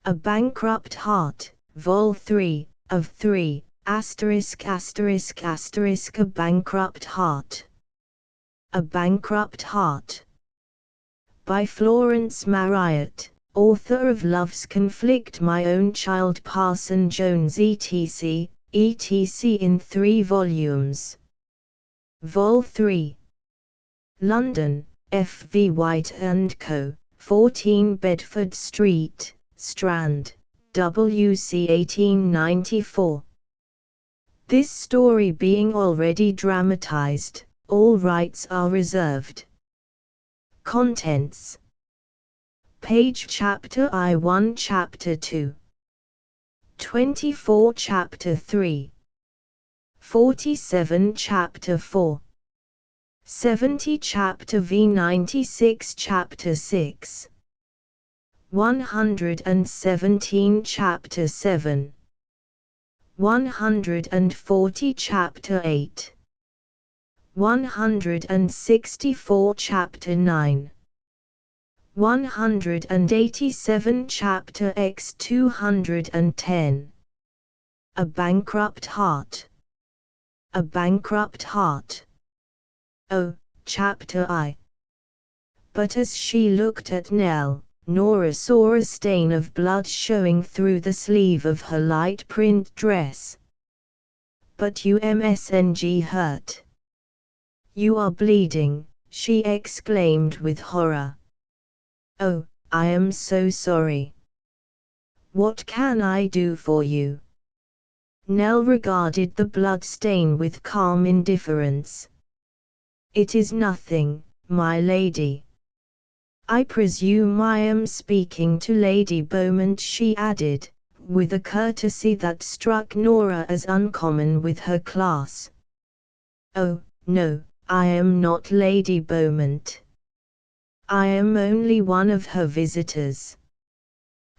A Bankrupt Heart, Vol. 3, of 3, *******, A Bankrupt Heart. A Bankrupt Heart. By Florence Marryat, author of Love's Conflict, My Own Child, Parson Jones, etc., in 3 volumes. Vol. 3. London, F. V. White & Co., 14 Bedford Street, Strand, W.C. 1894. This story being already dramatized, all rights are reserved. Contents: Page Chapter I1 Chapter 2 24 Chapter 3 47 Chapter 4 70 Chapter V 96 Chapter 6 117 Chapter 7 140 Chapter 8 164 Chapter 9 187 Chapter X 210 A Bankrupt Heart. A Bankrupt Heart. Oh, Chapter I. But as she looked at Nell, Nora saw a stain of blood showing through the sleeve of her light print dress. "But you mustn't hurt. You are bleeding," she exclaimed with horror. "Oh, I am so sorry. What can I do for you?" Nell regarded the blood stain with calm indifference. "It is nothing, my lady. I presume I am speaking to Lady Beaumont," she added, with a courtesy that struck Nora as uncommon with her class. "Oh, no, I am not Lady Beaumont. I am only one of her visitors.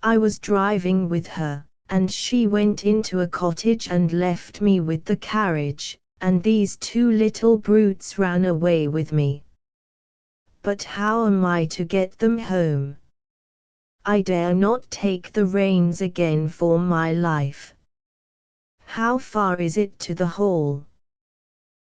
I was driving with her, and she went into a cottage and left me with the carriage, and these 2 little brutes ran away with me. But how am I to get them home? I dare not take the reins again for my life. How far is it to the hall?"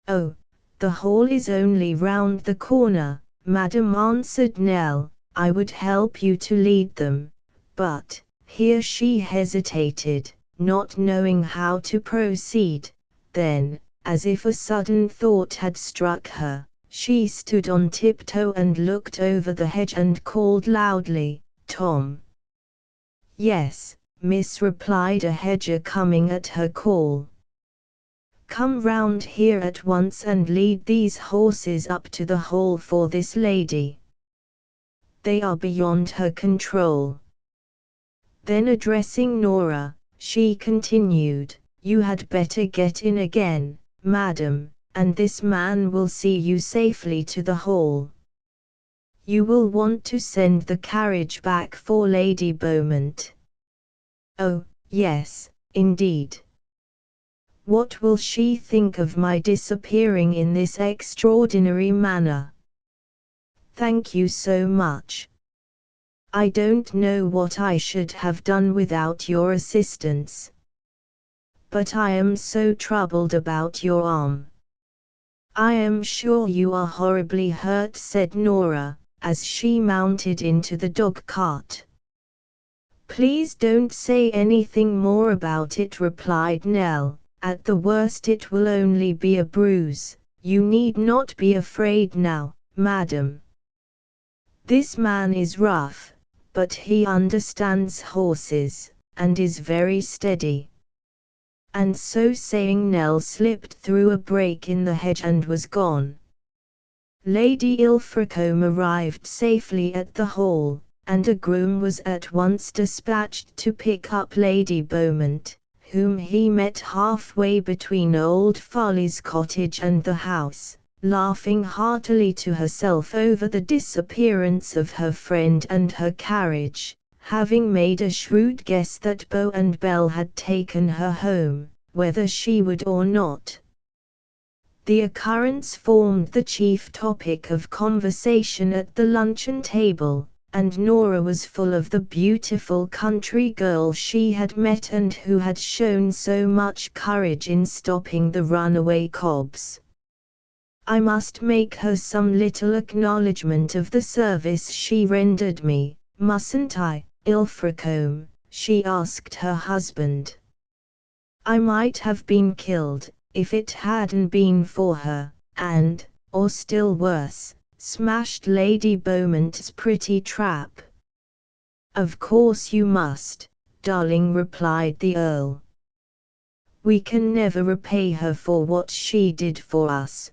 "Oh, the hall is only round the corner, madam," answered Nell. "I would help you to lead them, but—" here she hesitated, not knowing how to proceed. Then, as if a sudden thought had struck her, she stood on tiptoe and looked over the hedge and called loudly, "Tom!" "Yes, miss," replied a hedger coming at her call. "Come round here at once and lead these horses up to the hall for this lady. They are beyond her control." Then addressing Nora, she continued, "You had better get in again, madam, and this man will see you safely to the hall. You will want to send the carriage back for Lady Beaumont." "Oh, yes, indeed. What will she think of my disappearing in this extraordinary manner? Thank you so much. I don't know what I should have done without your assistance. But I am so troubled about your arm." "I am sure you are horribly hurt," said Nora, as she mounted into the dog-cart. "Please don't say anything more about it," replied Nell. "At the worst it will only be a bruise. You need not be afraid now, madam. This man is rough, but he understands horses, and is very steady." And so saying, Nell slipped through a break in the hedge and was gone. Lady Ilfracombe arrived safely at the hall, and a groom was at once dispatched to pick up Lady Beaumont, whom he met halfway between Old Farley's cottage and the house, laughing heartily to herself over the disappearance of her friend and her carriage, having made a shrewd guess that Beau and Belle had taken her home, whether she would or not. The occurrence formed the chief topic of conversation at the luncheon table, and Nora was full of the beautiful country girl she had met and who had shown so much courage in stopping the runaway cobs. I must make her some little acknowledgment of the service she rendered me, mustn't I, Ilfracombe? She asked her husband. I might have been killed, if it hadn't been for her, and, or still worse, smashed Lady Beaumont's pretty trap. Of course you must, darling, replied the Earl. We can never repay her for what she did for us.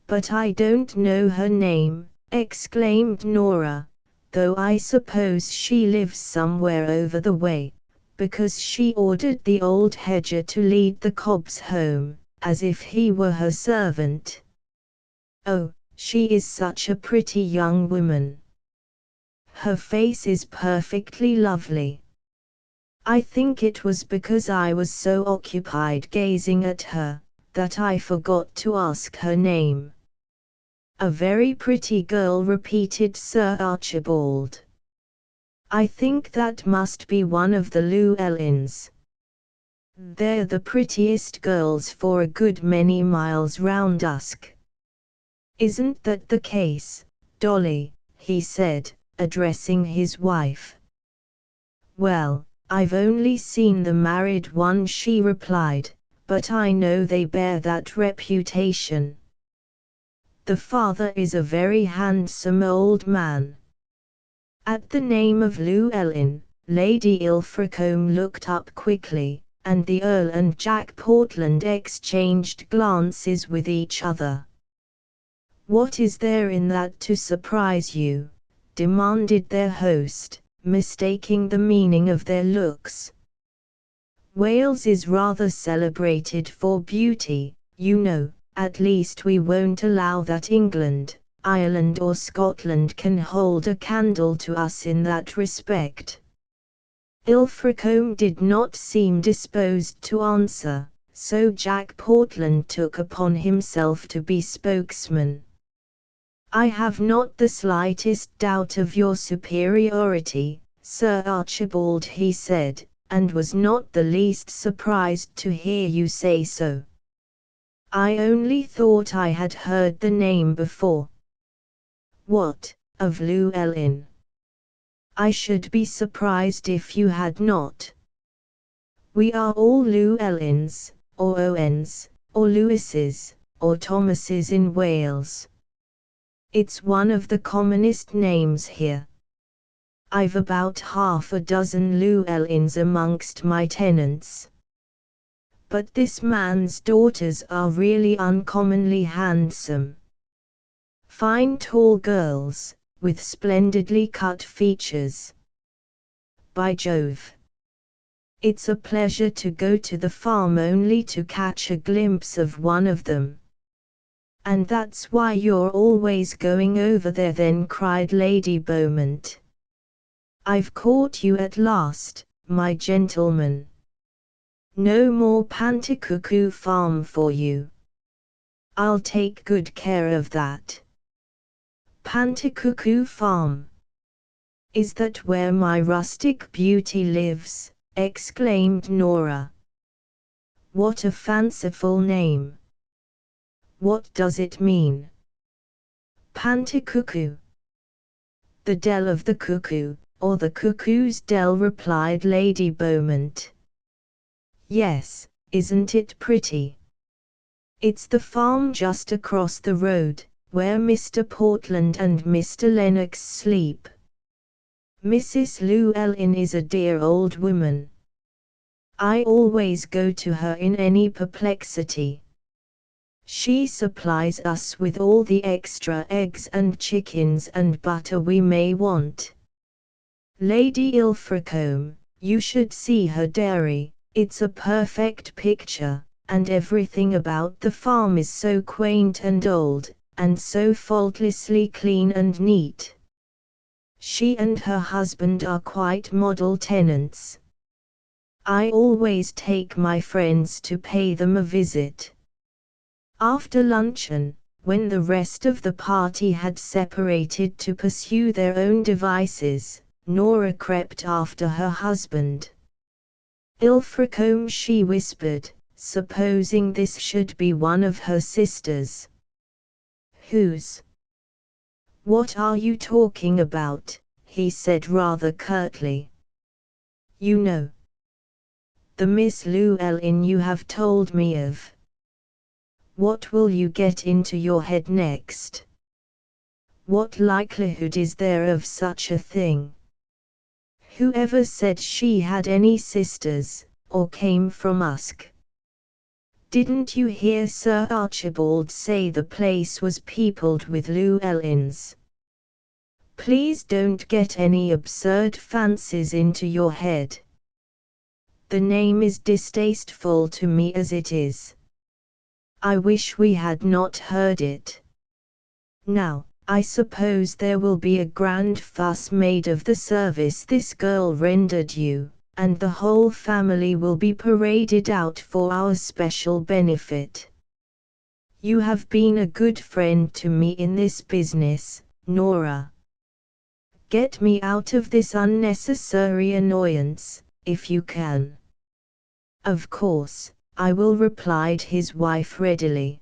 But I don't know her name, exclaimed Nora, though I suppose she lives somewhere over the way, because she ordered the old hedger to lead the cobs home, as if he were her servant. Oh, she is such a pretty young woman. Her face is perfectly lovely. I think it was because I was so occupied gazing at her, that I forgot to ask her name. A very pretty girl, repeated Sir Archibald. I think that must be one of the Llewellyns. They're the prettiest girls for a good many miles round Usk. Isn't that the case, Dolly? He said, addressing his wife. Well, I've only seen the married one, she replied, but I know they bear that reputation. The father is a very handsome old man. At the name of Llewellyn, Lady Ilfracombe looked up quickly, and the Earl and Jack Portland exchanged glances with each other. What is there in that to surprise you? Demanded their host, mistaking the meaning of their looks. Wales is rather celebrated for beauty, you know. At least we won't allow that England, Ireland or Scotland can hold a candle to us in that respect. Ilfracombe did not seem disposed to answer, so Jack Portland took upon himself to be spokesman. I have not the slightest doubt of your superiority, Sir Archibald, he said, and was not the least surprised to hear you say so. I only thought I had heard the name before. What, of Llewellyn? I should be surprised if you had not. We are all Llewellyns, or Owens, or Lewises, or Thomases in Wales. It's one of the commonest names here. I've about half a dozen Llewellyns amongst my tenants. But this man's daughters are really uncommonly handsome. Fine tall girls, with splendidly cut features. By Jove! It's a pleasure to go to the farm only to catch a glimpse of one of them. And that's why you're always going over there then, cried Lady Beaumont. I've caught you at last, my gentleman. No more Pantycuckoo Farm for you. I'll take good care of that. Pantycuckoo Farm? Is that where my rustic beauty lives? Exclaimed Nora. What a fanciful name. What does it mean? Pantycuckoo. The dell of the cuckoo, or the cuckoo's dell, replied Lady Beaumont. Yes, isn't it pretty? It's the farm just across the road, where Mr. Portland and Mr. Lennox sleep. Mrs. Llewellyn is a dear old woman. I always go to her in any perplexity. She supplies us with all the extra eggs and chickens and butter we may want. Lady Ilfracombe, you should see her dairy. It's a perfect picture, and everything about the farm is so quaint and old, and so faultlessly clean and neat. She and her husband are quite model tenants. I always take my friends to pay them a visit. After luncheon, When the rest of the party had separated to pursue their own devices, Nora crept after her husband. "Ilfracombe," she whispered, supposing this should be one of her sisters. "Whose? What are you talking about?" he said rather curtly. "You know. The Miss Llewellyn you have told me of. What will you get into your head next? What likelihood is there of such a thing? Whoever said she had any sisters, or came from Usk? Didn't you hear Sir Archibald say the place was peopled with Llewellyns? Please don't get any absurd fancies into your head. The name is distasteful to me as it is. I wish we had not heard it. Now, I suppose there will be a grand fuss made of the service this girl rendered you, and the whole family will be paraded out for our special benefit. You have been a good friend to me in this business, Nora. Get me out of this unnecessary annoyance, if you can." "Of course, I will," replied his wife readily.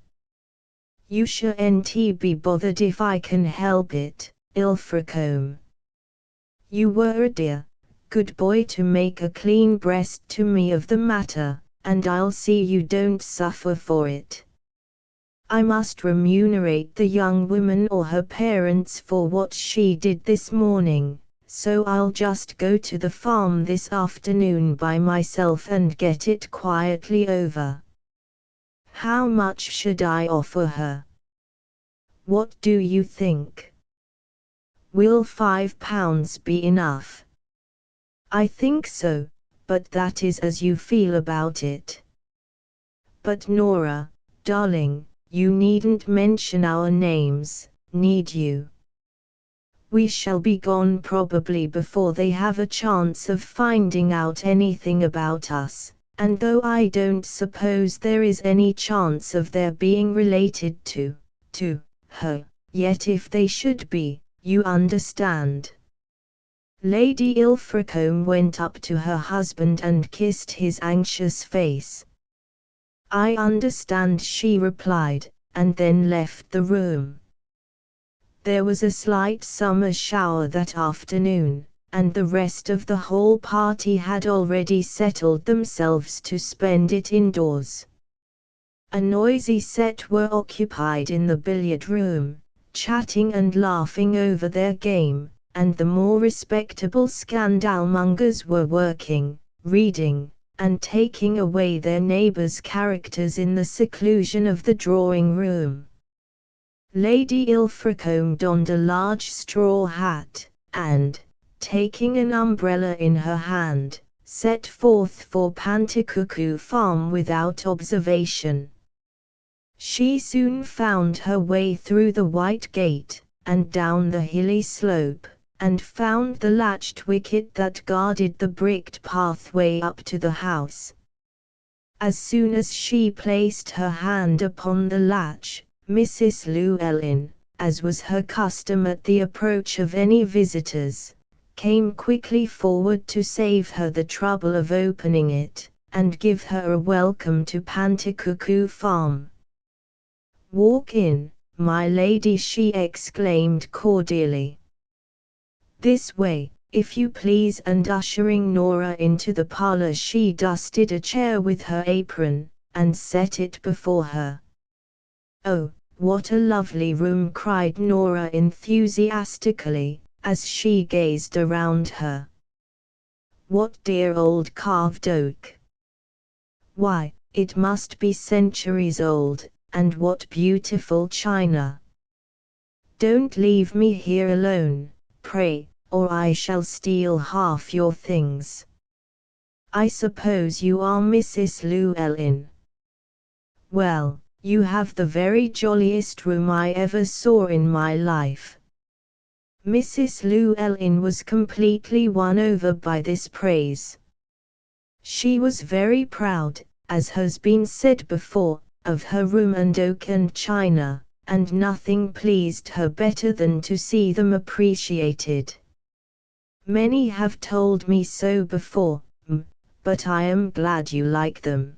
"You shan't be bothered if I can help it, Ilfracombe. You were a dear, good boy to make a clean breast to me of the matter, and I'll see you don't suffer for it. I must remunerate the young woman or her parents for what she did this morning, so I'll just go to the farm this afternoon by myself and get it quietly over. How much should I offer her? What do you think? Will £5 be enough?" "I think so, but that is as you feel about it. But Nora, darling, you needn't mention our names, need you? We shall be gone probably before they have a chance of finding out anything about us, and though I don't suppose there is any chance of their being related to her, yet if they should be, you understand." Lady Ilfracombe went up to her husband and kissed his anxious face. "I understand," she replied, and then left the room. There was a slight summer shower that afternoon, and the rest of the whole party had already settled themselves to spend it indoors. A noisy set were occupied in the billiard room, chatting and laughing over their game, and the more respectable scandalmongers were working, reading, and taking away their neighbours' characters in the seclusion of the drawing-room. Lady Ilfracombe donned a large straw hat, and, taking an umbrella in her hand, set forth for Panticuckoo Farm without observation. She soon found her way through the white gate, and down the hilly slope, and found the latched wicket that guarded the bricked pathway up to the house. As soon as she placed her hand upon the latch, Mrs. Llewellyn, as was her custom at the approach of any visitors, came quickly forward to save her the trouble of opening it, and give her a welcome to Panticuckoo Farm. "Walk in, my lady," she exclaimed cordially. "This way, if you please," and ushering Nora into the parlour she dusted a chair with her apron, and set it before her. "Oh, what a lovely room!" cried Nora enthusiastically, as she gazed around her. "What dear old carved oak! Why, it must be centuries old, and what beautiful china! Don't leave me here alone, pray, or I shall steal half your things. I suppose you are Mrs. Llewellyn. Well, you have the very jolliest room I ever saw in my life." Mrs. Llewellyn was completely won over by this praise. She was very proud, as has been said before, of her room and oak and china, and nothing pleased her better than to see them appreciated. Many have told me so before, but I am glad you like them.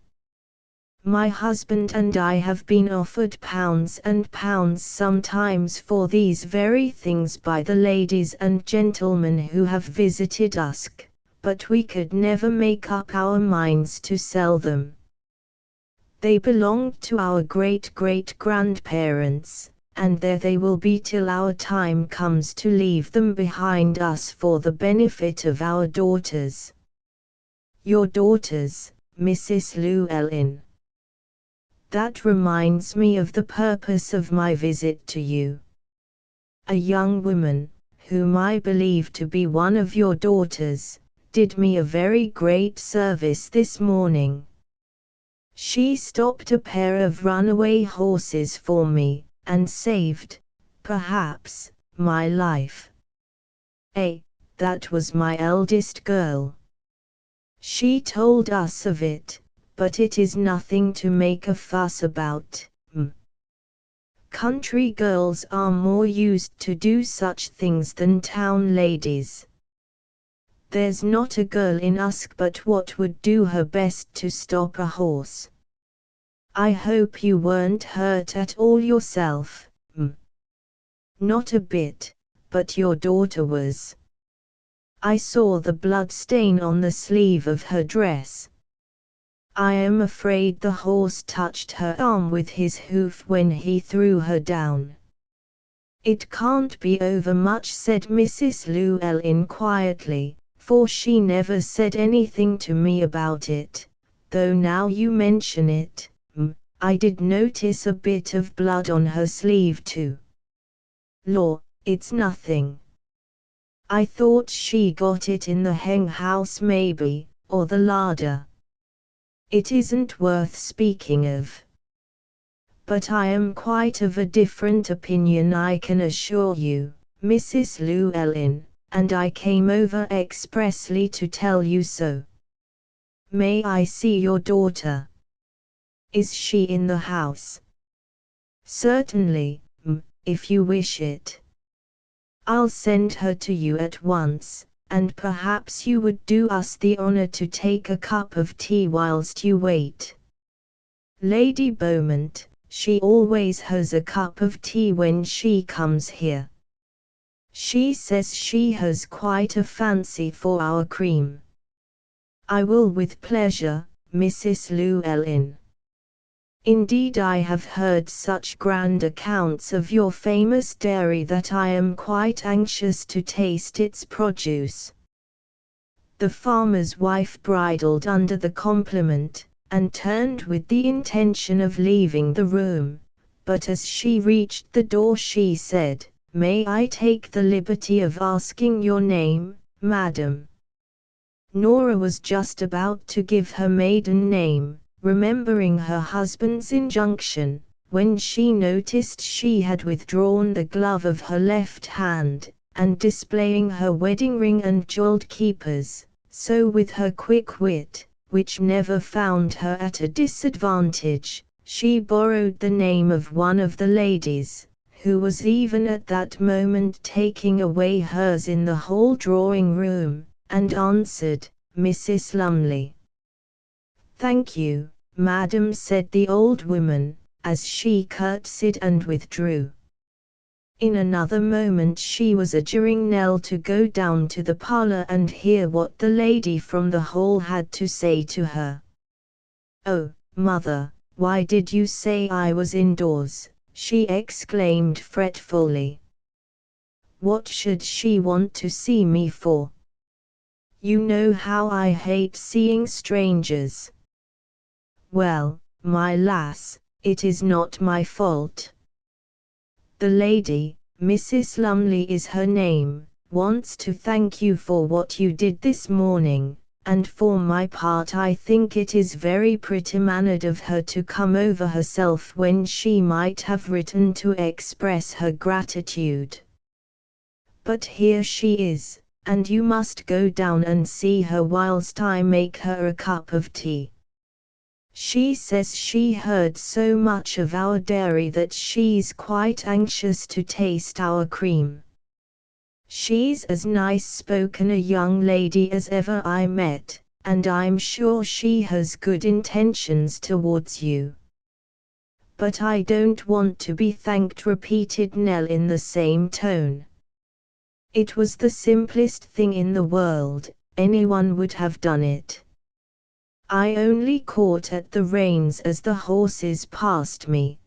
My husband and I have been offered pounds and pounds sometimes for these very things by the ladies and gentlemen who have visited us, but we could never make up our minds to sell them. They belonged to our great-great-grandparents, and there they will be till our time comes to leave them behind us for the benefit of our daughters. Your daughters, Mrs. Llewellyn. That reminds me of the purpose of my visit to you. A young woman, whom I believe to be one of your daughters, did me a very great service this morning. She stopped a pair of runaway horses for me, and saved, perhaps, my life. That was my eldest girl. She told us of it, but it is nothing to make a fuss about. Country girls are more used to do such things than town ladies. There's not a girl in us but what would do her best to stop a horse. I hope you weren't hurt at all yourself. Not a bit, but your daughter was. I saw the blood stain on the sleeve of her dress. I am afraid the horse touched her arm with his hoof when he threw her down. It can't be over much, said Mrs. Llewellyn quietly, for she never said anything to me about it, though now you mention it, I did notice a bit of blood on her sleeve too. Law, it's nothing. I thought she got it in the hen house maybe, or the larder. It isn't worth speaking of. But I am quite of a different opinion, I can assure you, Mrs. Llewellyn, and I came over expressly to tell you so. May I see your daughter? Is she in the house? Certainly, if you wish it. I'll send her to you at once, and perhaps you would do us the honor to take a cup of tea whilst you wait. Lady Beaumont, she always has a cup of tea when she comes here. She says she has quite a fancy for our cream. I will with pleasure, Mrs. Llewellyn. Indeed, I have heard such grand accounts of your famous dairy that I am quite anxious to taste its produce. The farmer's wife bridled under the compliment, and turned with the intention of leaving the room, but as she reached the door she said, "May I take the liberty of asking your name, madam?" Nora was just about to give her maiden name, remembering her husband's injunction, when she noticed she had withdrawn the glove of her left hand, and displaying her wedding ring and jeweled keepers, so with her quick wit, which never found her at a disadvantage, she borrowed the name of one of the ladies, who was even at that moment taking away hers in the whole drawing-room, and answered, "Mrs. Lumley." "Thank you, madam," said the old woman, as she curtsied and withdrew. In another moment she was adjuring Nell to go down to the parlour and hear what the lady from the hall had to say to her. "Oh, mother, why did you say I was indoors?" she exclaimed fretfully. "What should she want to see me for? You know how I hate seeing strangers." "Well, my lass, it is not my fault. The lady, Mrs. Lumley is her name, wants to thank you for what you did this morning, and for my part I think it is very pretty-mannered of her to come over herself when she might have written to express her gratitude. But here she is, and you must go down and see her whilst I make her a cup of tea. She says she heard so much of our dairy that she's quite anxious to taste our cream. She's as nice-spoken a young lady as ever I met, and I'm sure she has good intentions towards you. But I don't want to be thanked, repeated Nell in the same tone. It was the simplest thing in the world, anyone would have done it. I only caught at the reins as the horses passed me.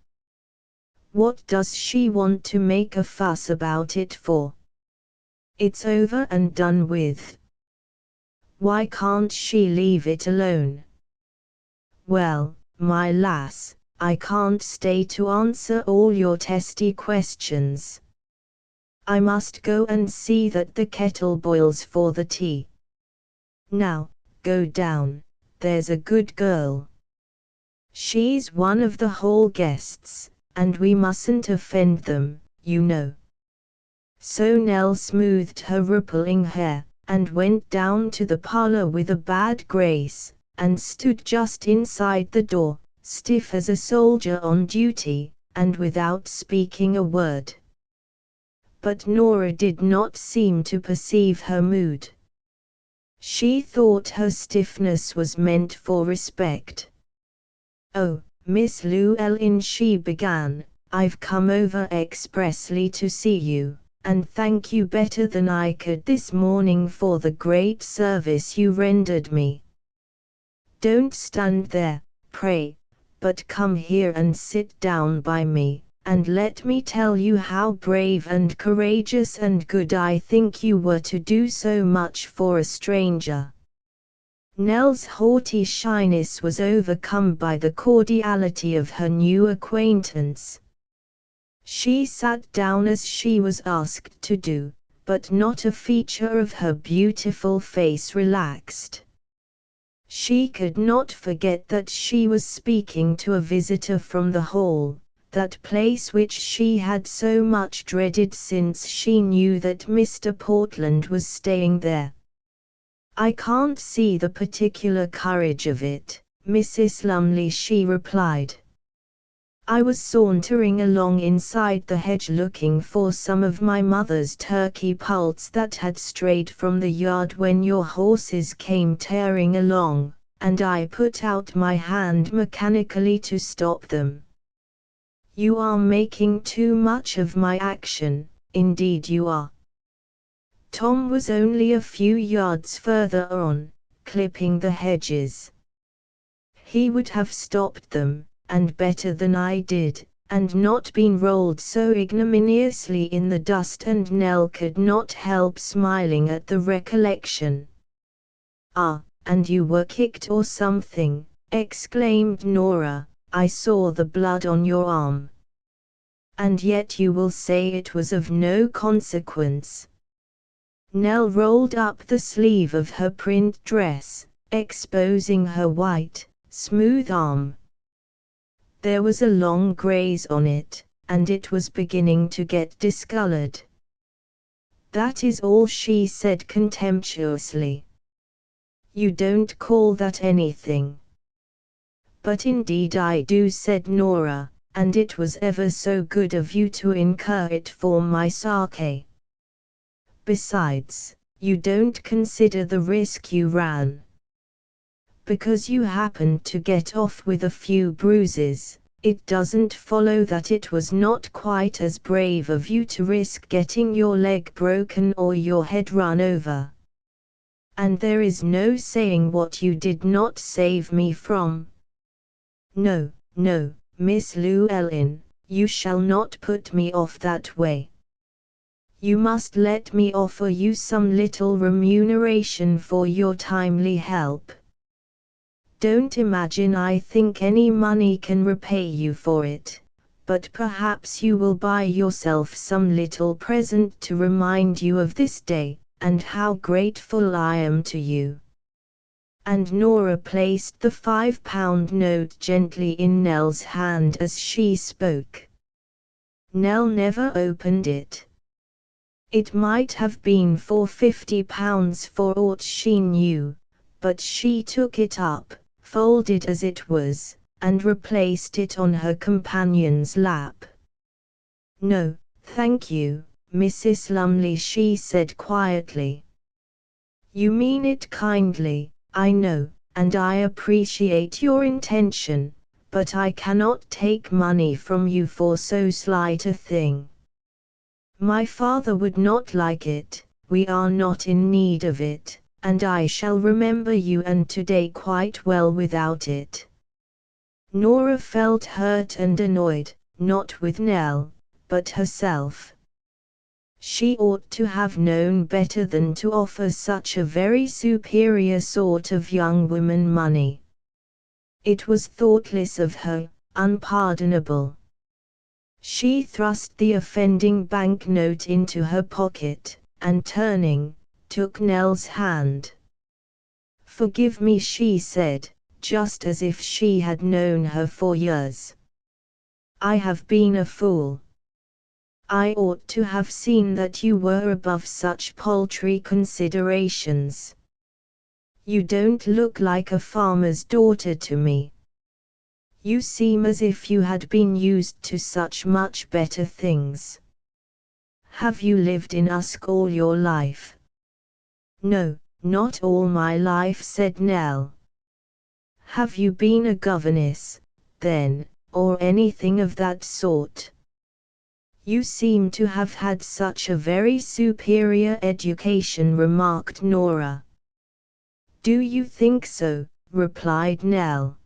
What does she want to make a fuss about it for? It's over and done with. Why can't she leave it alone? Well, my lass, I can't stay to answer all your testy questions. I must go and see that the kettle boils for the tea. Now, go down, there's a good girl. She's one of the hall guests, and we mustn't offend them, you know. So Nell smoothed her rippling hair, and went down to the parlor with a bad grace, and stood just inside the door, stiff as a soldier on duty, and without speaking a word. But Nora did not seem to perceive her mood. She thought her stiffness was meant for respect. "Oh, Miss Llewellyn," she began, "I've come over expressly to see you, and thank you better than I could this morning for the great service you rendered me. Don't stand there, pray, but come here and sit down by me, and let me tell you how brave and courageous and good I think you were to do so much for a stranger." Nell's haughty shyness was overcome by the cordiality of her new acquaintance. She sat down as she was asked to do, but not a feature of her beautiful face relaxed. She could not forget that she was speaking to a visitor from the hall, that place which she had so much dreaded since she knew that Mr. Portland was staying there. "I can't see the particular courage of it, Mrs. Lumley," she replied. "I was sauntering along inside the hedge looking for some of my mother's turkey poults that had strayed from the yard when your horses came tearing along, and I put out my hand mechanically to stop them." "You are making too much of my action, indeed you are." Tom was only a few yards further on, clipping the hedges. He would have stopped them, and better than I did, and not been rolled so ignominiously in the dust, and Nell could not help smiling at the recollection. "Ah, and you were kicked or something," exclaimed Nora. "I saw the blood on your arm. And yet you will say it was of no consequence." Nell rolled up the sleeve of her print dress, exposing her white, smooth arm. There was a long graze on it, and it was beginning to get discolored. "That is all," she said contemptuously. "You don't call that anything." "But indeed I do," said Nora, "and it was ever so good of you to incur it for my sake. Besides, you don't consider the risk you ran. Because you happened to get off with a few bruises, it doesn't follow that it was not quite as brave of you to risk getting your leg broken or your head run over. And there is no saying what you did not save me from." "No, no, Miss Llewellyn, you shall not put me off that way. You must let me offer you some little remuneration for your timely help. Don't imagine I think any money can repay you for it, but perhaps you will buy yourself some little present to remind you of this day, and how grateful I am to you." And Nora placed the £5 note gently in Nell's hand as she spoke. Nell never opened it. It might have been for £50 for aught she knew, but she took it up, folded as it was, and replaced it on her companion's lap. "No, thank you, Mrs. Lumley," she said quietly. "You mean it kindly, I know, and I appreciate your intention, but I cannot take money from you for so slight a thing. My father would not like it, we are not in need of it, and I shall remember you and today quite well without it." Nora felt hurt and annoyed, not with Nell, but herself. She ought to have known better than to offer such a very superior sort of young woman money. It was thoughtless of her, unpardonable. She thrust the offending banknote into her pocket, and turning, took Nell's hand. "Forgive me," she said, just as if she had known her for years. "I have been a fool. I ought to have seen that you were above such paltry considerations. You don't look like a farmer's daughter to me. You seem as if you had been used to such much better things. Have you lived in Usk all your life?" "No, not all my life," said Nell. "Have you been a governess, then, or anything of that sort?" "You seem to have had such a very superior education," remarked Nora. "Do you think so?" replied Nell.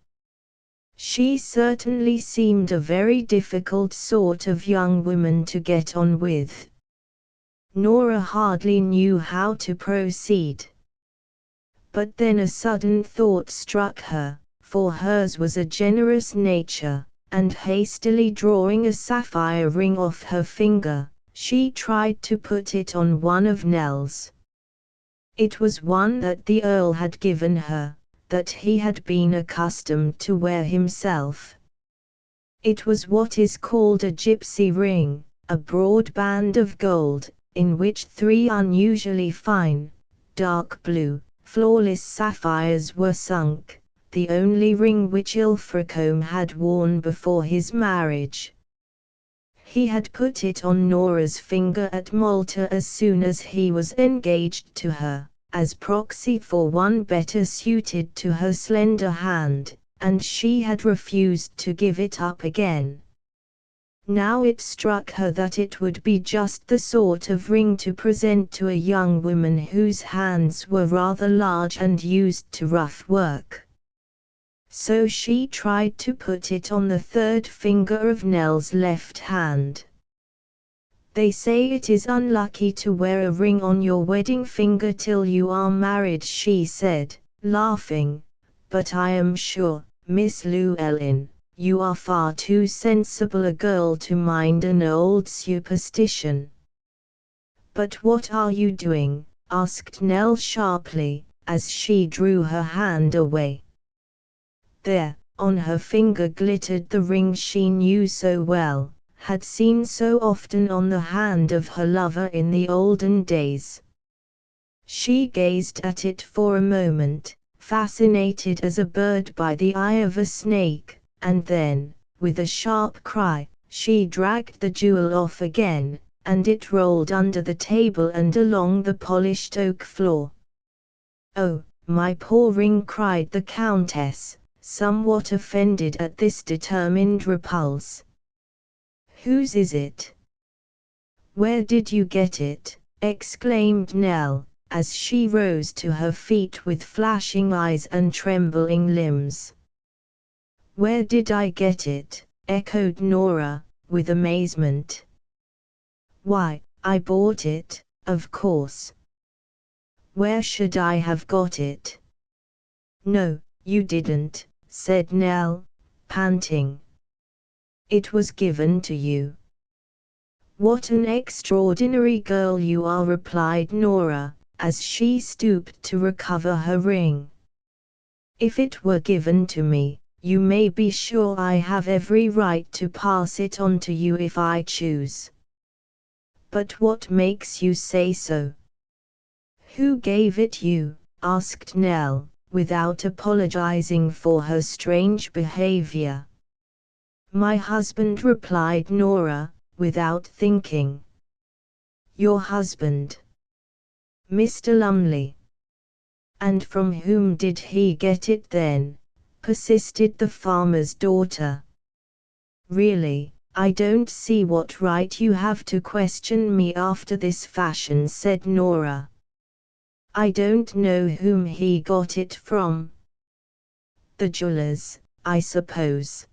She certainly seemed a very difficult sort of young woman to get on with. Nora hardly knew how to proceed. But then a sudden thought struck her, for hers was a generous nature, and hastily drawing a sapphire ring off her finger, she tried to put it on one of Nell's. It was one that the Earl had given her, that he had been accustomed to wear himself. It was what is called a gypsy ring, a broad band of gold, in which 3 unusually fine, dark blue, flawless sapphires were sunk, the only ring which Ilfracombe had worn before his marriage. He had put it on Nora's finger at Malta as soon as he was engaged to her, as proxy for one better suited to her slender hand, and she had refused to give it up again. Now it struck her that it would be just the sort of ring to present to a young woman whose hands were rather large and used to rough work. So she tried to put it on the 3rd finger of Nell's left hand. "They say it is unlucky to wear a ring on your wedding finger till you are married," she said, laughing, "but I am sure, Miss Llewellyn, you are far too sensible a girl to mind an old superstition." "But what are you doing?" asked Nell sharply, as she drew her hand away. There, on her finger glittered the ring she knew so well, had seen so often on the hand of her lover in the olden days. She gazed at it for a moment, fascinated as a bird by the eye of a snake, and then, with a sharp cry, she dragged the jewel off again, and it rolled under the table and along the polished oak floor. "Oh, my poor ring!" cried the Countess, somewhat offended at this determined repulse. "Whose is it?" "Where did you get it?" exclaimed Nell, as she rose to her feet with flashing eyes and trembling limbs. "Where did I get it?" echoed Nora, with amazement. "Why, I bought it, of course. Where should I have got it?" "No, you didn't," said Nell, panting. "It was given to you." "What an extraordinary girl you are," replied Nora, as she stooped to recover her ring. "If it were given to me, you may be sure I have every right to pass it on to you if I choose." "But what makes you say so?" "Who gave it you?" asked Nell, without apologizing for her strange behavior. "My husband," replied Nora, without thinking. "Your husband? Mr. Lumley? And from whom did he get it then?" persisted the farmer's daughter. "Really, I don't see what right you have to question me after this fashion," said Nora. "I don't know whom he got it from. The jewelers, I suppose.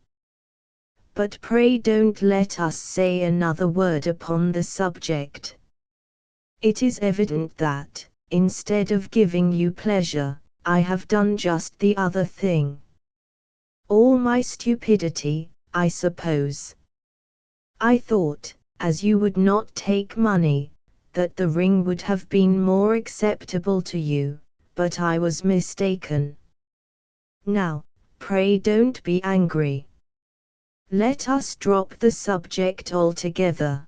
But pray don't let us say another word upon the subject. It is evident that, instead of giving you pleasure, I have done just the other thing. All my stupidity, I suppose. I thought, as you would not take money, that the ring would have been more acceptable to you, but I was mistaken. Now, pray don't be angry. Let us drop the subject altogether.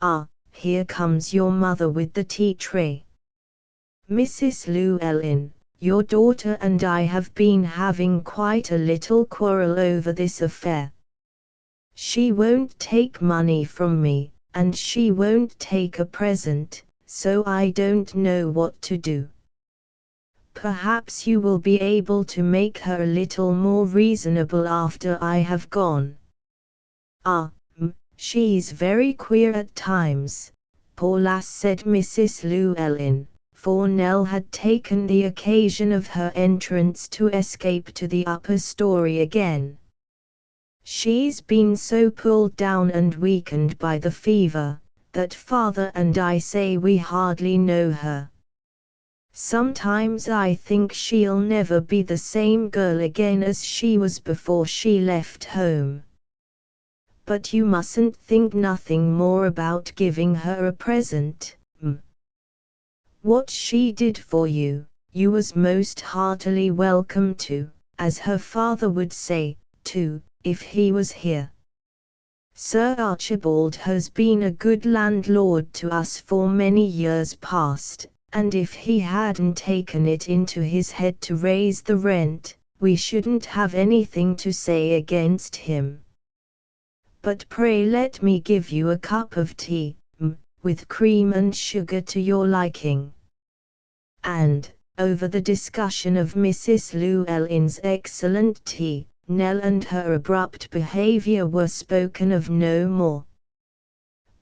Ah, here comes your mother with the tea tray. Mrs. Llewellyn, your daughter and I have been having quite a little quarrel over this affair. She won't take money from me, and she won't take a present, so I don't know what to do. Perhaps you will be able to make her a little more reasonable after I have gone. Ah, she's very queer at times, poor lass, said Mrs. Llewellyn, for Nell had taken the occasion of her entrance to escape to the upper story again. She's been so pulled down and weakened by the fever, that father and I say we hardly know her. Sometimes I think she'll never be the same girl again as she was before she left home. But you mustn't think nothing more about giving her a present. What she did for you, you was most heartily welcome to, as her father would say, too, if he was here. Sir Archibald has been a good landlord to us for many years past, and if he hadn't taken it into his head to raise the rent, we shouldn't have anything to say against him. But pray let me give you a cup of tea, with cream and sugar to your liking." And, over the discussion of Mrs. Llewellyn's excellent tea, Nell and her abrupt behavior were spoken of no more.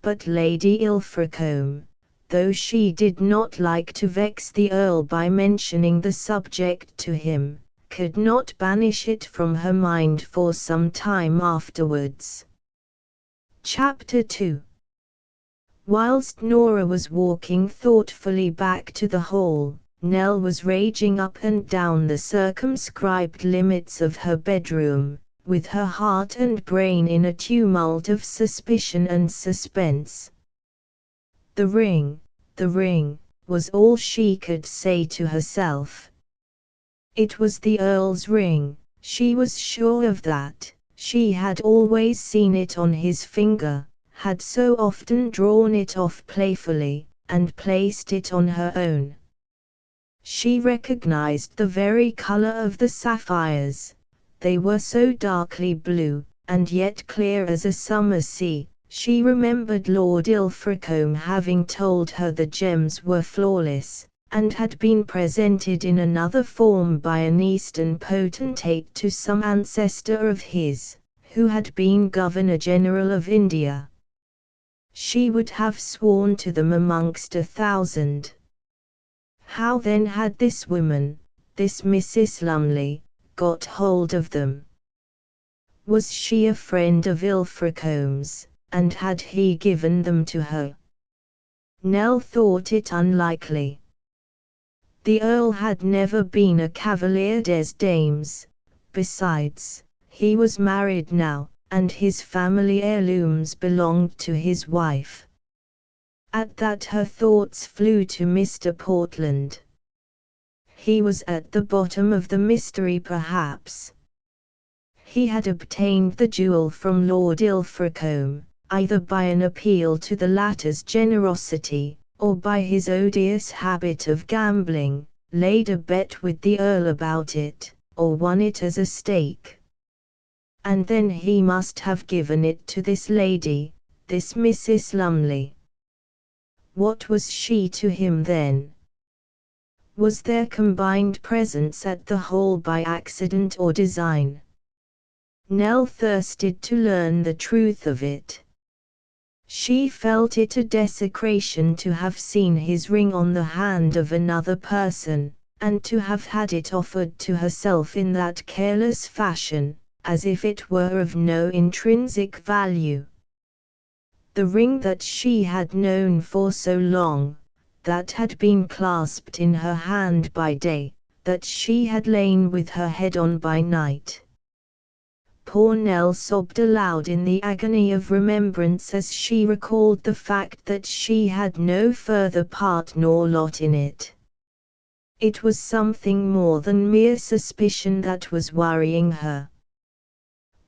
But Lady Ilfracombe, though she did not like to vex the Earl by mentioning the subject to him, could not banish it from her mind for some time afterwards. Chapter 2. Whilst Nora was walking thoughtfully back to the hall, Nell was raging up and down the circumscribed limits of her bedroom, with her heart and brain in a tumult of suspicion and suspense. The ring, was all she could say to herself. It was the Earl's ring, she was sure of that. She had always seen it on his finger, had so often drawn it off playfully, and placed it on her own. She recognized the very color of the sapphires. They were so darkly blue, and yet clear as a summer sea. She remembered Lord Ilfracombe having told her the gems were flawless, and had been presented in another form by an Eastern potentate to some ancestor of his, who had been Governor-General of India. She would have sworn to them amongst 1,000. How then had this woman, this Mrs. Lumley, got hold of them? Was she a friend of Ilfracombe's, and had he given them to her? Nell thought it unlikely. The Earl had never been a Cavalier des Dames. Besides, he was married now, and his family heirlooms belonged to his wife. At that her thoughts flew to Mr. Portland. He was at the bottom of the mystery perhaps. He had obtained the jewel from Lord Ilfracombe, either by an appeal to the latter's generosity, or by his odious habit of gambling, laid a bet with the Earl about it, or won it as a stake. And then he must have given it to this lady, this Mrs. Lumley. What was she to him then? Was their combined presence at the Hall by accident or design? Nell thirsted to learn the truth of it. She felt it a desecration to have seen his ring on the hand of another person, and to have had it offered to herself in that careless fashion, as if it were of no intrinsic value. The ring that she had known for so long, that had been clasped in her hand by day, that she had lain with her head on by night. Poor Nell sobbed aloud in the agony of remembrance as she recalled the fact that she had no further part nor lot in it. It was something more than mere suspicion that was worrying her.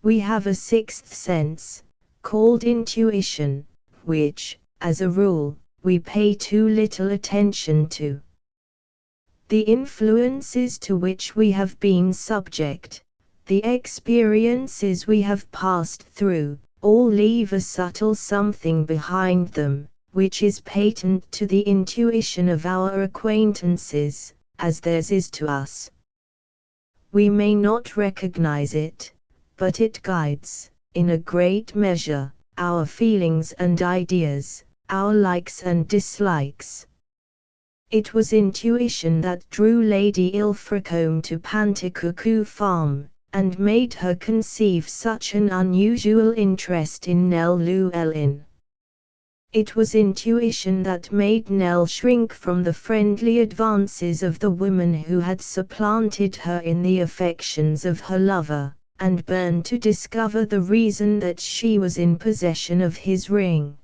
We have a sixth sense, called intuition, which, as a rule, we pay too little attention to. The influences to which we have been subject, the experiences we have passed through, all leave a subtle something behind them, which is patent to the intuition of our acquaintances, as theirs is to us. We may not recognize it, but it guides, in a great measure, our feelings and ideas, our likes and dislikes. It was intuition that drew Lady Ilfracombe to Panticook Farm, and made her conceive such an unusual interest in Nell Llewellyn. It was intuition that made Nell shrink from the friendly advances of the woman who had supplanted her in the affections of her lover, and burn to discover the reason that she was in possession of his ring.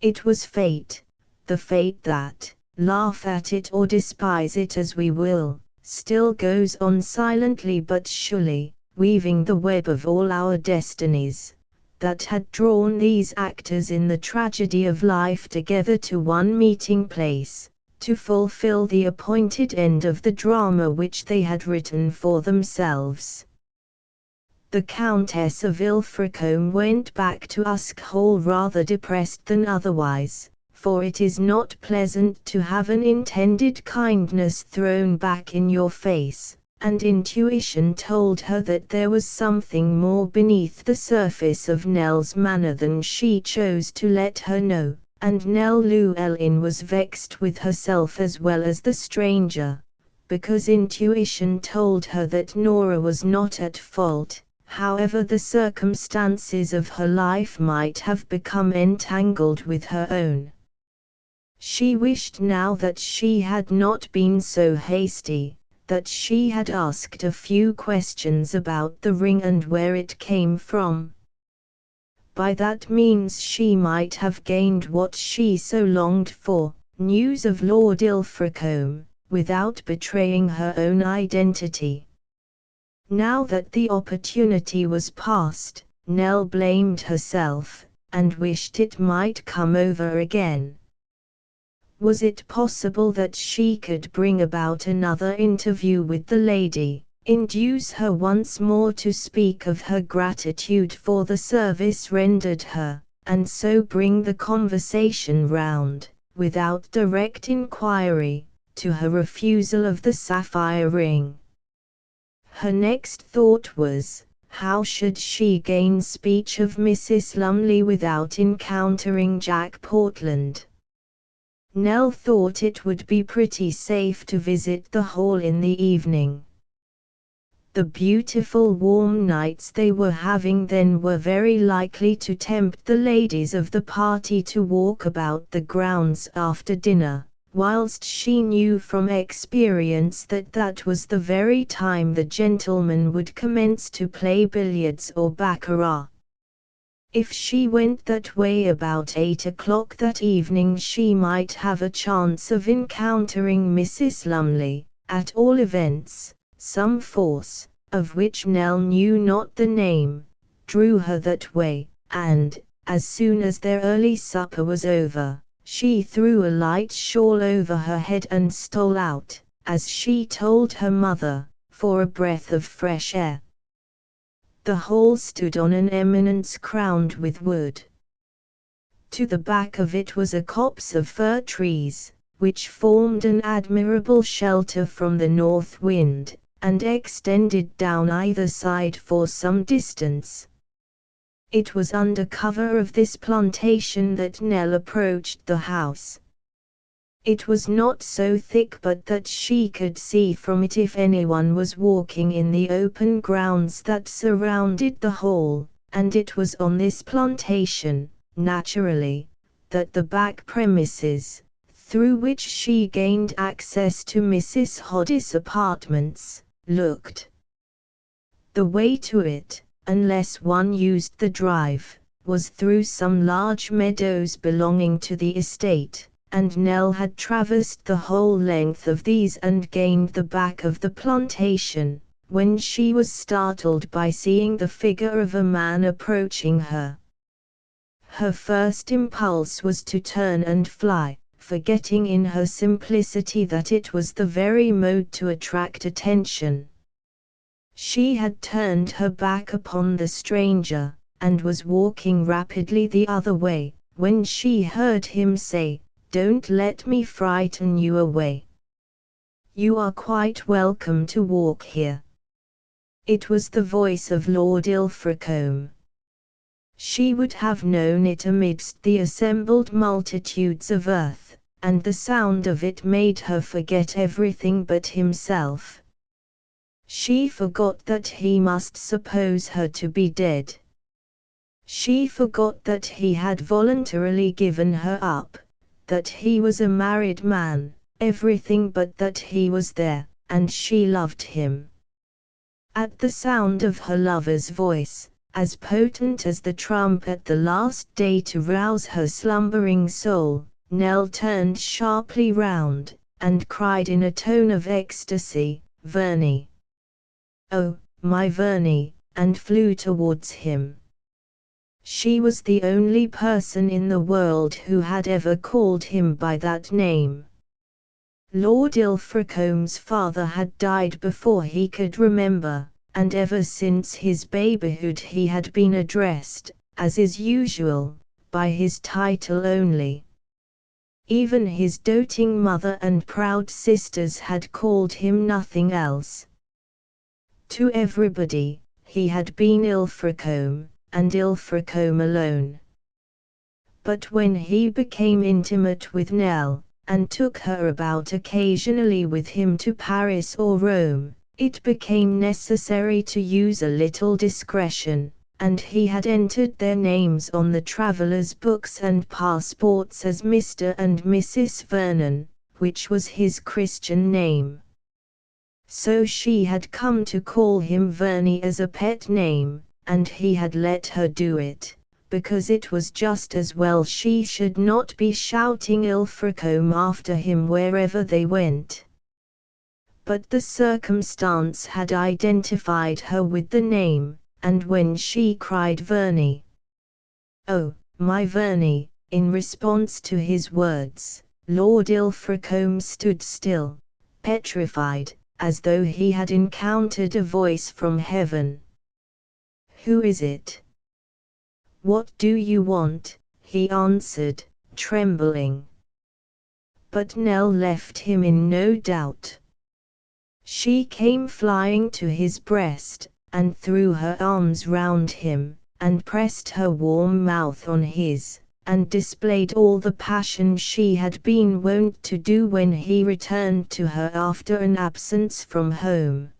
It was fate, the fate that, laugh at it or despise it as we will, still goes on silently but surely, weaving the web of all our destinies, that had drawn these actors in the tragedy of life together to one meeting place, to fulfill the appointed end of the drama which they had written for themselves. The Countess of Ilfracombe went back to Usk Hall rather depressed than otherwise, for it is not pleasant to have an intended kindness thrown back in your face, and intuition told her that there was something more beneath the surface of Nell's manner than she chose to let her know, and Nell Llewellyn was vexed with herself as well as the stranger, because intuition told her that Nora was not at fault, however the circumstances of her life might have become entangled with her own. She wished now that she had not been so hasty, that she had asked a few questions about the ring and where it came from. By that means she might have gained what she so longed for, news of Lord Ilfracombe, without betraying her own identity. Now that the opportunity was past, Nell blamed herself, and wished it might come over again. Was it possible that she could bring about another interview with the lady, induce her once more to speak of her gratitude for the service rendered her, and so bring the conversation round, without direct inquiry, to her refusal of the sapphire ring? Her next thought was, how should she gain speech of Mrs. Lumley without encountering Jack Portland? Nell thought it would be pretty safe to visit the Hall in the evening. The beautiful warm nights they were having then were very likely to tempt the ladies of the party to walk about the grounds after dinner, whilst she knew from experience that that was the very time the gentlemen would commence to play billiards or baccarat. If she went that way about 8 o'clock that evening she might have a chance of encountering Mrs. Lumley, at all events. Some force, of which Nell knew not the name, drew her that way, and, as soon as their early supper was over, she threw a light shawl over her head and stole out, as she told her mother, for a breath of fresh air. The hall stood on an eminence crowned with wood. To the back of it was a copse of fir trees, which formed an admirable shelter from the north wind, and extended down either side for some distance. It was under cover of this plantation that Nell approached the house. It was not so thick but that she could see from it if anyone was walking in the open grounds that surrounded the hall, and it was on this plantation, naturally, that the back premises, through which she gained access to Mrs. Hodges' apartments, looked. The way to it, unless one used the drive, was through some large meadows belonging to the estate, and Nell had traversed the whole length of these and gained the back of the plantation, when she was startled by seeing the figure of a man approaching her. Her first impulse was to turn and fly, forgetting in her simplicity that it was the very mode to attract attention. She had turned her back upon the stranger, and was walking rapidly the other way, when she heard him say, "Don't let me frighten you away. You are quite welcome to walk here." It was the voice of Lord Ilfracombe. She would have known it amidst the assembled multitudes of earth, and the sound of it made her forget everything but himself. She forgot that he must suppose her to be dead. She forgot that he had voluntarily given her up, that he was a married man, everything but that he was there, and she loved him. At the sound of her lover's voice, as potent as the trump at the last day to rouse her slumbering soul, Nell turned sharply round, and cried in a tone of ecstasy, "Verney! Oh, my Verney!" and flew towards him. She was the only person in the world who had ever called him by that name. Lord Ilfracombe's father had died before he could remember, and ever since his babyhood he had been addressed, as is usual, by his title only. Even his doting mother and proud sisters had called him nothing else. To everybody, he had been Ilfracombe, and Ilfracombe alone. But when he became intimate with Nell, and took her about occasionally with him to Paris or Rome, it became necessary to use a little discretion, and he had entered their names on the travellers' books and passports as Mr. and Mrs. Vernon, which was his Christian name. So she had come to call him Verney as a pet name, and he had let her do it, because it was just as well she should not be shouting Ilfracombe after him wherever they went. But the circumstance had identified her with the name, and when she cried Verney, "Oh, my Verney," in response to his words, Lord Ilfracombe stood still, petrified, as though he had encountered a voice from heaven. "Who is it? What do you want?" he answered, trembling. But Nell left him in no doubt. She came flying to his breast, and threw her arms round him, and pressed her warm mouth on his, and displayed all the passion she had been wont to do when he returned to her after an absence from home.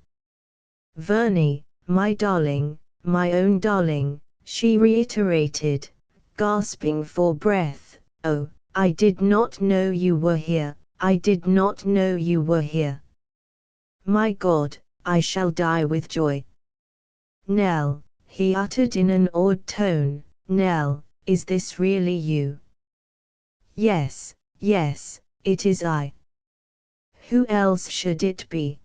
"Verney, my darling, my own darling," she reiterated, gasping for breath. "Oh, I did not know you were here, I did not know you were here. My God, I shall die with joy." "Nell," he uttered in an awed tone, "Nell, is this really you?" "Yes, yes, it is I. Who else should it be?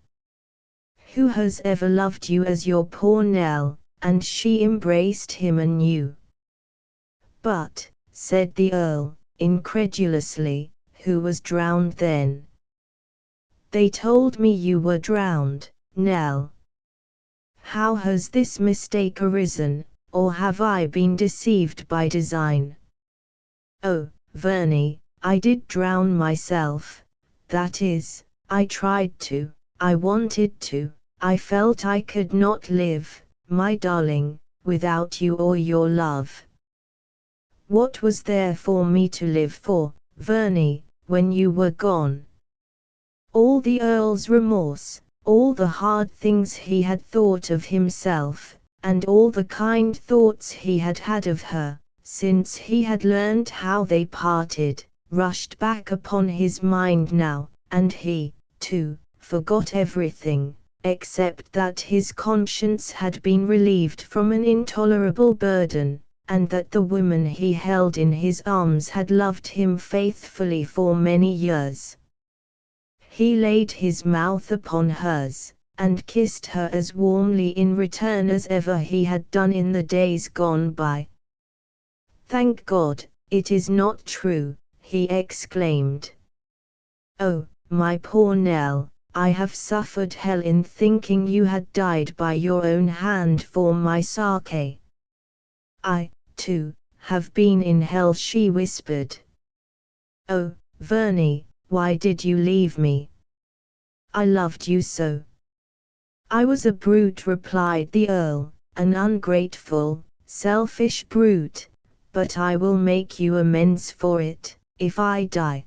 Who has ever loved you as your poor Nell?" and she embraced him anew. "But," said the Earl, incredulously, "who was drowned then?" They told me you were drowned, Nell. How has this mistake arisen, or have I been deceived by design? Oh, Verney, I did drown myself. That is, I tried to, I wanted to, I felt I could not live, my darling, without you or your love. What was there for me to live for, Verney, when you were gone? All the Earl's remorse, all the hard things he had thought of himself, and all the kind thoughts he had had of her, since he had learned how they parted, rushed back upon his mind now, and he, too, forgot everything, except that his conscience had been relieved from an intolerable burden, and that the woman he held in his arms had loved him faithfully for many years. He laid his mouth upon hers, and kissed her as warmly in return as ever he had done in the days gone by. "Thank God, it is not true," he exclaimed. "Oh, my poor Nell, I have suffered hell in thinking you had died by your own hand for my sake." "I, too, have been in hell," she whispered. "Oh, Verney, why did you leave me? I loved you so." "I was a brute," replied the Earl, "an ungrateful, selfish brute, but I will make you amends for it, if I die."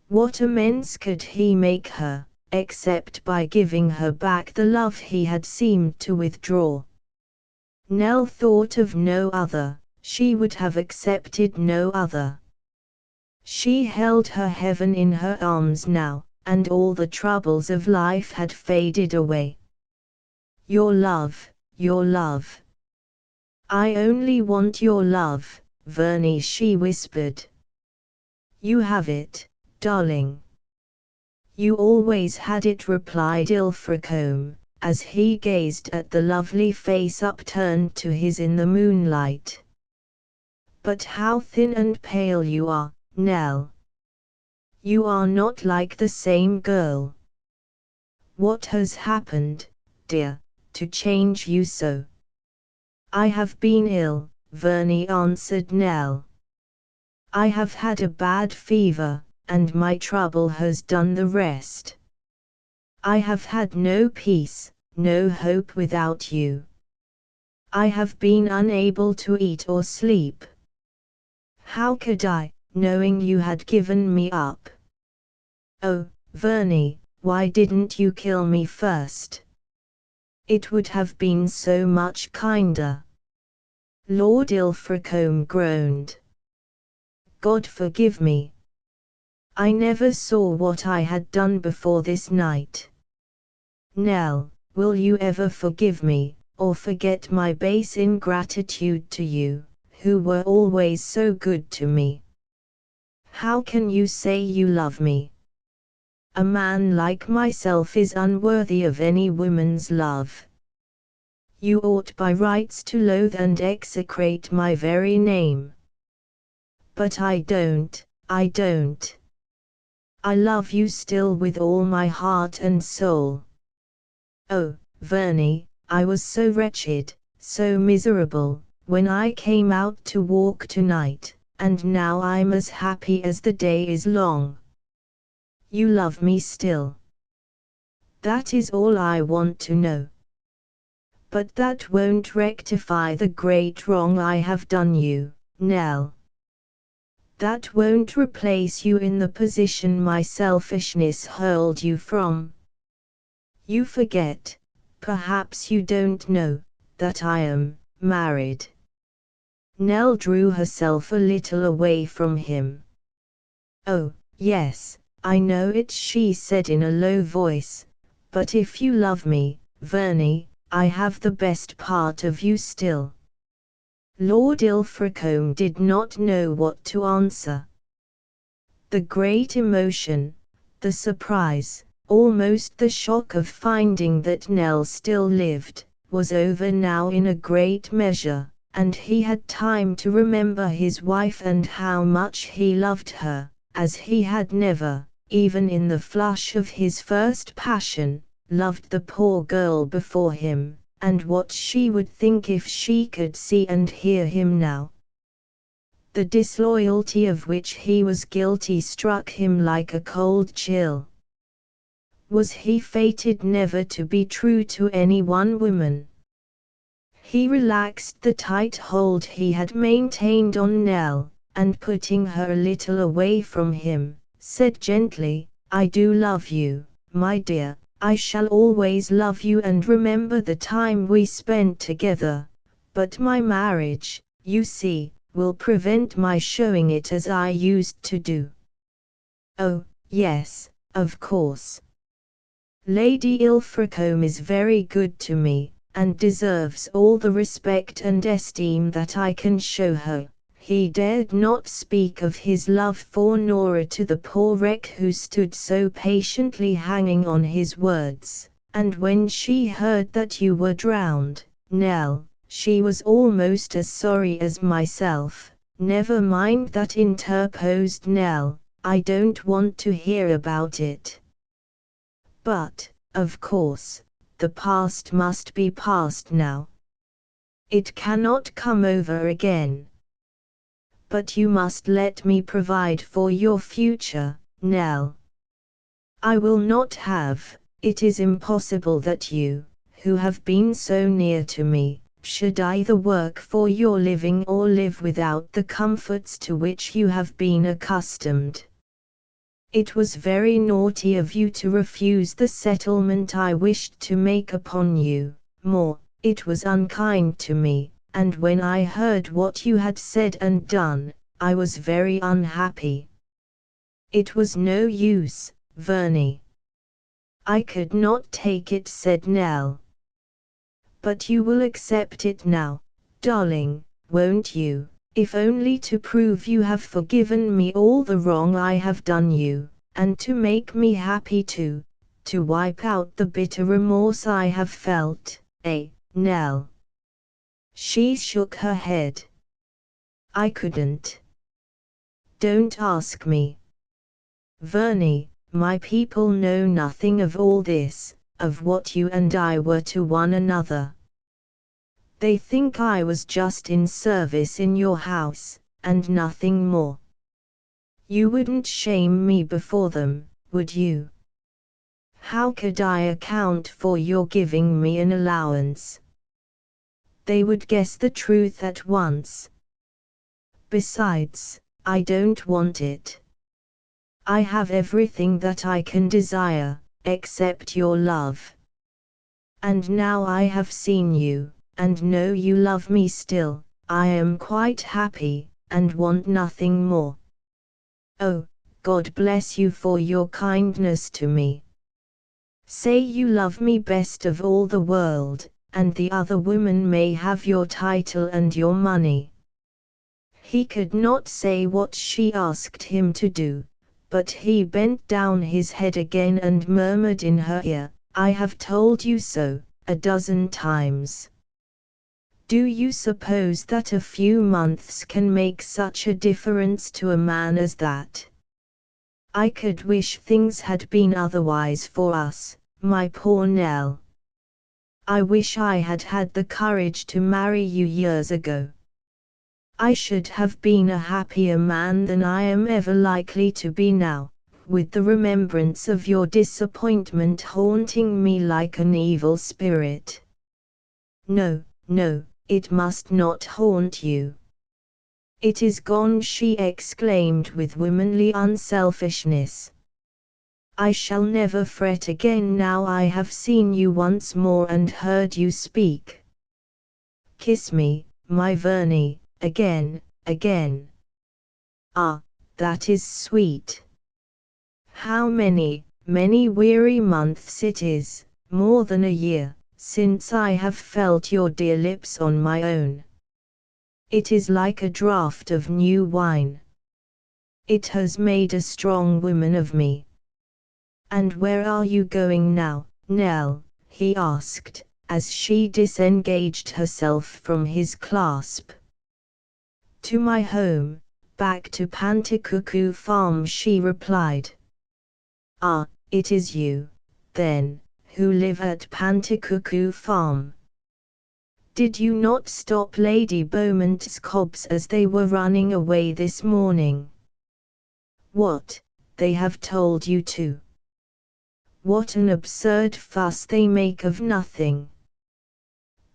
What amends could he make her, except by giving her back the love he had seemed to withdraw? Nell thought of no other, she would have accepted no other. She held her heaven in her arms now, and all the troubles of life had faded away. Your love, your love. "I only want your love, Verney," she whispered. "You have it, darling." "You always had it," replied Ilfracombe, as he gazed at the lovely face upturned to his in the moonlight. "But how thin and pale you are, Nell. You are not like the same girl. What has happened, dear, to change you so?" "I have been ill," Verney answered Nell. "I have had a bad fever, and my trouble has done the rest. I have had no peace, no hope without you. I have been unable to eat or sleep. How could I, knowing you had given me up? Oh, Verney, why didn't you kill me first? It would have been so much kinder." Lord Ilfracombe groaned. "God forgive me. I never saw what I had done before this night. Nell, will you ever forgive me, or forget my base ingratitude to you, who were always so good to me? How can you say you love me? A man like myself is unworthy of any woman's love. You ought by rights to loathe and execrate my very name. But I don't, I don't. I love you still with all my heart and soul. Oh, Verney, I was so wretched, so miserable, when I came out to walk tonight, and now I'm as happy as the day is long. You love me still. That is all I want to know. But that won't rectify the great wrong I have done you, Nell. That won't replace you in the position my selfishness hurled you from. You forget, perhaps you don't know, that I am married." Nell drew herself a little away from him. "Oh, yes, I know it," she said in a low voice, "but if you love me, Verney, I have the best part of you still." Lord Ilfracombe did not know what to answer. The great emotion, the surprise, almost the shock of finding that Nell still lived, was over now in a great measure, and he had time to remember his wife and how much he loved her, as he had never, even in the flush of his first passion, loved the poor girl before him, and what she would think if she could see and hear him now. The disloyalty of which he was guilty struck him like a cold chill. Was he fated never to be true to any one woman? He relaxed the tight hold he had maintained on Nell, and putting her a little away from him, said gently, "I do love you, my dear, I shall always love you and remember the time we spent together, but my marriage, you see, will prevent my showing it as I used to do." "Oh, yes, of course. Lady Ilfracombe is very good to me, and deserves all the respect and esteem that I can show her." He dared not speak of his love for Nora to the poor wreck who stood so patiently hanging on his words, "and when she heard that you were drowned, Nell, she was almost as sorry as myself." "Never mind that," interposed Nell, "I don't want to hear about it. But, of course, the past must be past now. It cannot come over again. But you must let me provide for your future, Nell. I will not have, it is impossible that you, who have been so near to me, should either work for your living or live without the comforts to which you have been accustomed. It was very naughty of you to refuse the settlement I wished to make upon you. More, it was unkind to me, and when I heard what you had said and done, I was very unhappy." "It was no use, Verney. I could not take it," said Nell. "But you will accept it now, darling, won't you? If only to prove you have forgiven me all the wrong I have done you, and to make me happy too, to wipe out the bitter remorse I have felt, Nell?" She shook her head. "I couldn't. Don't ask me. Verney, my people know nothing of all this, of what you and I were to one another. They think I was just in service in your house, and nothing more. You wouldn't shame me before them, would you? How could I account for your giving me an allowance? They would guess the truth at once. Besides, I don't want it. I have everything that I can desire, except your love. And now I have seen you, and know you love me still, I am quite happy, and want nothing more. Oh, God bless you for your kindness to me. Say you love me best of all the world, and the other woman may have your title and your money." He could not say what she asked him to do, but he bent down his head again and murmured in her ear, "I have told you so, a dozen times. Do you suppose that a few months can make such a difference to a man as that? I could wish things had been otherwise for us, my poor Nell. I wish I had had the courage to marry you years ago. I should have been a happier man than I am ever likely to be now, with the remembrance of your disappointment haunting me like an evil spirit." "No, no, it must not haunt you. It is gone," she exclaimed with womanly unselfishness. "I shall never fret again now I have seen you once more and heard you speak. Kiss me, my Verney, again, again. Ah, that is sweet. How many, many weary months it is, more than a year, since I have felt your dear lips on my own. It is like a draught of new wine. It has made a strong woman of me." "And where are you going now, Nell?" he asked, as she disengaged herself from his clasp. "To my home, back to Panticuckoo Farm," she replied. Ah, it is you, then, who live at Panticuckoo Farm. Did you not stop Lady Beaumont's cobs as they were running away this morning? What, they have told you to? What an absurd fuss they make of nothing.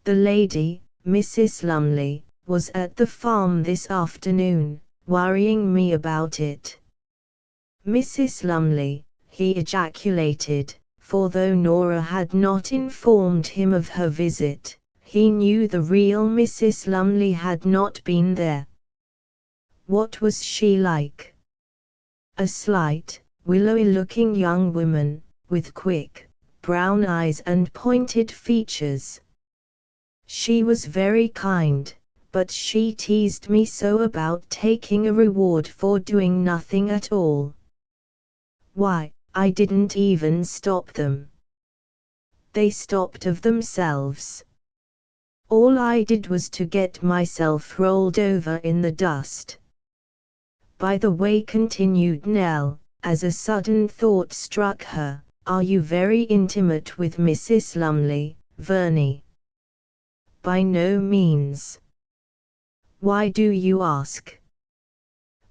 The lady, Mrs. Lumley, was at the farm this afternoon, worrying me about it. Mrs. Lumley, he ejaculated, for though Nora had not informed him of her visit, he knew the real Mrs. Lumley had not been there. What was she like? A slight, willowy-looking young woman, with quick, brown eyes and pointed features. She was very kind, but she teased me so about taking a reward for doing nothing at all. Why, I didn't even stop them. They stopped of themselves. All I did was to get myself rolled over in the dust. By the way, continued Nell, as a sudden thought struck her, are you very intimate with Mrs. Lumley, Verney? By no means. Why do you ask?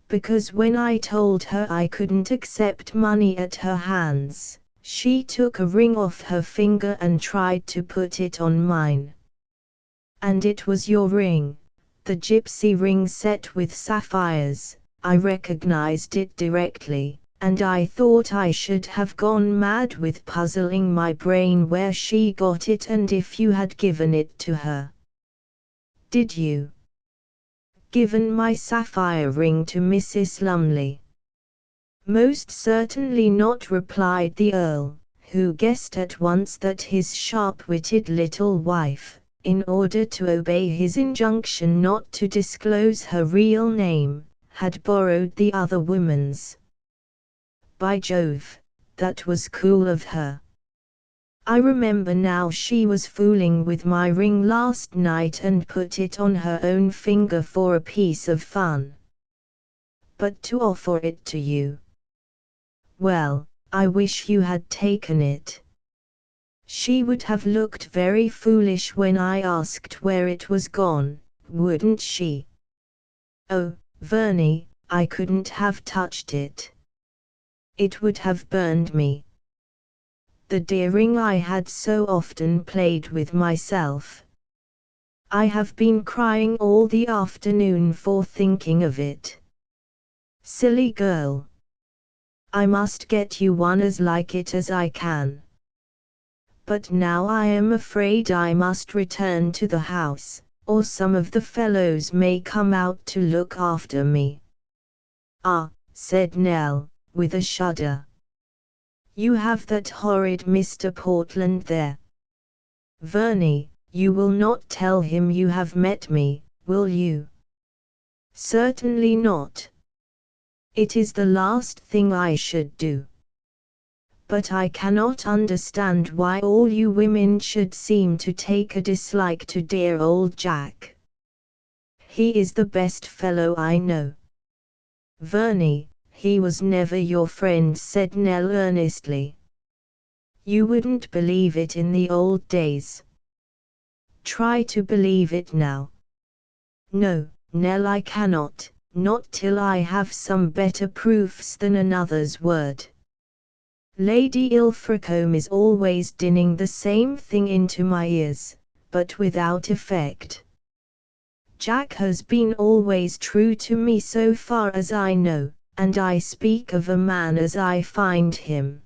Because when I told her I couldn't accept money at her hands, she took a ring off her finger and tried to put it on mine. And it was your ring, the gypsy ring set with sapphires. I recognized it directly, and I thought I should have gone mad with puzzling my brain where she got it and if you had given it to her. Did you? Given my sapphire ring to Mrs. Lumley? Most certainly not, replied the Earl, who guessed at once that his sharp-witted little wife, in order to obey his injunction not to disclose her real name, had borrowed the other woman's. By Jove, that was cool of her. I remember now, she was fooling with my ring last night and put it on her own finger for a piece of fun. But to offer it to you. Well, I wish you had taken it. She would have looked very foolish when I asked where it was gone, wouldn't she? Oh, Verney, I couldn't have touched it. It would have burned me. The dear ring I had so often played with myself. I have been crying all the afternoon for thinking of it. Silly girl. I must get you one as like it as I can. But now I am afraid I must return to the house, or some of the fellows may come out to look after me. Ah, said Nell, with a shudder. You have that horrid Mr. Portland there. Verney, you will not tell him you have met me, will you? Certainly not. It is the last thing I should do. But I cannot understand why all you women should seem to take a dislike to dear old Jack. He is the best fellow I know. Verney, he was never your friend, said Nell earnestly. You wouldn't believe it in the old days. Try to believe it now. No, Nell, I cannot, not till I have some better proofs than another's word. Lady Ilfracombe is always dinning the same thing into my ears, but without effect. Jack has been always true to me so far as I know, and I speak of a man as I find him.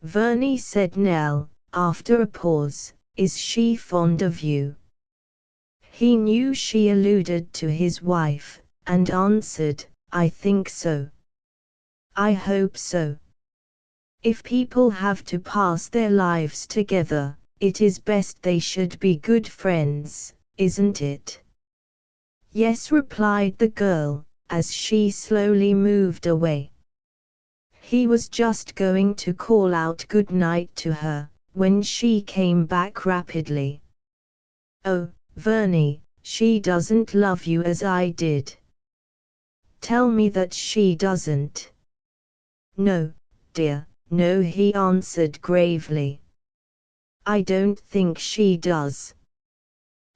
Verney, said Nell, after a pause, is she fond of you? He knew she alluded to his wife, and answered, I think so. I hope so. If people have to pass their lives together, it is best they should be good friends, isn't it? Yes, replied the girl, as she slowly moved away. He was just going to call out good night to her, when she came back rapidly. Oh, Verney, she doesn't love you as I did. Tell me that she doesn't. No, dear, no, he answered gravely. I don't think she does.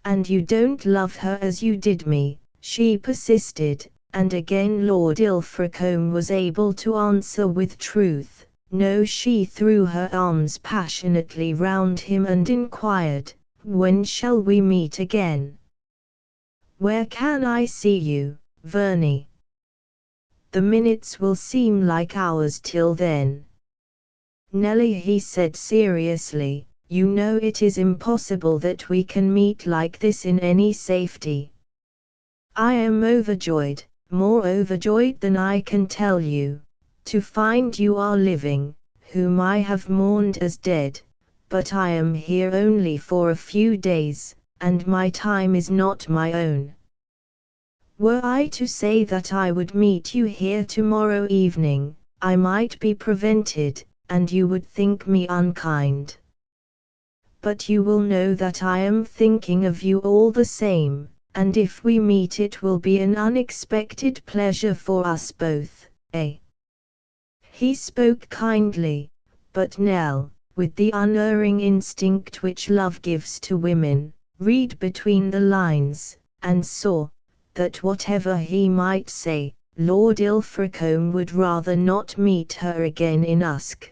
And you don't love her as you did me, she persisted, and again Lord Ilfracombe was able to answer with truth. No, she threw her arms passionately round him and inquired, when shall we meet again? Where can I see you, Verney? The minutes will seem like hours till then. Nellie, he said seriously, you know it is impossible that we can meet like this in any safety. I am overjoyed, more overjoyed than I can tell you, to find you are living, whom I have mourned as dead, but I am here only for a few days, and my time is not my own. Were I to say that I would meet you here tomorrow evening, I might be prevented, and you would think me unkind. But you will know that I am thinking of you all the same, and if we meet it will be an unexpected pleasure for us both, eh? He spoke kindly, but Nell, with the unerring instinct which love gives to women, read between the lines, and saw that whatever he might say, Lord Ilfracombe would rather not meet her again in Usk.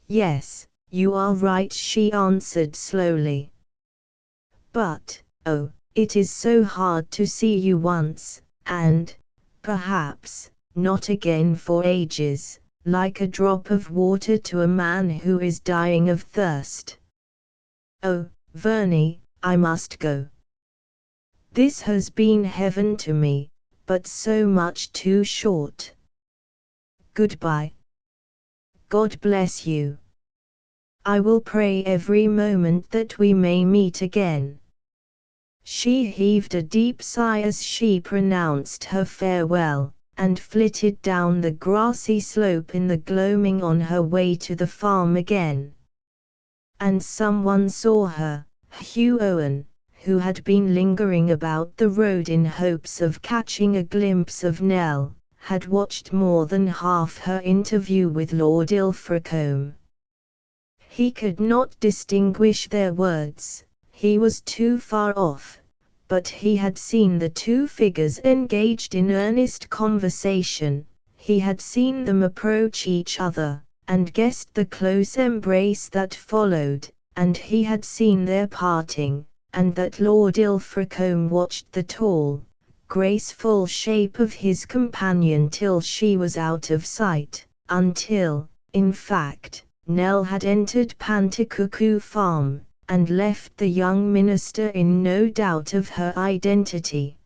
Yes, you are right, she answered slowly. But, oh, it is so hard to see you once, and, perhaps, not again for ages, like a drop of water to a man who is dying of thirst. Oh, Verney, I must go. This has been heaven to me, but so much too short. Goodbye. God bless you. I will pray every moment that we may meet again. She heaved a deep sigh as she pronounced her farewell, and flitted down the grassy slope in the gloaming on her way to the farm again. And someone saw her, Hugh Owen, who had been lingering about the road in hopes of catching a glimpse of Nell, had watched more than half her interview with Lord Ilfracombe. He could not distinguish their words, he was too far off, but he had seen the two figures engaged in earnest conversation, he had seen them approach each other, and guessed the close embrace that followed, and he had seen their parting, and that Lord Ilfracombe watched the tall, graceful shape of his companion till she was out of sight, until, in fact, Nell had entered Panticuckoo Farm, and left the young minister in no doubt of her identity.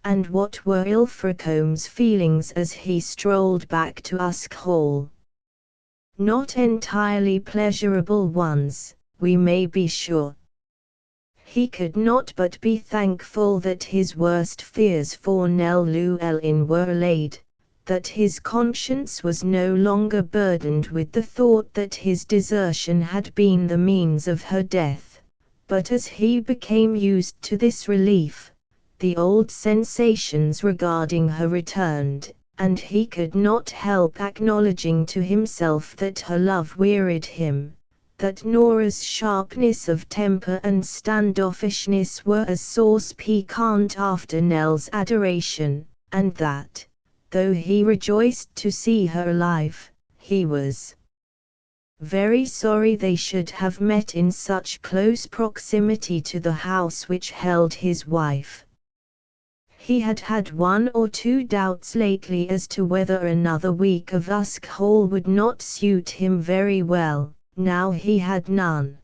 And what were Ilfracombe's feelings as he strolled back to Usk Hall? Not entirely pleasurable ones, we may be sure. He could not but be thankful that his worst fears for Nell Llewellyn were allayed, that his conscience was no longer burdened with the thought that his desertion had been the means of her death, but as he became used to this relief, the old sensations regarding her returned, and he could not help acknowledging to himself that her love wearied him, that Nora's sharpness of temper and standoffishness were a sauce piquant after Nell's adoration, and that, though he rejoiced to see her alive, he was very sorry they should have met in such close proximity to the house which held his wife. He had had one or two doubts lately as to whether another week of Usk Hall would not suit him very well. Now he had none.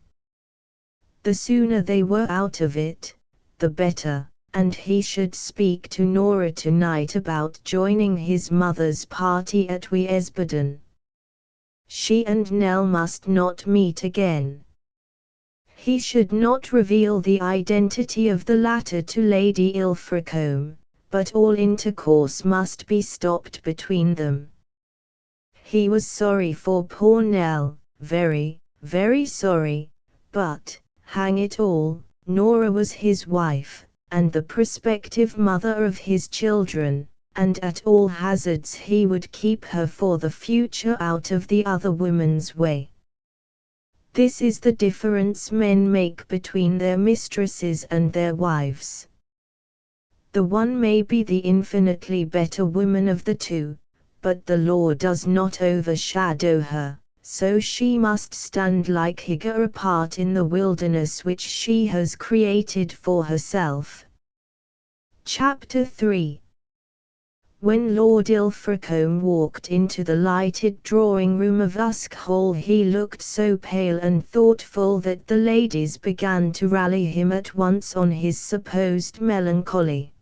The sooner they were out of it, the better, and he should speak to Nora tonight about joining his mother's party at Wiesbaden. She and Nell must not meet again. He should not reveal the identity of the latter to Lady Ilfracombe, but all intercourse must be stopped between them. He was sorry for poor Nell, very, very sorry, but, hang it all, Nora was his wife, and the prospective mother of his children, and at all hazards he would keep her for the future out of the other woman's way. This is the difference men make between their mistresses and their wives. The one may be the infinitely better woman of the two, but the law does not overshadow her, so she must stand like Hagar apart in the wilderness which she has created for herself. Chapter 3. When Lord Ilfracombe walked into the lighted drawing-room of Usk Hall, he looked so pale and thoughtful that the ladies began to rally him at once on his supposed melancholy.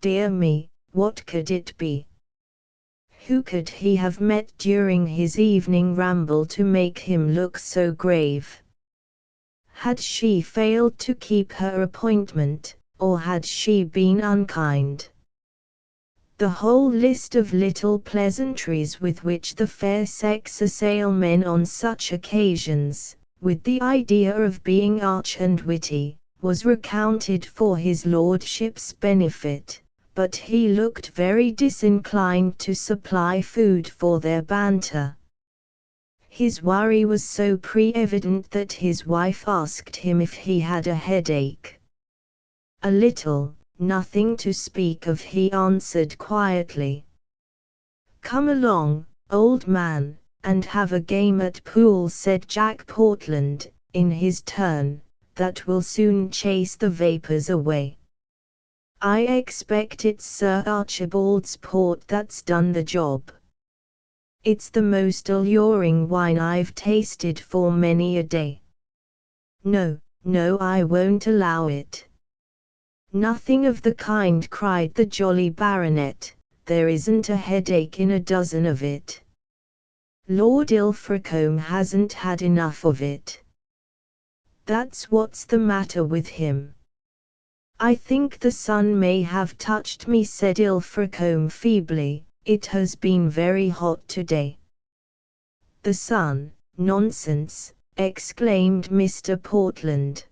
Dear me, what could it be? Who could he have met during his evening ramble to make him look so grave? Had she failed to keep her appointment, or had she been unkind? The whole list of little pleasantries with which the fair sex assail men on such occasions, with the idea of being arch and witty, was recounted for his lordship's benefit, but he looked very disinclined to supply food for their banter. His worry was so pre-evident that his wife asked him if he had a headache. A little. Nothing to speak of, he answered quietly. Come along, old man, and have a game at pool, said Jack Portland, in his turn, that will soon chase the vapours away. I expect it's Sir Archibald's port that's done the job. It's the most alluring wine I've tasted for many a day. No, no, I won't allow it. Nothing of the kind, cried the jolly baronet, there isn't a headache in a dozen of it. Lord Ilfracombe hasn't had enough of it. That's what's the matter with him. I think the sun may have touched me, said Ilfracombe feebly, it has been very hot today. The sun, nonsense, exclaimed Mr. Portland.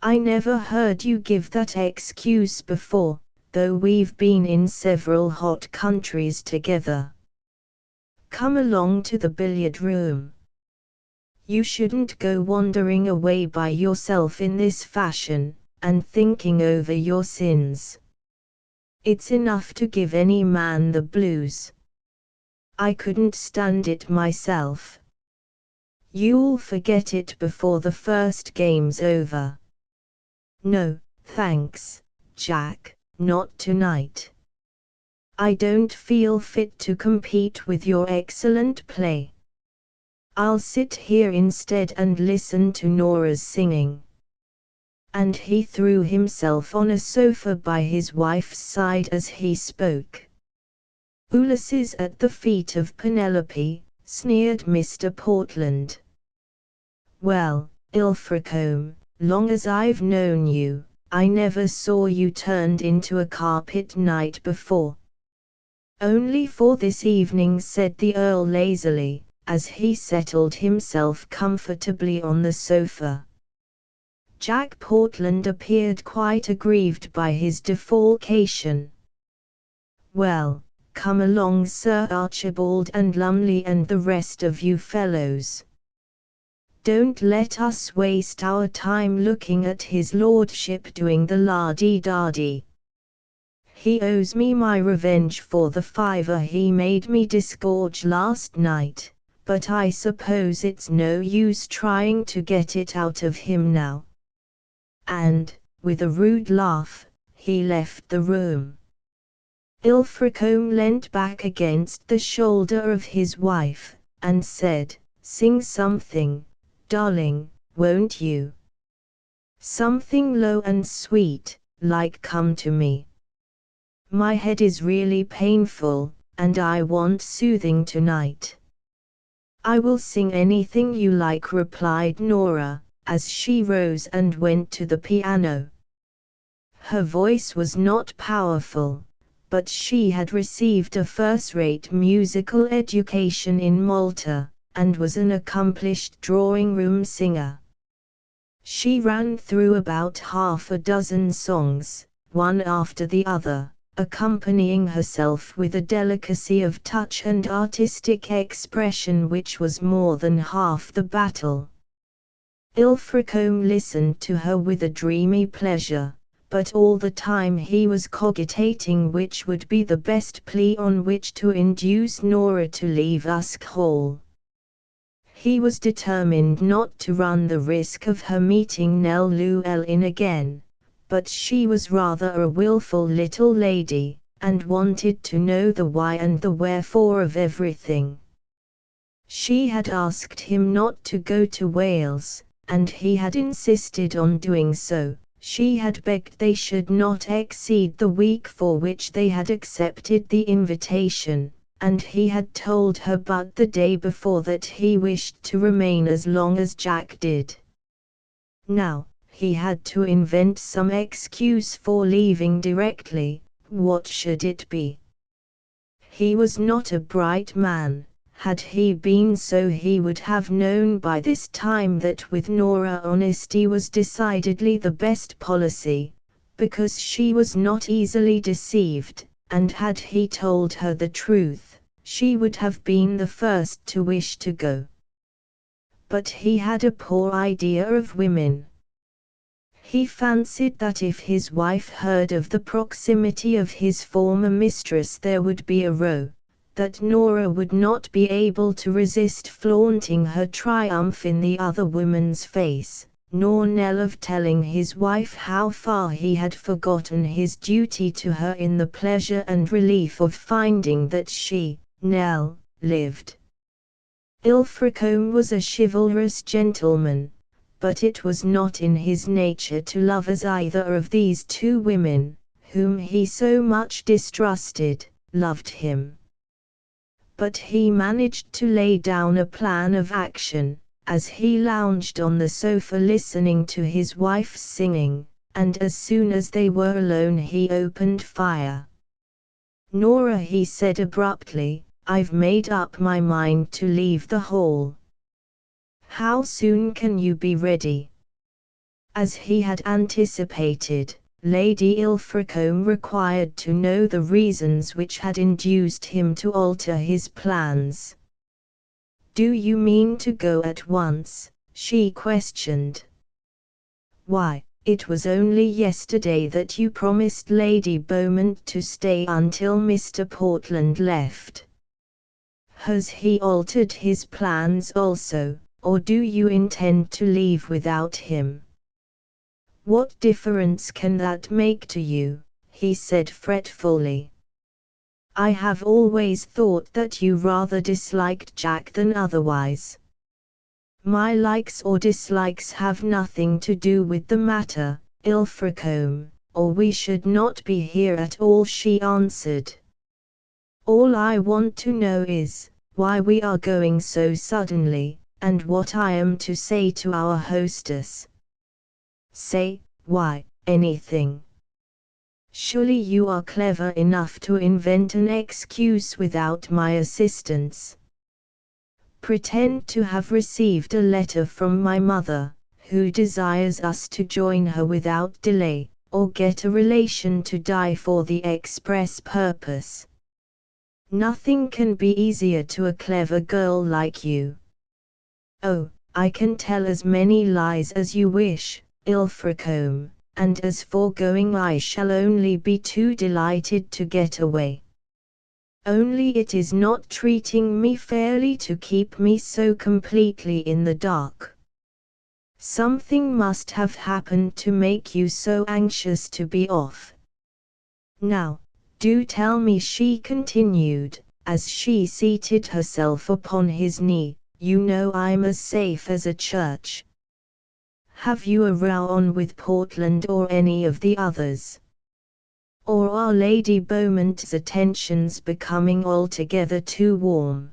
I never heard you give that excuse before, though we've been in several hot countries together. Come along to the billiard room. You shouldn't go wandering away by yourself in this fashion, and thinking over your sins. It's enough to give any man the blues. I couldn't stand it myself. You'll forget it before the first game's over. No, thanks, Jack, not tonight. I don't feel fit to compete with your excellent play. I'll sit here instead and listen to Nora's singing. And he threw himself on a sofa by his wife's side as he spoke. Ulysses at the feet of Penelope, sneered Mr. Portland. Well, Ilfracombe, long as I've known you, I never saw you turned into a carpet knight before. Only for this evening, said the Earl lazily, as he settled himself comfortably on the sofa. Jack Portland appeared quite aggrieved by his defalcation. Well, come along, Sir Archibald and Lumley and the rest of you fellows. Don't let us waste our time looking at his lordship doing the la-dee-da-dee. He owes me my revenge for the £5 he made me disgorge last night, but I suppose it's no use trying to get it out of him now. And, with a rude laugh, he left the room. Ilfracombe leant back against the shoulder of his wife, and said, Sing something, darling, won't you? Something low and sweet, like Come to Me. My head is really painful, and I want soothing tonight. I will sing anything you like, replied Nora, as she rose and went to the piano. Her voice was not powerful, but she had received a first-rate musical education in Malta, and was an accomplished drawing-room singer. She ran through about half a dozen songs, one after the other, accompanying herself with a delicacy of touch and artistic expression which was more than half the battle. Ilfracombe listened to her with a dreamy pleasure, but all the time he was cogitating which would be the best plea on which to induce Nora to leave Usk Hall. He was determined not to run the risk of her meeting Nell Llewellyn again, but she was rather a wilful little lady, and wanted to know the why and the wherefore of everything. She had asked him not to go to Wales, and he had insisted on doing so. She had begged they should not exceed the week for which they had accepted the invitation, and he had told her but the day before that he wished to remain as long as Jack did. Now, he had to invent some excuse for leaving directly. What should it be? He was not a bright man. Had he been so he would have known by this time that with Nora honesty was decidedly the best policy, because she was not easily deceived, and had he told her the truth, she would have been the first to wish to go. But he had a poor idea of women. He fancied that if his wife heard of the proximity of his former mistress there would be a row, that Nora would not be able to resist flaunting her triumph in the other woman's face, nor Nell of telling his wife how far he had forgotten his duty to her in the pleasure and relief of finding that she, Nell, lived. Ilfracombe was a chivalrous gentleman, but it was not in his nature to love as either of these two women, whom he so much distrusted, loved him. But he managed to lay down a plan of action, as he lounged on the sofa listening to his wife's singing, and as soon as they were alone he opened fire. "Nora," he said abruptly, "I've made up my mind to leave the Hall. How soon can you be ready?" As he had anticipated, Lady Ilfracombe required to know the reasons which had induced him to alter his plans. "Do you mean to go at once?" she questioned. "Why, it was only yesterday that you promised Lady Beaumont to stay until Mr. Portland left. Has he altered his plans also, or do you intend to leave without him?" "What difference can that make to you?" he said fretfully. "I have always thought that you rather disliked Jack than otherwise." "My likes or dislikes have nothing to do with the matter, Ilfracombe, or we should not be here at all," she answered. "All I want to know is, why we are going so suddenly, and what I am to say to our hostess." "Say, why, anything. Surely you are clever enough to invent an excuse without my assistance. Pretend to have received a letter from my mother, who desires us to join her without delay, or get a relation to die for the express purpose. Nothing can be easier to a clever girl like you. Oh, I can tell as many lies as you wish, Ilfracombe, and as for going I shall only be too delighted to get away. Only it is not treating me fairly to keep me so completely in the dark. Something must have happened to make you so anxious to be off. Now, do tell me," she continued, as she seated herself upon his knee, "you know I'm as safe as a church. Have you a row on with Portland or any of the others? Or are Lady Beaumont's attentions becoming altogether too warm?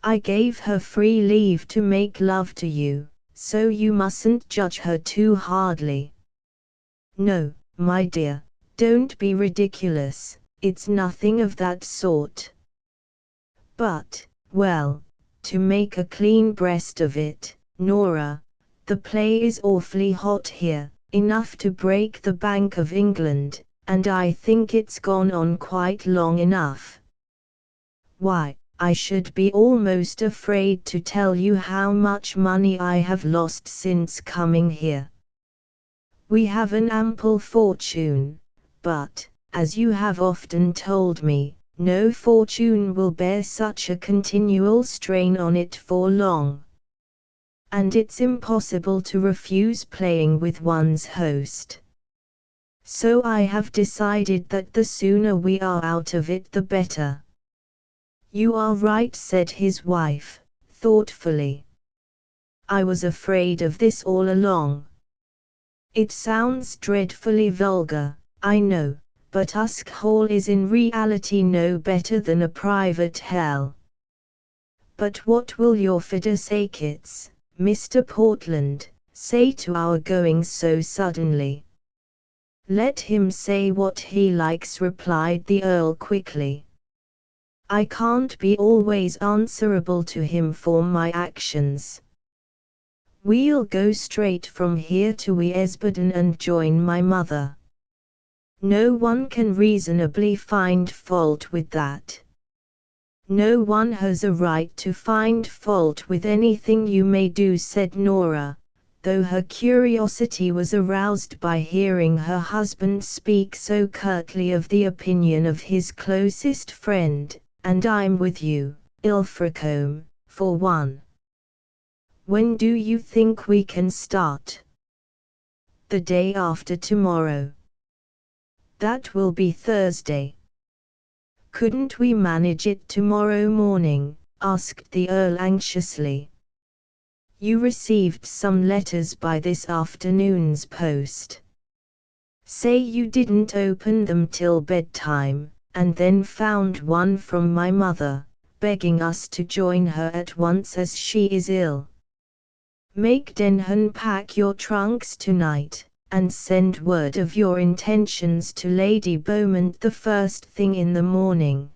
I gave her free leave to make love to you, so you mustn't judge her too hardly." "No, my dear, don't be ridiculous, it's nothing of that sort. But, well, to make a clean breast of it, Nora, the play is awfully hot here, enough to break the Bank of England, and I think it's gone on quite long enough. Why, I should be almost afraid to tell you how much money I have lost since coming here. We have an ample fortune, but, as you have often told me, no fortune will bear such a continual strain on it for long. And it's impossible to refuse playing with one's host. So I have decided that the sooner we are out of it the better. You are right, said his wife, thoughtfully. I was afraid of this all along. It sounds dreadfully vulgar, I know, but Usk Hall is in reality no better than a private hell. But what will your Fidesakids, Mr. Portland, say to our going so suddenly? Let him say what he likes, replied the Earl quickly. I can't be always answerable to him for my actions. We'll go straight from here to Esbodden and join my mother. No one can reasonably find fault with that. No one has a right to find fault with anything you may do, said Nora, though her curiosity was aroused by hearing her husband speak so curtly of the opinion of his closest friend, and I'm with you, Ilfracombe, for one. When do you think we can start? The day after tomorrow. That will be Thursday. Couldn't we manage it tomorrow morning? Asked the Earl anxiously. You received some letters by this afternoon's post. Say you didn't open them till bedtime, and then found one from my mother, begging us to join her at once as she is ill. Make Denhan pack your trunks tonight, and send word of your intentions to Lady Beaumont the first thing in the morning.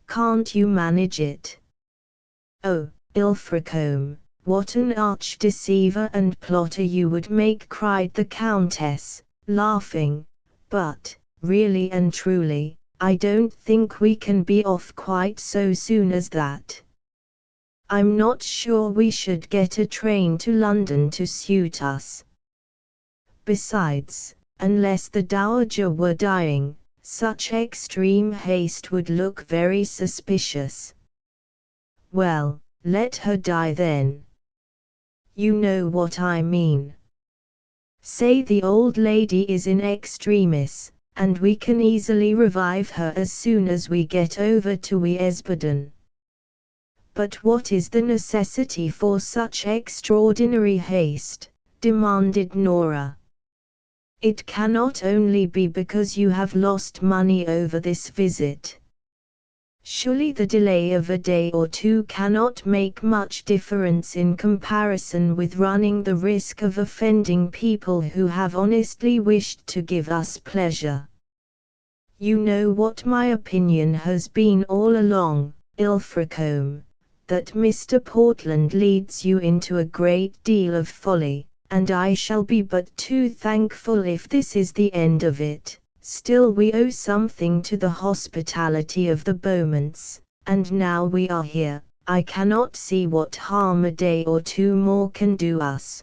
Can't you manage it? Oh, Ilfracombe, what an arch-deceiver and plotter you would make, cried the Countess, laughing, but, really and truly, I don't think we can be off quite so soon as that. I'm not sure we should get a train to London to suit us. Besides, unless the Dowager were dying, such extreme haste would look very suspicious. Well, let her die then. You know what I mean. Say the old lady is in extremis, and we can easily revive her as soon as we get over to Esbodden. But what is the necessity for such extraordinary haste? Demanded Nora. It cannot only be because you have lost money over this visit. Surely the delay of a day or two cannot make much difference in comparison with running the risk of offending people who have honestly wished to give us pleasure. You know what my opinion has been all along, Ilfracombe, that Mr. Portland leads you into a great deal of folly, and I shall be but too thankful if this is the end of it. Still we owe something to the hospitality of the Beaumonts, and now we are here, I cannot see what harm a day or two more can do us.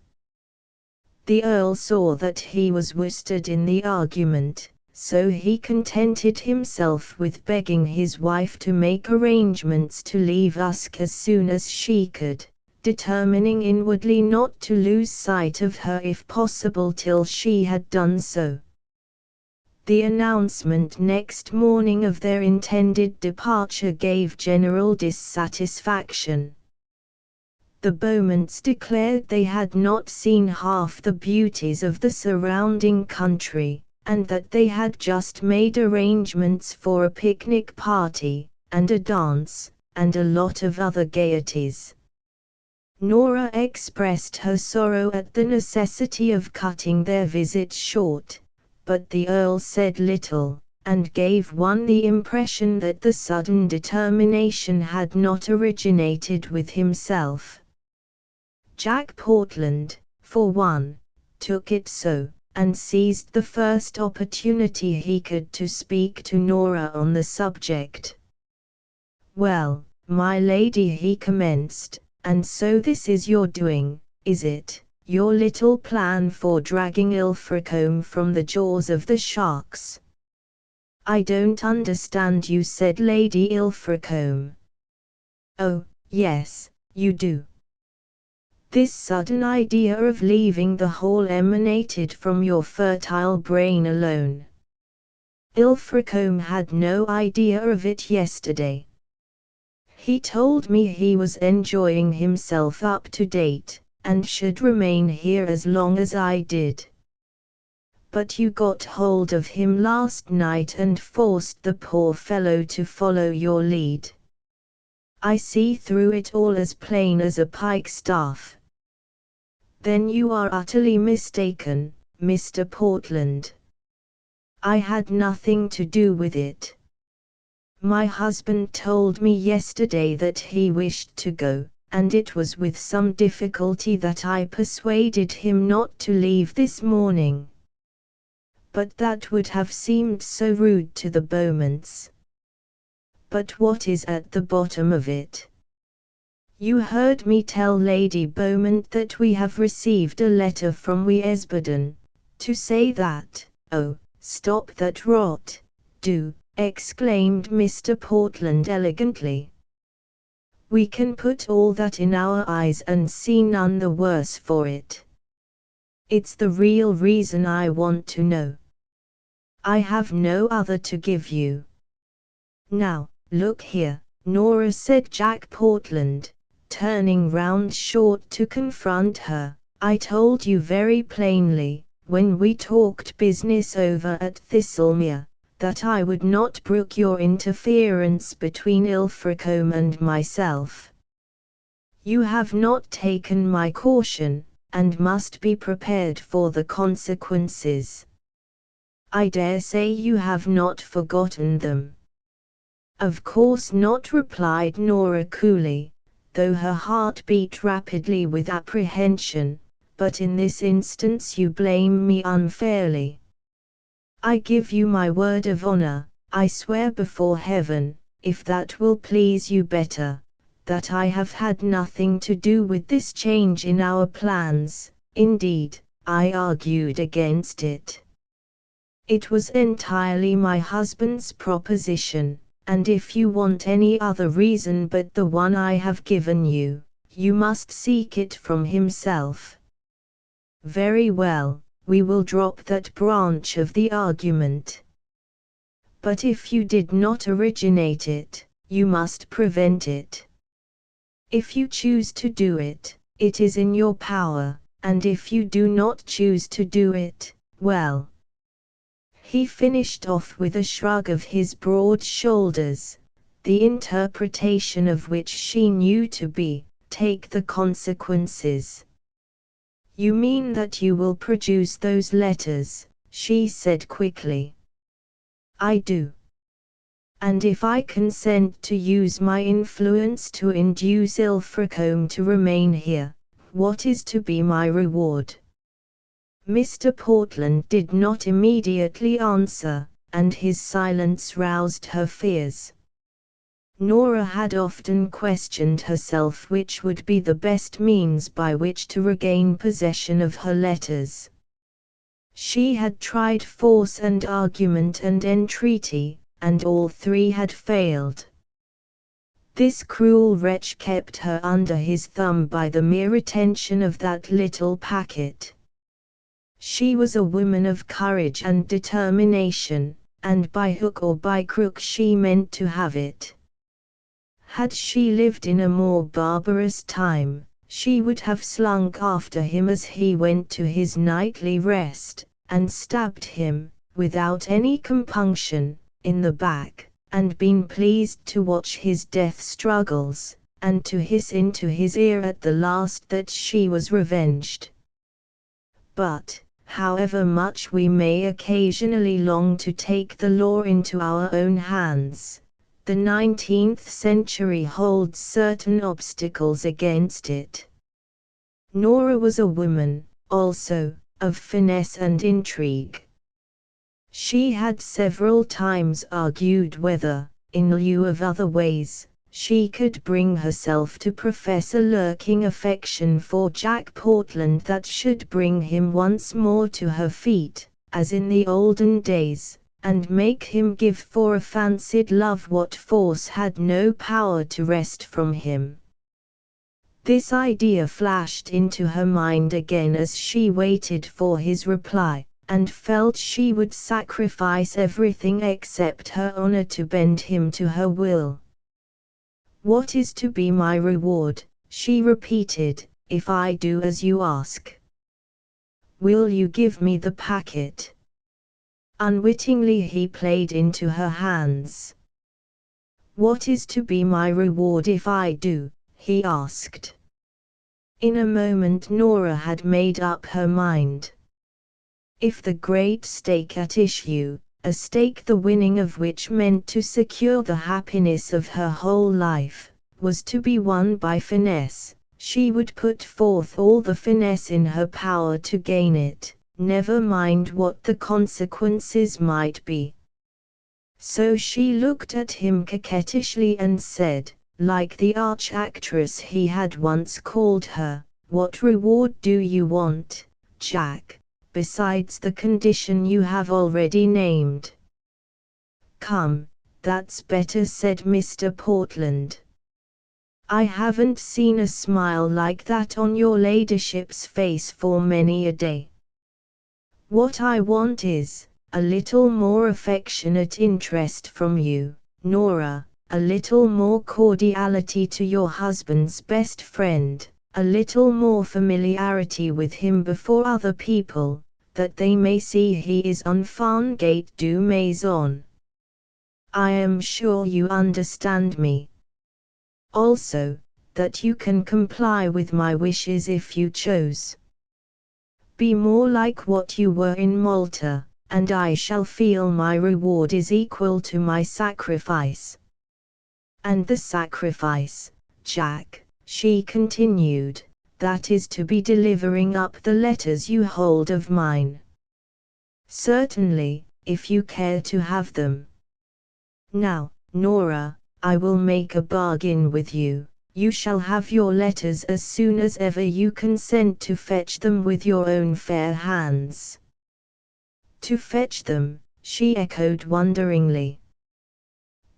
The Earl saw that he was worsted in the argument, so he contented himself with begging his wife to make arrangements to leave Usk as soon as she could, determining inwardly not to lose sight of her if possible till she had done so. The announcement next morning of their intended departure gave general dissatisfaction. The Beaumonts declared they had not seen half the beauties of the surrounding country, and that they had just made arrangements for a picnic party, and a dance, and a lot of other gaieties. Nora expressed her sorrow at the necessity of cutting their visit short, but the Earl said little, and gave one the impression that the sudden determination had not originated with himself. Jack Portland, for one, took it so, and seized the first opportunity he could to speak to Nora on the subject. "Well, my lady," he commenced, "and so this is your doing, is it? Your little plan for dragging Ilfracombe from the jaws of the sharks?" "I don't understand you," said Lady Ilfracombe. "Oh, yes, you do." This sudden idea of leaving the whole emanated from your fertile brain alone. Ilfracombe had no idea of it yesterday. He told me he was enjoying himself up to date, and should remain here as long as I did. But you got hold of him last night and forced the poor fellow to follow your lead. I see through it all as plain as a pikestaff. Then you are utterly mistaken, Mr. Portland. I had nothing to do with it. My husband told me yesterday that he wished to go, and it was with some difficulty that I persuaded him not to leave this morning. But that would have seemed so rude to the Beaumonts. But what is at the bottom of it? You heard me tell Lady Beaumont that we have received a letter from Esbodden, to say that— "Oh, stop that rot, do," exclaimed Mr. Portland elegantly. "We can put all that in our eyes and see none the worse for it. It's the real reason I want to know. I have no other to give you." "Now, look here, Nora," said Jack Portland, turning round short to confront her. "I told you very plainly, when we talked business over at Thistlemere, that I would not brook your interference between Ilfracombe and myself. You have not taken my caution, and must be prepared for the consequences. I dare say you have not forgotten them." "Of course not," replied Nora coolly, though her heart beat rapidly with apprehension, "but in this instance you blame me unfairly. I give you my word of honor, I swear before heaven, if that will please you better, that I have had nothing to do with this change in our plans. Indeed, I argued against it. It was entirely my husband's proposition. And if you want any other reason but the one I have given you, you must seek it from himself." "Very well, we will drop that branch of the argument. But if you did not originate it, you must prevent it. If you choose to do it, it is in your power, and if you do not choose to do it, well—" He finished off with a shrug of his broad shoulders, the interpretation of which she knew to be, "Take the consequences." "You mean that you will produce those letters?" she said quickly. "I do. And if I consent to use my influence to induce Ilfracombe to remain here, what is to be my reward?" Mr. Portland did not immediately answer, and his silence roused her fears. Nora had often questioned herself which would be the best means by which to regain possession of her letters. She had tried force and argument and entreaty, and all three had failed. This cruel wretch kept her under his thumb by the mere retention of that little packet. She was a woman of courage and determination, and by hook or by crook she meant to have it. Had she lived in a more barbarous time, she would have slunk after him as he went to his nightly rest, and stabbed him, without any compunction, in the back, and been pleased to watch his death struggles, and to hiss into his ear at the last that she was revenged. But, however much we may occasionally long to take the law into our own hands, the 19th century holds certain obstacles against it. Nora was a woman, also, of finesse and intrigue. She had several times argued whether, in lieu of other ways, she could bring herself to profess a lurking affection for Jack Portland that should bring him once more to her feet, as in the olden days, and make him give for a fancied love what force had no power to wrest from him. This idea flashed into her mind again as she waited for his reply, and felt she would sacrifice everything except her honor to bend him to her will. "What is to be my reward?" she repeated, "if I do as you ask? Will you give me the packet?" Unwittingly he played into her hands. "What is to be my reward if I do?" he asked. In a moment Nora had made up her mind. If the great stake at issue, a stake the winning of which meant to secure the happiness of her whole life, was to be won by finesse, she would put forth all the finesse in her power to gain it, never mind what the consequences might be. So she looked at him coquettishly and said, like the arch-actress he had once called her, "What reward do you want, Jack, besides the condition you have already named?" "Come, that's better," said Mr. Portland. "I haven't seen a smile like that on your ladyship's face for many a day. What I want is, a little more affectionate interest from you, Nora, a little more cordiality to your husband's best friend, a little more familiarity with him before other people, that they may see he is en Farngate du Maison. I am sure you understand me. Also, that you can comply with my wishes if you chose. Be more like what you were in Malta, and I shall feel my reward is equal to my sacrifice." "And the sacrifice, Jack," she continued, "that is to be delivering up the letters you hold of mine." "Certainly, if you care to have them. Now, Nora, I will make a bargain with you. You shall have your letters as soon as ever you consent to fetch them with your own fair hands." "To fetch them?" she echoed wonderingly.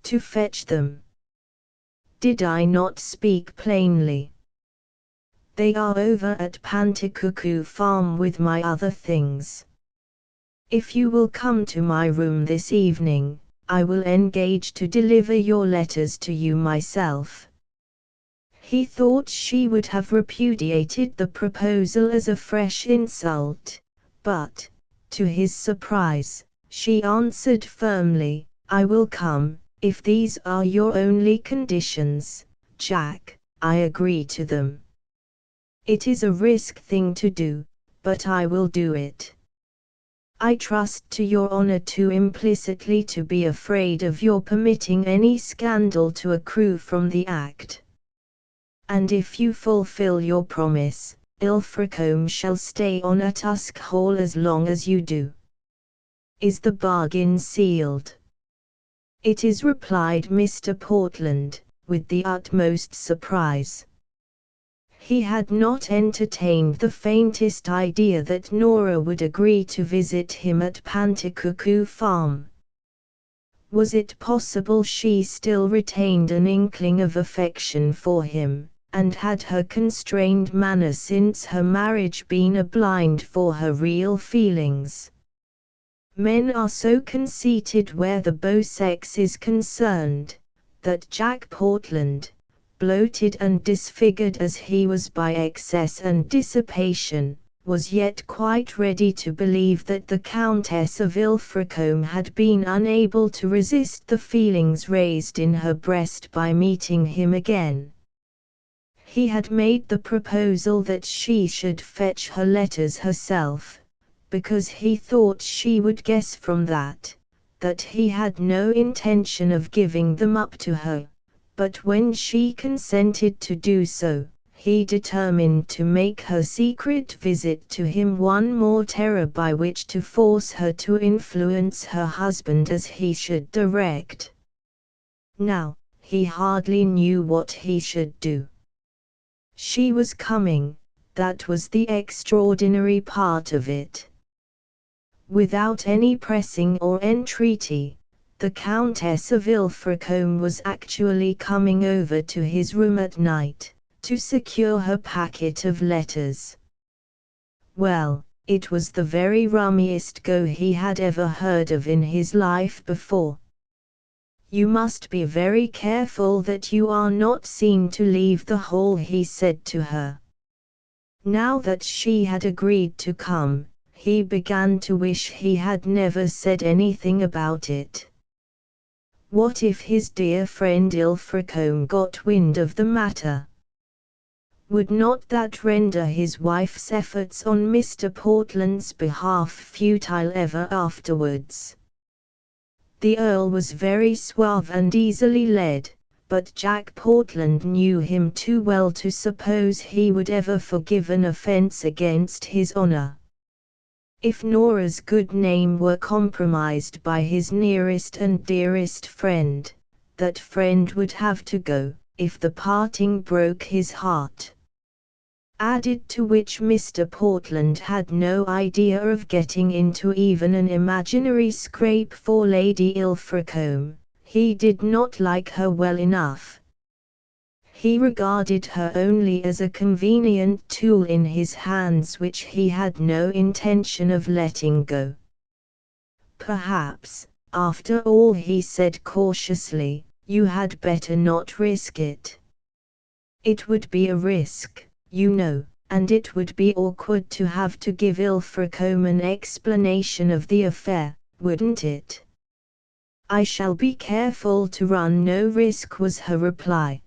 "To fetch them. Did I not speak plainly? They are over at Panticuckoo Farm with my other things. If you will come to my room this evening, I will engage to deliver your letters to you myself." He thought she would have repudiated the proposal as a fresh insult, but, to his surprise, she answered firmly, "I will come, if these are your only conditions, Jack. I agree to them. It is a risk thing to do, but I will do it. I trust to your honor too implicitly to be afraid of your permitting any scandal to accrue from the act. And if you fulfill your promise, Ilfracombe shall stay on at Usk Hall as long as you do. Is the bargain sealed?" "It is," replied Mr. Portland, with the utmost surprise. He had not entertained the faintest idea that Nora would agree to visit him at Panticuckoo Farm. Was it possible she still retained an inkling of affection for him, and had her constrained manner since her marriage been a blind for her real feelings? Men are so conceited where the beau sex is concerned, that Jack Portland, bloated and disfigured as he was by excess and dissipation, was yet quite ready to believe that the Countess of Ilfracombe had been unable to resist the feelings raised in her breast by meeting him again. He had made the proposal that she should fetch her letters herself, because he thought she would guess from that he had no intention of giving them up to her, but when she consented to do so, he determined to make her secret visit to him one more terror by which to force her to influence her husband as he should direct. Now, he hardly knew what he should do. She was coming, that was the extraordinary part of it. Without any pressing or entreaty, the Countess of Ilfracombe was actually coming over to his room at night, to secure her packet of letters. Well, it was the very rummiest go he had ever heard of in his life before. "You must be very careful that you are not seen to leave the hall," he said to her. Now that she had agreed to come, he began to wish he had never said anything about it. What if his dear friend Ilfracombe got wind of the matter? Would not that render his wife's efforts on Mr. Portland's behalf futile ever afterwards? The Earl was very suave and easily led, but Jack Portland knew him too well to suppose he would ever forgive an offence against his honour. If Nora's good name were compromised by his nearest and dearest friend, that friend would have to go, if the parting broke his heart. Added to which Mr. Portland had no idea of getting into even an imaginary scrape for Lady Ilfracombe. He did not like her well enough. He regarded her only as a convenient tool in his hands which he had no intention of letting go. "Perhaps, after all," he said cautiously, "you had better not risk it. It would be a risk, you know, and it would be awkward to have to give Ilfracombe an explanation of the affair, wouldn't it?" "I shall be careful to run no risk," was her reply.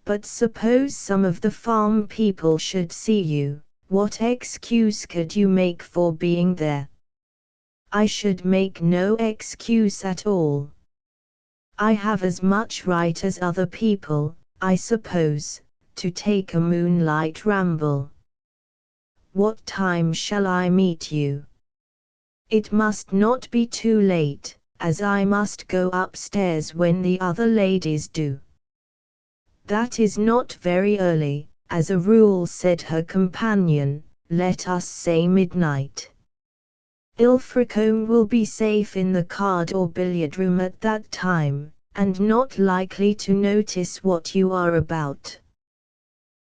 "But suppose some of the farm people should see you, what excuse could you make for being there?" "I should make no excuse at all. I have as much right as other people, I suppose, to take a moonlight ramble." "What time shall I meet you?" "It must not be too late, as I must go upstairs when the other ladies do." "That is not very early, as a rule," said her companion. "Let us say midnight. Ilfracombe will be safe in the card or billiard room at that time, and not likely to notice what you are about."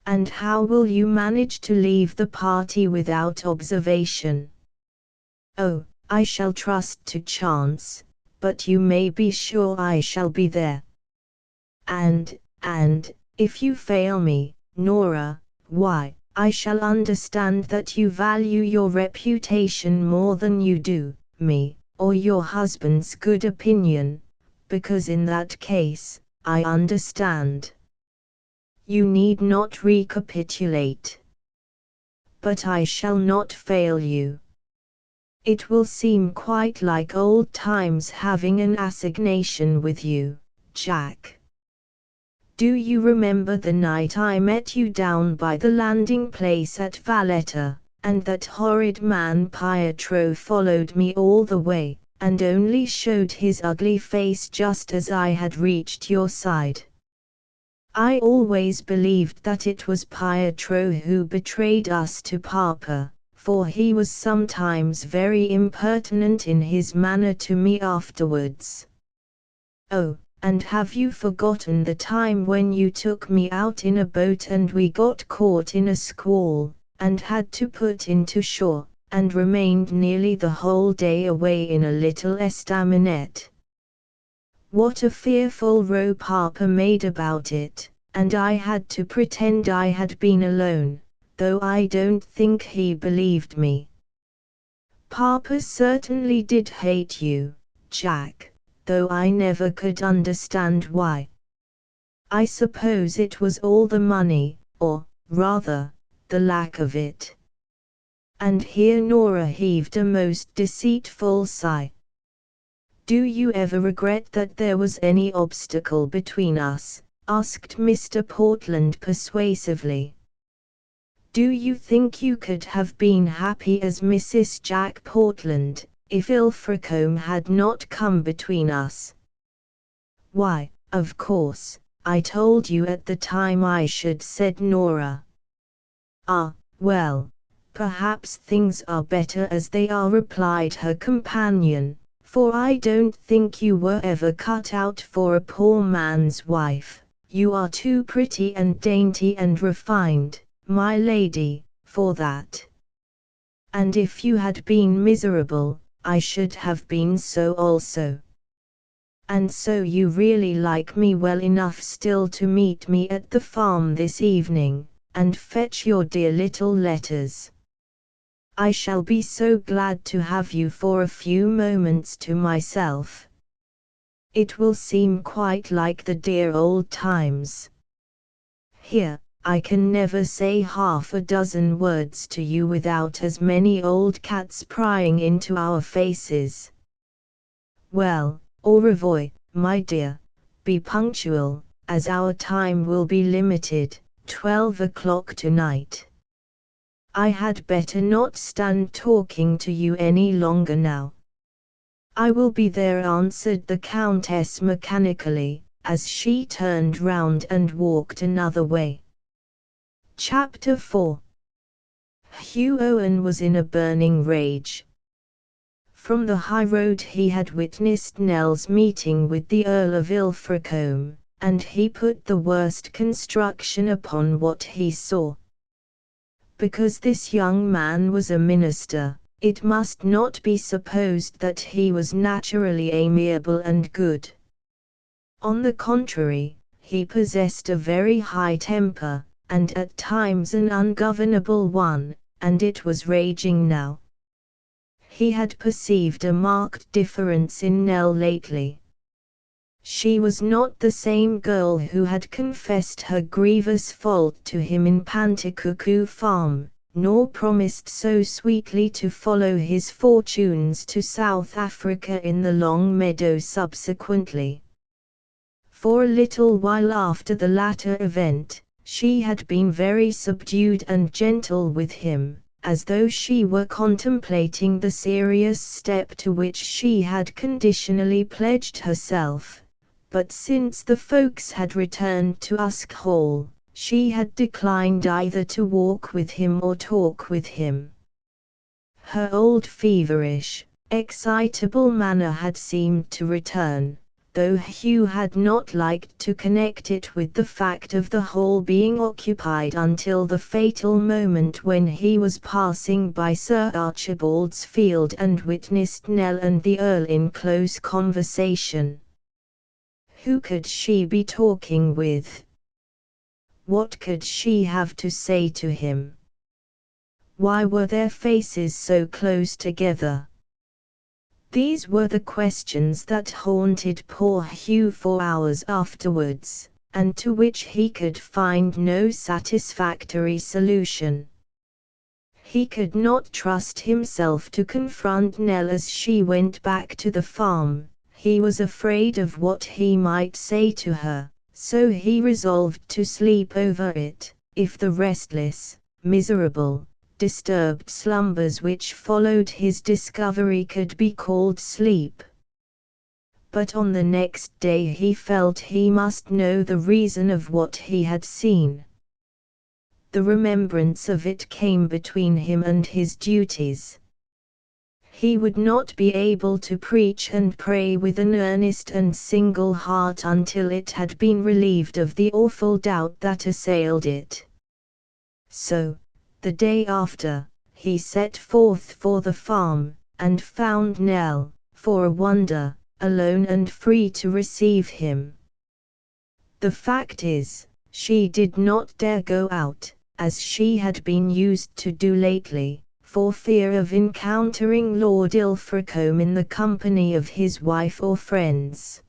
"And how will you manage to leave the party without observation?" "Oh, I shall trust to chance, but you may be sure I shall be there." And, if you fail me, Nora, why, I shall understand that you value your reputation more than you do me, or your husband's good opinion, because in that case, I understand. You need not recapitulate. But I shall not fail you. It will seem quite like old times having an assignation with you, Jack. Do you remember the night I met you down by the landing place at Valletta, and that horrid man Pietro followed me all the way, and only showed his ugly face just as I had reached your side? I always believed that it was Pietro who betrayed us to Papa, for he was sometimes very impertinent in his manner to me afterwards. Oh, and have you forgotten the time when you took me out in a boat and we got caught in a squall, and had to put into shore, and remained nearly the whole day away in a little estaminet? What a fearful row Papa made about it, and I had to pretend I had been alone, though I don't think he believed me. Papa certainly did hate you, Jack, though I never could understand why. I suppose it was all the money, or, rather, the lack of it." And here Nora heaved a most deceitful sigh. "Do you ever regret that there was any obstacle between us?" asked Mr. Portland persuasively. "Do you think you could have been happy as Mrs. Jack Portland, if Ilfracombe had not come between us?" "Why, of course, I told you at the time I should," said Nora. "Ah, well, perhaps things are better as they are," replied her companion, "for I don't think you were ever cut out for a poor man's wife. You are too pretty and dainty and refined, my lady, for that. And if you had been miserable, I should have been so also. And so you really like me well enough still to meet me at the farm this evening, and fetch your dear little letters. I shall be so glad to have you for a few moments to myself. It will seem quite like the dear old times. Here, I can never say half a dozen words to you without as many old cats prying into our faces. Well, au revoir, my dear. Be punctual, as our time will be limited, 12 o'clock tonight. I had better not stand talking to you any longer now." "I will be there," answered the Countess mechanically, as she turned round and walked another way. Chapter 4. Hugh Owen was in a burning rage. From the high road he had witnessed Nell's meeting with the Earl of Ilfracombe, and he put the worst construction upon what he saw. Because this young man was a minister, it must not be supposed that he was naturally amiable and good. On the contrary, he possessed a very high temper, and at times an ungovernable one, and it was raging now. He had perceived a marked difference in Nell lately. She was not the same girl who had confessed her grievous fault to him in Panticuckoo Farm, nor promised so sweetly to follow his fortunes to South Africa in the Long Meadow subsequently. For a little while after the latter event, she had been very subdued and gentle with him, as though she were contemplating the serious step to which she had conditionally pledged herself. But since the folks had returned to Usk Hall, she had declined either to walk with him or talk with him. Her old feverish, excitable manner had seemed to return, though Hugh had not liked to connect it with the fact of the Hall being occupied until the fatal moment when he was passing by Sir Archibald's field and witnessed Nell and the Earl in close conversation. Who could she be talking with? What could she have to say to him? Why were their faces so close together? These were the questions that haunted poor Hugh for hours afterwards, and to which he could find no satisfactory solution. He could not trust himself to confront Nell as she went back to the farm. He was afraid of what he might say to her, so he resolved to sleep over it, if the restless, miserable, disturbed slumbers which followed his discovery could be called sleep. But on the next day he felt he must know the reason of what he had seen. The remembrance of it came between him and his duties. He would not be able to preach and pray with an earnest and single heart until it had been relieved of the awful doubt that assailed it. So, the day after, he set forth for the farm, and found Nell, for a wonder, alone and free to receive him. The fact is, she did not dare go out, as she had been used to do lately, for fear of encountering Lord Ilfracombe in the company of his wife or friends.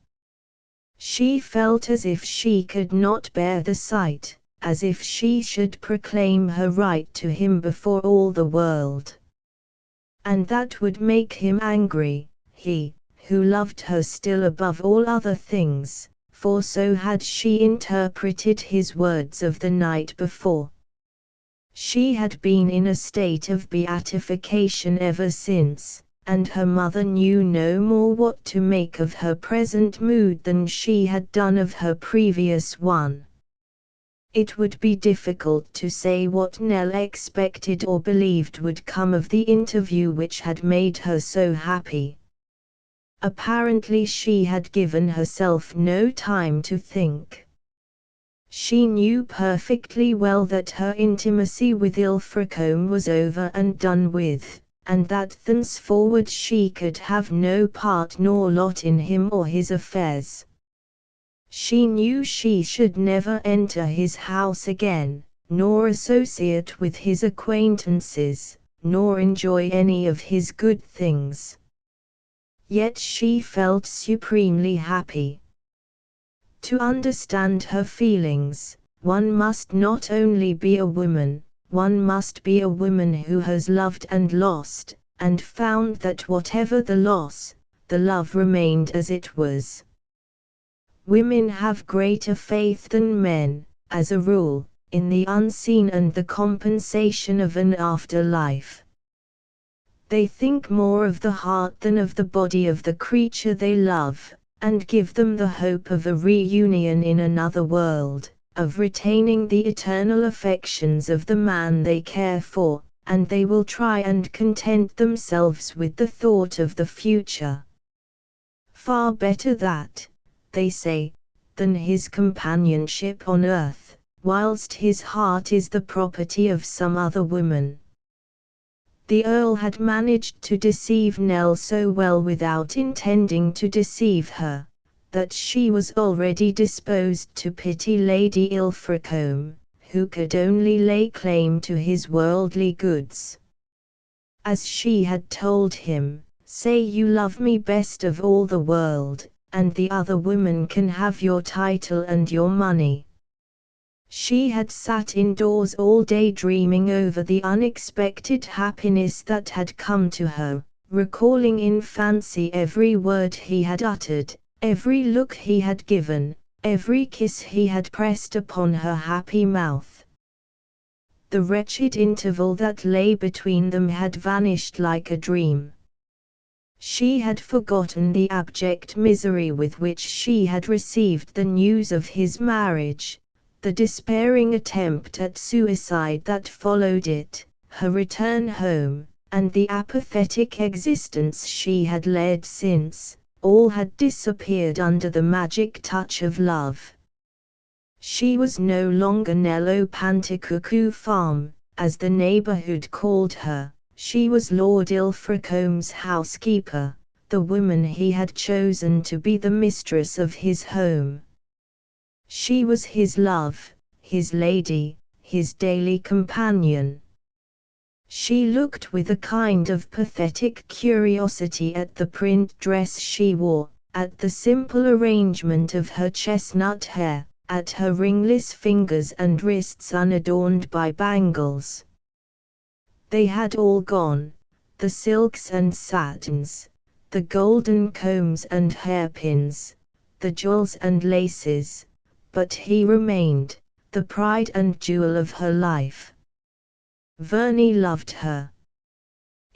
She felt as if she could not bear the sight, as if she should proclaim her right to him before all the world. And that would make him angry, he, who loved her still above all other things, for so had she interpreted his words of the night before. She had been in a state of beatification ever since, and her mother knew no more what to make of her present mood than she had done of her previous one. It would be difficult to say what Nell expected or believed would come of the interview which had made her so happy. Apparently she had given herself no time to think. She knew perfectly well that her intimacy with Ilfracombe was over and done with, and that thenceforward she could have no part nor lot in him or his affairs. She knew she should never enter his house again, nor associate with his acquaintances, nor enjoy any of his good things. Yet she felt supremely happy. To understand her feelings, one must not only be a woman, one must be a woman who has loved and lost, and found that whatever the loss, the love remained as it was. Women have greater faith than men, as a rule, in the unseen and the compensation of an afterlife. They think more of the heart than of the body of the creature they love, and give them the hope of a reunion in another world, of retaining the eternal affections of the man they care for, and they will try and content themselves with the thought of the future. Far better that, they say, than his companionship on earth, whilst his heart is the property of some other woman. The Earl had managed to deceive Nell so well without intending to deceive her, that she was already disposed to pity Lady Ilfracombe, who could only lay claim to his worldly goods. As she had told him, "Say you love me best of all the world, and the other woman can have your title and your money." She had sat indoors all day dreaming over the unexpected happiness that had come to her, recalling in fancy every word he had uttered, every look he had given, every kiss he had pressed upon her happy mouth. The wretched interval that lay between them had vanished like a dream. She had forgotten the abject misery with which she had received the news of his marriage, the despairing attempt at suicide that followed it, her return home, and the apathetic existence she had led since. All had disappeared under the magic touch of love. She was no longer Nello Panticuckoo Farm, as the neighborhood called her. She was Lord Ilfracombe's housekeeper, the woman he had chosen to be the mistress of his home. She was his love, his lady, his daily companion. She looked with a kind of pathetic curiosity at the print dress she wore, at the simple arrangement of her chestnut hair, at her ringless fingers and wrists unadorned by bangles. They had all gone, the silks and satins, the golden combs and hairpins, the jewels and laces, but he remained, the pride and jewel of her life. Verney loved her.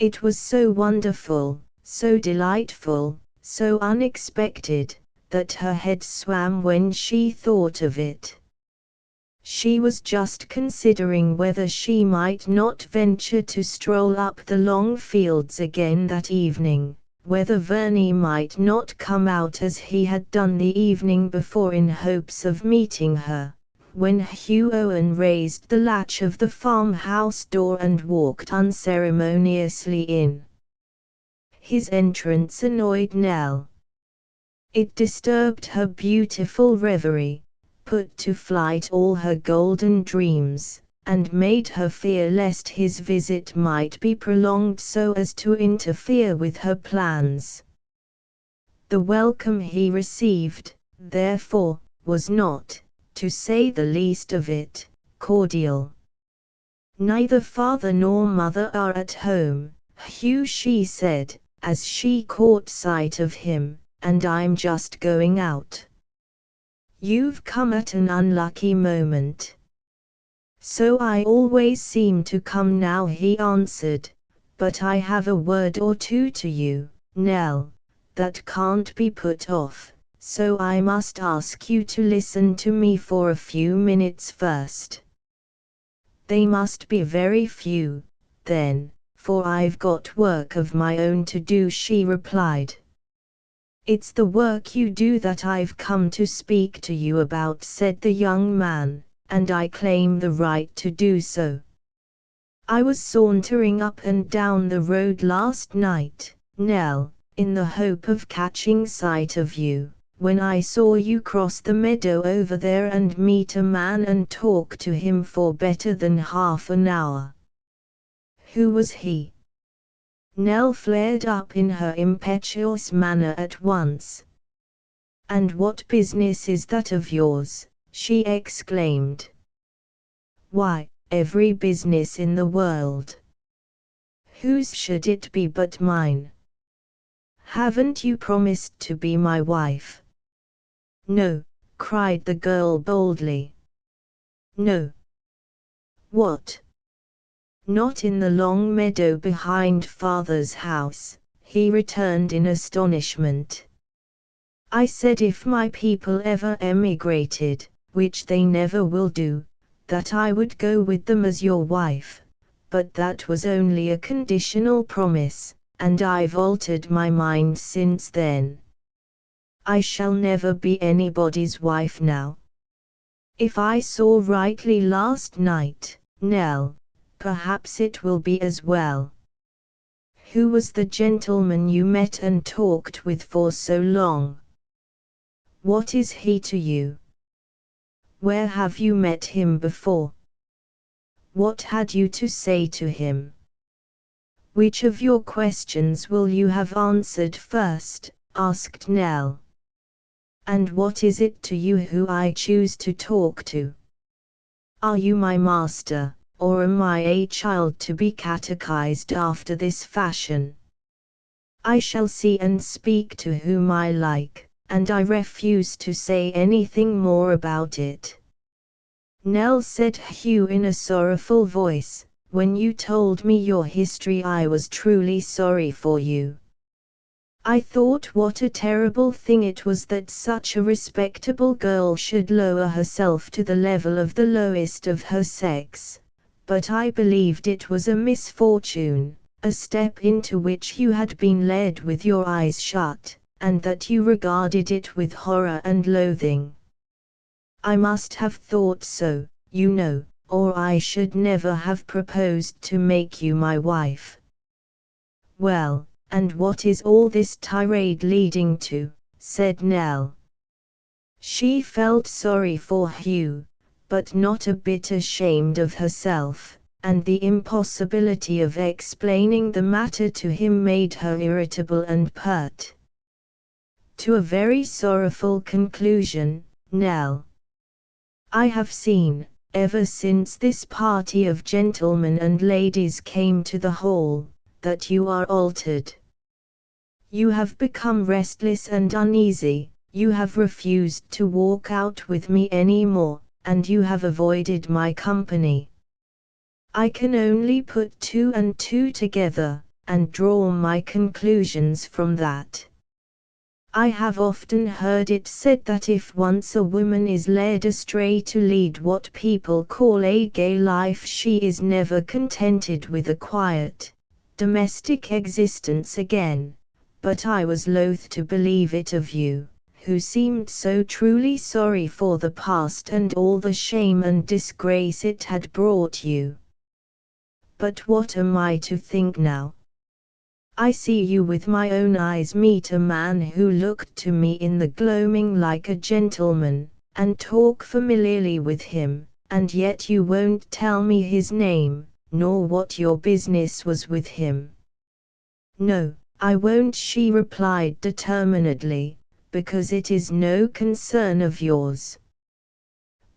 It was so wonderful, so delightful, so unexpected, that her head swam when she thought of it. She was just considering whether she might not venture to stroll up the long fields again that evening, whether Verney might not come out as he had done the evening before in hopes of meeting her, when Hugh Owen raised the latch of the farmhouse door and walked unceremoniously in. His entrance annoyed Nell. It disturbed her beautiful reverie, put to flight all her golden dreams, and made her fear lest his visit might be prolonged so as to interfere with her plans. The welcome he received, therefore, was not, to say the least of it, cordial. "Neither father nor mother are at home, Hugh," she said, as she caught sight of him, "and I'm just going out." You've come at an unlucky moment. So I always seem to come now, he answered, but I have a word or two to you, Nell, that can't be put off, so I must ask you to listen to me for a few minutes first. They must be very few, then, for I've got work of my own to do, she replied. It's the work you do that I've come to speak to you about, said the young man, and I claim the right to do so. I was sauntering up and down the road last night, Nell, in the hope of catching sight of you, when I saw you cross the meadow over there and meet a man and talk to him for better than half an hour. Who was he? Nell flared up in her impetuous manner at once. And what business is that of yours? She exclaimed. Why, every business in the world. Whose should it be but mine? Haven't you promised to be my wife? No, cried the girl boldly. No. What? Not in the long meadow behind father's house, he returned in astonishment. I said if my people ever emigrated, which they never will do, that I would go with them as your wife, but that was only a conditional promise, and I've altered my mind since then. I shall never be anybody's wife now. If I saw rightly last night, Nell, perhaps it will be as well. Who was the gentleman you met and talked with for so long? What is he to you? Where have you met him before? What had you to say to him? Which of your questions will you have answered first? Asked Nell. And what is it to you who I choose to talk to? Are you my master, or am I a child to be catechized after this fashion? I shall see and speak to whom I like, and I refuse to say anything more about it. Nell, said Hugh in a sorrowful voice, when you told me your history I was truly sorry for you. I thought what a terrible thing it was that such a respectable girl should lower herself to the level of the lowest of her sex, but I believed it was a misfortune, a step into which you had been led with your eyes shut, and that you regarded it with horror and loathing. I must have thought so, you know, or I should never have proposed to make you my wife. Well, and what is all this tirade leading to? Said Nell. She felt sorry for Hugh, but not a bit ashamed of herself, and the impossibility of explaining the matter to him made her irritable and pert. To a very sorrowful conclusion, Nell. I have seen, ever since this party of gentlemen and ladies came to the hall, that you are altered. You have become restless and uneasy, you have refused to walk out with me any more, and you have avoided my company. I can only put two and two together, and draw my conclusions from that. I have often heard it said that if once a woman is led astray to lead what people call a gay life, she is never contented with a quiet, domestic existence again, but I was loath to believe it of you, who seemed so truly sorry for the past and all the shame and disgrace it had brought you. But what am I to think now? I see you with my own eyes meet a man who looked to me in the gloaming like a gentleman, and talk familiarly with him, and yet you won't tell me his name, nor what your business was with him. No, I won't, she replied determinedly, because it is no concern of yours.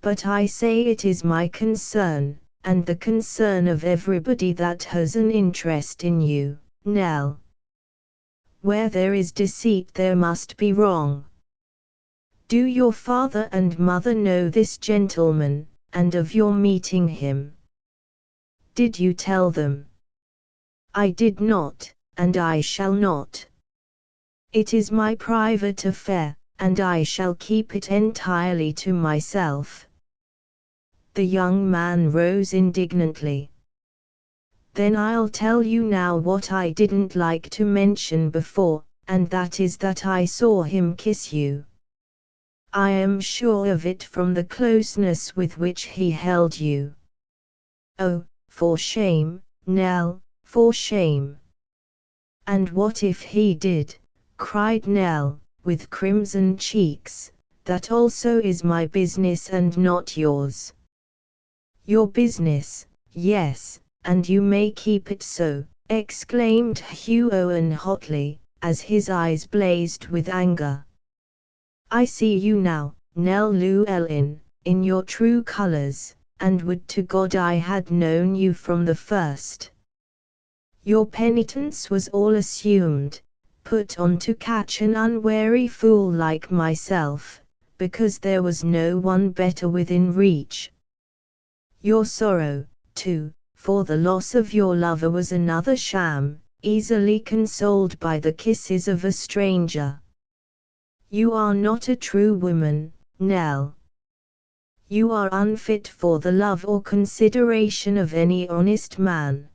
But I say it is my concern, and the concern of everybody that has an interest in you, Nell. Where there is deceit there must be wrong. Do your father and mother know this gentleman, and of your meeting him? Did you tell them? I did not, and I shall not. It is my private affair, and I shall keep it entirely to myself. The young man rose indignantly. Then I'll tell you now what I didn't like to mention before, and that is that I saw him kiss you. I am sure of it from the closeness with which he held you. Oh, for shame, Nell, for shame. And what if he did? Cried Nell, with crimson cheeks. That also is my business and not yours. Your business, yes, and you may keep it so, exclaimed Hugh Owen hotly, as his eyes blazed with anger. I see you now, Nell Llewellyn, in your true colors, and would to God I had known you from the first. Your penitence was all assumed, put on to catch an unwary fool like myself, because there was no one better within reach. Your sorrow, too, for the loss of your lover was another sham, easily consoled by the kisses of a stranger. You are not a true woman, Nell. You are unfit for the love or consideration of any honest man.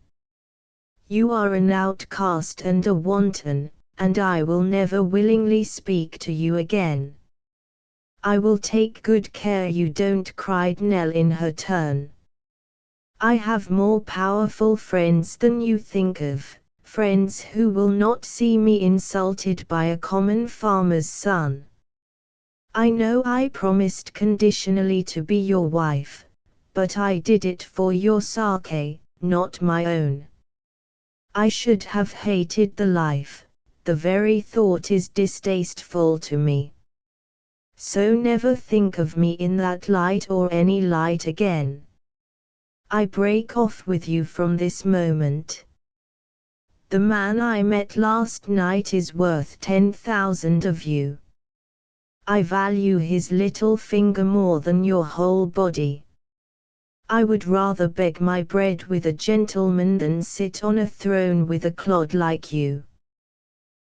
You are an outcast and a wanton, and I will never willingly speak to you again. I will take good care you don't, cried Nell in her turn. I have more powerful friends than you think of, friends who will not see me insulted by a common farmer's son. I know I promised conditionally to be your wife, but I did it for your sake, not my own. I should have hated the life, the very thought is distasteful to me. So never think of me in that light or any light again. I break off with you from this moment. The man I met last night is worth 10,000 of you. I value his little finger more than your whole body. I would rather beg my bread with a gentleman than sit on a throne with a clod like you.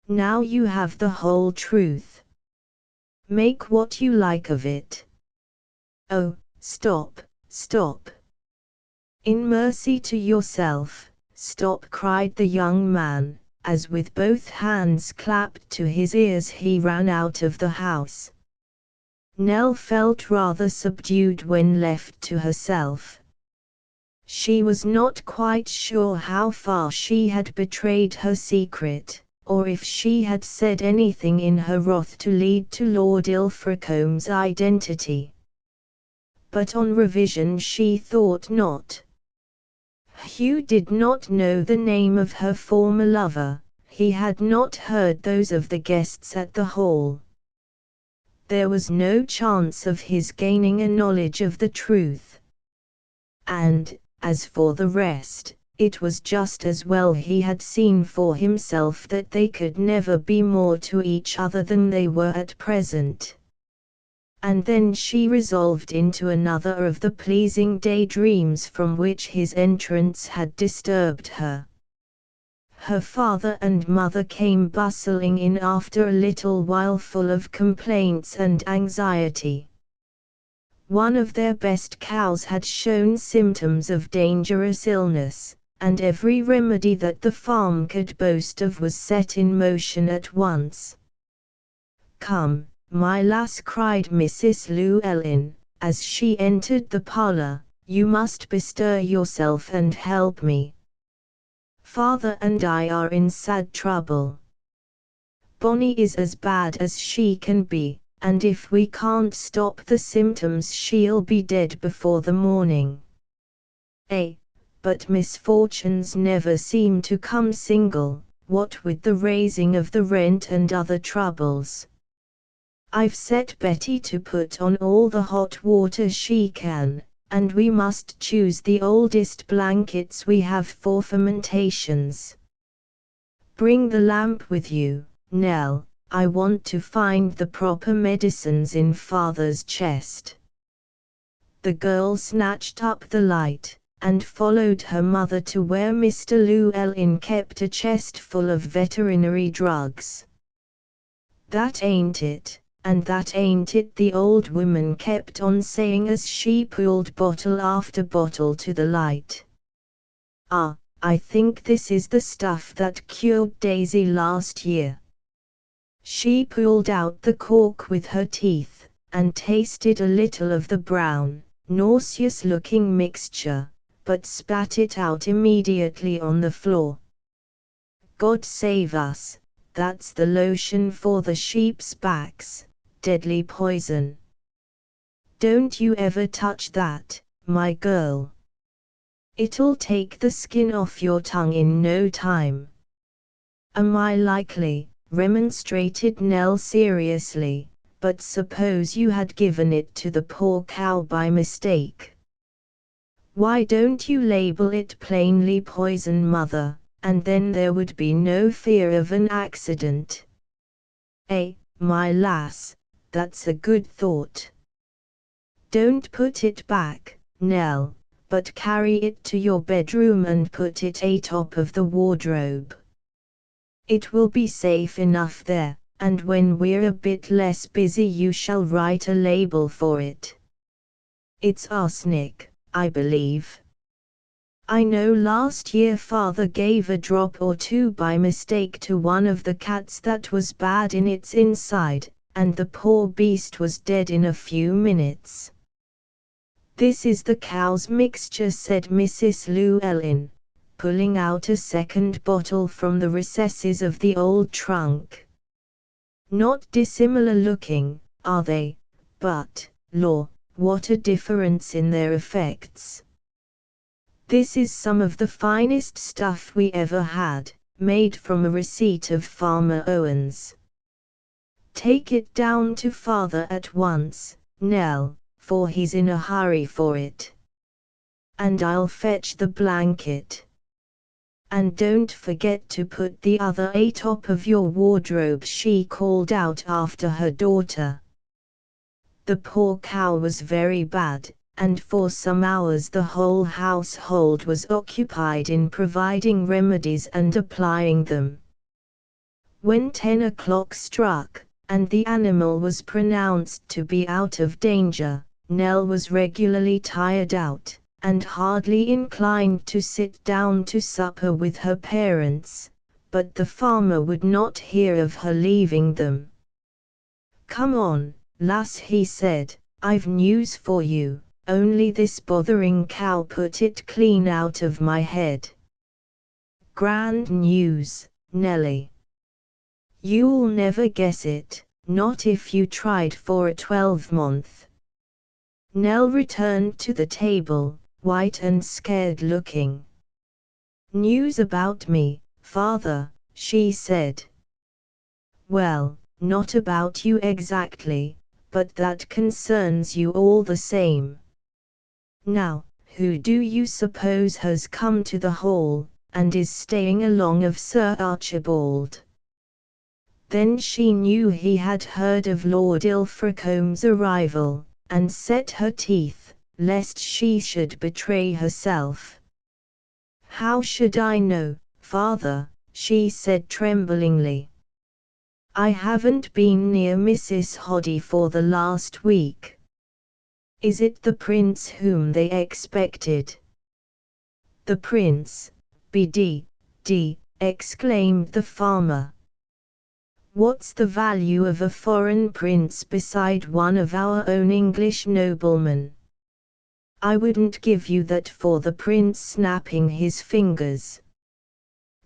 Now you have the whole truth. Make what you like of it. Oh, stop, stop. In mercy to yourself, stop, cried the young man, as with both hands clapped to his ears he ran out of the house. Nell felt rather subdued when left to herself. She was not quite sure how far she had betrayed her secret, or if she had said anything in her wrath to lead to Lord Ilfracombe's identity. But on revision she thought not. Hugh did not know the name of her former lover, he had not heard those of the guests at the hall. There was no chance of his gaining a knowledge of the truth. And, as for the rest, it was just as well he had seen for himself that they could never be more to each other than they were at present. And then she resolved into another of the pleasing daydreams from which his entrance had disturbed her. Her father and mother came bustling in after a little while full of complaints and anxiety. One of their best cows had shown symptoms of dangerous illness, and every remedy that the farm could boast of was set in motion at once. "Come, my lass," cried Mrs. Llewellyn, as she entered the parlour, "you must bestir yourself and help me. Father and I are in sad trouble. Bonnie is as bad as she can be, and if we can't stop the symptoms she'll be dead before the morning. But misfortunes never seem to come single, what with the raising of the rent and other troubles. I've set Betty to put on all the hot water she can, and we must choose the oldest blankets we have for fermentations. Bring the lamp with you, Nell, I want to find the proper medicines in father's chest." The girl snatched up the light, and followed her mother to where Mr. Llewellyn kept a chest full of veterinary drugs. "That ain't it, and that ain't it," the old woman kept on saying as she pulled bottle after bottle to the light. "Ah, I think this is the stuff that cured Daisy last year." She pulled out the cork with her teeth, and tasted a little of the brown, nauseous-looking mixture, but spat it out immediately on the floor. "God save us, that's the lotion for the sheep's backs, deadly poison. Don't you ever touch that, my girl. It'll take the skin off your tongue in no time." "Am I likely?" remonstrated Nell seriously, "but suppose you had given it to the poor cow by mistake. Why don't you label it plainly poison, mother, and then there would be no fear of an accident." My lass, that's a good thought. Don't put it back, Nell, but carry it to your bedroom and put it atop of the wardrobe. It will be safe enough there, and when we're a bit less busy you shall write a label for it. It's arsenic, I believe. I know last year father gave a drop or two by mistake to one of the cats that was bad in its inside, and the poor beast was dead in a few minutes." "This is the cow's mixture," said Mrs. Llewellyn, pulling out a second bottle from the recesses of the old trunk. "Not dissimilar looking, are they? But, law, what a difference in their effects. This is some of the finest stuff we ever had, made from a receipt of Farmer Owen's. Take it down to father at once, Nell, for he's in a hurry for it. And I'll fetch the blanket. And don't forget to put the other atop of your wardrobe," she called out after her daughter. The poor cow was very bad, and for some hours the whole household was occupied in providing remedies and applying them. When 10 o'clock struck, and the animal was pronounced to be out of danger, Nell was regularly tired out, and hardly inclined to sit down to supper with her parents, but the farmer would not hear of her leaving them. "Come on, lass," he said, "I've news for you. Only this bothering cow put it clean out of my head." "Grand news, Nellie. You'll never guess it, not if you tried for a 12-month. Nell returned to the table, white and scared looking. "News about me, father," she said. "Well, not about you exactly, but that concerns you all the same. Now, who do you suppose has come to the hall, and is staying along of Sir Archibald?" Then she knew he had heard of Lord Ilfracombe's arrival, and set her teeth, lest she should betray herself. "How should I know, father?" she said tremblingly. "I haven't been near Mrs. Hoddy for the last week." "Is it the prince whom they expected?" "The prince, BD, exclaimed the farmer. "What's the value of a foreign prince beside one of our own English noblemen? I wouldn't give you that for the prince," snapping his fingers.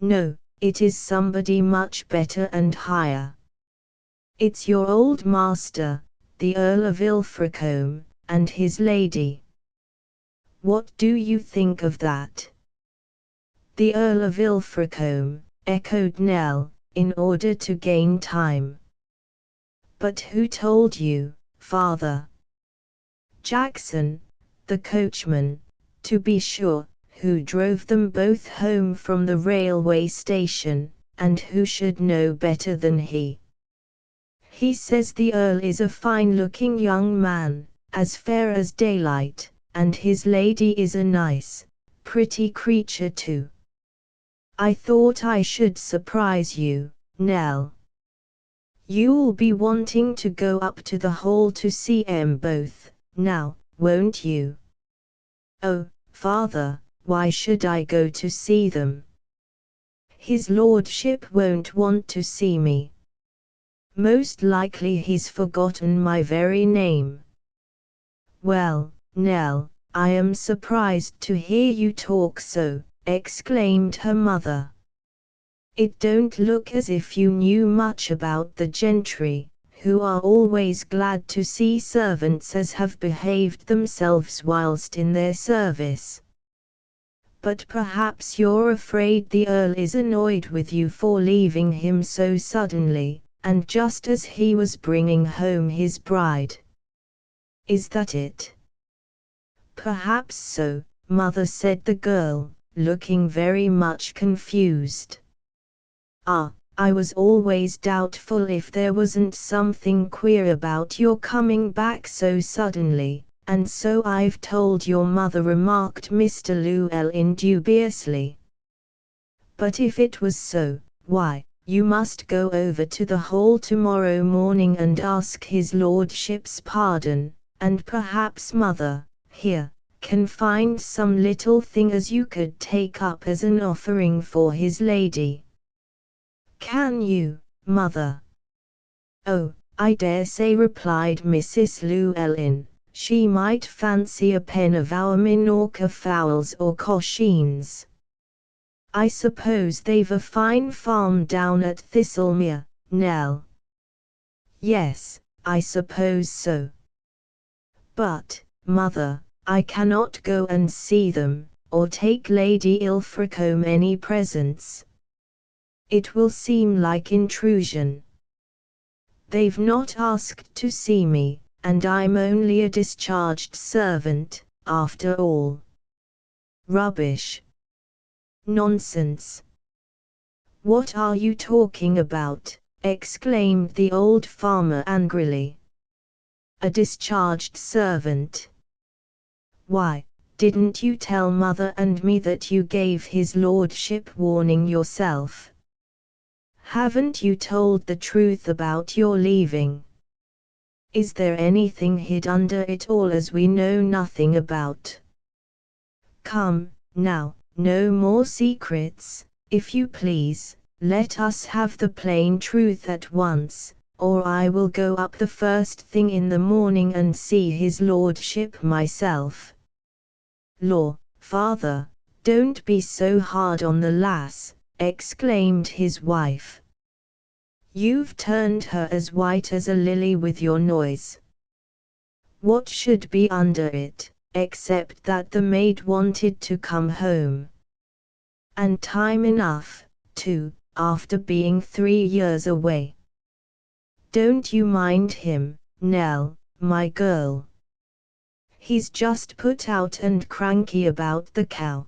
"No, it is somebody much better and higher. It's your old master, the Earl of Ilfracombe, and his lady." "What do you think of that?" "The Earl of Ilfracombe," echoed Nell, in order to gain time. "But who told you, father?" "Jackson, the coachman, to be sure, who drove them both home from the railway station, and who should know better than he?" He says the Earl is a fine-looking young man, as fair as daylight, and his lady is a nice, pretty creature too. I thought I should surprise you, Nell. You'll be wanting to go up to the Hall to see 'em both, now, won't you? Oh, Father, why should I go to see them? His lordship won't want to see me. Most likely he's forgotten my very name. Well, Nell, I am surprised to hear you talk so, exclaimed her mother. It don't look as if you knew much about the gentry, who are always glad to see servants as have behaved themselves whilst in their service. But perhaps you're afraid the Earl is annoyed with you for leaving him so suddenly, and just as he was bringing home his bride. Is that it? Perhaps so, Mother, said the girl, looking very much confused. I was always doubtful if there wasn't something queer about your coming back so suddenly, and so I've told your mother, remarked Mr. Llewellyn dubiously. But if it was so, why, you must go over to the Hall tomorrow morning and ask his lordship's pardon, and perhaps Mother, here, can find some little thing as you could take up as an offering for his lady. Can you, Mother? Oh, I dare say, replied Mrs. Llewellyn. She might fancy a pen of our Minorca fowls or cochines. I suppose they've a fine farm down at Thistlemere, Nell. Yes, I suppose so. But, Mother, I cannot go and see them, or take Lady Ilfracombe any presents. It will seem like intrusion. They've not asked to see me, and I'm only a discharged servant, after all. Rubbish. Nonsense. What are you talking about? Exclaimed the old farmer angrily. A discharged servant? Why, didn't you tell Mother and me that you gave his lordship warning yourself? Haven't you told the truth about your leaving? Is there anything hid under it all as we know nothing about? Come, now, no more secrets, if you please, let us have the plain truth at once, or I will go up the first thing in the morning and see his lordship myself. Law, Father, don't be so hard on the lass, exclaimed his wife. You've turned her as white as a lily with your noise. What should be under it, except that the maid wanted to come home? And time enough, too, after being 3 years away. Don't you mind him, Nell, my girl. He's just put out and cranky about the cow.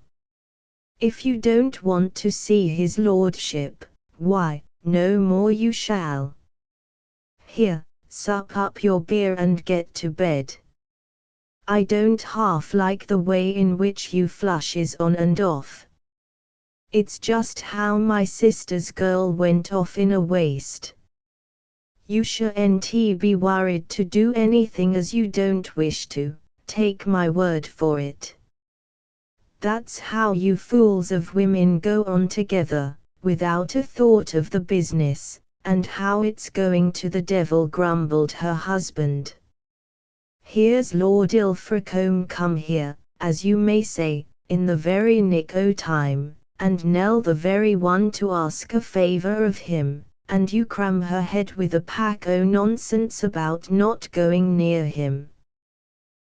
If you don't want to see his lordship, why, no more you shall. Here, sup up your beer and get to bed. I don't half like the way in which you flushes on and off. It's just how my sister's girl went off in a waste. You shan't be worried to do anything as you don't wish to, take my word for it. That's how you fools of women go on together, without a thought of the business, and how it's going to the devil, grumbled her husband. Here's Lord Ilfracombe come here, as you may say, in the very nick o' time, and Nell the very one to ask a favour of him, and you cram her head with a pack o' nonsense about not going near him.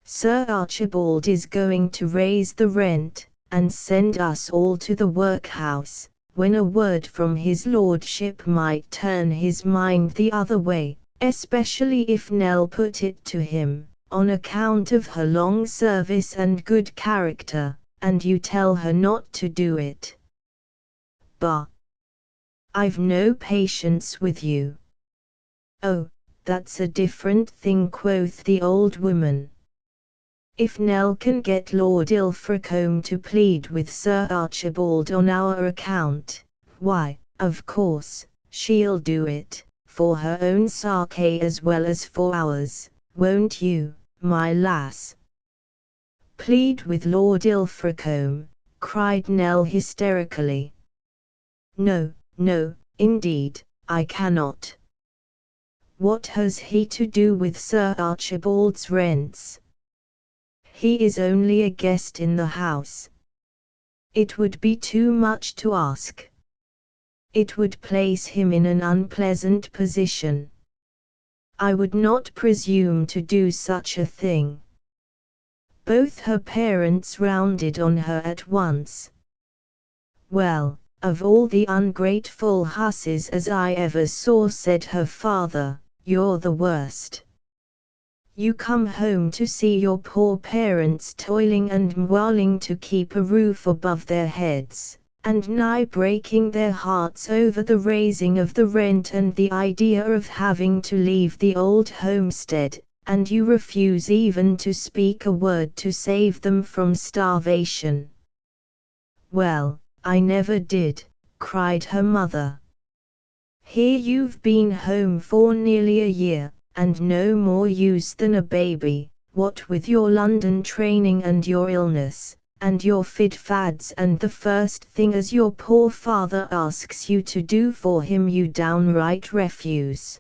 Sir Archibald is going to raise the rent, and send us all to the workhouse, when a word from his lordship might turn his mind the other way, especially if Nell put it to him, on account of her long service and good character, and you tell her not to do it. Bah! I've no patience with you. Oh, "That's a different thing," quoth the old woman. "If Nell can get Lord Ilfracombe to plead with Sir Archibald on our account, why, of course, she'll do it, for her own sake as well as for ours, won't you, my lass?" "Plead with Lord Ilfracombe," cried Nell hysterically. "No, no, indeed, I cannot. What has he to do with Sir Archibald's rents? He is only a guest in the house. It would be too much to ask. It would place him in an unpleasant position. I would not presume to do such a thing." Both her parents rounded on her at once. "Well, of all the ungrateful hussies as I ever saw," said her father, "you're the worst. You come home to see your poor parents toiling and mwaling to keep a roof above their heads, and nigh breaking their hearts over the raising of the rent and the idea of having to leave the old homestead, and you refuse even to speak a word to save them from starvation." "Well, I never did," cried her mother. "Here you've been home for nearly a year, and no more use than a baby, what with your London training and your illness, and your fid-fads, and the first thing as your poor father asks you to do for him you downright refuse.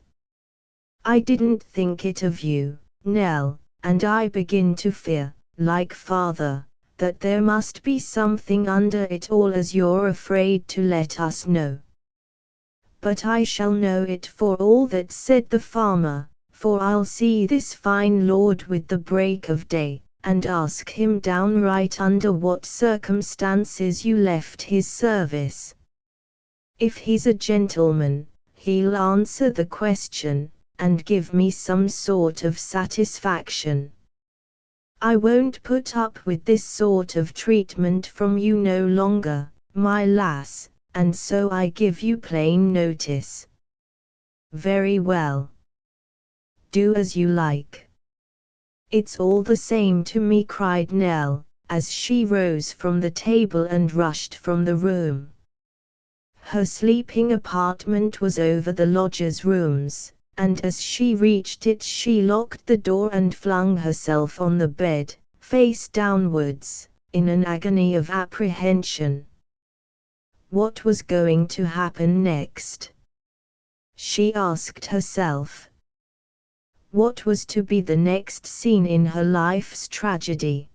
I didn't think it of you, Nell, and I begin to fear, like father, that there must be something under it all as you're afraid to let us know." "But I shall know it for all that," said the farmer, "for I'll see this fine lord with the break of day, and ask him downright under what circumstances you left his service. If he's a gentleman, he'll answer the question, and give me some sort of satisfaction. I won't put up with this sort of treatment from you no longer, my lass, and so I give you plain notice." "Very well. Do as you like. It's all the same to me," cried Nell, as she rose from the table and rushed from the room. Her sleeping apartment was over the lodgers' rooms, and as she reached it she locked the door and flung herself on the bed, face downwards, in an agony of apprehension. What was going to happen next? She asked herself. What was to be the next scene in her life's tragedy?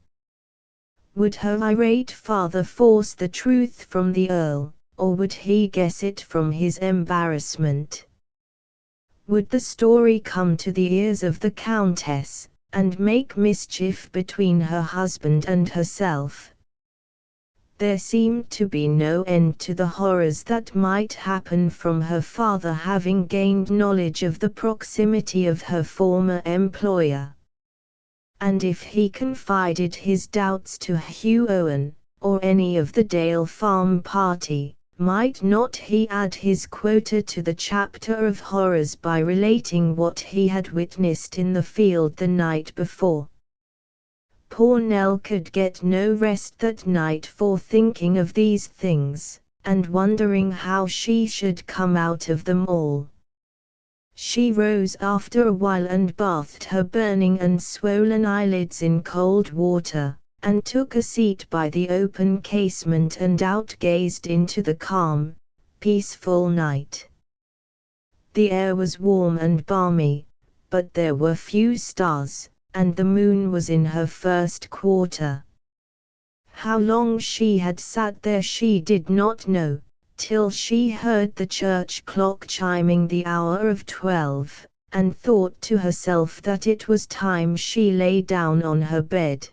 Would her irate father force the truth from the Earl, or would he guess it from his embarrassment? Would the story come to the ears of the Countess, and make mischief between her husband and herself? There seemed to be no end to the horrors that might happen from her father having gained knowledge of the proximity of her former employer. And if he confided his doubts to Hugh Owen, or any of the Dale Farm party, might not he add his quota to the chapter of horrors by relating what he had witnessed in the field the night before? Poor Nell could get no rest that night for thinking of these things, and wondering how she should come out of them all. She rose after a while and bathed her burning and swollen eyelids in cold water, and took a seat by the open casement and outgazed into the calm, peaceful night. The air was warm and balmy, but there were few stars, and the moon was in her first quarter. How long she had sat there she did not know, till she heard the church clock chiming the hour of 12, and thought to herself that it was time she lay down on her bed.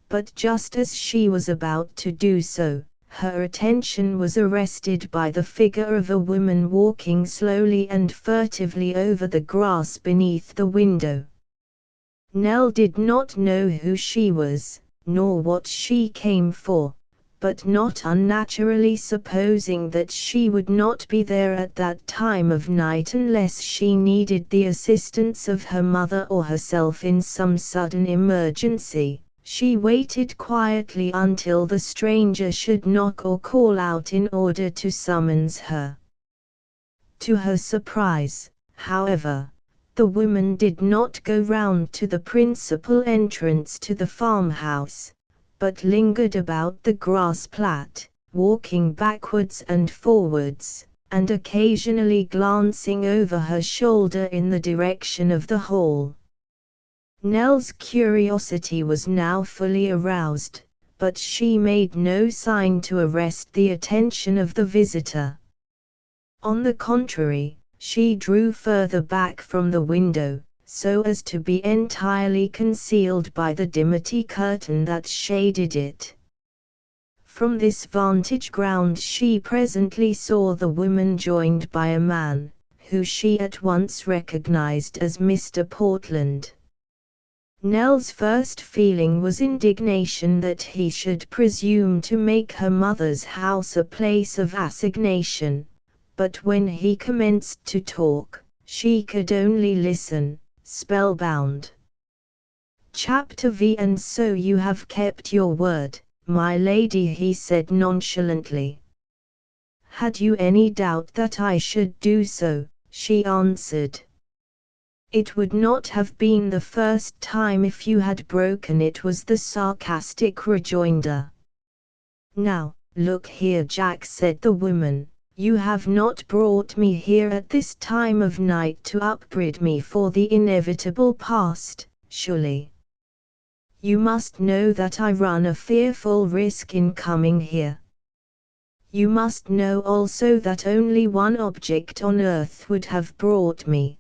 But just as she was about to do so, her attention was arrested by the figure of a woman walking slowly and furtively over the grass beneath the window. Nell did not know who she was, nor what she came for, but not unnaturally supposing that she would not be there at that time of night unless she needed the assistance of her mother or herself in some sudden emergency, she waited quietly until the stranger should knock or call out in order to summons her. To her surprise, however, the woman did not go round to the principal entrance to the farmhouse, but lingered about the grass plat, walking backwards and forwards, and occasionally glancing over her shoulder in the direction of the hall. Nell's curiosity was now fully aroused, but she made no sign to arrest the attention of the visitor. On the contrary, she drew further back from the window, so as to be entirely concealed by the dimity curtain that shaded it. From this vantage ground she presently saw the woman joined by a man, who she at once recognized as Mr. Portland. Nell's first feeling was indignation that he should presume to make her mother's house a place of assignation, but when he commenced to talk, she could only listen, spellbound. Chapter V. And so you have kept your word, my lady, he said nonchalantly. Had you any doubt that I should do so? She answered. It would not have been the first time if you had broken it, was the sarcastic rejoinder. Now, look here, Jack, said the woman, you have not brought me here at this time of night to upbraid me for the inevitable past, surely. You must know that I run a fearful risk in coming here. You must know also that only one object on earth would have brought me.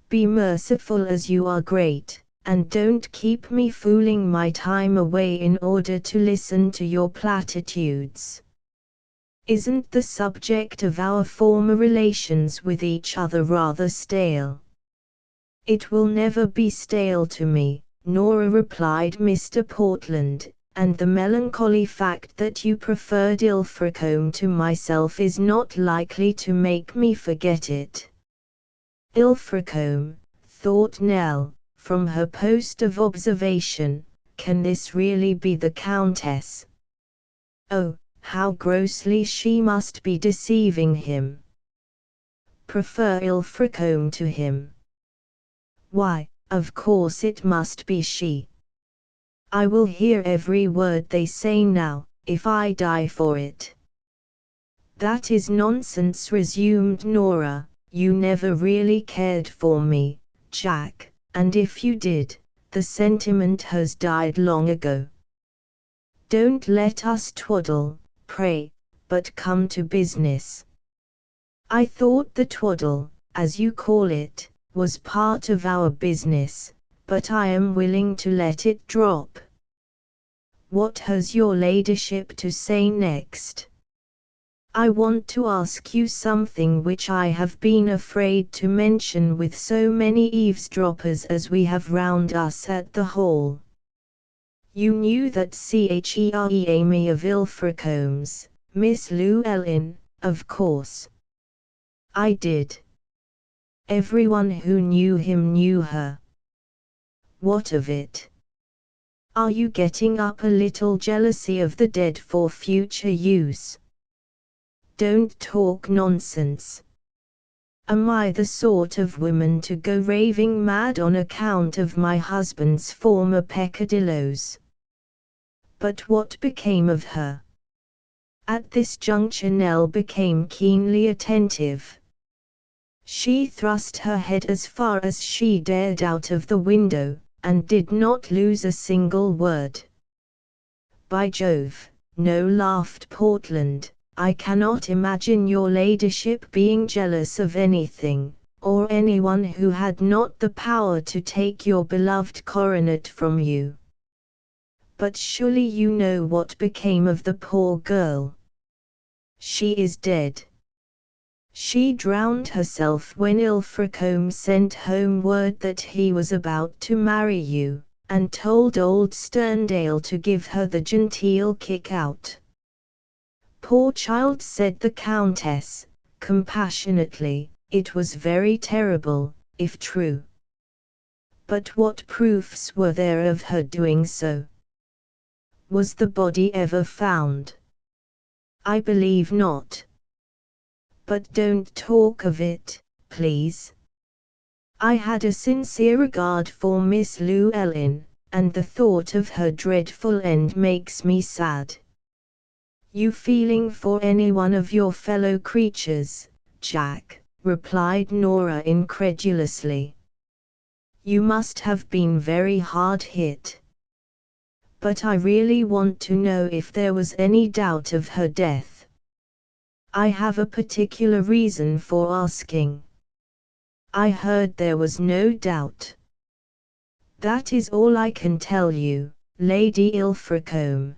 Be merciful as you are great, and don't keep me fooling my time away in order to listen to your platitudes. Isn't the subject of our former relations with each other rather stale? It will never be stale to me, Nora replied Mr. Portland, and the melancholy fact that you preferred Ilfracombe to myself is not likely to make me forget it. Ilfracombe, thought Nell, from her post of observation, can this really be the Countess? Oh, how grossly she must be deceiving him. Prefer Ilfracombe to him? Why, of course it must be she. I will hear every word they say now, if I die for it. That is nonsense, resumed Nora. You never really cared for me, Jack, and if you did, the sentiment has died long ago. Don't let us twaddle, pray, but come to business. I thought the twaddle, as you call it, was part of our business, but I am willing to let it drop. What has your ladyship to say next? I want to ask you something which I have been afraid to mention with so many eavesdroppers as we have round us at the hall. You knew that Chere Amy of Ilfracombe's, Miss Llewellyn, of course. I did. Everyone who knew him knew her. What of it? Are you getting up a little jealousy of the dead for future use? Don't talk nonsense. Am I the sort of woman to go raving mad on account of my husband's former peccadilloes? But what became of her? At this juncture Nell became keenly attentive. She thrust her head as far as she dared out of the window, and did not lose a single word. By Jove, no, laughed Portland. I cannot imagine your ladyship being jealous of anything, or anyone who had not the power to take your beloved coronet from you. But surely you know what became of the poor girl. She is dead. She drowned herself when Ilfracombe sent home word that he was about to marry you, and told old Sterndale to give her the genteel kick out. Poor child, said the Countess, compassionately, it was very terrible, if true. But what proofs were there of her doing so? Was the body ever found? I believe not. But don't talk of it, please. I had a sincere regard for Miss Llewellyn, and the thought of her dreadful end makes me sad. You feeling for any one of your fellow creatures, Jack? Replied Nora incredulously. You must have been very hard hit. But I really want to know if there was any doubt of her death. I have a particular reason for asking. I heard there was no doubt. That is all I can tell you, Lady Ilfracombe.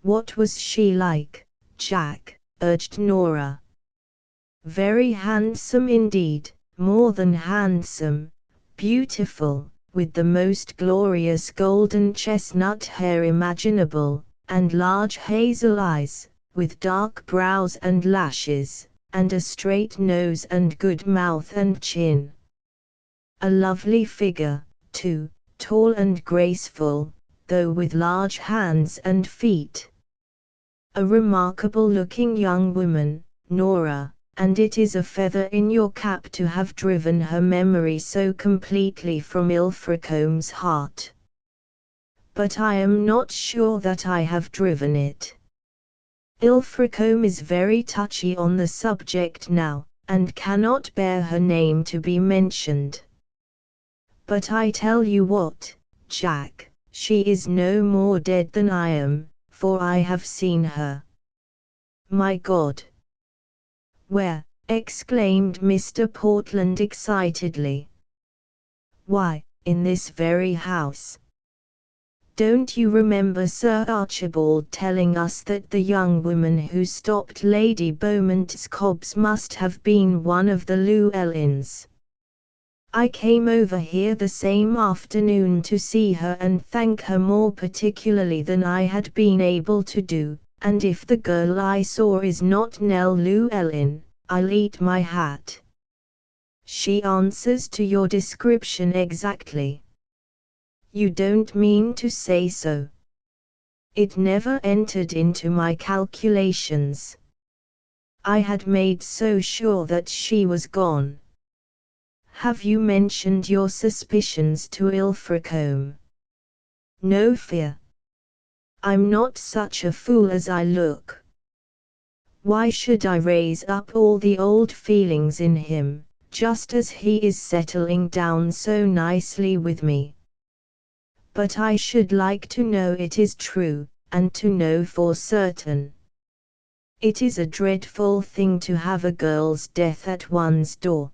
What was she like, Jack? Urged Nora. Very handsome indeed, more than handsome, beautiful, with the most glorious golden chestnut hair imaginable, and large hazel eyes, with dark brows and lashes, and a straight nose and good mouth and chin. A lovely figure, too, tall and graceful, though with large hands and feet. A remarkable-looking young woman, Nora, and it is a feather in your cap to have driven her memory so completely from Ilfracombe's heart. But I am not sure that I have driven it. Ilfracombe is very touchy on the subject now, and cannot bear her name to be mentioned. But I tell you what, Jack, she is no more dead than I am, for I have seen her. My God! Where? Exclaimed Mr. Portland excitedly. Why, in this very house. Don't you remember Sir Archibald telling us that the young woman who stopped Lady Beaumont's cobs must have been one of the Llewellyns? I came over here the same afternoon to see her and thank her more particularly than I had been able to do, and if the girl I saw is not Nell Llewellyn, I'll eat my hat. She answers to your description exactly. You don't mean to say so? It never entered into my calculations. I had made so sure that she was gone. Have you mentioned your suspicions to Ilfracombe? No fear. I'm not such a fool as I look. Why should I raise up all the old feelings in him, just as he is settling down so nicely with me? But I should like to know it is true, and to know for certain. It is a dreadful thing to have a girl's death at one's door.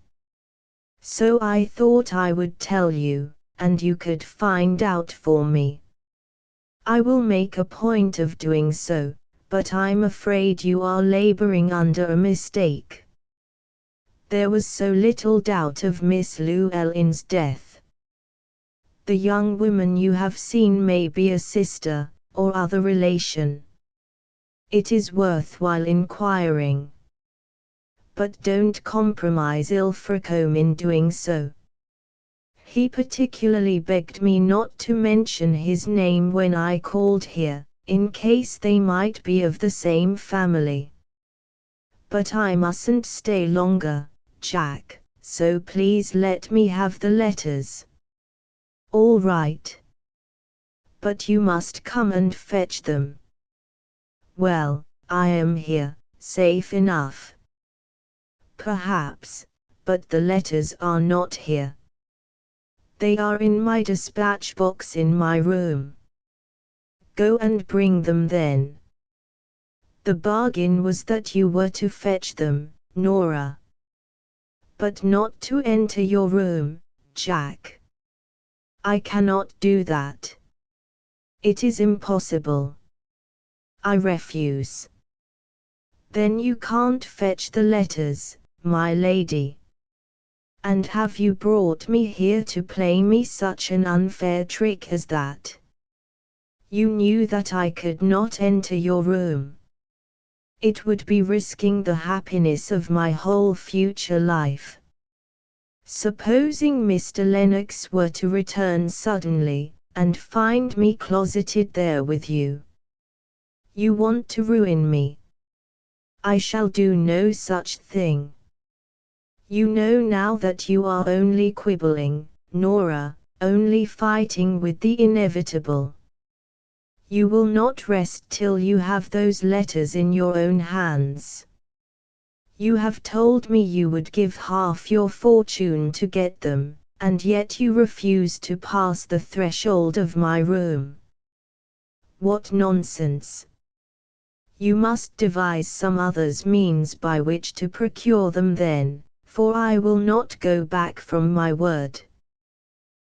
So I thought I would tell you, and you could find out for me. I will make a point of doing so, but I'm afraid you are laboring under a mistake. There was so little doubt of Miss Llewellyn's death. The young woman you have seen may be a sister, or other relation. It is worthwhile inquiring. But don't compromise Ilfracombe in doing so. He particularly begged me not to mention his name when I called here, in case they might be of the same family. But I mustn't stay longer, Jack, so please let me have the letters. All right. But you must come and fetch them. Well, I am here, safe enough. Perhaps, but the letters are not here. They are in my dispatch box in my room. Go and bring them then. The bargain was that you were to fetch them, Nora. But not to enter your room, Jack. I cannot do that. It is impossible. I refuse. Then you can't fetch the letters, my lady. And have you brought me here to play me such an unfair trick as that? You knew that I could not enter your room. It would be risking the happiness of my whole future life. Supposing Mr. Lennox were to return suddenly, and find me closeted there with you. You want to ruin me. I shall do no such thing. You know now that you are only quibbling, Nora, only fighting with the inevitable. You will not rest till you have those letters in your own hands. You have told me you would give half your fortune to get them, and yet you refuse to pass the threshold of my room. What nonsense! You must devise some other means by which to procure them then, for I will not go back from my word.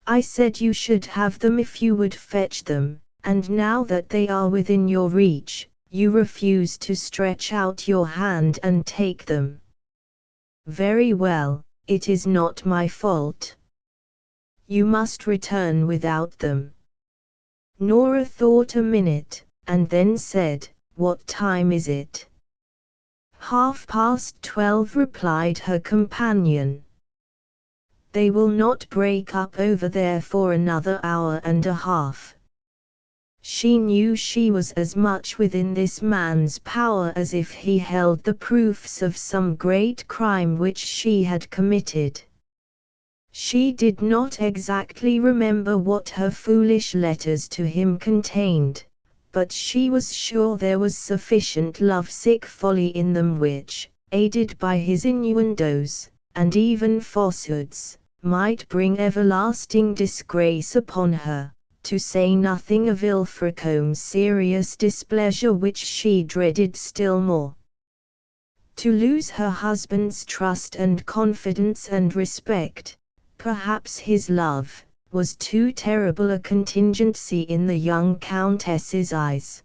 I said you should have them if you would fetch them, and now that they are within your reach, you refuse to stretch out your hand and take them. Very well, it is not my fault. You must return without them. Nora thought a minute, and then said, "What time is it?" 12:30, replied her companion. They will not break up over there for another hour and a half. She knew she was as much within this man's power as if he held the proofs of some great crime which she had committed. She did not exactly remember what her foolish letters to him contained, but she was sure there was sufficient love-sick folly in them which, aided by his innuendos, and even falsehoods, might bring everlasting disgrace upon her, to say nothing of Ilfracombe's serious displeasure which she dreaded still more. To lose her husband's trust and confidence and respect, perhaps his love, was too terrible a contingency in the young Countess's eyes.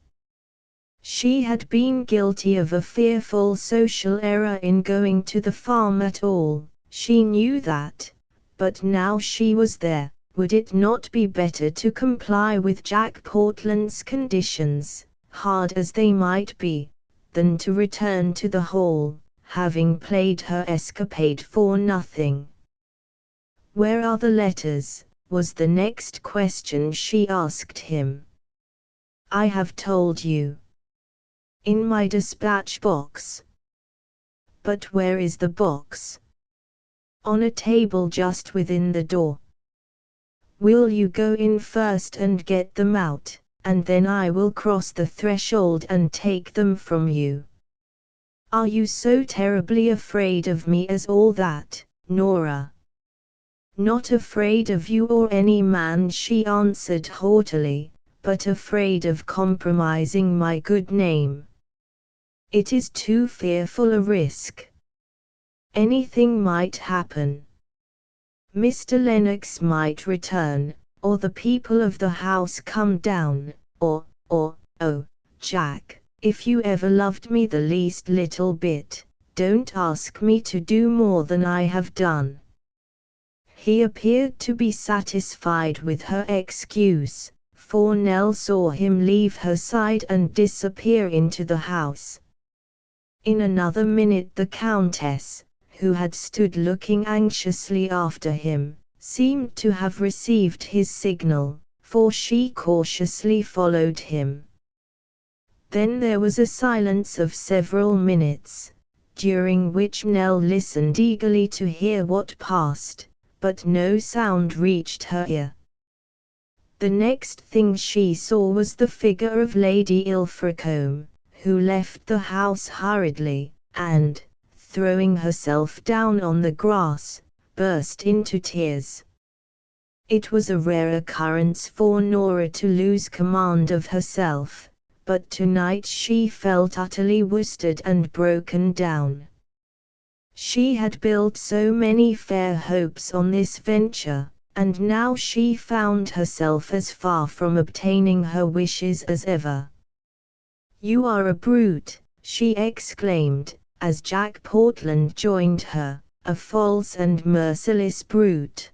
She had been guilty of a fearful social error in going to the farm at all, she knew that, but now she was there, would it not be better to comply with Jack Portland's conditions, hard as they might be, than to return to the Hall, having played her escapade for nothing? "Where are the letters?" was the next question she asked him. "I have told you. In my dispatch box." "But where is the box?" "On a table just within the door." "Will you go in first and get them out, and then I will cross the threshold and take them from you?" "Are you so terribly afraid of me as all that, Nora?" "Not afraid of you or any man," she answered haughtily, "but afraid of compromising my good name. It is too fearful a risk. Anything might happen. Mr. Lennox might return, or the people of the house come down, or, oh, Jack, if you ever loved me the least little bit, don't ask me to do more than I have done." He appeared to be satisfied with her excuse, for Nell saw him leave her side and disappear into the house. In another minute the Countess, who had stood looking anxiously after him, seemed to have received his signal, for she cautiously followed him. Then there was a silence of several minutes, during which Nell listened eagerly to hear what passed, but no sound reached her ear. The next thing she saw was the figure of Lady Ilfracombe, who left the house hurriedly, and, throwing herself down on the grass, burst into tears. It was a rare occurrence for Nora to lose command of herself, but tonight she felt utterly worsted and broken down. She had built so many fair hopes on this venture, and now she found herself as far from obtaining her wishes as ever. "You are a brute," she exclaimed, as Jack Portland joined her, a false and merciless brute.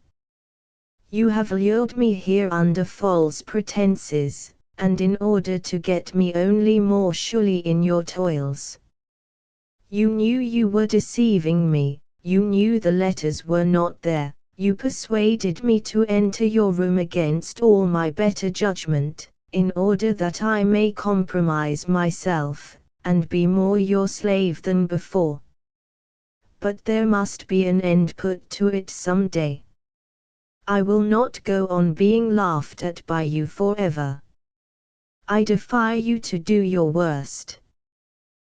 You have lured me here under false pretenses, and in order to get me only more surely in your toils. You knew you were deceiving me, you knew the letters were not there, you persuaded me to enter your room against all my better judgment, in order that I may compromise myself, and be more your slave than before. But there must be an end put to it some day. I will not go on being laughed at by you forever. I defy you to do your worst.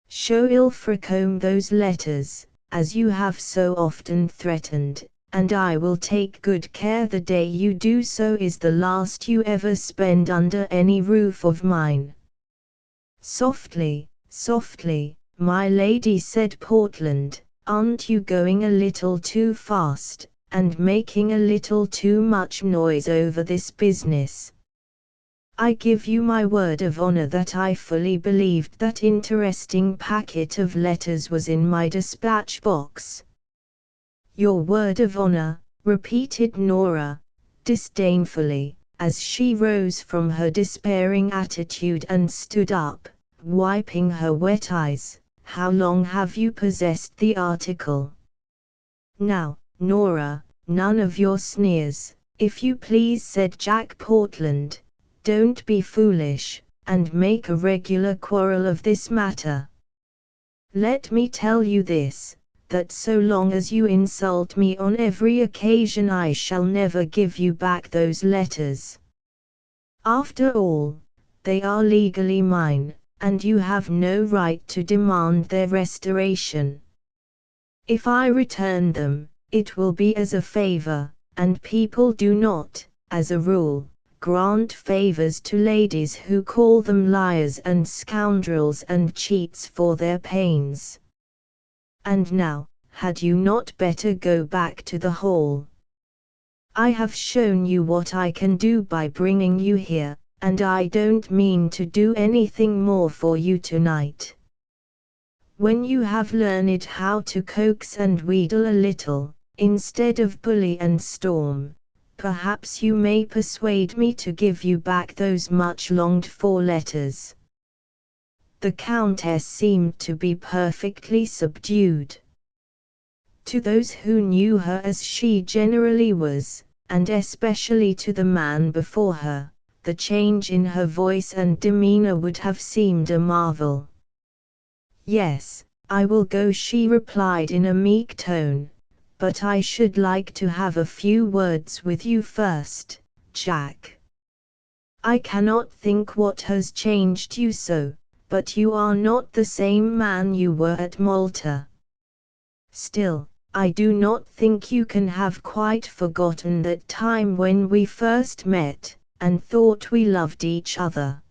Show Ilfracombe those letters, as you have so often threatened, and I will take good care the day you do so is the last you ever spend under any roof of mine. Softly, softly, my lady, said Portland, aren't you going a little too fast, and making a little too much noise over this business? I give you my word of honor that I fully believed that interesting packet of letters was in my dispatch box. Your word of honor, repeated Nora, disdainfully, as she rose from her despairing attitude and stood up, wiping her wet eyes. How long have you possessed the article? Now, Nora, none of your sneers, if you please, said Jack Portland. Don't be foolish, and make a regular quarrel of this matter. Let me tell you this, that so long as you insult me on every occasion I shall never give you back those letters. After all, they are legally mine, and you have no right to demand their restoration. If I return them, it will be as a favor, and people do not, as a rule, grant favors to ladies who call them liars and scoundrels and cheats for their pains. And now, had you not better go back to the hall? I have shown you what I can do by bringing you here, and I don't mean to do anything more for you tonight. When you have learned how to coax and wheedle a little, instead of bully and storm, perhaps you may persuade me to give you back those much longed for letters. The Countess seemed to be perfectly subdued. To those who knew her as she generally was, and especially to the man before her, the change in her voice and demeanor would have seemed a marvel. Yes, I will go, she replied in a meek tone. But I should like to have a few words with you first, Jack. I cannot think what has changed you so, but you are not the same man you were at Malta. Still, I do not think you can have quite forgotten that time when we first met, and thought we loved each other.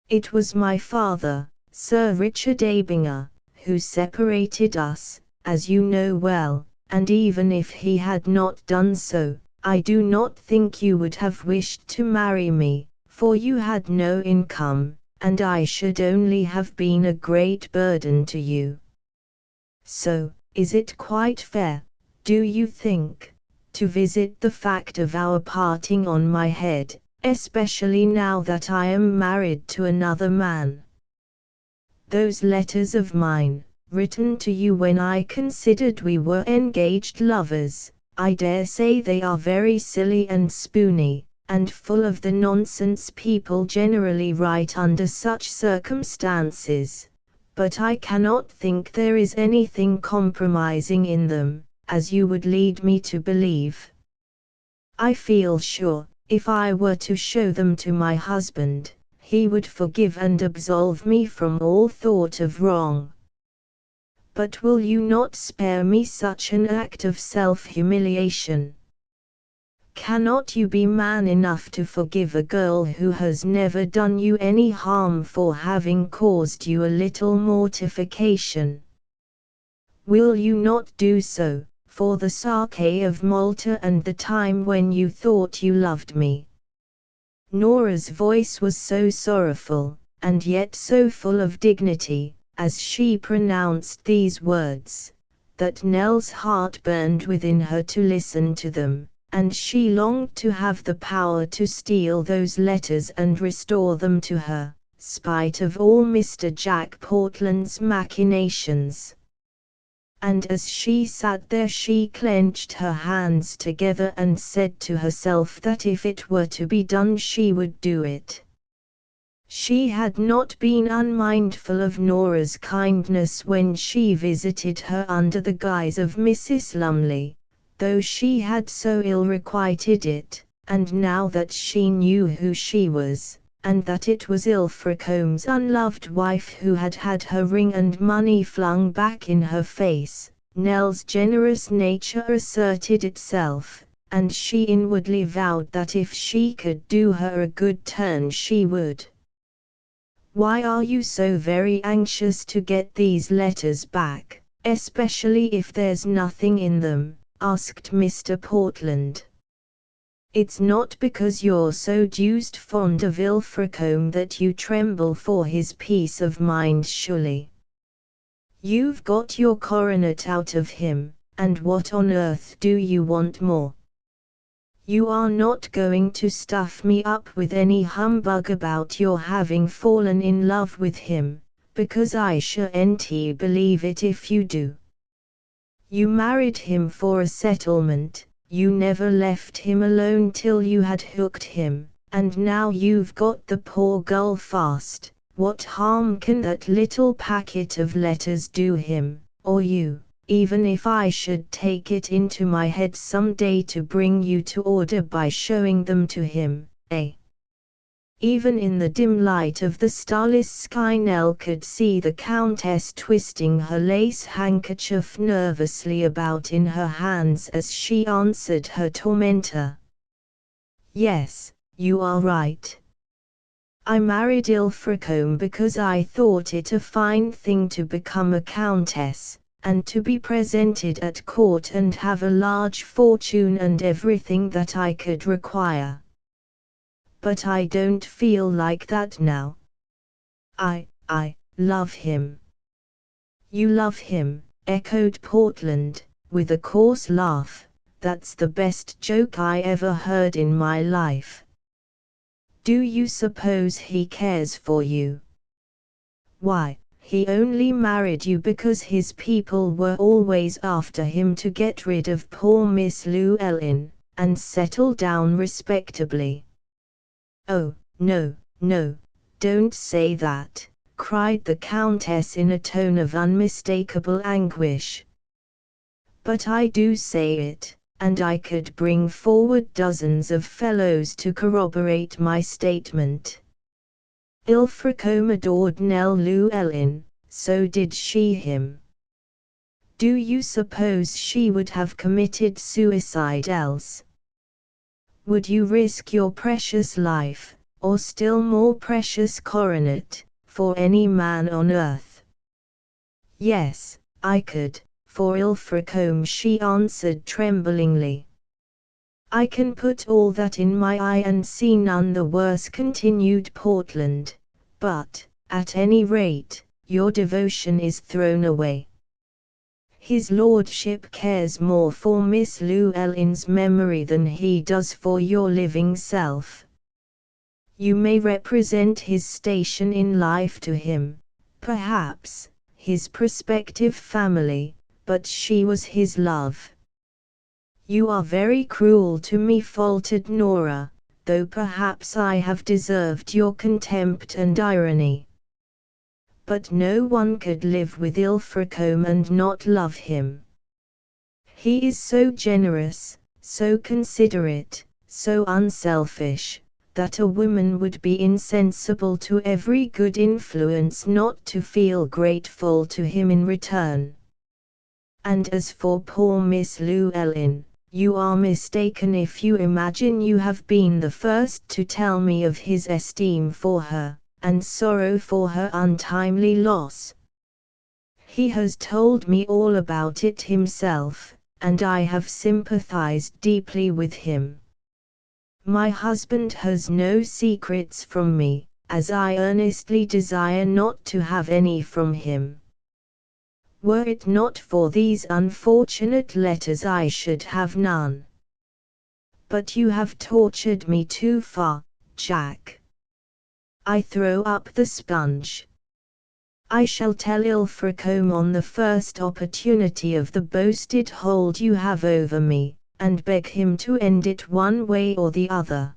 It was my father, Sir Richard Abinger, who separated us, as you know well. And even if he had not done so, I do not think you would have wished to marry me, for you had no income, and I should only have been a great burden to you. So, is it quite fair, do you think, to visit the fact of our parting on my head, especially now that I am married to another man? Those letters of mine, written to you when I considered we were engaged lovers, I dare say they are very silly and spoony, and full of the nonsense people generally write under such circumstances, but I cannot think there is anything compromising in them, as you would lead me to believe. I feel sure, if I were to show them to my husband, he would forgive and absolve me from all thought of wrong. But will you not spare me such an act of self-humiliation? Cannot you be man enough to forgive a girl who has never done you any harm for having caused you a little mortification? Will you not do so, for the sake of Malta and the time when you thought you loved me? Nora's voice was so sorrowful, and yet so full of dignity, as she pronounced these words, that Nell's heart burned within her to listen to them, and she longed to have the power to steal those letters and restore them to her, spite of all Mr. Jack Portland's machinations. And as she sat there she clenched her hands together and said to herself that if it were to be done she would do it. She had not been unmindful of Nora's kindness when she visited her under the guise of Mrs. Lumley, though she had so ill requited it, and now that she knew who she was, and that it was Ilfracombe's unloved wife who had had her ring and money flung back in her face, Nell's generous nature asserted itself, and she inwardly vowed that if she could do her a good turn she would. "Why are you so very anxious to get these letters back, especially if there's nothing in them?" asked Mr. Portland. "It's not because you're so deuced fond of Ilfracombe that you tremble for his peace of mind surely. You've got your coronet out of him, and what on earth do you want more? You are not going to stuff me up with any humbug about your having fallen in love with him, because I shan't believe it if you do. You married him for a settlement, you never left him alone till you had hooked him, and now you've got the poor gull fast. What harm can that little packet of letters do him, or you? Even if I should take it into my head some day to bring you to order by showing them to him, eh?" Even in the dim light of the starless sky Nell could see the Countess twisting her lace handkerchief nervously about in her hands as she answered her tormentor. "Yes, you are right. I married Ilfracombe because I thought it a fine thing to become a countess, and to be presented at court and have a large fortune and everything that I could require. But I don't feel like that now. I love him." "You love him," echoed Portland, with a coarse laugh. "That's the best joke I ever heard in my life. Do you suppose he cares for you? Why, he only married you because his people were always after him to get rid of poor Miss Llewellyn, and settle down respectably." "Oh, no, no, don't say that," cried the Countess in a tone of unmistakable anguish. "But I do say it, and I could bring forward dozens of fellows to corroborate my statement. Ilfracombe adored Nell Llewellyn, so did she him. Do you suppose she would have committed suicide else? Would you risk your precious life, or still more precious coronet, for any man on earth?" "Yes, I could, for Ilfracombe," she answered tremblingly. "I can put all that in my eye and see none the worse," continued Portland, "but, at any rate, your devotion is thrown away. His lordship cares more for Miss Llewellyn's memory than he does for your living self. You may represent his station in life to him, perhaps, his prospective family, but she was his love." "You are very cruel to me," faltered Nora, "though perhaps I have deserved your contempt and irony. But no one could live with Ilfracombe and not love him. He is so generous, so considerate, so unselfish, that a woman would be insensible to every good influence not to feel grateful to him in return. And as for poor Miss Llewellyn, you are mistaken if you imagine you have been the first to tell me of his esteem for her, and sorrow for her untimely loss. He has told me all about it himself, and I have sympathized deeply with him. My husband has no secrets from me, as I earnestly desire not to have any from him. Were it not for these unfortunate letters I should have none. But you have tortured me too far, Jack. I throw up the sponge. I shall tell Ilfracombe on the first opportunity of the boasted hold you have over me, and beg him to end it one way or the other.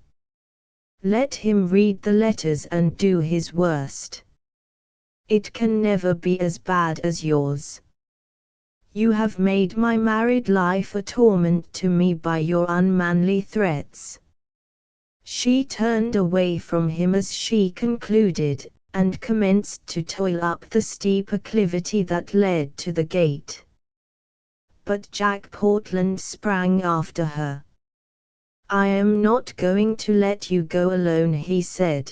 Let him read the letters and do his worst. It can never be as bad as yours. You have made my married life a torment to me by your unmanly threats. She turned away from him as she concluded, and commenced to toil up the steep acclivity that led to the gate. But Jack Portland sprang after her. "I am not going to let you go alone," he said.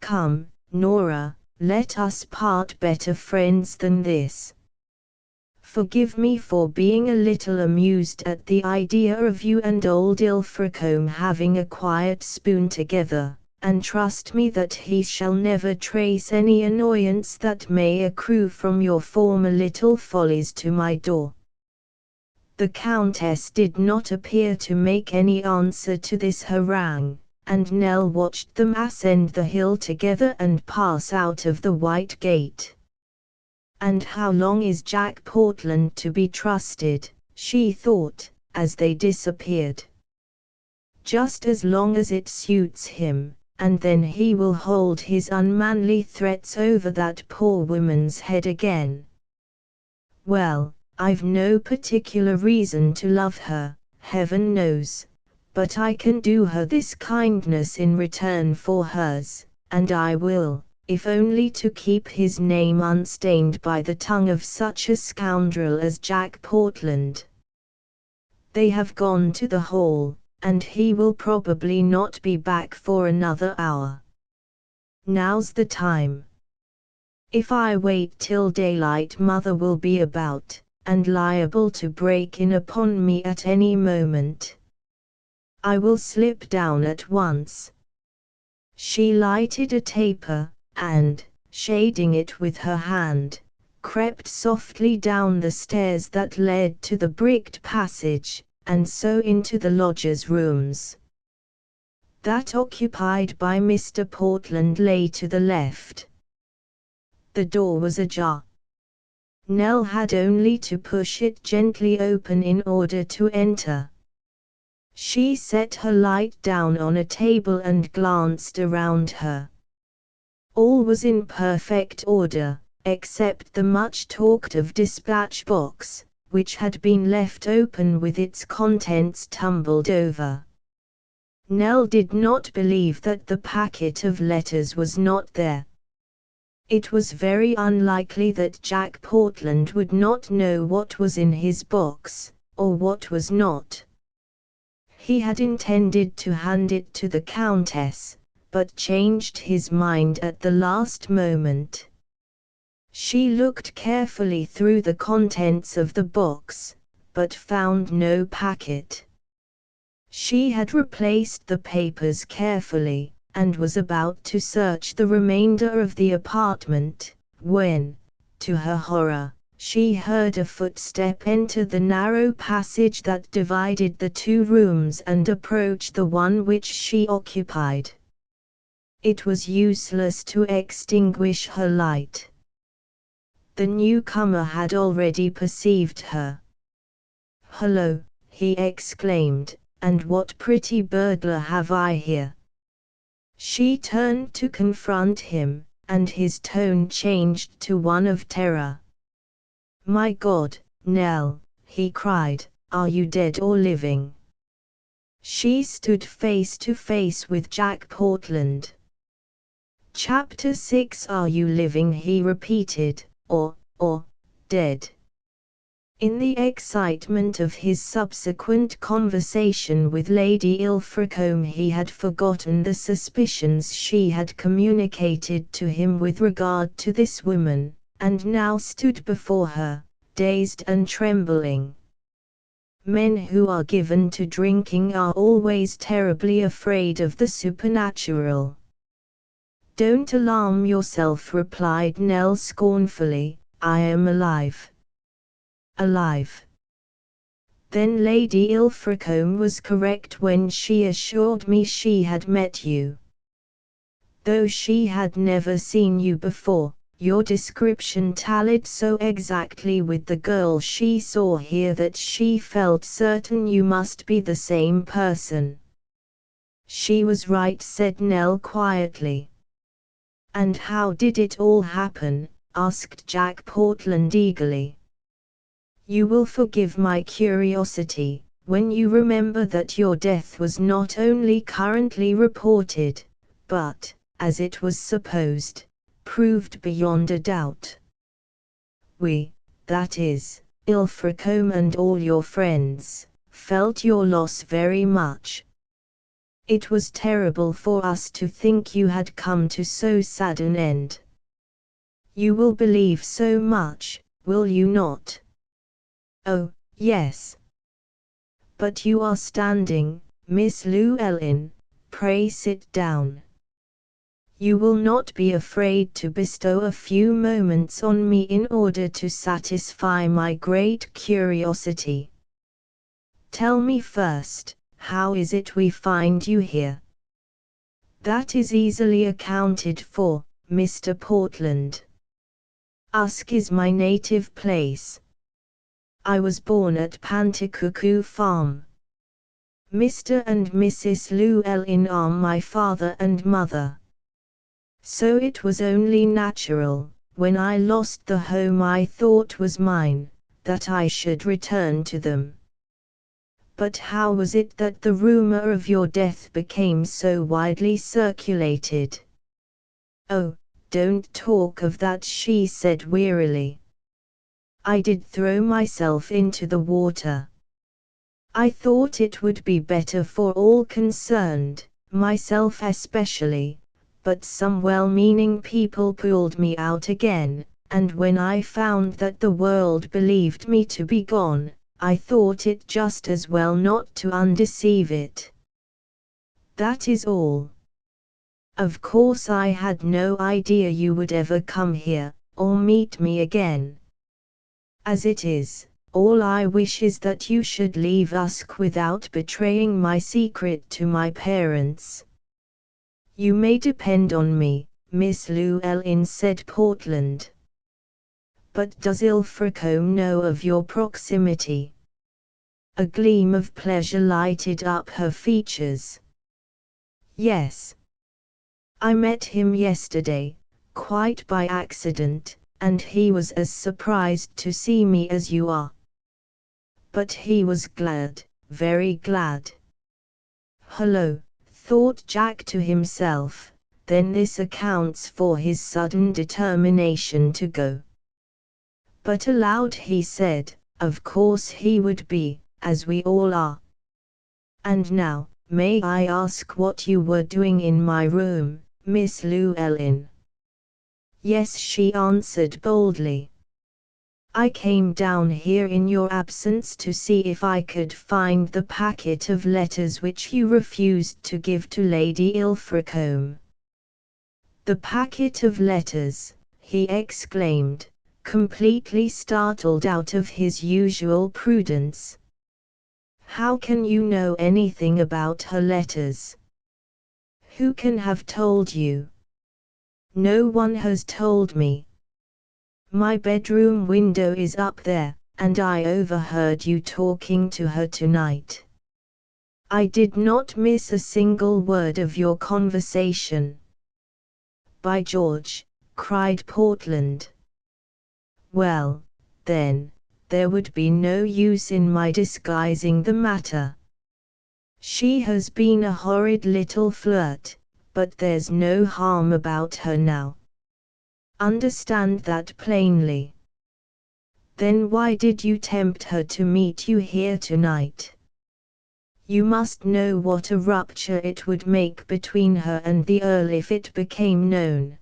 "Come, Nora, let us part better friends than this. Forgive me for being a little amused at the idea of you and old Ilfracombe having a quiet spoon together, and trust me that he shall never trace any annoyance that may accrue from your former little follies to my door." The Countess did not appear to make any answer to this harangue, and Nell watched them ascend the hill together and pass out of the white gate. "And how long is Jack Portland to be trusted?" she thought, as they disappeared. "Just as long as it suits him, and then he will hold his unmanly threats over that poor woman's head again. Well, I've no particular reason to love her, heaven knows, but I can do her this kindness in return for hers, and I will, if only to keep his name unstained by the tongue of such a scoundrel as Jack Portland." They have gone to the hall, and he will probably not be back for another hour. Now's the time. If I wait till daylight, Mother will be about, and liable to break in upon me at any moment. I will slip down at once. She lighted a taper, and, shading it with her hand, crept softly down the stairs that led to the bricked passage, and so into the lodgers' rooms. That occupied by Mr. Portland lay to the left. The door was ajar. Nell had only to push it gently open in order to enter. She set her light down on a table and glanced around her. All was in perfect order, except the much-talked-of dispatch box, which had been left open with its contents tumbled over. Nell did not believe that the packet of letters was not there. It was very unlikely that Jack Portland would not know what was in his box, or what was not. He had intended to hand it to the Countess, but changed his mind at the last moment. She looked carefully through the contents of the box, but found no packet. She had replaced the papers carefully, and was about to search the remainder of the apartment, when, to her horror, she heard a footstep enter the narrow passage that divided the two rooms and approach the one which she occupied. It was useless to extinguish her light. The newcomer had already perceived her. "Hullo," he exclaimed, "and what pretty burglar have I here?" She turned to confront him, and his tone changed to one of terror. "My God, Nell," he cried, "are you dead or living?" She stood face to face with Jack Portland. "Chapter 6 Are you living?" he repeated, or dead?" In the excitement of his subsequent conversation with Lady Ilfracombe he had forgotten the suspicions she had communicated to him with regard to this woman, and now stood before her, dazed and trembling. Men who are given to drinking are always terribly afraid of the supernatural. "Don't alarm yourself," replied Nell scornfully. I am alive. Alive. Then Lady Ilfracombe was correct when she assured me she had met you. Though she had never seen you before, your description tallied so exactly with the girl she saw here that she felt certain you must be the same person. She was right, said Nell quietly. And how did it all happen? Asked Jack Portland eagerly. You will forgive my curiosity, when you remember that your death was not only currently reported, but, as it was supposed, proved beyond a doubt. We, that is, Ilfracombe and all your friends, felt your loss very much. It was terrible for us to think you had come to so sad an end. You will believe so much, will you not? Oh, yes. But you are standing, Miss Llewellyn, pray sit down. You will not be afraid to bestow a few moments on me in order to satisfy my great curiosity. Tell me first, how is it we find you here? That is easily accounted for, Mr. Portland. Usk is my native place. I was born at Panticuckoo Farm. Mr. and Mrs. Llewellyn are my father and mother. So it was only natural, when I lost the home I thought was mine, that I should return to them. But how was it that the rumor of your death became so widely circulated? Oh, don't talk of that, she said wearily. I did throw myself into the water. I thought it would be better for all concerned, myself especially, but some well-meaning people pulled me out again, and when I found that the world believed me to be gone, I thought it just as well not to undeceive it. That is all. Of course I had no idea you would ever come here, or meet me again. As it is, all I wish is that you should leave Usk without betraying my secret to my parents. You may depend on me, Miss Llewellyn, said Portland. But does Ilfracombe know of your proximity? A gleam of pleasure lighted up her features. Yes. I met him yesterday, quite by accident, and he was as surprised to see me as you are. But he was glad, very glad. Hullo, thought Jack to himself, then this accounts for his sudden determination to go. But aloud he said, of course he would be, as we all are. And now, may I ask what you were doing in my room, Miss Llewellyn? Yes, she answered boldly. I came down here in your absence to see if I could find the packet of letters which you refused to give to Lady Ilfracombe. The packet of letters, he exclaimed, completely startled out of his usual prudence. How can you know anything about her letters? Who can have told you? No one has told me. My bedroom window is up there, and I overheard you talking to her tonight. I did not miss a single word of your conversation. By George, cried Portland. Well, then, there would be no use in my disguising the matter. She has been a horrid little flirt, but there's no harm about her now. Understand that plainly. Then why did you tempt her to meet you here tonight? You must know what a rupture it would make between her and the Earl if it became known.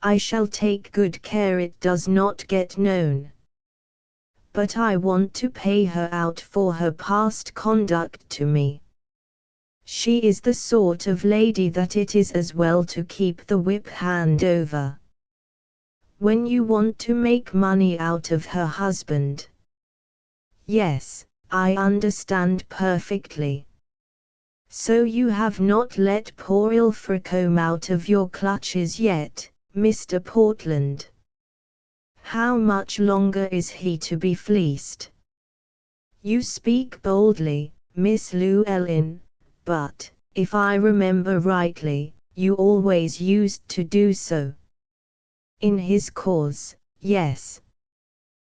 I shall take good care it does not get known. But I want to pay her out for her past conduct to me. She is the sort of lady that it is as well to keep the whip hand over. When you want to make money out of her husband. Yes, I understand perfectly. So you have not let poor Ilfracombe out of your clutches yet, Mr. Portland. How much longer is he to be fleeced? You speak boldly, Miss Llewellyn, but, if I remember rightly, you always used to do so. In his cause, yes.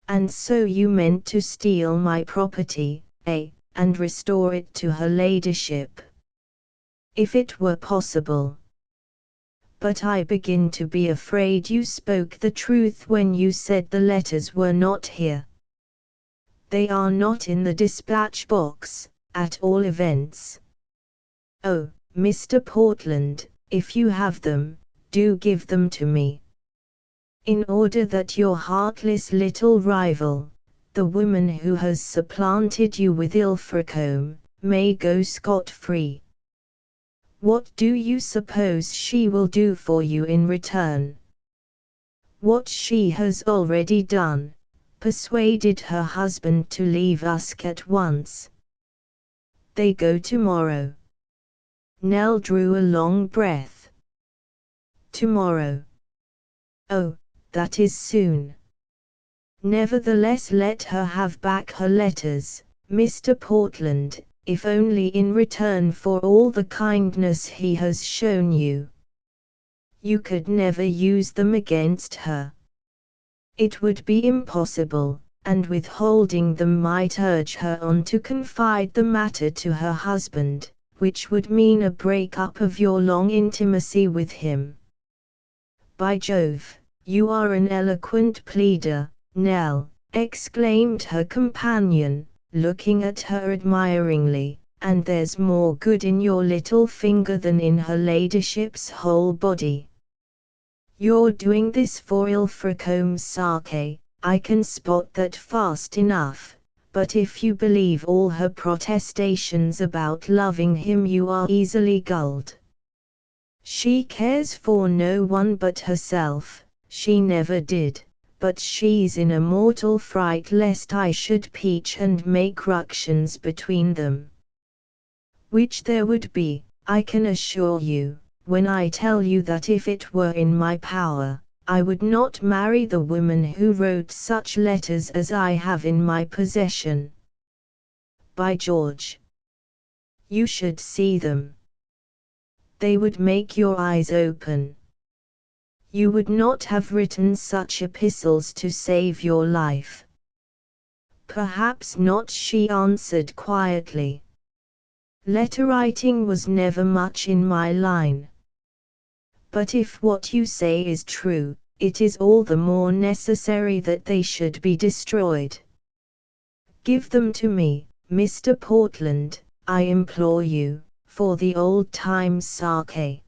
And so you meant to steal my property, and restore it to her ladyship. If it were possible. But I begin to be afraid you spoke the truth when you said the letters were not here. They are not in the dispatch box, at all events. Oh, Mr. Portland, if you have them, do give them to me. In order that your heartless little rival, the woman who has supplanted you with Ilfracombe, may go scot-free. What do you suppose she will do for you in return? What she has already done, persuaded her husband to leave us at once. They go tomorrow. Nell drew a long breath. Tomorrow. Oh, that is soon. Nevertheless, let her have back her letters, Mr. Portland, if only in return for all the kindness he has shown you. You could never use them against her. It would be impossible, and withholding them might urge her on to confide the matter to her husband, which would mean a break-up of your long intimacy with him. By Jove, you are an eloquent pleader, Nell, exclaimed her companion, looking at her admiringly, and there's more good in your little finger than in her ladyship's whole body. You're doing this for Ilfracombe's sake, I can spot that fast enough, but if you believe all her protestations about loving him you are easily gulled. She cares for no one but herself, she never did, but she's in a mortal fright lest I should peach and make ructions between them. Which there would be, I can assure you, when I tell you that if it were in my power, I would not marry the woman who wrote such letters as I have in my possession. By George! You should see them. They would make your eyes open. You would not have written such epistles to save your life. Perhaps not, she answered quietly. Letter writing was never much in my line. But if what you say is true, it is all the more necessary that they should be destroyed. Give them to me, Mr. Portland, I implore you, for the old time's sake.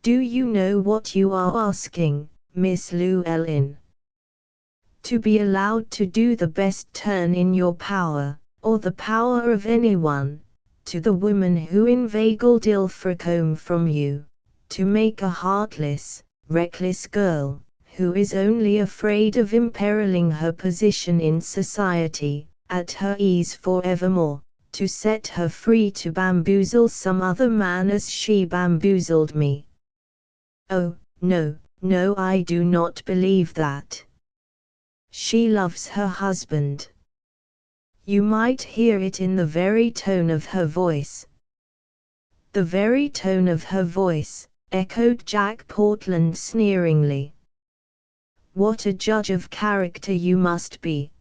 Do you know what you are asking, Miss Llewellyn? To be allowed to do the best turn in your power, or the power of anyone, to the woman who inveigled Ilfracombe from you, to make a heartless, reckless girl, who is only afraid of imperiling her position in society, at her ease forevermore, to set her free to bamboozle some other man as she bamboozled me. Oh, no, no, I do not believe that. She loves her husband. You might hear it in the very tone of her voice. The very tone of her voice, echoed Jack Portland sneeringly. What a judge of character you must be.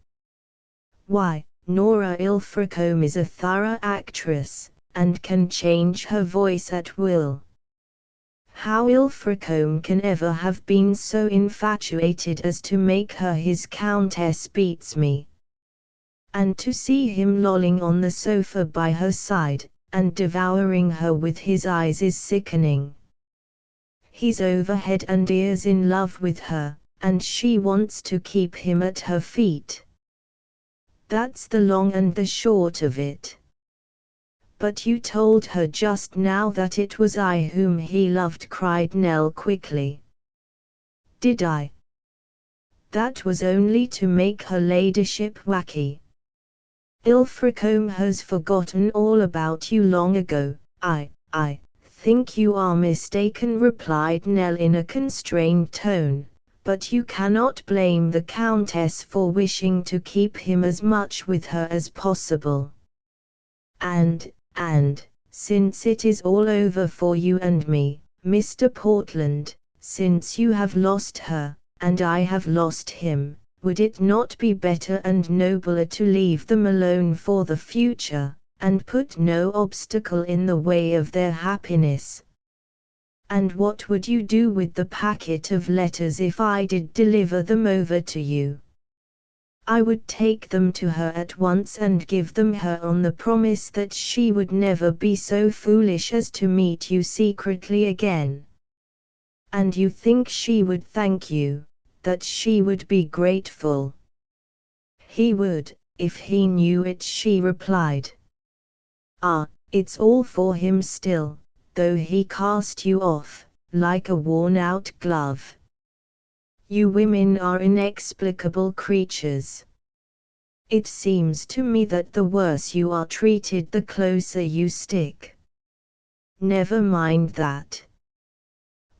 Why, Nora Ilfracombe is a thorough actress, and can change her voice at will. How Ilfracombe can ever have been so infatuated as to make her his countess beats me. And to see him lolling on the sofa by her side, and devouring her with his eyes is sickening. He's over head and ears in love with her, and she wants to keep him at her feet. That's the long and the short of it. But you told her just now that it was I whom he loved, cried Nell quickly. Did I? That was only to make her ladyship wacky. Ilfracombe has forgotten all about you long ago. I think you are mistaken, replied Nell in a constrained tone, but you cannot blame the Countess for wishing to keep him as much with her as possible. And, since it is all over for you and me, Mr. Portland, since you have lost her, and I have lost him, would it not be better and nobler to leave them alone for the future, and put no obstacle in the way of their happiness? And what would you do with the packet of letters if I did deliver them over to you? I would take them to her at once and give them her on the promise that she would never be so foolish as to meet you secretly again. And you think she would thank you, that she would be grateful? He would, if he knew it, she replied. Ah, it's all for him still, though he cast you off, like a worn-out glove. You women are inexplicable creatures. It seems to me that the worse you are treated, the closer you stick. Never mind that.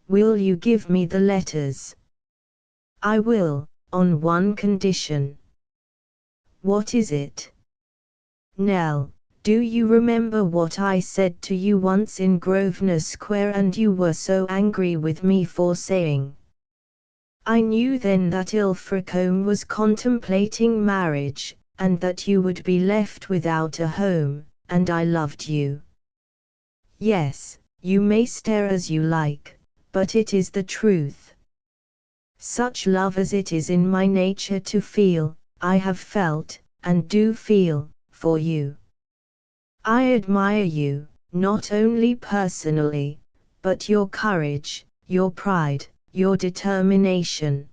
Will you give me the letters? I will, on one condition. What is it? Nell, do you remember what I said to you once in Grosvenor Square, and you were so angry with me for saying? I knew then that Ilfracombe was contemplating marriage, and that you would be left without a home, and I loved you. Yes, you may stare as you like, but it is the truth. Such love as it is in my nature to feel, I have felt, and do feel, for you. I admire you, not only personally, but your courage, your pride, your determination.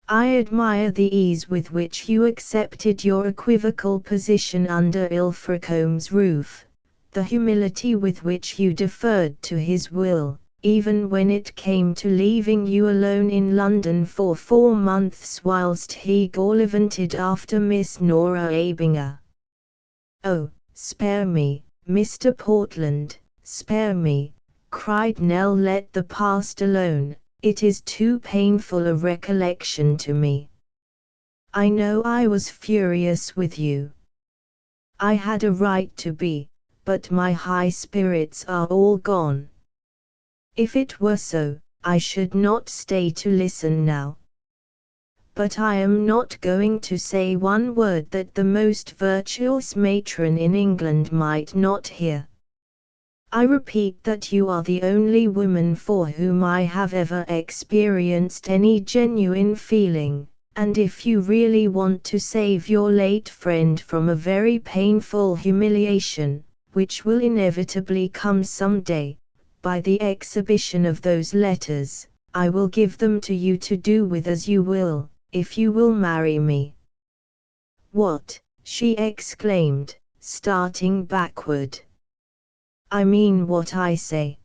I admire the ease with which you accepted your equivocal position under Ilfracombe's roof, the humility with which you deferred to his will, even when it came to leaving you alone in London for 4 months whilst he gallivanted after Miss Nora Abinger. Oh, spare me, Mr. Portland, spare me, cried Nell. Let the past alone, it is too painful a recollection to me. I know I was furious with you. I had a right to be, but my high spirits are all gone. If it were so, I should not stay to listen now. But I am not going to say one word that the most virtuous matron in England might not hear. I repeat that you are the only woman for whom I have ever experienced any genuine feeling, and if you really want to save your late friend from a very painful humiliation, which will inevitably come some day, by the exhibition of those letters, I will give them to you to do with as you will, if you will marry me. What? She exclaimed, starting backward. I mean what I say.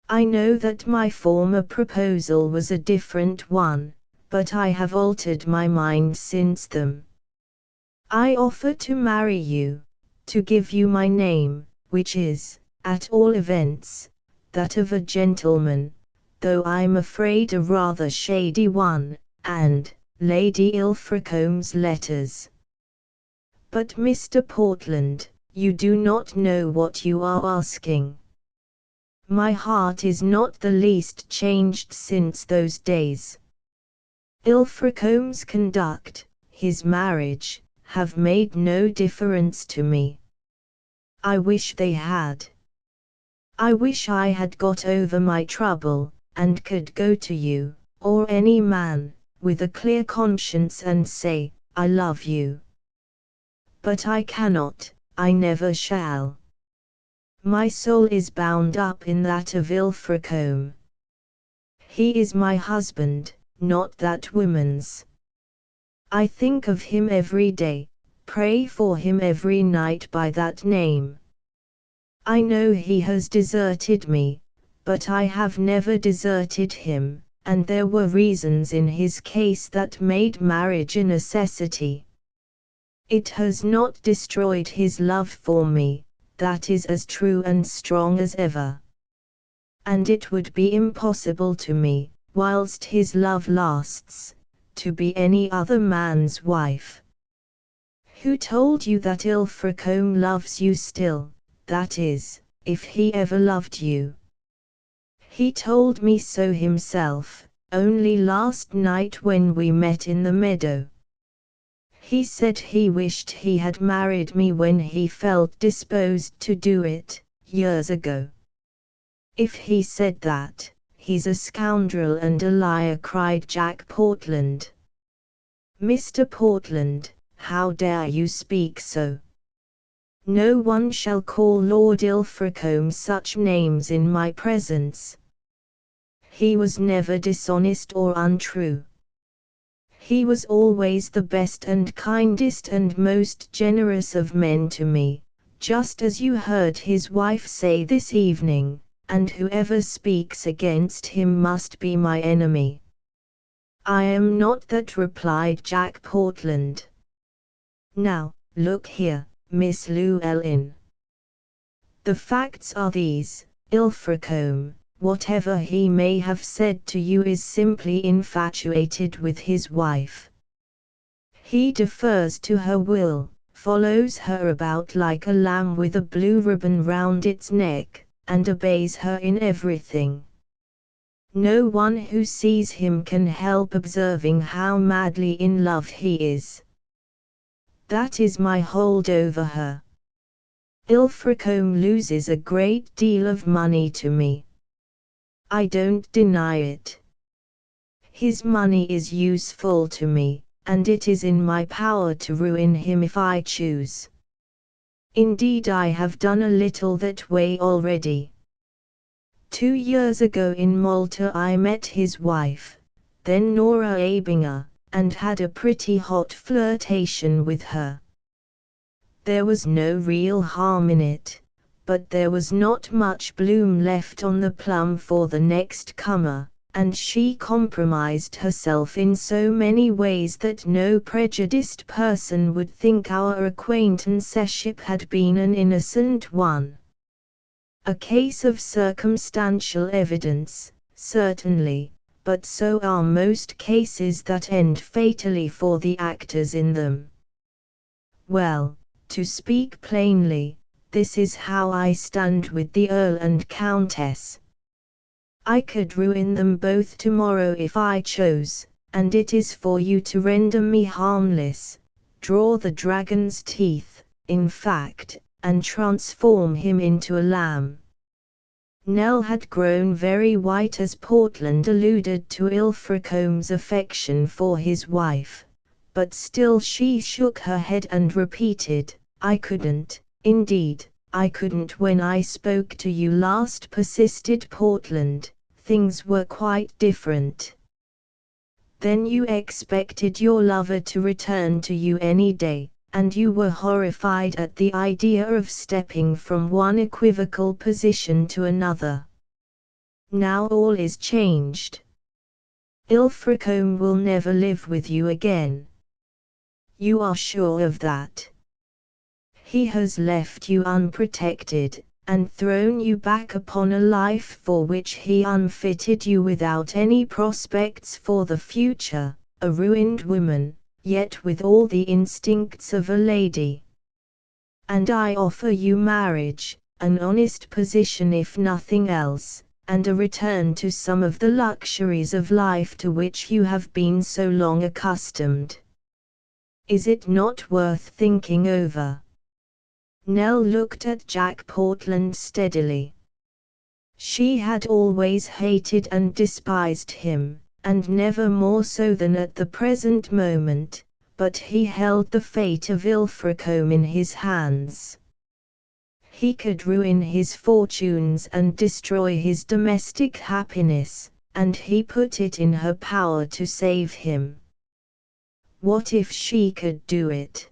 I know that my former proposal was a different one, but I have altered my mind since then. I offer to marry you, to give you my name, which is, at all events, that of a gentleman, though I'm afraid a rather shady one, and Lady Ilfracombe's letters. But Mr. Portland, you do not know what you are asking. My heart is not the least changed since those days. Ilfracombe's conduct, his marriage, have made no difference to me. I wish they had. I wish I had got over my trouble, and could go to you, or any man, with a clear conscience and say, I love you. But I cannot, I never shall. My soul is bound up in that of Ilfracombe. He is my husband, not that woman's. I think of him every day, pray for him every night by that name. I know he has deserted me, but I have never deserted him, and there were reasons in his case that made marriage a necessity. It has not destroyed his love for me, that is as true and strong as ever. And it would be impossible to me, whilst his love lasts, to be any other man's wife. Who told you that Ilfracombe loves you still, that is, if he ever loved you? He told me so himself, only last night when we met in the meadow. He said he wished he had married me when he felt disposed to do it, years ago. If he said that, he's a scoundrel and a liar, cried Jack Portland. Mr. Portland, how dare you speak so? No one shall call Lord Ilfracombe such names in my presence. He was never dishonest or untrue. He was always the best and kindest and most generous of men to me, just as you heard his wife say this evening, and whoever speaks against him must be my enemy. I am not that, replied Jack Portland. Now, look here, Miss Llewellyn. The facts are these: Ilfracombe, whatever he may have said to you, is simply infatuated with his wife. He defers to her will, follows her about like a lamb with a blue ribbon round its neck, and obeys her in everything. No one who sees him can help observing how madly in love he is. That is my hold over her. Ilfracombe loses a great deal of money to me. I don't deny it. His money is useful to me, and it is in my power to ruin him if I choose. Indeed, I have done a little that way already. 2 years ago in Malta I met his wife, then Nora Abinger, and had a pretty hot flirtation with her. There was no real harm in it, but there was not much bloom left on the plum for the next comer, and she compromised herself in so many ways that no prejudiced person would think our acquaintanceship had been an innocent one. A case of circumstantial evidence, certainly, but so are most cases that end fatally for the actors in them. Well, to speak plainly, this is how I stand with the Earl and Countess. I could ruin them both tomorrow if I chose, and it is for you to render me harmless, draw the dragon's teeth, in fact, and transform him into a lamb. Nell had grown very white as Portland alluded to Ilfracombe's affection for his wife, but still she shook her head and repeated, I couldn't. Indeed, I couldn't. When I spoke to you last, persisted Portland, things were quite different. Then you expected your lover to return to you any day, and you were horrified at the idea of stepping from one equivocal position to another. Now all is changed. Ilfracombe will never live with you again. You are sure of that? He has left you unprotected, and thrown you back upon a life for which he unfitted you, without any prospects for the future, a ruined woman, yet with all the instincts of a lady. And I offer you marriage, an honest position if nothing else, and a return to some of the luxuries of life to which you have been so long accustomed. Is it not worth thinking over? Nell looked at Jack Portland steadily. She had always hated and despised him, and never more so than at the present moment, but he held the fate of Ilfracombe in his hands. He could ruin his fortunes and destroy his domestic happiness, and he put it in her power to save him. What if she could do it?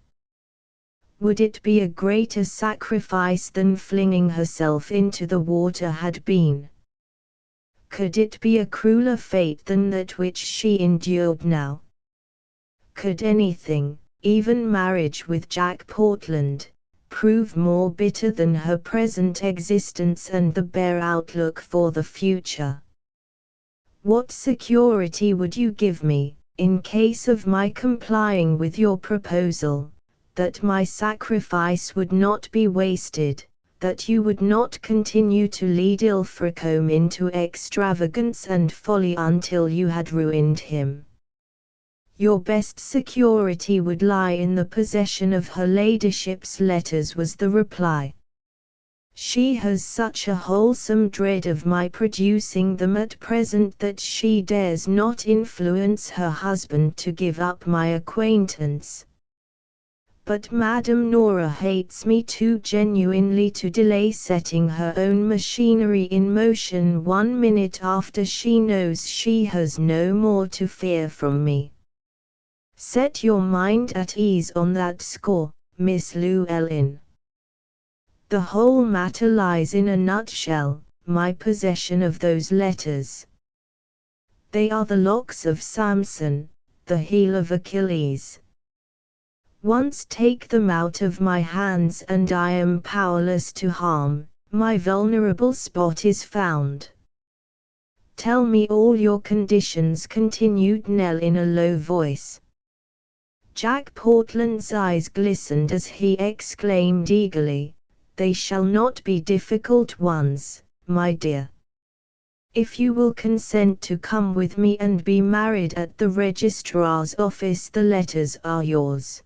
Would it be a greater sacrifice than flinging herself into the water had been? Could it be a crueler fate than that which she endured now? Could anything, even marriage with Jack Portland, prove more bitter than her present existence and the bare outlook for the future? What security would you give me, in case of my complying with your proposal, that my sacrifice would not be wasted, that you would not continue to lead Ilfracombe into extravagance and folly until you had ruined him? Your best security would lie in the possession of her ladyship's letters, was the reply. She has such a wholesome dread of my producing them at present that she dares not influence her husband to give up my acquaintance. But Madame Nora hates me too genuinely to delay setting her own machinery in motion 1 minute after she knows she has no more to fear from me. Set your mind at ease on that score, Miss Llewellyn. The whole matter lies in a nutshell, my possession of those letters. They are the locks of Samson, the heel of Achilles. Once take them out of my hands and I am powerless to harm, my vulnerable spot is found. Tell me all your conditions, continued Nell in a low voice. Jack Portland's eyes glistened as he exclaimed eagerly, "They shall not be difficult ones, my dear. If you will consent to come with me and be married at the registrar's office, the letters are yours."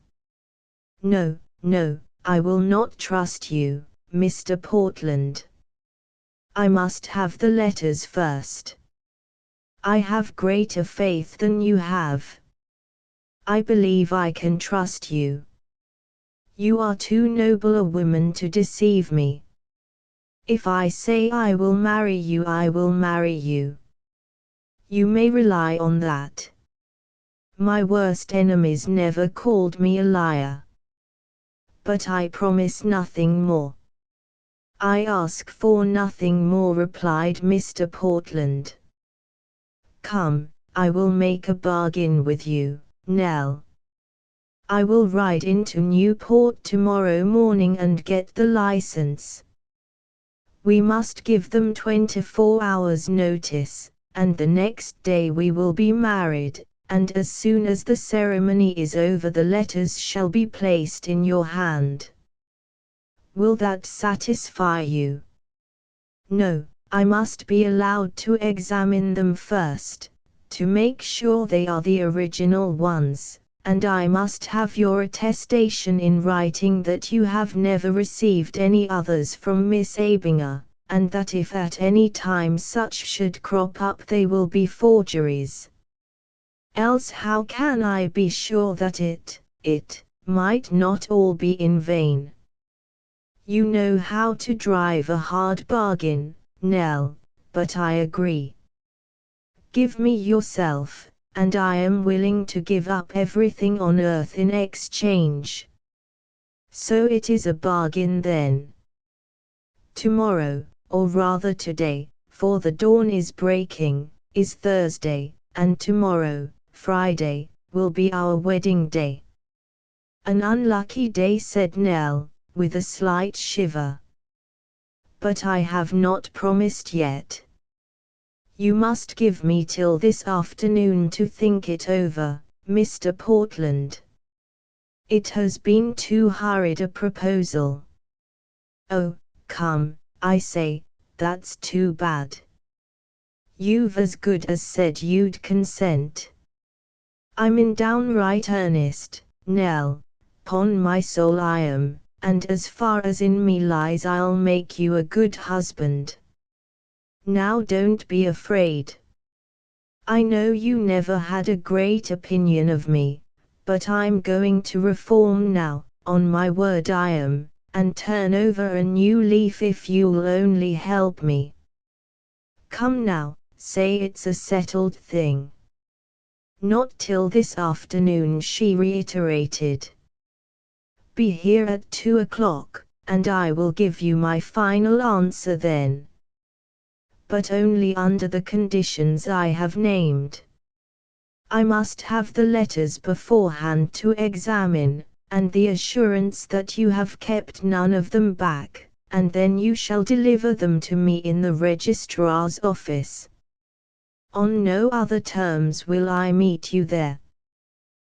"No, no, I will not trust you, Mr. Portland. I must have the letters first. I have greater faith than you have. I believe I can trust you. You are too noble a woman to deceive me. If I say I will marry you, I will marry you. You may rely on that. My worst enemies never called me a liar. But I promise nothing more." "I ask for nothing more," replied Mr. Portland. "Come, I will make a bargain with you, Nell. I will ride into Newport tomorrow morning and get the license. We must give them 24 hours' notice, and the next day we will be married, and as soon as the ceremony is over the letters shall be placed in your hand. Will that satisfy you?" "No, I must be allowed to examine them first, to make sure they are the original ones. And I must have your attestation in writing that you have never received any others from Miss Abinger, and that if at any time such should crop up they will be forgeries. Else how can I be sure that it might not all be in vain? You know how to drive a hard bargain, Nell, but I agree. Give me yourself, and I am willing to give up everything on earth in exchange. So it is a bargain then. Tomorrow, or rather today, for the dawn is breaking, is Thursday, and tomorrow, Friday, will be our wedding day." "An unlucky day," said Nell, with a slight shiver. "But I have not promised yet. You must give me till this afternoon to think it over, Mr. Portland. It has been too hurried a proposal." "Oh, come, I say, that's too bad. You've as good as said you'd consent." "I'm in downright earnest, Nell, 'pon my soul I am, and as far as in me lies I'll make you a good husband. Now don't be afraid. I know you never had a great opinion of me, but I'm going to reform now, on my word I am, and turn over a new leaf if you'll only help me. Come now, say it's a settled thing." "Not till this afternoon," she reiterated. "Be here at 2 o'clock, and I will give you my final answer then." but only under the conditions I have named. I must have the letters beforehand to examine, and the assurance that you have kept none of them back, and then you shall deliver them to me in the registrar's office. On no other terms will I meet you there.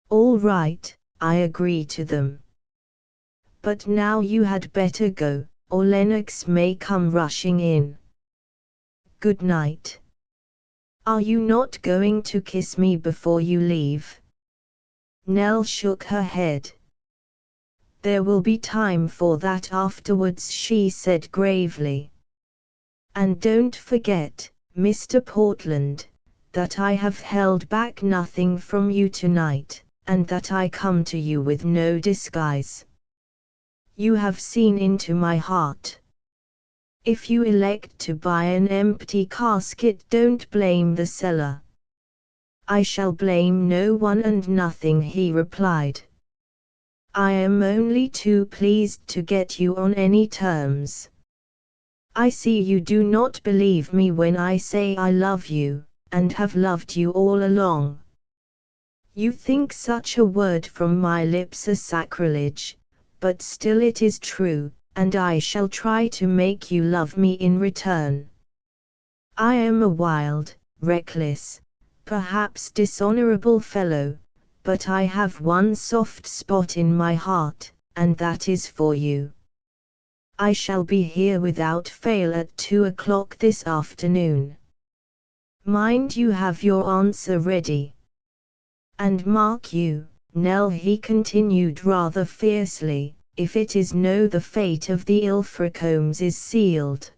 All right, I agree to them. But now you had better go, or Lennox may come rushing in. Good night. Are you not going to kiss me before you leave? Nell shook her head. There will be time for that afterwards, she said gravely. And don't forget, Mr. Portland, that I have held back nothing from you tonight, and that I come to you with no disguise. You have seen into my heart. If you elect to buy an empty casket, don't blame the seller. I shall blame no one and nothing, he replied. I am only too pleased to get you on any terms. I see you do not believe me when I say I love you, and have loved you all along. You think such a word from my lips a sacrilege, but still it is true, and I shall try to make you love me in return. I am a wild, reckless, perhaps dishonorable fellow, but I have one soft spot in my heart, and that is for you. I shall be here without fail at 2 o'clock this afternoon. Mind you have your answer ready. And mark you, Nell, he continued rather fiercely, if it is no, the fate of the Ilfracombe's is sealed.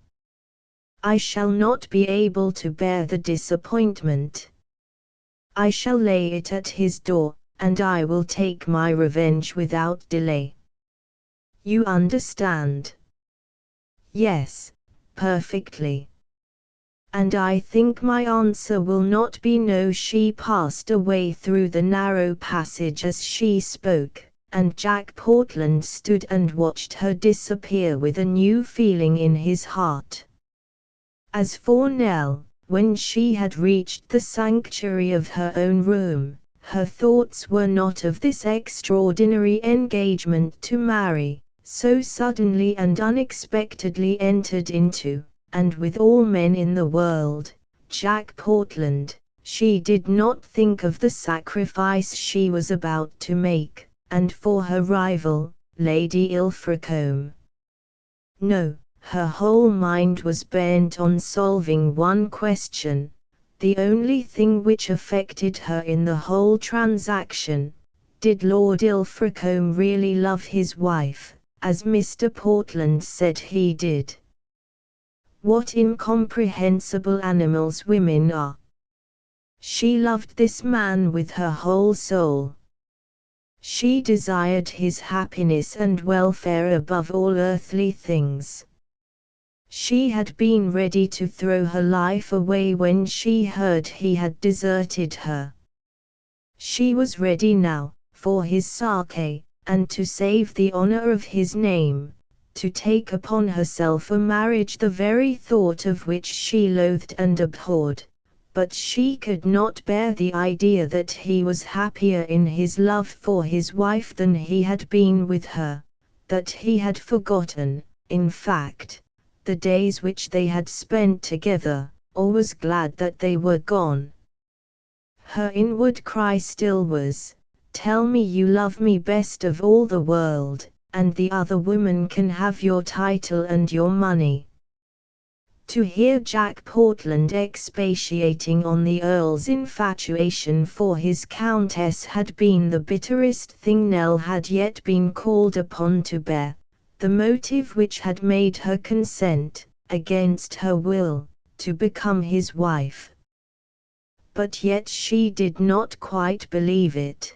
I shall not be able to bear the disappointment. I shall lay it at his door, and I will take my revenge without delay. You understand? Yes, perfectly. And I think my answer will not be no. She passed away through the narrow passage as she spoke, and Jack Portland stood and watched her disappear with a new feeling in his heart. As for Nell, when she had reached the sanctuary of her own room, her thoughts were not of this extraordinary engagement to marry, so suddenly and unexpectedly entered into, and with all men in the world, Jack Portland. She did not think of the sacrifice she was about to make, and for her rival, Lady Ilfracombe. No, her whole mind was bent on solving one question, the only thing which affected her in the whole transaction. Did Lord Ilfracombe really love his wife, as Mr. Portland said he did? What incomprehensible animals women are! She loved this man with her whole soul. She desired his happiness and welfare above all earthly things. She had been ready to throw her life away when she heard he had deserted her. She was ready now, for his sake, and to save the honor of his name, to take upon herself a marriage the very thought of which she loathed and abhorred, but she could not bear the idea that he was happier in his love for his wife than he had been with her, that he had forgotten, in fact, the days which they had spent together, or was glad that they were gone. Her inward cry still was, "Tell me you love me best of all the world, and the other woman can have your title and your money." To hear Jack Portland expatiating on the Earl's infatuation for his Countess had been the bitterest thing Nell had yet been called upon to bear, the motive which had made her consent, against her will, to become his wife. But yet she did not quite believe it.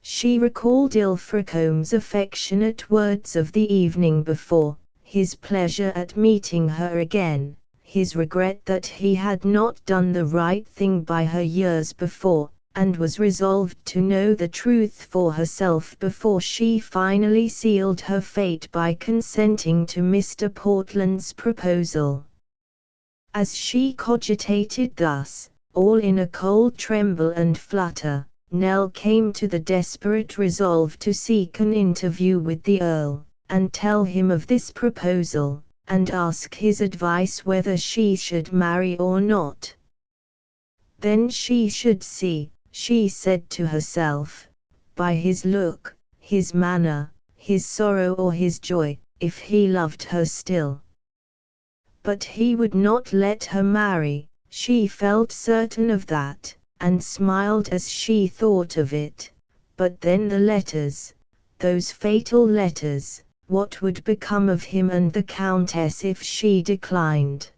She recalled Ilfracombe's affectionate words of the evening before, his pleasure at meeting her again, his regret that he had not done the right thing by her years before, and was resolved to know the truth for herself before she finally sealed her fate by consenting to Mr. Portland's proposal. As she cogitated thus, all in a cold tremble and flutter, Nell came to the desperate resolve to seek an interview with the Earl, and tell him of this proposal, and ask his advice whether she should marry or not. Then she should see, she said to herself, by his look, his manner, his sorrow or his joy, if he loved her still. But he would not let her marry, she felt certain of that, and smiled as she thought of it. But then the letters, those fatal letters, what would become of him and the Countess if she declined?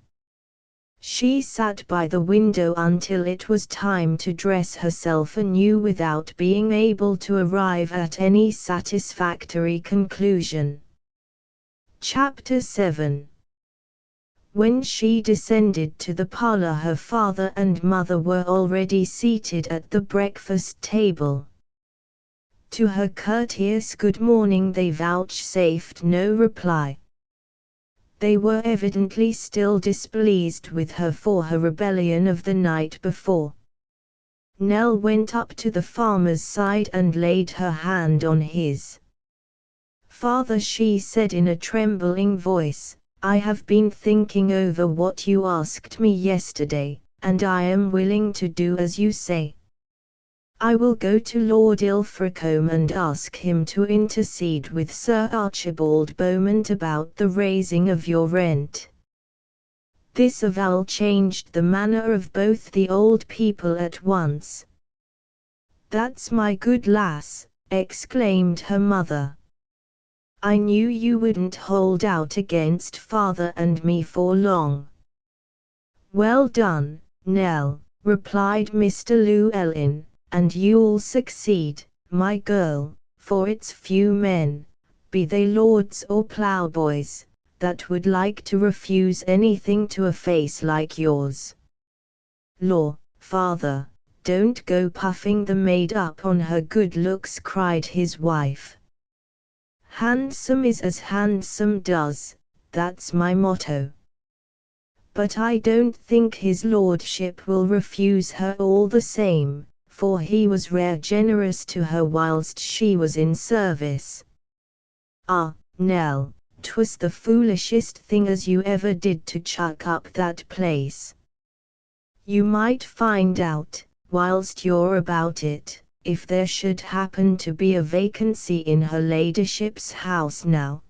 She sat by the window until it was time to dress herself anew without being able to arrive at any satisfactory conclusion. Chapter 7. When she descended to the parlor, her father and mother were already seated at the breakfast table. To her courteous good morning they vouchsafed no reply. They were evidently still displeased with her for her rebellion of the night before. Nell went up to the farmer's side and laid her hand on his. "Father," she said in a trembling voice, "I have been thinking over what you asked me yesterday, and I am willing to do as you say. I will go to Lord Ilfracombe and ask him to intercede with Sir Archibald Beaumont about the raising of your rent." This avowal changed the manner of both the old people at once. "That's my good lass," exclaimed her mother. "I knew you wouldn't hold out against father and me for long." "Well done, Nell," replied Mr. Llewellyn, "and you'll succeed, my girl, for it's few men, be they lords or ploughboys, that would like to refuse anything to a face like yours." "Law, father, don't go puffing the maid up on her good looks," cried his wife. "Handsome is as handsome does, that's my motto. But I don't think his lordship will refuse her all the same, for he was rare generous to her whilst she was in service." "Ah, Nell, 'twas the foolishest thing as you ever did to chuck up that place. You might find out, whilst you're about it, if there should happen to be a vacancy in her ladyship's house now."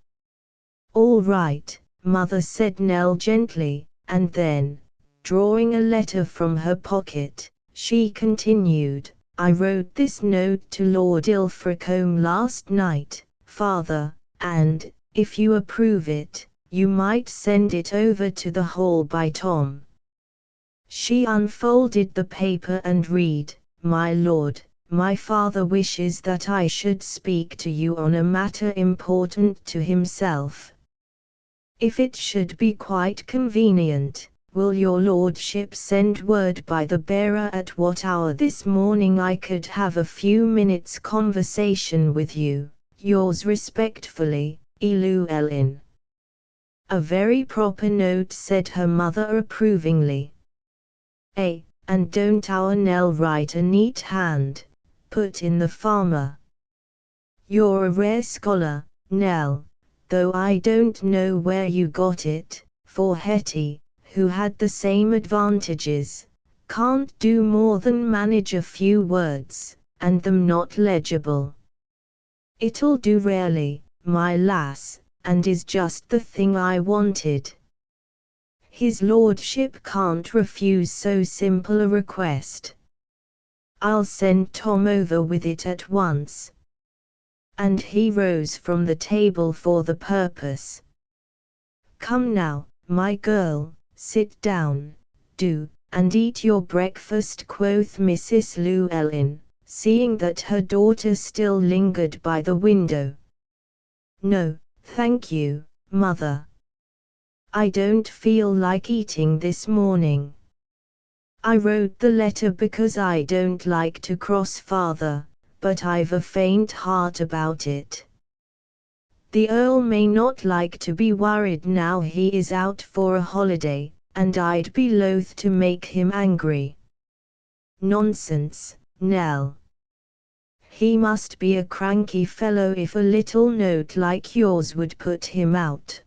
"All right, mother," said Nell gently, and then, drawing a letter from her pocket, she continued, "I wrote this note to Lord Ilfracombe last night, father, and, if you approve it, you might send it over to the Hall by Tom." She unfolded the paper and read, "My lord, my father wishes that I should speak to you on a matter important to himself. If it should be quite convenient, will your lordship send word by the bearer at what hour this morning I could have a few minutes' conversation with you. Yours respectfully, E. Llewellyn." "A very proper note," said her mother approvingly. And don't our Nell write a neat hand?" put in the farmer. "You're a rare scholar, Nell, though I don't know where you got it, for Hetty, who had the same advantages, can't do more than manage a few words, and them not legible. It'll do rarely, my lass, and is just the thing I wanted. His lordship can't refuse so simple a request. I'll send Tom over with it at once." And he rose from the table for the purpose. "Come now, my girl, sit down, do, and eat your breakfast," quoth Mrs. Llewellyn, seeing that her daughter still lingered by the window. "No, thank you, mother. I don't feel like eating this morning. I wrote the letter because I don't like to cross father, but I've a faint heart about it. The Earl may not like to be worried now he is out for a holiday, and I'd be loath to make him angry." "Nonsense, Nell. He must be a cranky fellow if a little note like yours would put him out.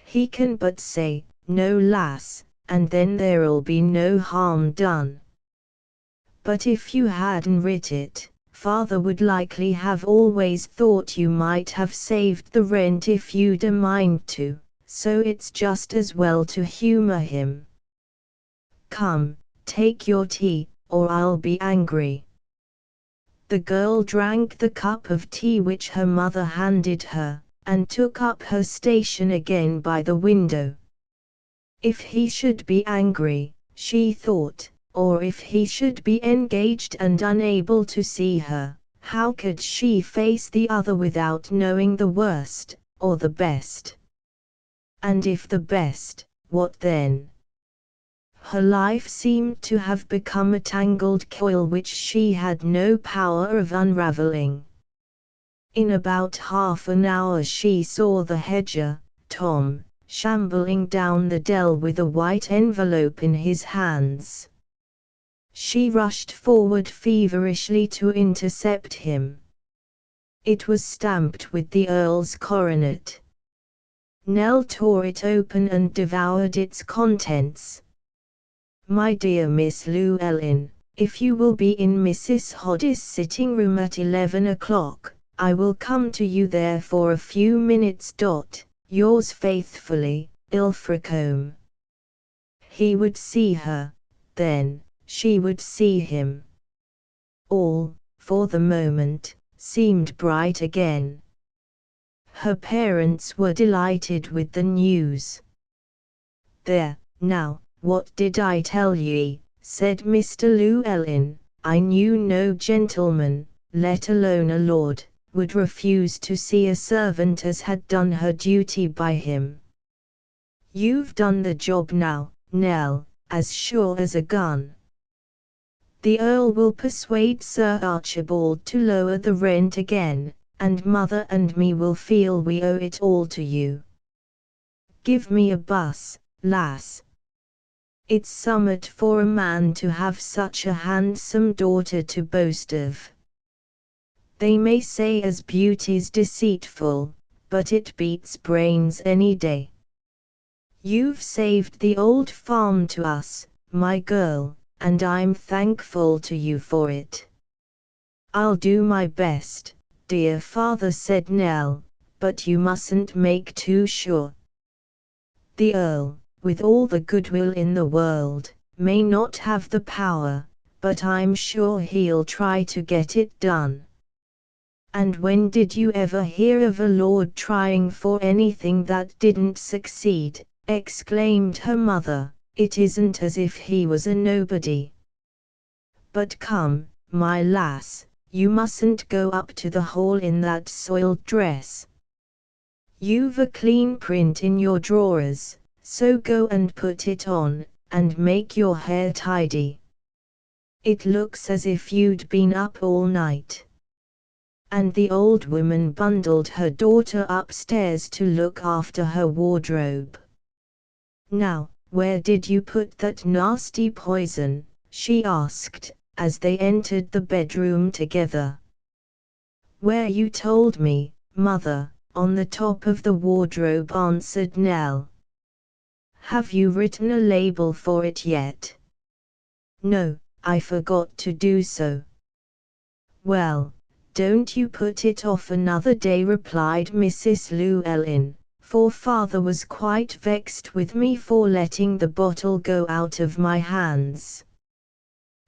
He can but say, 'No, lass,' and then there'll be no harm done. But if you hadn't writ it, father would likely have always thought you might have saved the rent if you'd a mind to, so it's just as well to humour him. Come, take your tea, or I'll be angry." The girl drank the cup of tea which her mother handed her, and took up her station again by the window. If he should be angry, she thought, or if he should be engaged and unable to see her, how could she face the other without knowing the worst, or the best? And if the best, what then? Her life seemed to have become a tangled coil which she had no power of unravelling. In about half an hour she saw the hedger, Tom, shambling down the dell with a white envelope in his hands. She rushed forward feverishly to intercept him. It was stamped with the Earl's coronet. Nell tore it open and devoured its contents. "My dear Miss Llewellyn, if you will be in Mrs. Hodges' sitting room at 11 o'clock, I will come to you there for a few minutes. Yours faithfully, Ilfracombe." He would see her, then she would see him. All, for the moment, seemed bright again. Her parents were delighted with the news. "There, now, what did I tell ye?" said Mr. Llewellyn. "I knew no gentleman, let alone a lord, would refuse to see a servant as had done her duty by him. You've done the job now, Nell, as sure as a gun. The Earl will persuade Sir Archibald to lower the rent again, and Mother and me will feel we owe it all to you. Give me a buss, lass. It's summat for a man to have such a handsome daughter to boast of. They may say as beauty's deceitful, but it beats brains any day. You've saved the old farm to us, my girl, and I'm thankful to you for it." "I'll do my best, dear father," said Nell, "but you mustn't make too sure. The Earl, with all the goodwill in the world, may not have the power, but I'm sure he'll try to get it done." "And when did you ever hear of a lord trying for anything that didn't succeed?" exclaimed her mother. "It isn't as if he was a nobody. But come, my lass, you mustn't go up to the hall in that soiled dress. You've a clean print in your drawers, so go and put it on, and make your hair tidy. It looks as if you'd been up all night." And the old woman bundled her daughter upstairs to look after her wardrobe. "Now, where did you put that nasty poison?" she asked, as they entered the bedroom together. "Where you told me, mother, on the top of the wardrobe," answered Nell. "Have you written a label for it yet?" "No, I forgot to do so." "Well, don't you put it off another day," replied Mrs. Llewellyn, "for father was quite vexed with me for letting the bottle go out of my hands.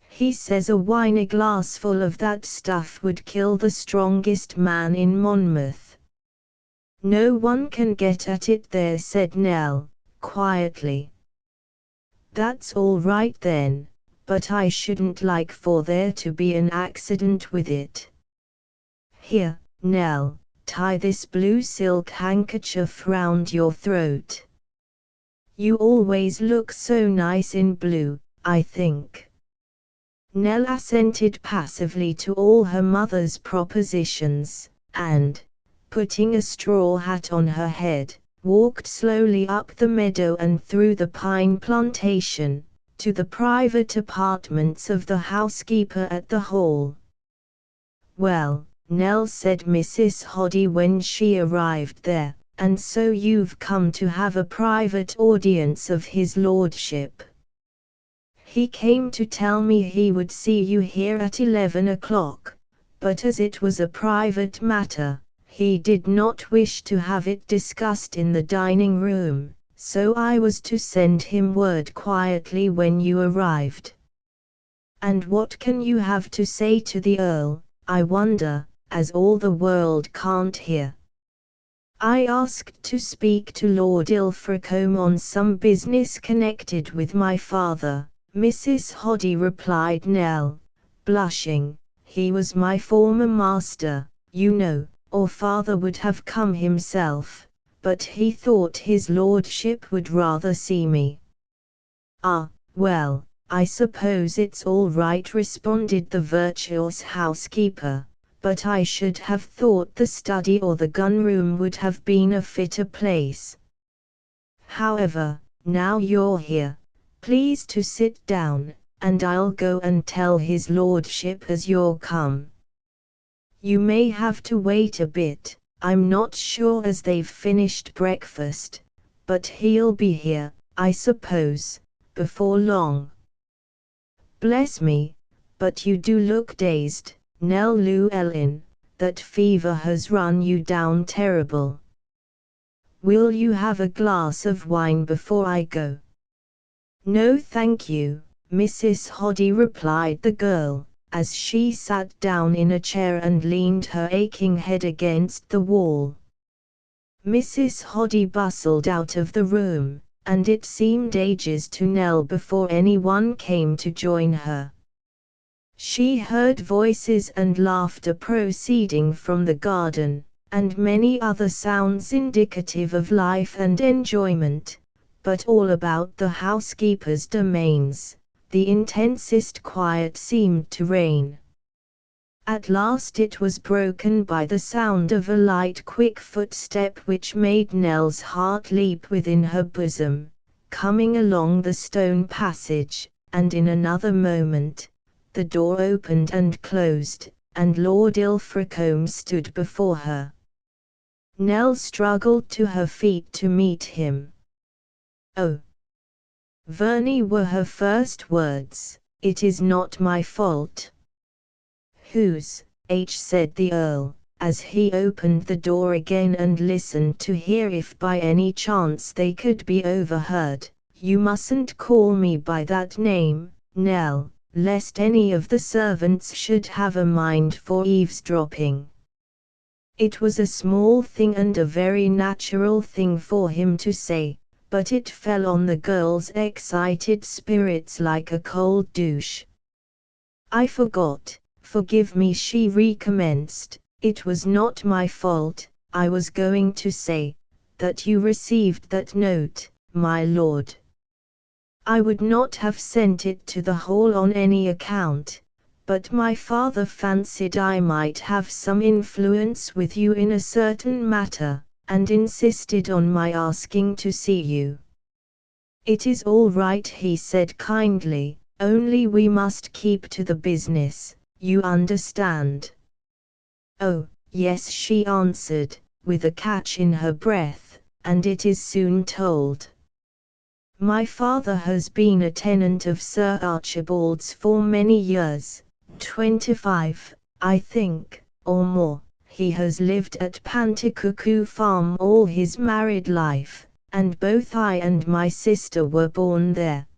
He says a wineglassful of that stuff would kill the strongest man in Monmouth." "No one can get at it there," said Nell, quietly. "That's all right then, but I shouldn't like for there to be an accident with it. Here, Nell, tie this blue silk handkerchief round your throat. You always look so nice in blue, I think." Nell assented passively to all her mother's propositions, and, putting a straw hat on her head, walked slowly up the meadow and through the pine plantation, to the private apartments of the housekeeper at the Hall. "Well, Nell," said Mrs. Hoddy when she arrived there, "and so you've come to have a private audience of his lordship. He came to tell me he would see you here at 11 o'clock, but as it was a private matter, he did not wish to have it discussed in the dining room, so I was to send him word quietly when you arrived." "And what can you have to say to the Earl, I wonder, as all the world can't hear?" "I asked to speak to Lord Ilfracombe on some business connected with my father," Mrs. Hoddy replied Nell, blushing. "He was my former master, you know, or father would have come himself, but he thought his lordship would rather see me." "Ah, well, I suppose it's all right," responded the virtuous housekeeper, "but I should have thought the study or the gun-room would have been a fitter place. However, now you're here, please to sit down, and I'll go and tell his lordship as you're come. You may have to wait a bit, I'm not sure as they've finished breakfast, but he'll be here, I suppose, before long." "Bless me, but you do look dazed, Nell Llewellyn, that fever has run you down terrible. Will you have a glass of wine before I go?" "No thank you," Mrs. Hoddy replied the girl, as she sat down in a chair and leaned her aching head against the wall. Mrs. Hoddy bustled out of the room, and it seemed ages to Nell before anyone came to join her. She heard voices and laughter proceeding from the garden, and many other sounds indicative of life and enjoyment, but all about the housekeeper's domains, the intensest quiet seemed to reign. At last it was broken by the sound of a light quick footstep which made Nell's heart leap within her bosom, coming along the stone passage, and in another moment, the door opened and closed, and Lord Ilfracombe stood before her. Nell struggled to her feet to meet him. "Oh, Verney," were her first words, "it is not my fault." "Whose?" said the Earl, as he opened the door again and listened to hear if by any chance they could be overheard. "You mustn't call me by that name, Nell, lest any of the servants should have a mind for eavesdropping." It was a small thing and a very natural thing for him to say, but it fell on the girl's excited spirits like a cold douche. "I forgot, forgive me," she recommenced. "It was not my fault. I was going to say that you received that note, my lord. I would not have sent it to the Hall on any account, but my father fancied I might have some influence with you in a certain matter, and insisted on my asking to see you." "It is all right," he said kindly, "only we must keep to the business, you understand." "Oh, yes," she answered, with a catch in her breath, "and it is soon told. My father has been a tenant of Sir Archibald's for many years, 25, I think, or more. He has lived at Panticuckoo Farm all his married life, and both I and my sister were born there.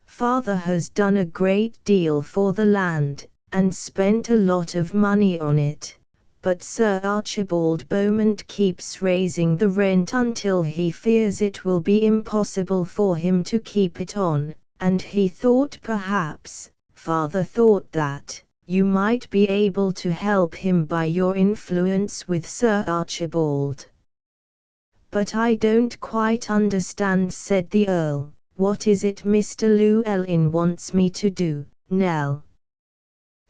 Father has done a great deal for the land, and spent a lot of money on it, but Sir Archibald Beaumont keeps raising the rent until he fears it will be impossible for him to keep it on, and he thought perhaps, Father thought that, you might be able to help him by your influence with Sir Archibald." "But I don't quite understand," said the Earl. "What is it Mr. Llewellyn wants me to do, Nell?"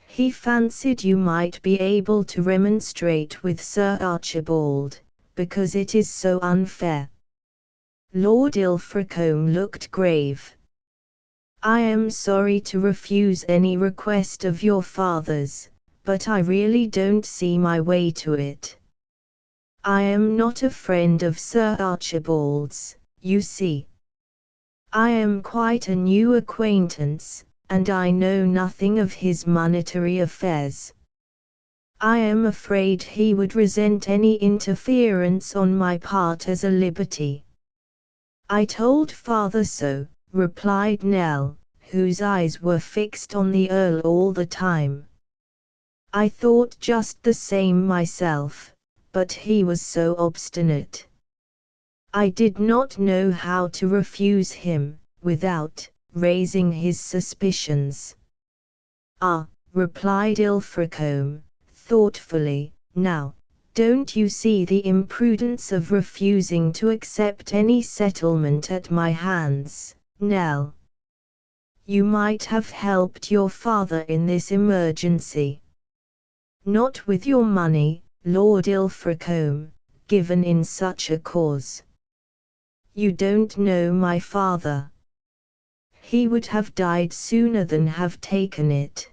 "He fancied you might be able to remonstrate with Sir Archibald, because it is so unfair. Lord Ilfracombe looked grave. I am sorry to refuse any request of your father's, but I really don't see my way to it. I am not a friend of Sir Archibald's, you see. I am quite a new acquaintance, and I know nothing of his monetary affairs. I am afraid he would resent any interference on my part as a liberty. I told father so, replied Nell, whose eyes were fixed on the Earl all the time. I thought just the same myself, but he was so obstinate. I did not know how to refuse him, without raising his suspicions. Ah, replied Ilfracombe, thoughtfully, now, don't you see the imprudence of refusing to accept any settlement at my hands, Nell? You might have helped your father in this emergency. Not with your money, Lord Ilfracombe, given in such a cause. You don't know my father. He would have died sooner than have taken it.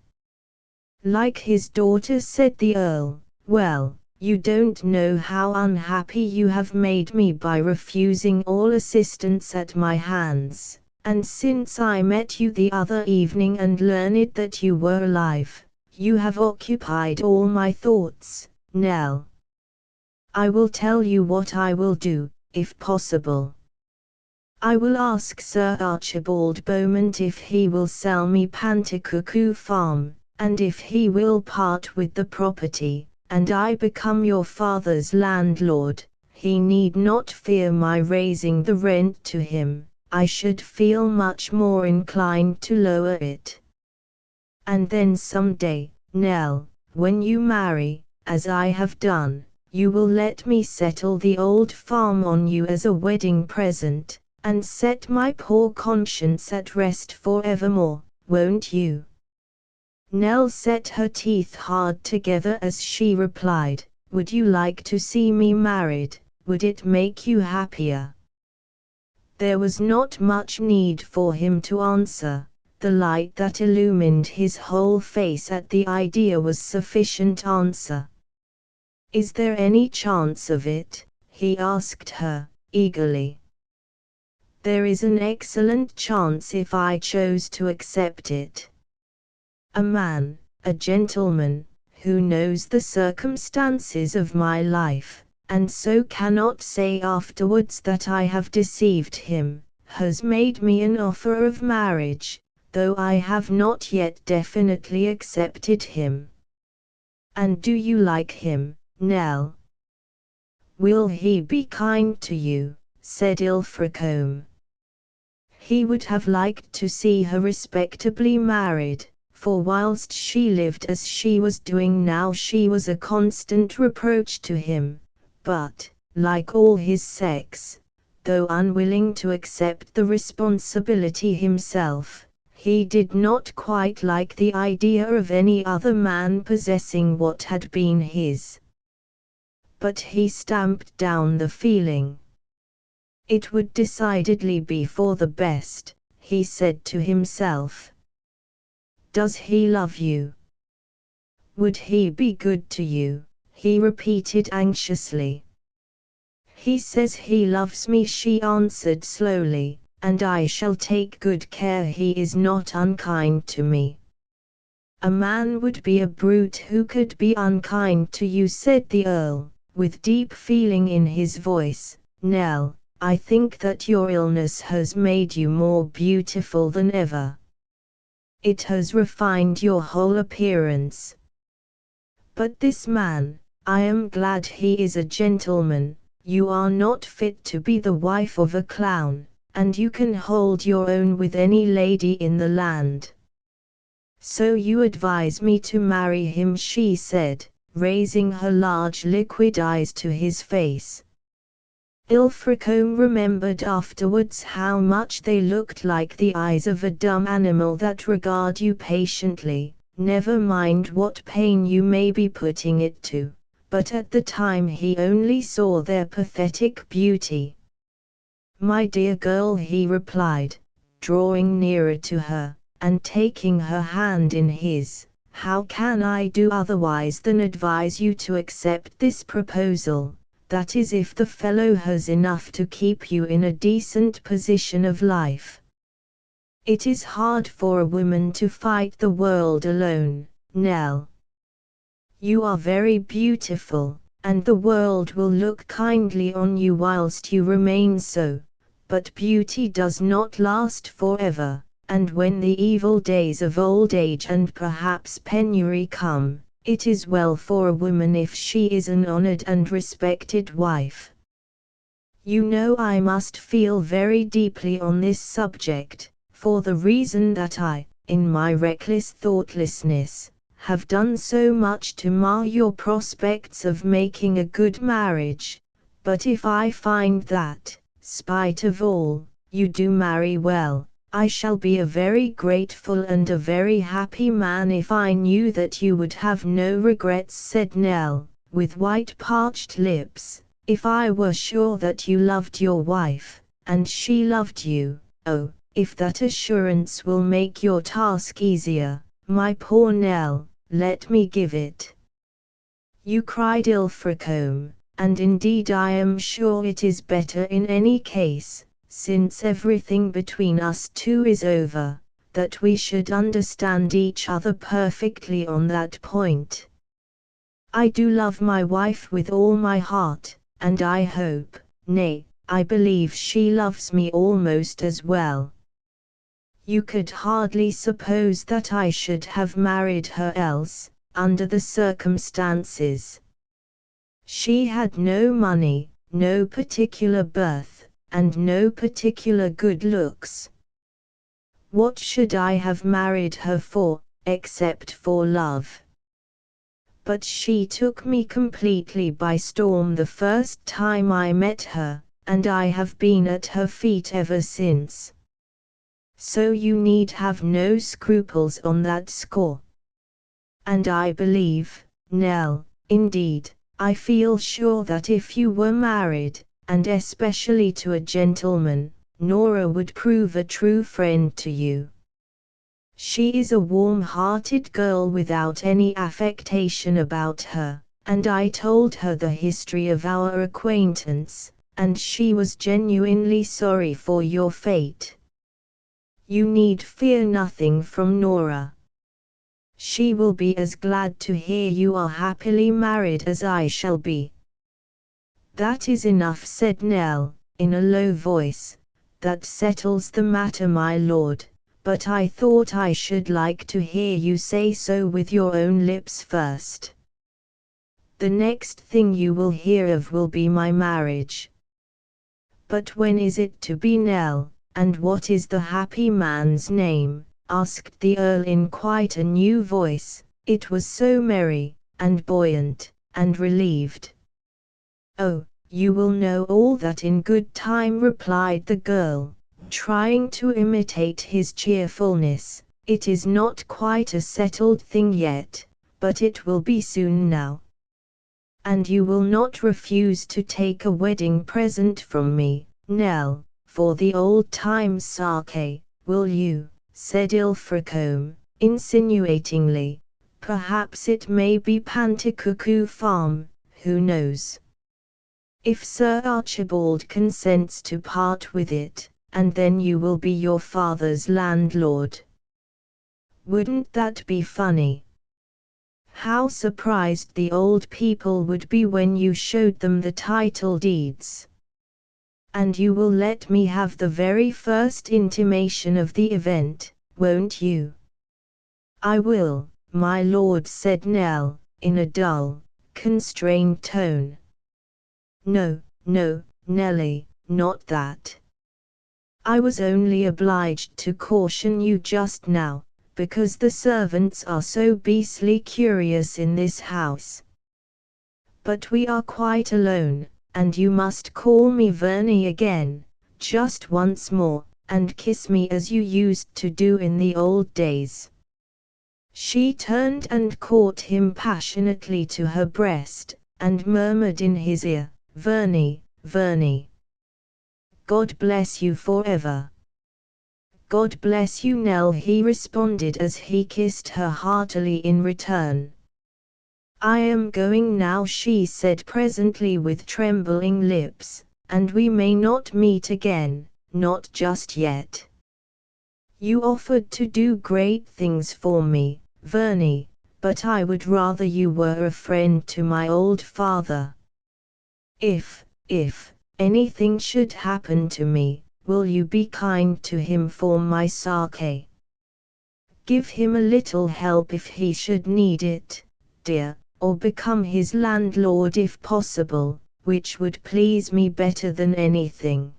Like his daughter, said the Earl, well, you don't know how unhappy you have made me by refusing all assistance at my hands, and since I met you the other evening and learned that you were alive, you have occupied all my thoughts, Nell. I will tell you what I will do, if possible. I will ask Sir Archibald Beaumont if he will sell me Panticoocoo Farm, and if he will part with the property, and I become your father's landlord, he need not fear my raising the rent to him. I should feel much more inclined to lower it. And then some day, Nell, when you marry, as I have done, you will let me settle the old farm on you as a wedding present, and set my poor conscience at rest forevermore, won't you? Nell set her teeth hard together as she replied, would you like to see me married? Would it make you happier? There was not much need for him to answer. The light that illumined his whole face at the idea was sufficient answer. Is there any chance of it? He asked her, eagerly. There is an excellent chance if I chose to accept it. A man, a gentleman, who knows the circumstances of my life, and so cannot say afterwards that I have deceived him, has made me an offer of marriage, though I have not yet definitely accepted him. And do you like him, Nell? Will he be kind to you? Said Ilfracombe. He would have liked to see her respectably married, for whilst she lived as she was doing now she was a constant reproach to him, but, like all his sex, though unwilling to accept the responsibility himself, he did not quite like the idea of any other man possessing what had been his. But he stamped down the feeling. It would decidedly be for the best, he said to himself. Does he love you? Would he be good to you? He repeated anxiously. He says he loves me, she answered slowly, and I shall take good care he is not unkind to me. A man would be a brute who could be unkind to you, said the Earl, with deep feeling in his voice. Nell, I think that your illness has made you more beautiful than ever. It has refined your whole appearance. But this man, I am glad he is a gentleman. You are not fit to be the wife of a clown, and you can hold your own with any lady in the land. So you advise me to marry him, she said, raising her large liquid eyes to his face. Ilfracombe remembered afterwards how much they looked like the eyes of a dumb animal that regard you patiently, never mind what pain you may be putting it to, but at the time he only saw their pathetic beauty. "My dear girl," he replied, drawing nearer to her, and taking her hand in his, "how can I do otherwise than advise you to accept this proposal, that is if the fellow has enough to keep you in a decent position of life. It is hard for a woman to fight the world alone, Nell. You are very beautiful, and the world will look kindly on you whilst you remain so, but beauty does not last forever, and when the evil days of old age and perhaps penury come, it is well for a woman if she is an honored and respected wife. You know I must feel very deeply on this subject, for the reason that I, in my reckless thoughtlessness, have done so much to mar your prospects of making a good marriage, but if I find that, spite of all, you do marry well, I shall be a very grateful and a very happy man if I knew that you would have no regrets," said Nell, with white parched lips, "if I were sure that you loved your wife, and she loved you. Oh, if that assurance will make your task easier, my poor Nell, let me give it." "You," cried Ilfracombe, "and indeed I am sure it is better in any case, since everything between us two is over, that we should understand each other perfectly on that point. I do love my wife with all my heart, and I hope, nay, I believe she loves me almost as well. You could hardly suppose that I should have married her else, under the circumstances. She had no money, no particular birth, and no particular good looks. What should I have married her for, except for love? But she took me completely by storm the first time I met her, and I have been at her feet ever since. So you need have no scruples on that score. And I believe, Nell, indeed, I feel sure that if you were married, and especially to a gentleman, Nora would prove a true friend to you. She is a warm-hearted girl without any affectation about her, and I told her the history of our acquaintance, and she was genuinely sorry for your fate. You need fear nothing from Nora. She will be as glad to hear you are happily married as I shall be." "That is enough," said Nell, in a low voice. "That settles the matter, my lord, but I thought I should like to hear you say so with your own lips first. The next thing you will hear of will be my marriage." "But when is it to be, Nell, and what is the happy man's name?" asked the Earl in quite a new voice. It was so merry, and buoyant, and relieved. "Oh, you will know all that in good time," replied the girl, trying to imitate his cheerfulness. "It is not quite a settled thing yet, but it will be soon now. And you will not refuse to take a wedding present from me, Nell, for the old time's sake, will you?" said Ilfracombe, insinuatingly. "Perhaps it may be Panticuckoo Farm, who knows? If Sir Archibald consents to part with it, and then you will be your father's landlord. Wouldn't that be funny? How surprised the old people would be when you showed them the title deeds. And you will let me have the very first intimation of the event, won't you?" "I will, my lord," said Nell, in a dull, constrained tone. "No, no, Nelly, not that. I was only obliged to caution you just now, because the servants are so beastly curious in this house. But we are quite alone, and you must call me Verney again, just once more, and kiss me as you used to do in the old days." She turned and caught him passionately to her breast, and murmured in his ear, "Vernie, Vernie. God bless you forever." "God bless you, Nell," he responded as he kissed her heartily in return. "I am going now," she said presently with trembling lips, "and we may not meet again, not just yet. You offered to do great things for me, Vernie, but I would rather you were a friend to my old father. If anything should happen to me, will you be kind to him for my sake? Give him a little help if he should need it, dear, or become his landlord if possible, which would please me better than anything.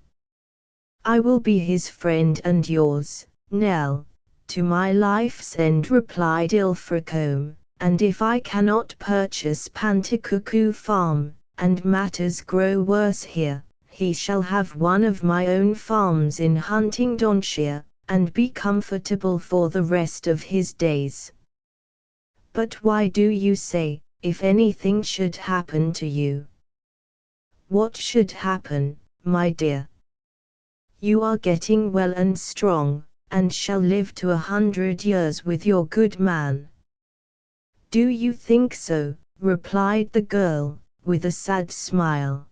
I will be his friend and yours, Nell, to my life's end," replied Ilfracombe, "and if I cannot purchase Panticuckoo Farm, and matters grow worse here, he shall have one of my own farms in Huntingdonshire, and be comfortable for the rest of his days." "But why do you say, if anything should happen to you?" "What should happen, my dear? You are getting well and strong, and shall live to 100 years with your good man." "Do you think so?" replied the girl, with a sad smile.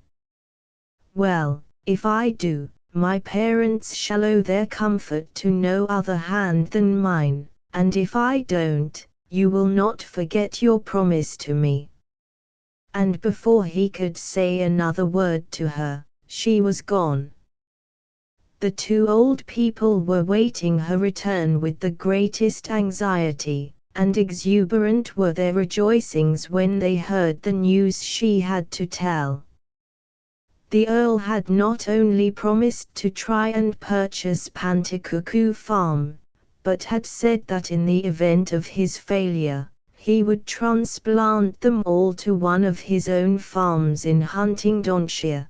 "Well, if I do, my parents shall owe their comfort to no other hand than mine, and if I don't, you will not forget your promise to me." And before he could say another word to her, she was gone. The two old people were waiting her return with the greatest anxiety, and exuberant were their rejoicings when they heard the news she had to tell. The Earl had not only promised to try and purchase Panticuckoo Farm, but had said that in the event of his failure, he would transplant them all to one of his own farms in Huntingdonshire.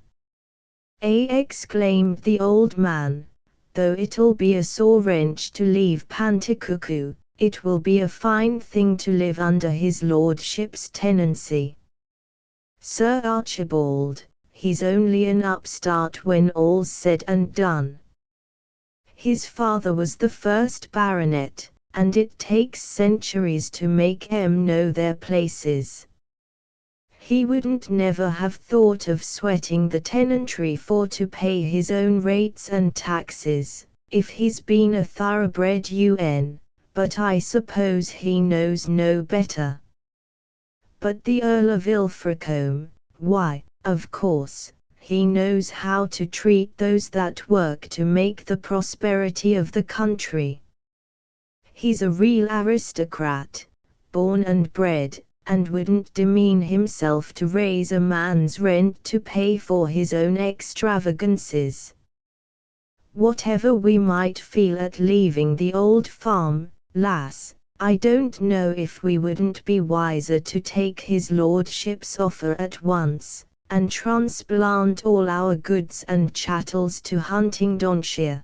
Exclaimed the old man, "though it'll be a sore wrench to leave Panticuckoo, it will be a fine thing to live under his lordship's tenancy. Sir Archibald, he's only an upstart when all's said and done. His father was the first baronet, and it takes centuries to make 'em know their places. He wouldn't never have thought of sweating the tenantry for to pay his own rates and taxes, if he's been a thoroughbred UN, but I suppose he knows no better. But the Earl of Ilfracombe, why, of course, he knows how to treat those that work to make the prosperity of the country. He's a real aristocrat, born and bred, and wouldn't demean himself to raise a man's rent to pay for his own extravagances. Whatever we might feel at leaving the old farm, lass, I don't know if we wouldn't be wiser to take his lordship's offer at once, and transplant all our goods and chattels to Huntingdonshire.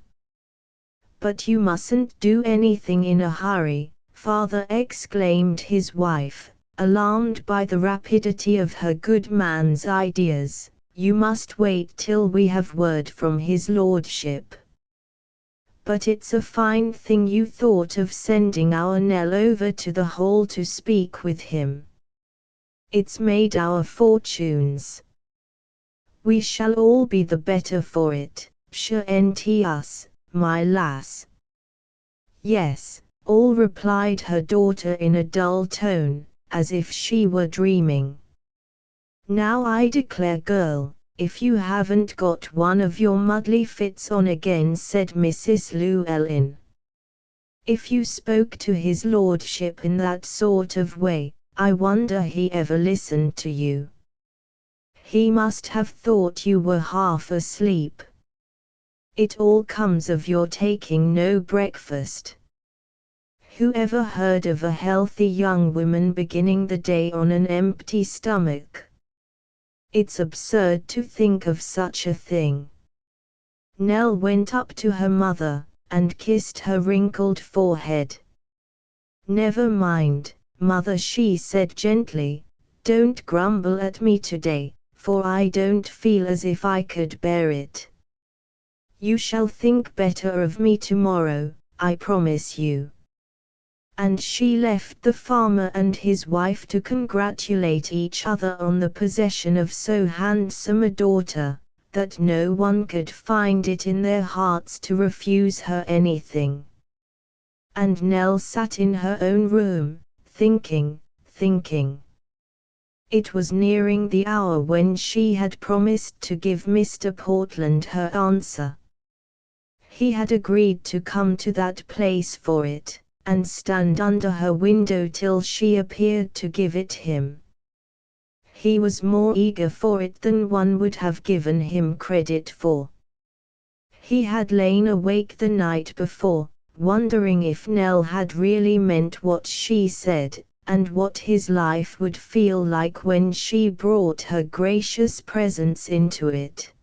But you mustn't do anything in a hurry, father," exclaimed his wife, alarmed by the rapidity of her good man's ideas. "You must wait till we have word from his lordship. But it's a fine thing you thought of sending our Nell over to the Hall to speak with him. It's made our fortunes. We shall all be the better for it, shan't us, my lass?" "Yes," all replied her daughter in a dull tone, as if she were dreaming. "Now I declare, girl, if you haven't got one of your muddly fits on again," said Mrs. Llewellyn. "If you spoke to his lordship in that sort of way, I wonder he ever listened to you. He must have thought you were half asleep. It all comes of your taking no breakfast. Who ever heard of a healthy young woman beginning the day on an empty stomach? It's absurd to think of such a thing." Nell went up to her mother, and kissed her wrinkled forehead. "Never mind, mother," she said gently, Don't grumble at me today, for I don't feel as if I could bear it. You shall think better of me tomorrow, I promise you." And she left the farmer and his wife to congratulate each other on the possession of so handsome a daughter, that no one could find it in their hearts to refuse her anything. And Nell sat in her own room, thinking. It was nearing the hour when she had promised to give Mr. Portland her answer. He had agreed to come to that place for it, and stand under her window till she appeared to give it him. He was more eager for it than one would have given him credit for. He had lain awake the night before, wondering if Nell had really meant what she said, and what his life would feel like when she brought her gracious presence into it.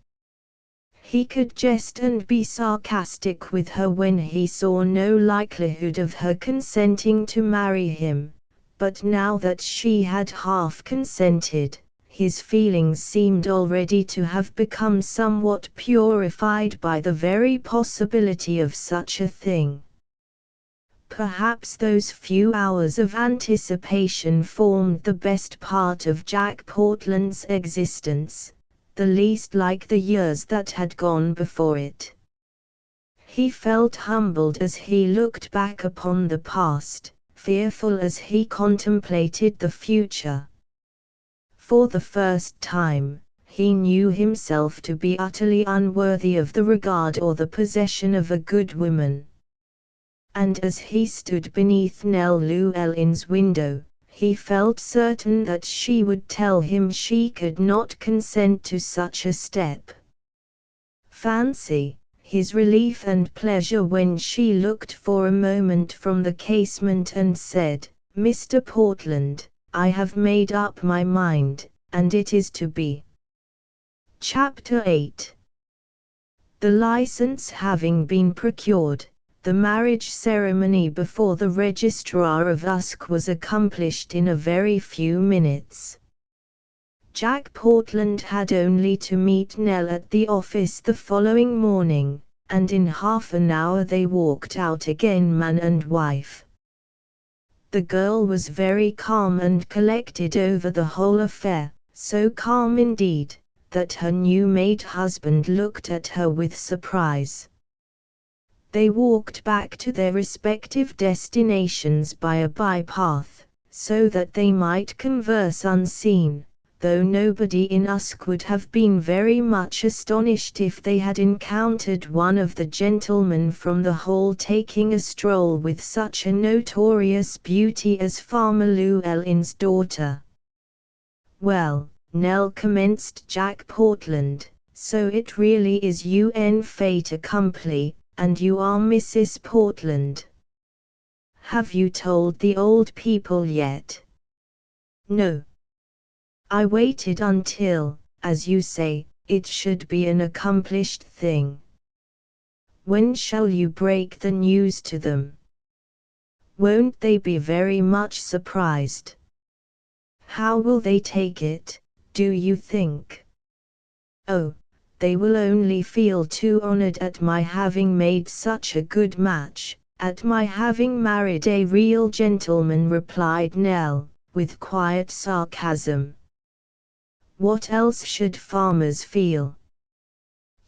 He could jest and be sarcastic with her when he saw no likelihood of her consenting to marry him, but now that she had half consented, his feelings seemed already to have become somewhat purified by the very possibility of such a thing. Perhaps those few hours of anticipation formed the best part of Jack Portland's existence, the least like the years that had gone before it. He felt humbled as he looked back upon the past, fearful as he contemplated the future. For the first time, he knew himself to be utterly unworthy of the regard or the possession of a good woman. And as he stood beneath Nell Llewellyn's window, he felt certain that she would tell him she could not consent to such a step. Fancy his relief and pleasure when she looked for a moment from the casement and said, "Mr. Portland, I have made up my mind, and it is to be." Chapter 8. The license having been procured, the marriage ceremony before the Registrar of Usk was accomplished in a very few minutes. Jack Portland had only to meet Nell at the office the following morning, and in half an hour they walked out again man and wife. The girl was very calm and collected over the whole affair, so calm indeed, that her new-made husband looked at her with surprise. They walked back to their respective destinations by a by-path, so that they might converse unseen, though nobody in Usk would have been very much astonished if they had encountered one of the gentlemen from the Hall taking a stroll with such a notorious beauty as Farmer Llewellyn's daughter. "Well, Nell," commenced Jack Portland, "so it really is un fait accompli, and you are Mrs. Portland. Have you told the old people yet?" "No. I waited until, as you say, it should be an accomplished thing." "When shall you break the news to them?" "Won't they be very much surprised?" "How will they take it, do you think?" "Oh, they will only feel too honored at my having made such a good match, at my having married a real gentleman," replied Nell, with quiet sarcasm. "What else should farmers feel?"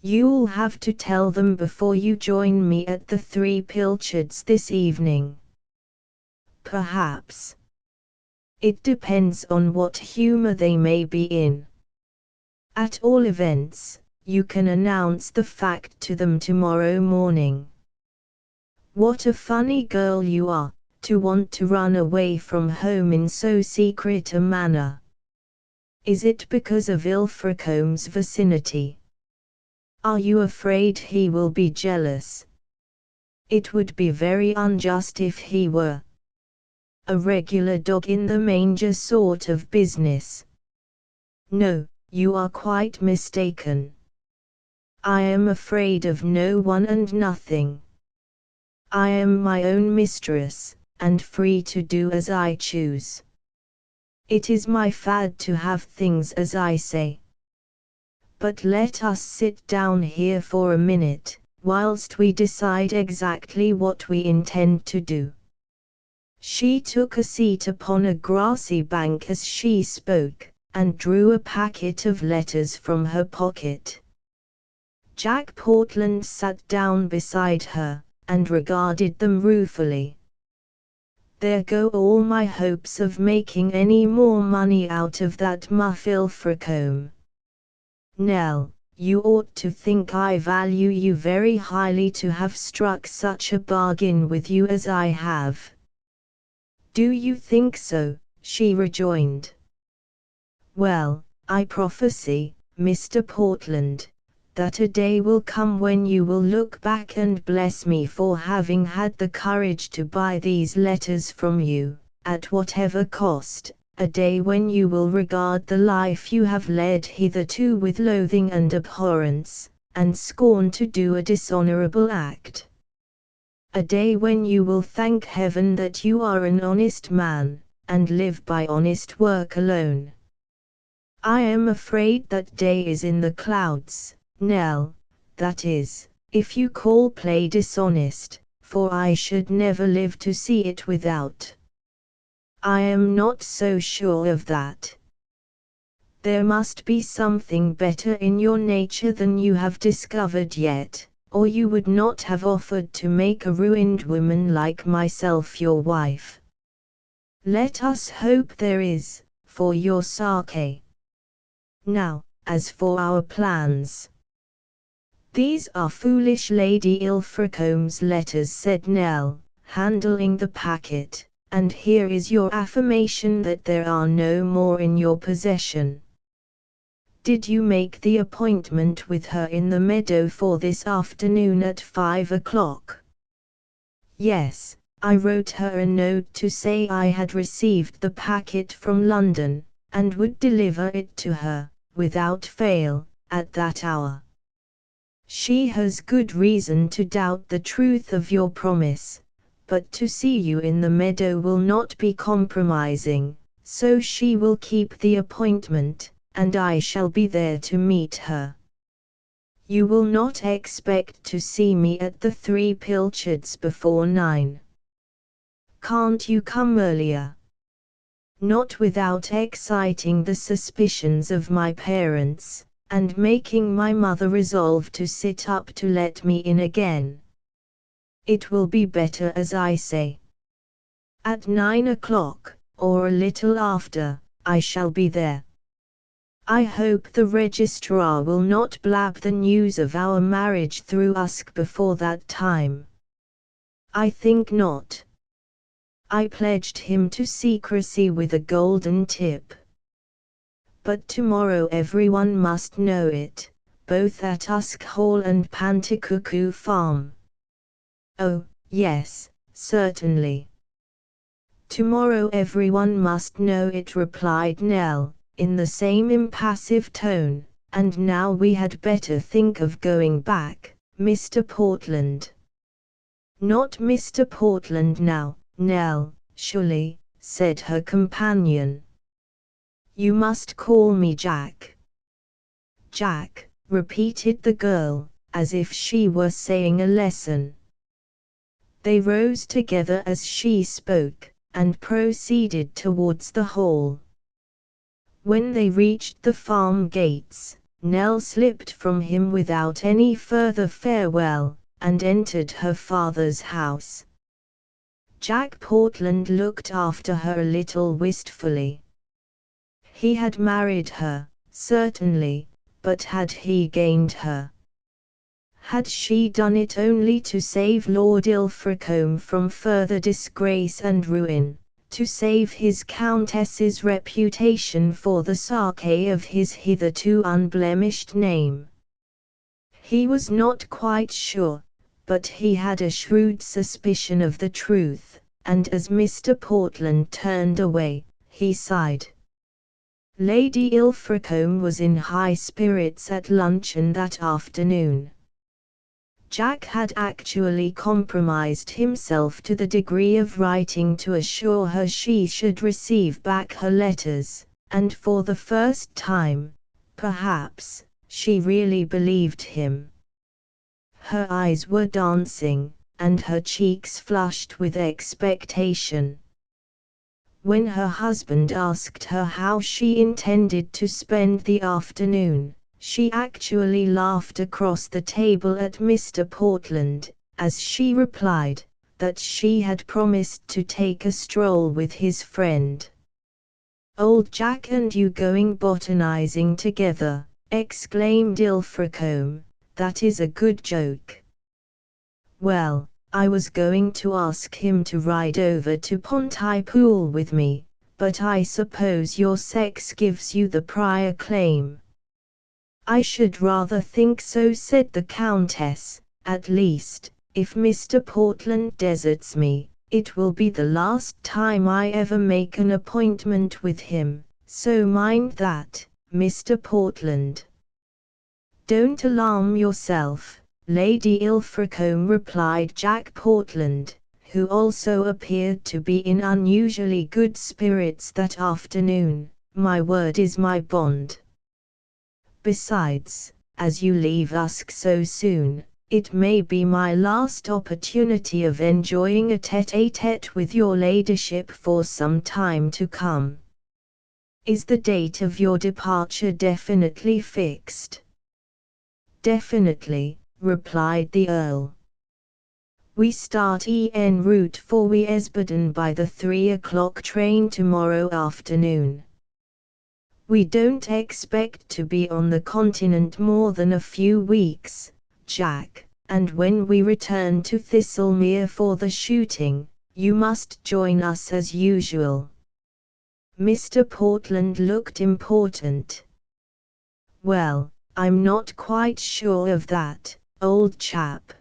"You'll have to tell them before you join me at the Three Pilchards this evening." "Perhaps. It depends on what humor they may be in. At all events, you can announce the fact to them tomorrow morning." "What a funny girl you are, to want to run away from home in so secret a manner. Is it because of Ilfracombe's vicinity? Are you afraid he will be jealous?" "It would be very unjust if he were. A regular dog in the manger sort of business." "No, you are quite mistaken. I am afraid of no one and nothing. I am my own mistress, and free to do as I choose." It is my fad to have things as I say. But let us sit down here for a minute, whilst we decide exactly what we intend to do." She took a seat upon a grassy bank as she spoke, and drew a packet of letters from her pocket. Jack Portland sat down beside her, and regarded them ruefully. "There go all my hopes of making any more money out of that muff Ilfracombe. Nell, you ought to think I value you very highly to have struck such a bargain with you as I have." "Do you think so?" she rejoined. "Well, I prophesy, Mr. Portland, that a day will come when you will look back and bless me for having had the courage to buy these letters from you, at whatever cost, a day when you will regard the life you have led hitherto with loathing and abhorrence, and scorn to do a dishonorable act. A day when you will thank heaven that you are an honest man, and live by honest work alone. I am afraid that day is in the clouds, Nell, that is, if you call play dishonest, for I should never live to see it without. I am not so sure of that. There must be something better in your nature than you have discovered yet, or you would not have offered to make a ruined woman like myself your wife. Let us hope there is, for your sake. Now, as for our plans. These are foolish Lady Ilfracombe's letters, said Nell, handling the packet, and here is your affirmation that there are no more in your possession. Did you make the appointment with her in the meadow for this afternoon at 5 o'clock? Yes, I wrote her a note to say I had received the packet from London, and would deliver it to her, without fail, at that hour. She has good reason to doubt the truth of your promise, but to see you in the meadow will not be compromising, so she will keep the appointment, and I shall be there to meet her. You will not expect to see me at the Three Pilchards before 9. Can't you come earlier? Not without exciting the suspicions of my parents, and making my mother resolve to sit up to let me in again. It will be better as I say. At 9 o'clock, or a little after, I shall be there. I hope the registrar will not blab the news of our marriage through us before that time. I think not. I pledged him to secrecy with a golden tip. But tomorrow everyone must know it, both at Usk Hall and Panticuckoo Farm. Oh, yes, certainly. Tomorrow everyone must know it, replied Nell, in the same impassive tone, and now we had better think of going back, Mr. Portland. Not Mr. Portland now, Nell, surely, said her companion. You must call me Jack. Jack, repeated the girl, as if she were saying a lesson. They rose together as she spoke, and proceeded towards the hall. When they reached the farm gates, Nell slipped from him without any further farewell, and entered her father's house. Jack Portland looked after her a little wistfully. He had married her, certainly, but had he gained her? Had she done it only to save Lord Ilfracombe from further disgrace and ruin, to save his countess's reputation for the sake of his hitherto unblemished name? He was not quite sure, but he had a shrewd suspicion of the truth, and as Mr. Portland turned away, he sighed. Lady Ilfracombe was in high spirits at luncheon that afternoon. Jack had actually compromised himself to the degree of writing to assure her she should receive back her letters, and for the first time, perhaps, she really believed him. Her eyes were dancing, and her cheeks flushed with expectation. When her husband asked her how she intended to spend the afternoon, she actually laughed across the table at Mr. Portland, as she replied, that she had promised to take a stroll with his friend. "Old Jack and you going botanizing together," exclaimed Ilfracombe, "that is a good joke." "Well, I was going to ask him to ride over to Pontypool with me, but I suppose your sex gives you the prior claim." "I should rather think so," said the Countess. "At least, if Mr. Portland deserts me, it will be the last time I ever make an appointment with him, so mind that, Mr. Portland." "Don't alarm yourself, Lady Ilfracombe," replied Jack Portland, who also appeared to be in unusually good spirits that afternoon. "My word is my bond. Besides, as you leave us so soon, it may be my last opportunity of enjoying a tête-à-tête with your ladyship for some time to come." "Is the date of your departure definitely fixed?" "Definitely," replied the Earl. "We start en route for Wiesbaden by the 3 o'clock train tomorrow afternoon. We don't expect to be on the continent more than a few weeks, Jack, and when we return to Thistlemere for the shooting, you must join us as usual." Mr. Portland looked important. "Well, I'm not quite sure of that, old chap.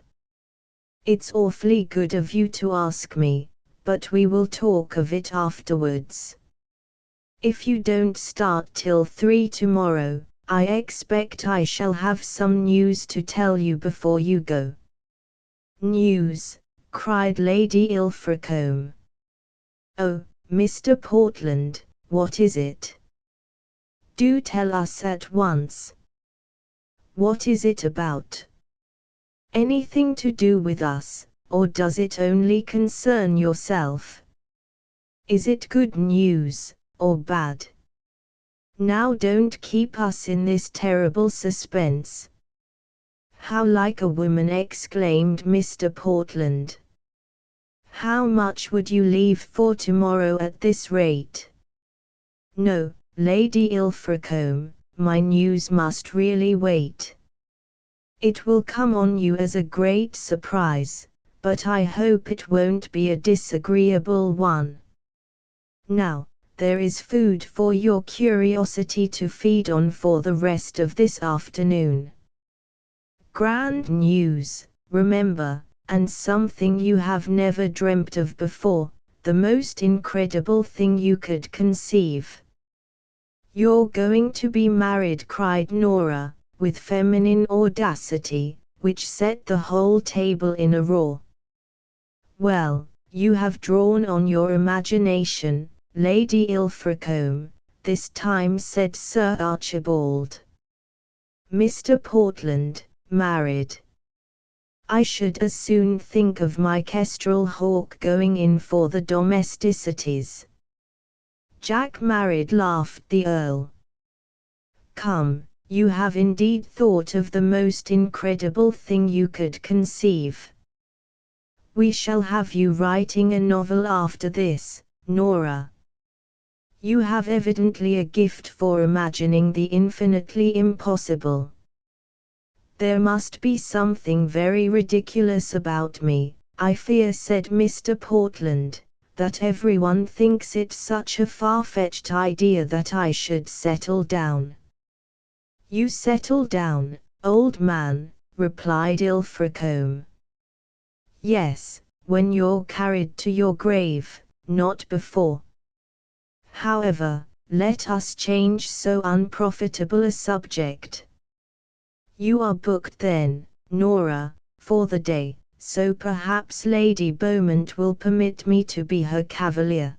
It's awfully good of you to ask me, but we will talk of it afterwards. If you don't start till 3 tomorrow, I expect I shall have some news to tell you before you go." "News?" cried Lady Ilfracombe. "Oh, Mr. Portland, what is it? Do tell us at once. What is it about? Anything to do with us, or does it only concern yourself? Is it good news, or bad? Now don't keep us in this terrible suspense." "How like a woman!" exclaimed Mr. Portland. "How much would you leave for tomorrow at this rate?" "No, Lady Ilfracombe, my news must really wait. It will come on you as a great surprise, but I hope it won't be a disagreeable one. Now, there is food for your curiosity to feed on for the rest of this afternoon. Grand news, remember, and something you have never dreamt of before, the most incredible thing you could conceive." "You're going to be married!" cried Nora, with feminine audacity, which set the whole table in a roar. "Well, you have drawn on your imagination, Lady Ilfracombe," this time said Sir Archibald. "Mr. Portland, married! I should as soon think of my kestrel hawk going in for the domesticities." "Jack married!" laughed the Earl. "Come, you have indeed thought of the most incredible thing you could conceive. We shall have you writing a novel after this, Nora. You have evidently a gift for imagining the infinitely impossible." "There must be something very ridiculous about me, I fear," said Mr. Portland, "that everyone thinks it such a far-fetched idea that I should settle down." "You settle down, old man," replied Ilfracombe. "Yes, when you're carried to your grave, not before. However, let us change so unprofitable a subject. You are booked then, Nora, for the day, so perhaps Lady Beaumont will permit me to be her cavalier.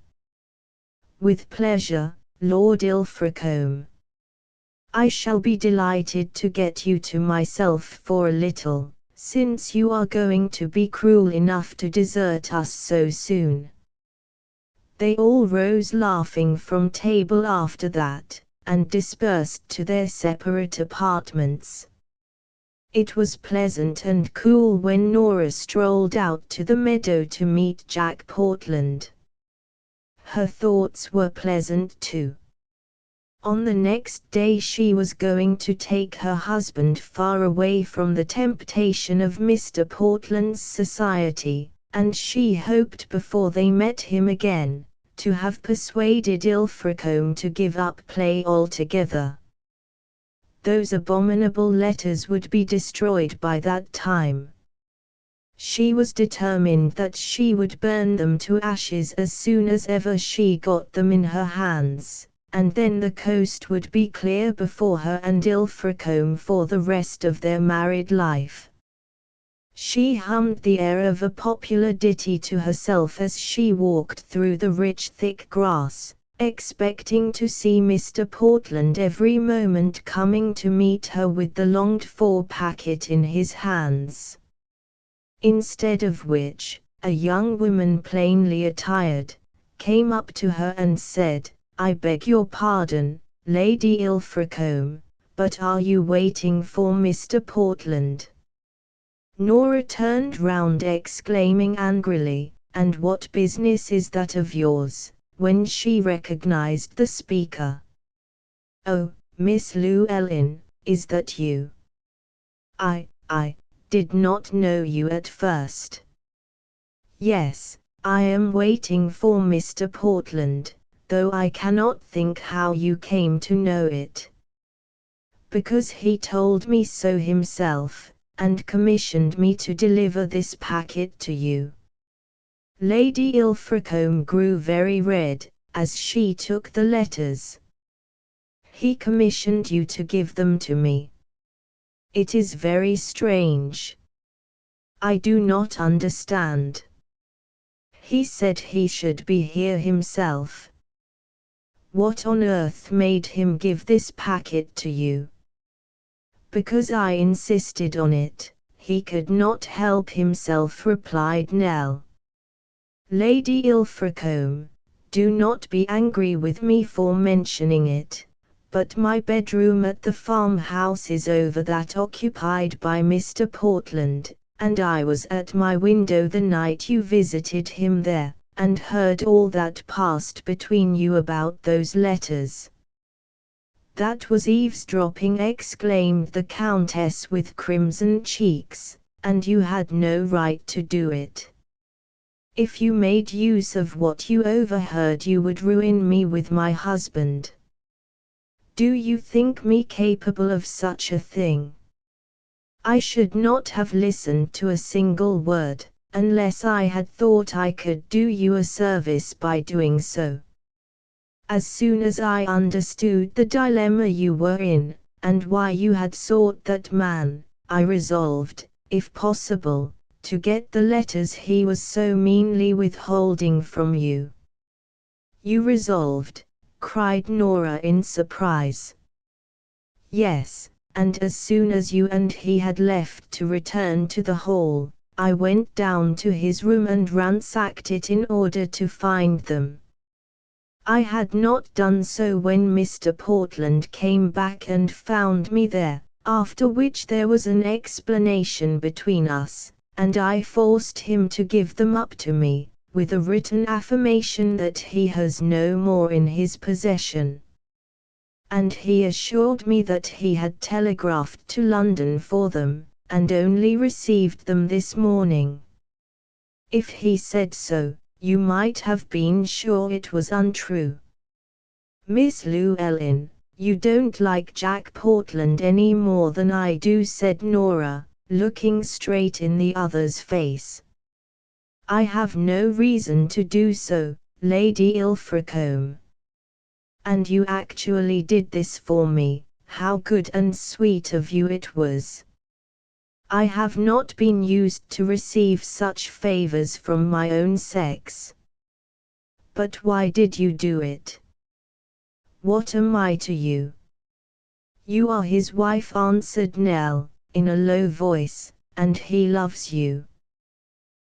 With pleasure, Lord Ilfracombe. I shall be delighted to get you to myself for a little, since you are going to be cruel enough to desert us so soon. They all rose laughing from table after that, and dispersed to their separate apartments. It was pleasant and cool when Nora strolled out to the meadow to meet Jack Portland. Her thoughts were pleasant too. On the next day she was going to take her husband far away from the temptation of Mr. Portland's society, and she hoped before they met him again, to have persuaded Ilfracombe to give up play altogether. Those abominable letters would be destroyed by that time. She was determined that she would burn them to ashes as soon as ever she got them in her hands, and then the coast would be clear before her and Ilfracombe for the rest of their married life. She hummed the air of a popular ditty to herself as she walked through the rich thick grass, expecting to see Mr. Portland every moment coming to meet her with the longed-for packet in his hands. Instead of which, a young woman plainly attired, came up to her and said, "I beg your pardon, Lady Ilfracombe, but are you waiting for Mr. Portland?" Nora turned round exclaiming angrily, "And what business is that of yours?" when she recognized the speaker. "Oh, Miss Llewellyn, is that you? I did not know you at first." "Yes, I am waiting for Mr. Portland, though I cannot think how you came to know it." "Because he told me so himself, and commissioned me to deliver this packet to you." Lady Ilfracombe grew very red, as she took the letters. "He commissioned you to give them to me? It is very strange. I do not understand." "He said he should be here himself." "What on earth made him give this packet to you?" "Because I insisted on it, he could not help himself," replied Nell. "Lady Ilfracombe, do not be angry with me for mentioning it, but my bedroom at the farmhouse is over that occupied by Mr. Portland, and I was at my window the night you visited him there, and heard all that passed between you about those letters." "That was eavesdropping," exclaimed the Countess with crimson cheeks, "and you had no right to do it. If you made use of what you overheard you would ruin me with my husband. Do you think me capable of such a thing? I should not have listened to a single word, unless I had thought I could do you a service by doing so. As soon as I understood the dilemma you were in, and why you had sought that man, I resolved, if possible, to get the letters he was so meanly withholding from you." "You resolved?" cried Nora in surprise. "Yes, and as soon as you and he had left to return to the hall, I went down to his room and ransacked it in order to find them. I had not done so when Mr. Portland came back and found me there, after which there was an explanation between us, and I forced him to give them up to me, with a written affirmation that he has no more in his possession. And he assured me that he had telegraphed to London for them, and only received them this morning. If he said so, you might have been sure it was untrue." "Miss Llewellyn, you don't like Jack Portland any more than I do," said Nora, looking straight in the other's face. "I have no reason to do so, Lady Ilfracombe." "And you actually did this for me, how good and sweet of you it was." I have not been used to receive such favors from my own sex. But why did you do it? What am I to you? You are his wife, answered Nell, in a low voice, and he loves you.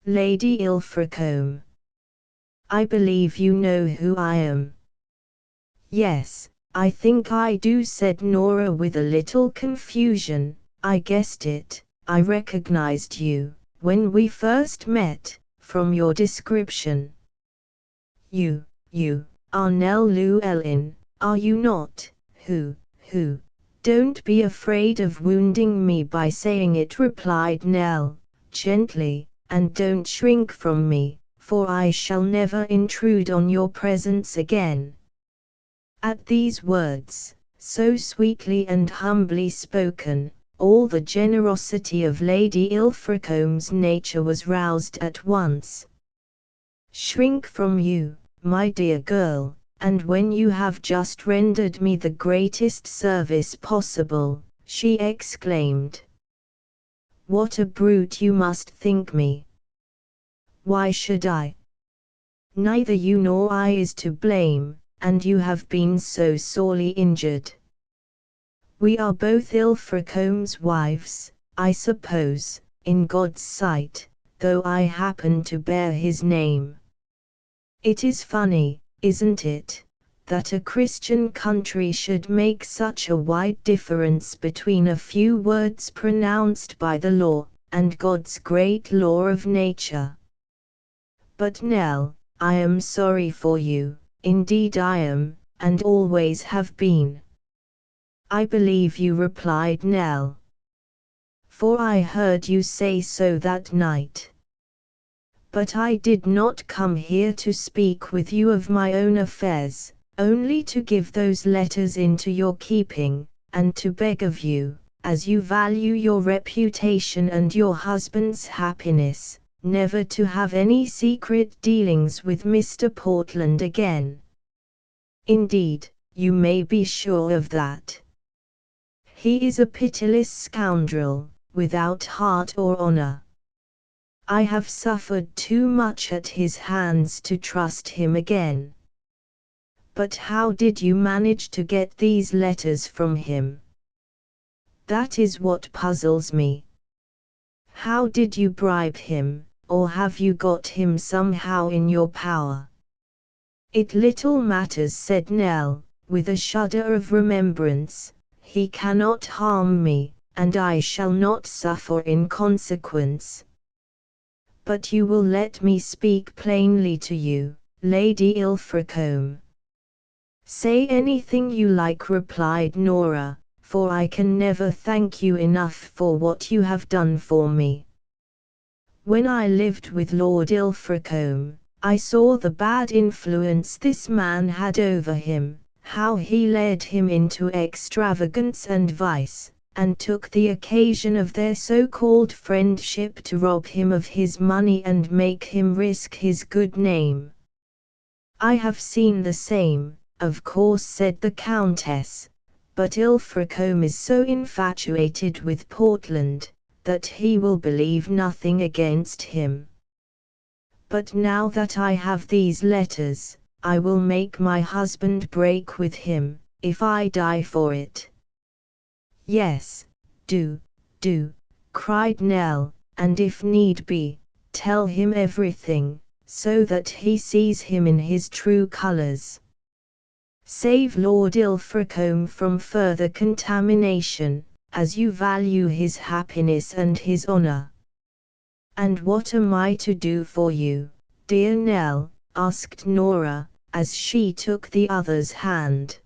Lady Ilfracombe. I believe you know who I am. Yes, I think I do, said Nora with a little confusion. I guessed it. I recognized you, when we first met, from your description. You are Nell Llewellyn, are you not? Who? Don't be afraid of wounding me by saying it, replied Nell, gently, and don't shrink from me, for I shall never intrude on your presence again. At these words, so sweetly and humbly spoken, all the generosity of Lady Ilfracombe's nature was roused at once. Shrink from you, my dear girl, and when you have just rendered me the greatest service possible, she exclaimed. What a brute you must think me! Why should I? Neither you nor I is to blame, and you have been so sorely injured. We are both Ilfracombe's wives, I suppose, in God's sight, though I happen to bear his name. It is funny, isn't it, that a Christian country should make such a wide difference between a few words pronounced by the law, and God's great law of nature. But Nell, I am sorry for you, indeed I am, and always have been. I believe you, replied Nell. For I heard you say so that night. But I did not come here to speak with you of my own affairs, only to give those letters into your keeping, and to beg of you, as you value your reputation and your husband's happiness, never to have any secret dealings with Mr. Portland again. Indeed, you may be sure of that. He is a pitiless scoundrel, without heart or honor. I have suffered too much at his hands to trust him again. But how did you manage to get these letters from him? That is what puzzles me. How did you bribe him, or have you got him somehow in your power? It little matters, said Nell, with a shudder of remembrance. He cannot harm me, and I shall not suffer in consequence. But you will let me speak plainly to you, Lady Ilfracombe. Say anything you like, replied Nora, for I can never thank you enough for what you have done for me. When I lived with Lord Ilfracombe, I saw the bad influence this man had over him, how he led him into extravagance and vice, and took the occasion of their so-called friendship to rob him of his money and make him risk his good name. I have seen the same, of course, said the Countess, but Ilfracombe is so infatuated with Portland, that he will believe nothing against him. But now that I have these letters, I will make my husband break with him, if I die for it. Yes, do, cried Nell, and if need be, tell him everything, so that he sees him in his true colors. Save Lord Ilfracombe from further contamination, as you value his happiness and his honor. And what am I to do for you, dear Nell? Asked Nora, as she took the other's hand.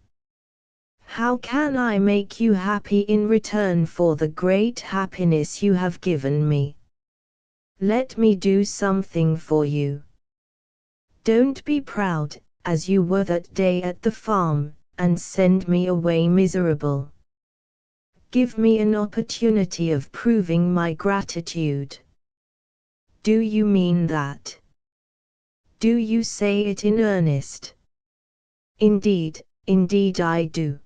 How can I make you happy in return for the great happiness you have given me? Let me do something for you. Don't be proud, as you were that day at the farm, and send me away miserable. Give me an opportunity of proving my gratitude. Do you mean that? Do you say it in earnest? Indeed I do.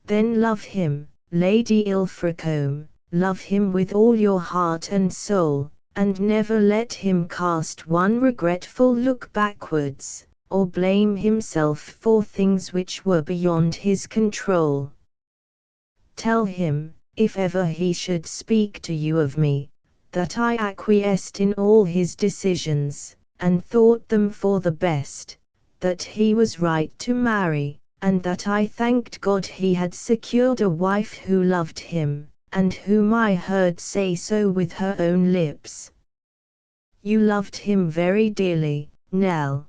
Then love him, Lady Ilfracombe, love him with all your heart and soul, and never let him cast one regretful look backwards, or blame himself for things which were beyond his control. Tell him, if ever he should speak to you of me, that I acquiesced in all his decisions, and thought them for the best, that he was right to marry, and that I thanked God he had secured a wife who loved him, and whom I heard say so with her own lips. You loved him very dearly, Nell.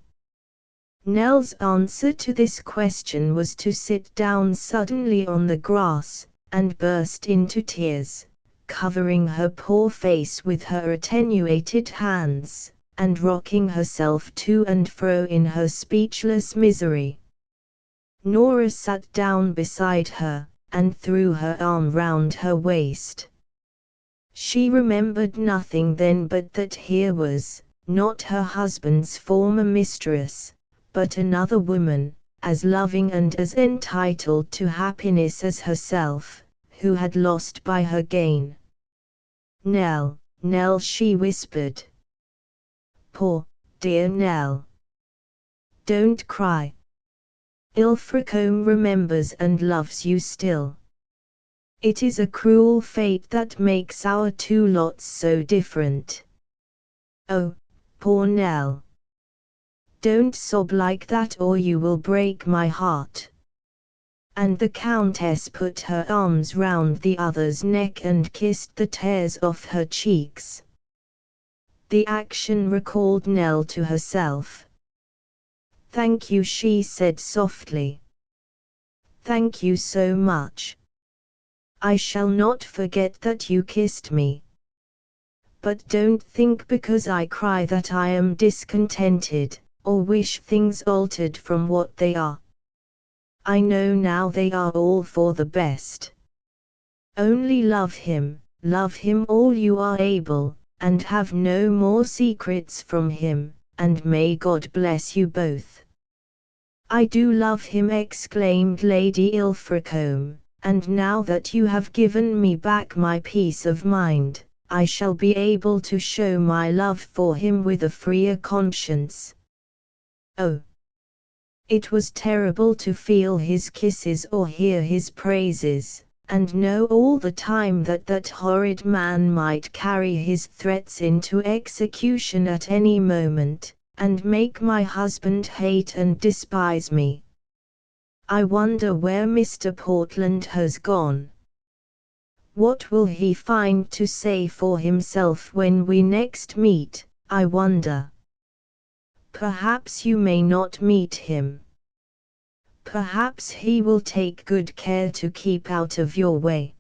Nell's answer to this question was to sit down suddenly on the grass, and burst into tears, covering her poor face with her attenuated hands, and rocking herself to and fro in her speechless misery. Nora sat down beside her, and threw her arm round her waist. She remembered nothing then but that here was, not her husband's former mistress, but another woman, as loving and as entitled to happiness as herself, who had lost by her gain. Nell, Nell, she whispered. Poor, dear Nell. Don't cry. Ilfracombe remembers and loves you still. It is a cruel fate that makes our two lots so different. Oh, poor Nell. Don't sob like that or you will break my heart. And the Countess put her arms round the other's neck and kissed the tears off her cheeks. The action recalled Nell to herself. Thank you, she said softly. Thank you so much. I shall not forget that you kissed me. But don't think because I cry that I am discontented, or wish things altered from what they are. I know now they are all for the best. Only love him all you are able, and have no more secrets from him, and may God bless you both. I do love him, exclaimed Lady Ilfracombe, and now that you have given me back my peace of mind, I shall be able to show my love for him with a freer conscience. Oh! It was terrible to feel his kisses or hear his praises, and know all the time that that horrid man might carry his threats into execution at any moment, and make my husband hate and despise me. I wonder where Mr. Portland has gone. What will he find to say for himself when we next meet, I wonder. Perhaps you may not meet him. Perhaps he will take good care to keep out of your way.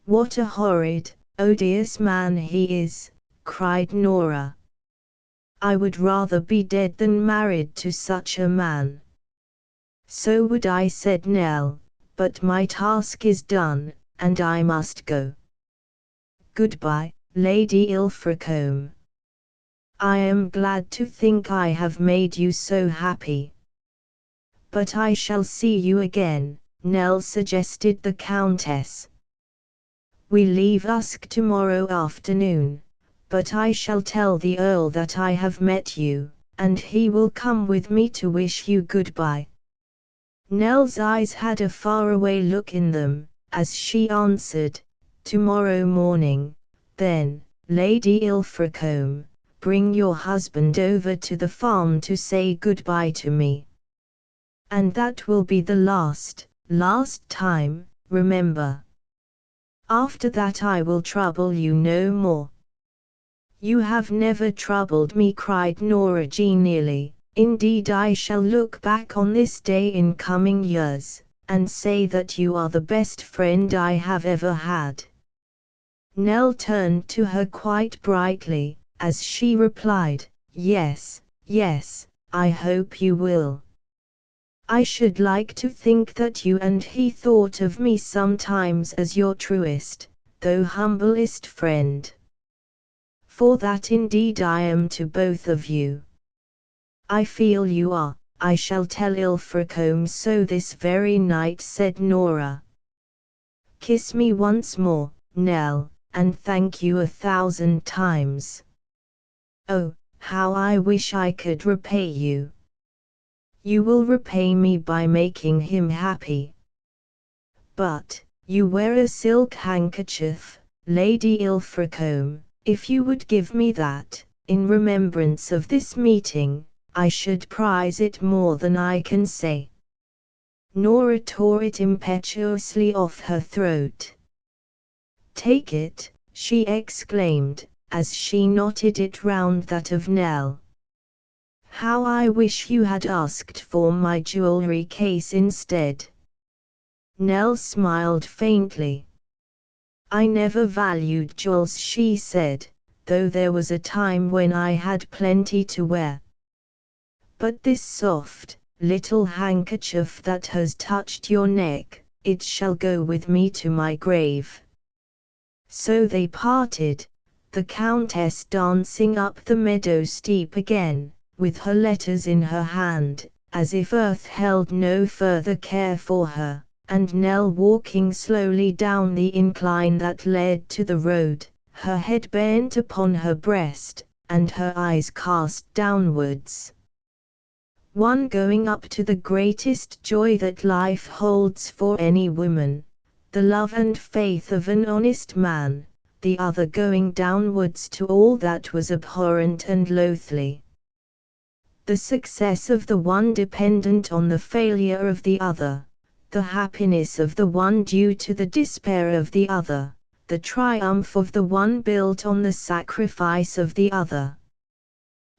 What a horrid, odious man he is, cried Nora. I would rather be dead than married to such a man. So would I, said Nell, but my task is done, and I must go. Goodbye, Lady Ilfracombe. I am glad to think I have made you so happy. But I shall see you again, Nell suggested the Countess. We leave Usk tomorrow afternoon, but I shall tell the Earl that I have met you, and he will come with me to wish you goodbye. Nell's eyes had a faraway look in them, as she answered, tomorrow morning. Then, Lady Ilfracombe, bring your husband over to the farm to say goodbye to me. And that will be the last time, remember. After that I will trouble you no more. You have never troubled me, cried Nora genially. Indeed, I shall look back on this day in coming years, and say that you are the best friend I have ever had. Nell turned to her quite brightly, as she replied, yes, yes, I hope you will. I should like to think that you and he thought of me sometimes as your truest, though humblest friend. For that indeed I am to both of you. I feel you are. I shall tell Ilfracombe so this very night, said Nora. Kiss me once more, Nell, and thank you 1,000 times. Oh, how I wish I could repay you. You will repay me by making him happy. But, you wear a silk handkerchief, Lady Ilfracombe. If you would give me that, in remembrance of this meeting, I should prize it more than I can say. Nora tore it impetuously off her throat. Take it, she exclaimed, as she knotted it round that of Nell. How I wish you had asked for my jewelry case instead. Nell smiled faintly. I never valued jewels, she said, though there was a time when I had plenty to wear. But this soft, little handkerchief that has touched your neck, it shall go with me to my grave. So they parted, the Countess dancing up the meadow steep again, with her letters in her hand, as if earth held no further care for her, and Nell walking slowly down the incline that led to the road, her head bent upon her breast, and her eyes cast downwards. One going up to the greatest joy that life holds for any woman, the love and faith of an honest man, the other going downwards to all that was abhorrent and loathly. The success of the one dependent on the failure of the other, the happiness of the one due to the despair of the other, the triumph of the one built on the sacrifice of the other.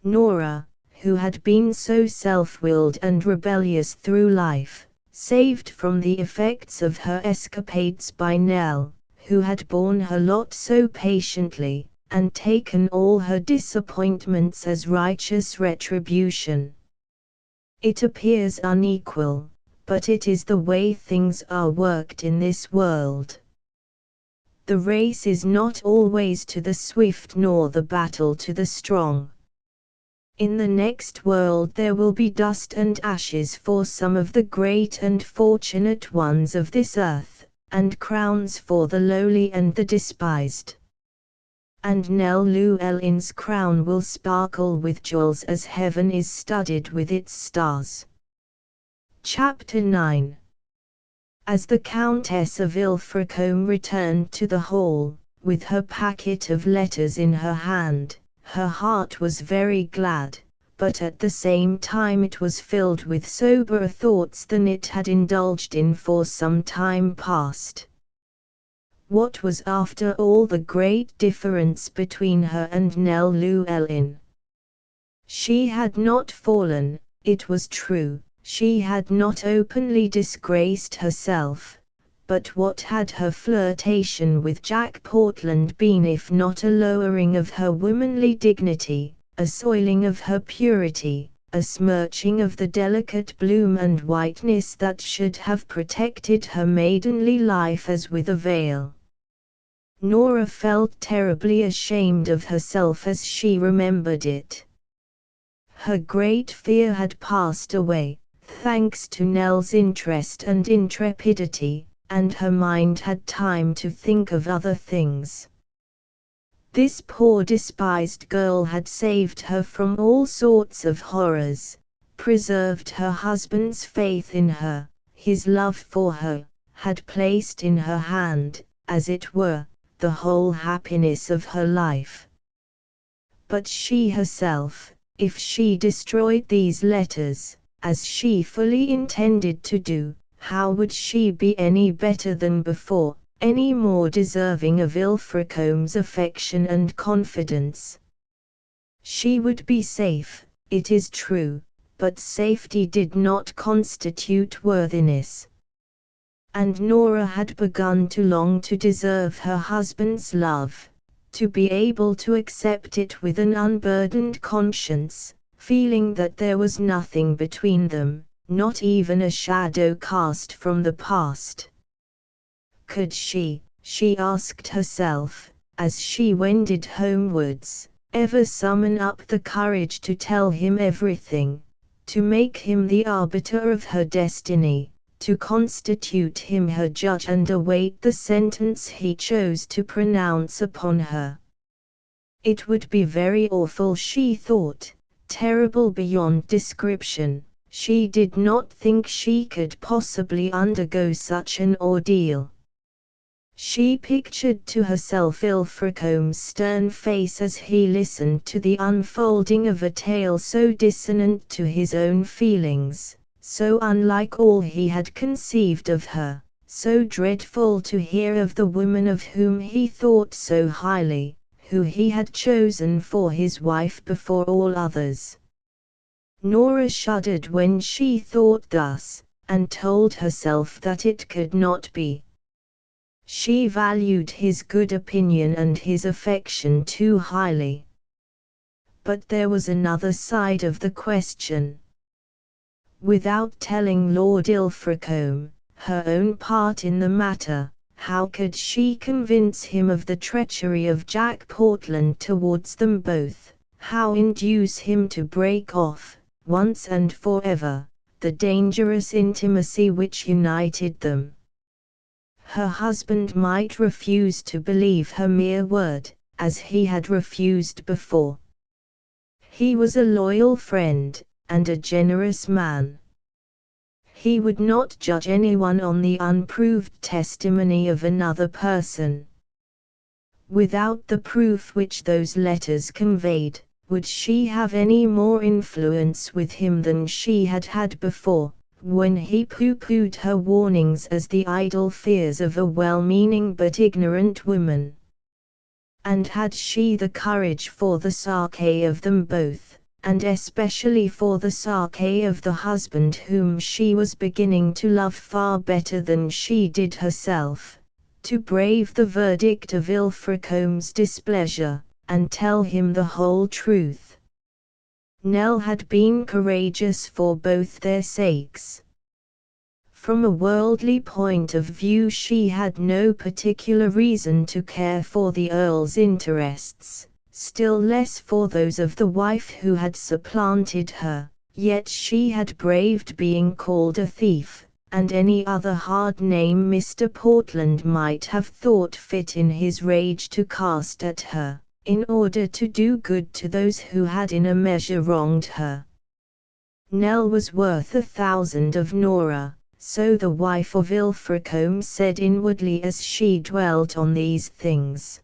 Nora, who had been so self-willed and rebellious through life, saved from the effects of her escapades by Nell, who had borne her lot so patiently, and taken all her disappointments as righteous retribution. It appears unequal, but it is the way things are worked in this world. The race is not always to the swift nor the battle to the strong. In the next world there will be dust and ashes for some of the great and fortunate ones of this earth, and crowns for the lowly and the despised. And Nell Llewellyn's crown will sparkle with jewels as heaven is studded with its stars. Chapter 9. As the Countess of Ilfracombe returned to the hall, with her packet of letters in her hand, her heart was very glad, but at the same time it was filled with soberer thoughts than it had indulged in for some time past. What was after all the great difference between her and Nell Llewellyn? She had not fallen, it was true, she had not openly disgraced herself, but what had her flirtation with Jack Portland been if not a lowering of her womanly dignity, a soiling of her purity, a smirching of the delicate bloom and whiteness that should have protected her maidenly life as with a veil? Nora felt terribly ashamed of herself as she remembered it. Her great fear had passed away, thanks to Nell's interest and intrepidity, and her mind had time to think of other things. This poor despised girl had saved her from all sorts of horrors, preserved her husband's faith in her, his love for her, had placed in her hand, as it were, the whole happiness of her life. But she herself, if she destroyed these letters, as she fully intended to do, how would she be any better than before, any more deserving of Ilfracombe's affection and confidence? She would be safe, it is true, but safety did not constitute worthiness. And Nora had begun to long to deserve her husband's love, to be able to accept it with an unburdened conscience, feeling that there was nothing between them, not even a shadow cast from the past. Could she asked herself, as she wended homewards, ever summon up the courage to tell him everything, to make him the arbiter of her destiny, to constitute him her judge and await the sentence he chose to pronounce upon her. It would be very awful, she thought, terrible beyond description. She did not think she could possibly undergo such an ordeal. She pictured to herself Ilfracombe's stern face as he listened to the unfolding of a tale so dissonant to his own feelings, so unlike all he had conceived of her, so dreadful to hear of the woman of whom he thought so highly, who he had chosen for his wife before all others. Nora shuddered when she thought thus, and told herself that it could not be. She valued his good opinion and his affection too highly. But there was another side of the question. Without telling Lord Ilfracombe her own part in the matter, how could she convince him of the treachery of Jack Portland towards them both? How induce him to break off, once and forever, the dangerous intimacy which united them? Her husband might refuse to believe her mere word, as he had refused before. He was a loyal friend, and a generous man. He would not judge anyone on the unproved testimony of another person. Without the proof which those letters conveyed, would she have any more influence with him than she had had before, when he pooh-poohed her warnings as the idle fears of a well-meaning but ignorant woman? And had she the courage for the sake of them both, and especially for the sake of the husband whom she was beginning to love far better than she did herself, to brave the verdict of Ilfracombe's displeasure, and tell him the whole truth? Nell had been courageous for both their sakes. From a worldly point of view she had no particular reason to care for the Earl's interests, still less for those of the wife who had supplanted her, yet she had braved being called a thief, and any other hard name Mr. Portland might have thought fit in his rage to cast at her, in order to do good to those who had in a measure wronged her. Nell was worth 1,000 of Nora, so the wife of Ilfracombe said inwardly as she dwelt on these things.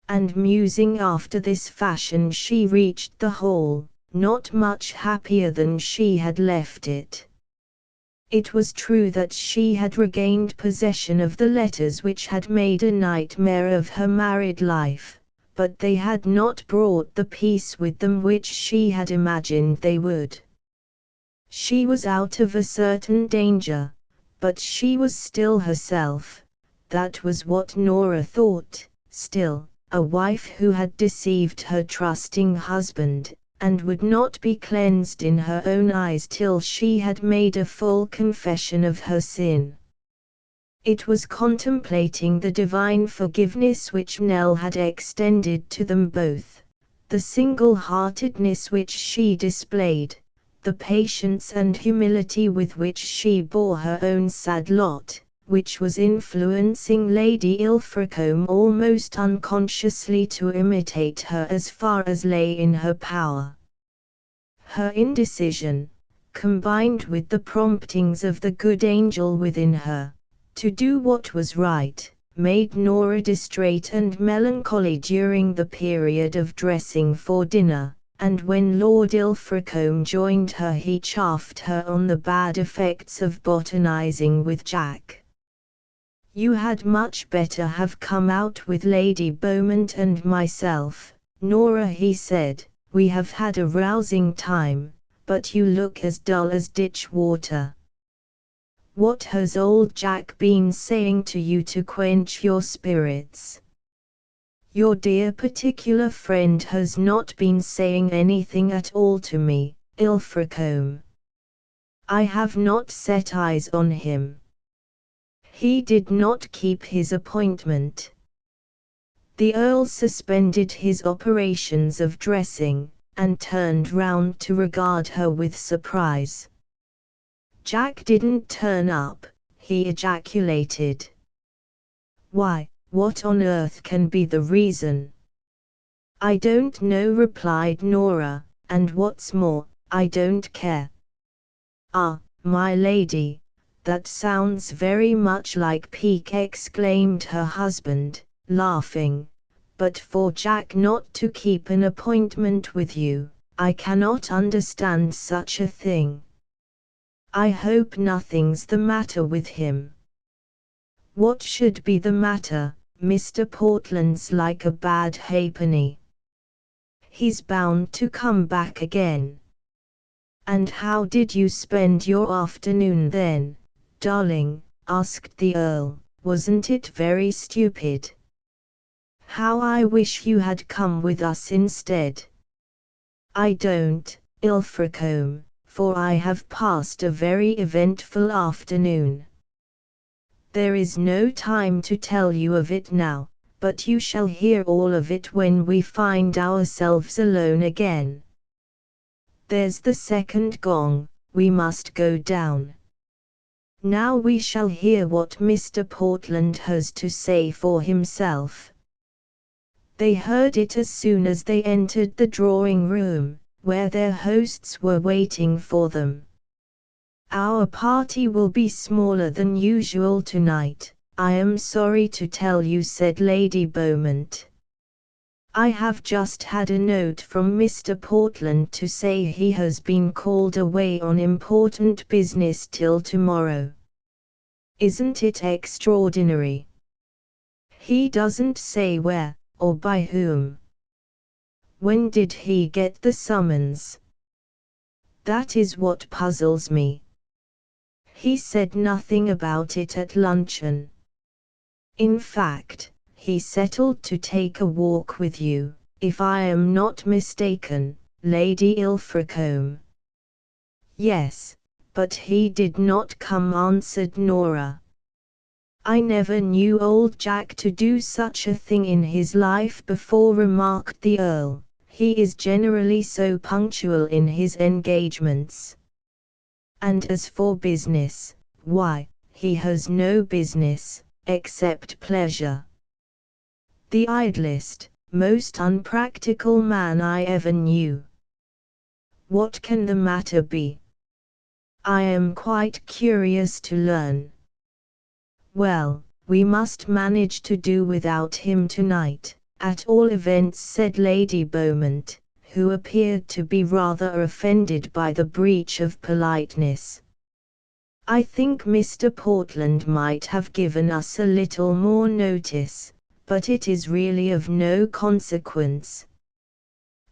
And musing after this fashion she reached the hall, not much happier than she had left it. It was true that she had regained possession of the letters which had made a nightmare of her married life, but they had not brought the peace with them which she had imagined they would. She was out of a certain danger, but she was still herself. That was what Nora thought, still, a wife who had deceived her trusting husband, and would not be cleansed in her own eyes till she had made a full confession of her sin. It was contemplating the divine forgiveness which Nell had extended to them both, the single-heartedness which she displayed, the patience and humility with which she bore her own sad lot, which was influencing Lady Ilfracombe almost unconsciously to imitate her as far as lay in her power. Her indecision, combined with the promptings of the good angel within her, to do what was right, made Nora distraught and melancholy during the period of dressing for dinner, and when Lord Ilfracombe joined her he chaffed her on the bad effects of botanizing with Jack. "You had much better have come out with Lady Beaumont and myself, Nora," he said. "We have had a rousing time, but you look as dull as ditch water. What has old Jack been saying to you to quench your spirits?" "Your dear particular friend has not been saying anything at all to me, Ilfracombe. I have not set eyes on him. He did not keep his appointment." The Earl suspended his operations of dressing, and turned round to regard her with surprise. Jack didn't turn up, he ejaculated. Why, what on earth can be the reason? I don't know, replied Nora, and what's more, I don't care. Ah, my lady, that sounds very much like pique, exclaimed her husband, laughing. But for Jack not to keep an appointment with you, I cannot understand such a thing. I hope nothing's the matter with him. What should be the matter? Mr. Portland's like a bad halfpenny. He's bound to come back again. And how did you spend your afternoon then, darling? Asked the Earl. Wasn't it very stupid? How I wish you had come with us instead. I don't, Ilfracombe, for I have passed a very eventful afternoon. There is no time to tell you of it now, but you shall hear all of it when we find ourselves alone again. There's the second gong, we must go down. Now we shall hear what Mr. Portland has to say for himself. They heard it as soon as they entered the drawing-room, where their hosts were waiting for them. Our party will be smaller than usual tonight, I am sorry to tell you, said Lady Beaumont. I have just had a note from Mr. Portland to say he has been called away on important business till tomorrow. Isn't it extraordinary? He doesn't say where, or by whom. When did he get the summons? That is what puzzles me. He said nothing about it at luncheon. In fact, he settled to take a walk with you, if I am not mistaken, Lady Ilfracombe. Yes, but he did not come, answered Nora. I never knew old Jack to do such a thing in his life before, remarked the Earl. He is generally so punctual in his engagements. And as for business, why, he has no business, except pleasure. The idlest, most unpractical man I ever knew. What can the matter be? I am quite curious to learn. Well, we must manage to do without him tonight, at all events, said Lady Beaumont, who appeared to be rather offended by the breach of politeness. I think Mr. Portland might have given us a little more notice, but it is really of no consequence.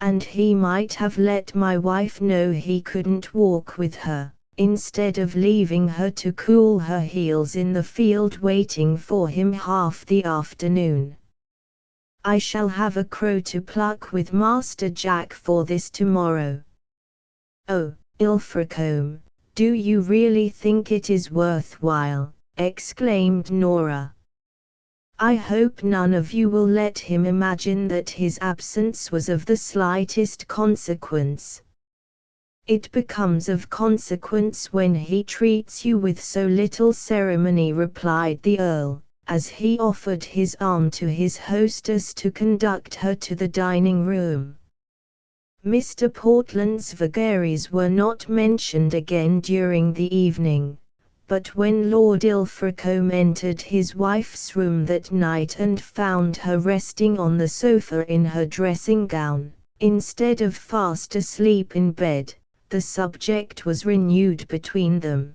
And he might have let my wife know he couldn't walk with her, instead of leaving her to cool her heels in the field waiting for him half the afternoon. I shall have a crow to pluck with Master Jack for this tomorrow. Oh, Ilfracombe, do you really think it is worthwhile? Exclaimed Nora. I hope none of you will let him imagine that his absence was of the slightest consequence. It becomes of consequence when he treats you with so little ceremony, replied the Earl, as he offered his arm to his hostess to conduct her to the dining room. Mr. Portland's vagaries were not mentioned again during the evening, but when Lord Ilfracombe entered his wife's room that night and found her resting on the sofa in her dressing gown, instead of fast asleep in bed, the subject was renewed between them.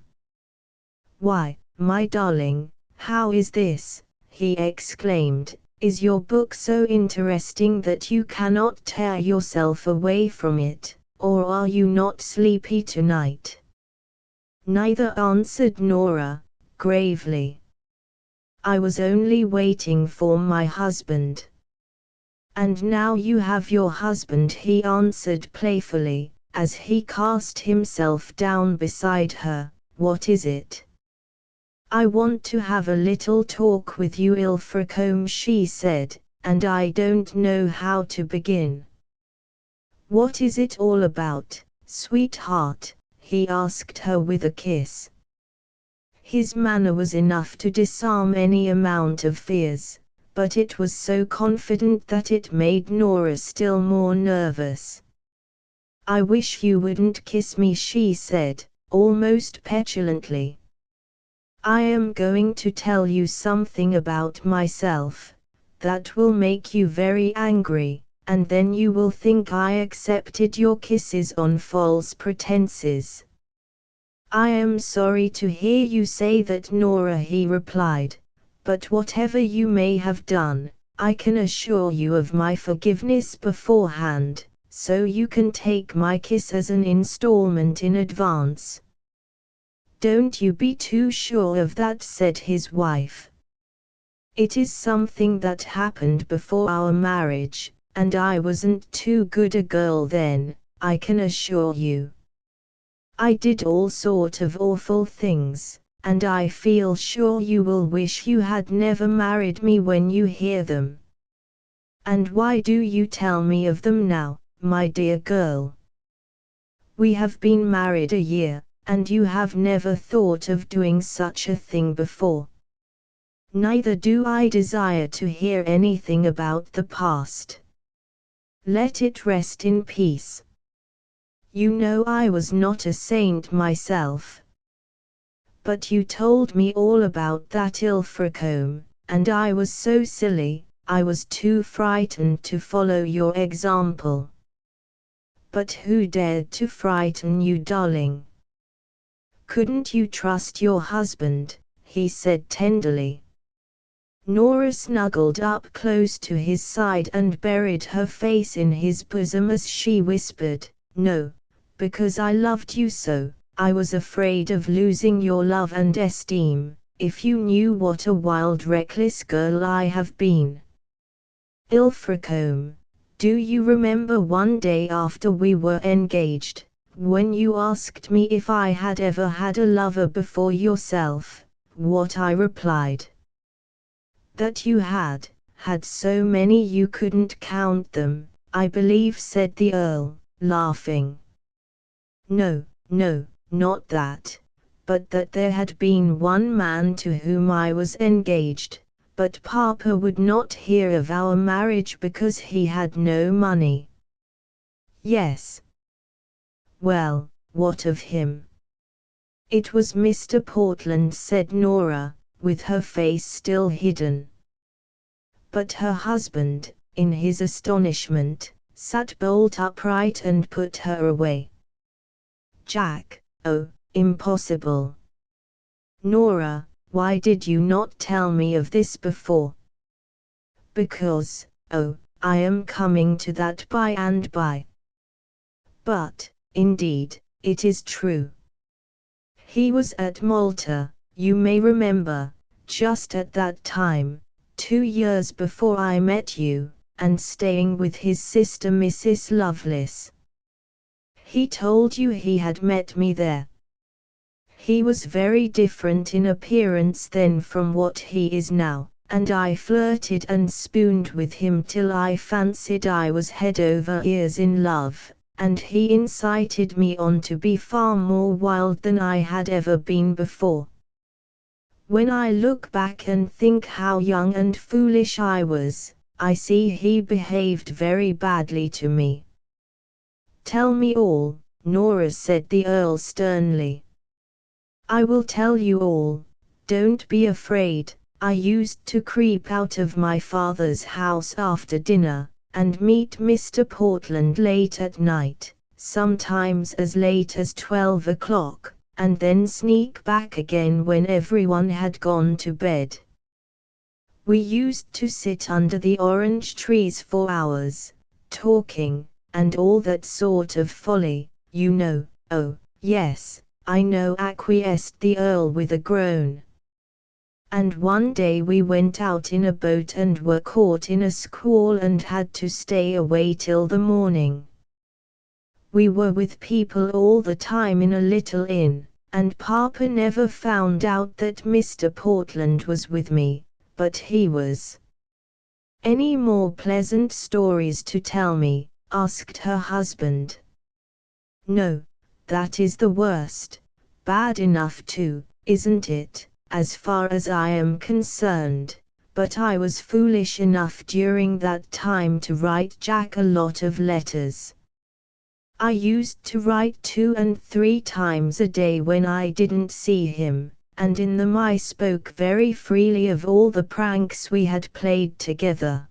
Why, my darling, how is this? He exclaimed. Is your book so interesting that you cannot tear yourself away from it, or are you not sleepy tonight? Neither, answered Nora, gravely. I was only waiting for my husband. And now you have your husband, he answered playfully, as he cast himself down beside her. What is it? I want to have a little talk with you, Ilfracombe, she said, and I don't know how to begin. What is it all about, sweetheart? he asked her with a kiss. His manner was enough to disarm any amount of fears, but it was so confident that it made Nora still more nervous. "I wish you wouldn't kiss me," she said, almost petulantly. "I am going to tell you something about myself that will make you very angry, and then you will think I accepted your kisses on false pretenses." "I am sorry to hear you say that, Nora," he replied, "but whatever you may have done, I can assure you of my forgiveness beforehand, so you can take my kiss as an installment in advance." "Don't you be too sure of that," said his wife. "It is something that happened before our marriage, and I wasn't too good a girl then, I can assure you. I did all sort of awful things, and I feel sure you will wish you had never married me when you hear them." "And why do you tell me of them now, my dear girl? We have been married a year, and you have never thought of doing such a thing before." "Neither do I desire to hear anything about the past. Let it rest in peace. You know I was not a saint myself. But you told me all about that Ilfracombe, and I was so silly, I was too frightened to follow your example." "But who dared to frighten you, darling? Couldn't you trust your husband?" he said tenderly. Nora snuggled up close to his side and buried her face in his bosom as she whispered, "No, because I loved you so. I was afraid of losing your love and esteem. If you knew what a wild, reckless girl I have been." "Ilfracombe, do you remember one day after we were engaged, when you asked me if I had ever had a lover before yourself, what I replied?" "That you had so many you couldn't count them, I believe," said the Earl, laughing. "No, no, not that, but that there had been one man to whom I was engaged, but Papa would not hear of our marriage because he had no money." "Yes. Well, what of him?" "It was Mr. Portland," said Nora, with her face still hidden. But her husband, in his astonishment, sat bolt upright and put her away. "Jack, oh, impossible! Nora, why did you not tell me of this before?" "Because, oh, I am coming to that by and by. But, indeed, it is true. He was at Malta, you may remember, just at that time, 2 years before I met you, and staying with his sister Mrs. Lovelace. He told you he had met me there. He was very different in appearance then from what he is now, and I flirted and spooned with him till I fancied I was head over ears in love, and he incited me on to be far more wild than I had ever been before. When I look back and think how young and foolish I was, I see he behaved very badly to me." "Tell me all," Nora said the Earl sternly. "I will tell you all, don't be afraid. I used to creep out of my father's house after dinner, and meet Mr. Portland late at night, sometimes as late as 12 o'clock, and then sneak back again when everyone had gone to bed. We used to sit under the orange trees for hours, talking, and all that sort of folly, you know." "Oh, yes, I know," acquiesced the Earl with a groan. "And one day we went out in a boat and were caught in a squall and had to stay away till the morning. We were with people all the time in a little inn, and Papa never found out that Mr. Portland was with me, but he was." "Any more pleasant stories to tell me?" asked her husband. "No, that is the worst. Bad enough too, isn't it, as far as I am concerned, but I was foolish enough during that time to write Jack a lot of letters. I used to write 2 and 3 times a day when I didn't see him, and in them I spoke very freely of all the pranks we had played together.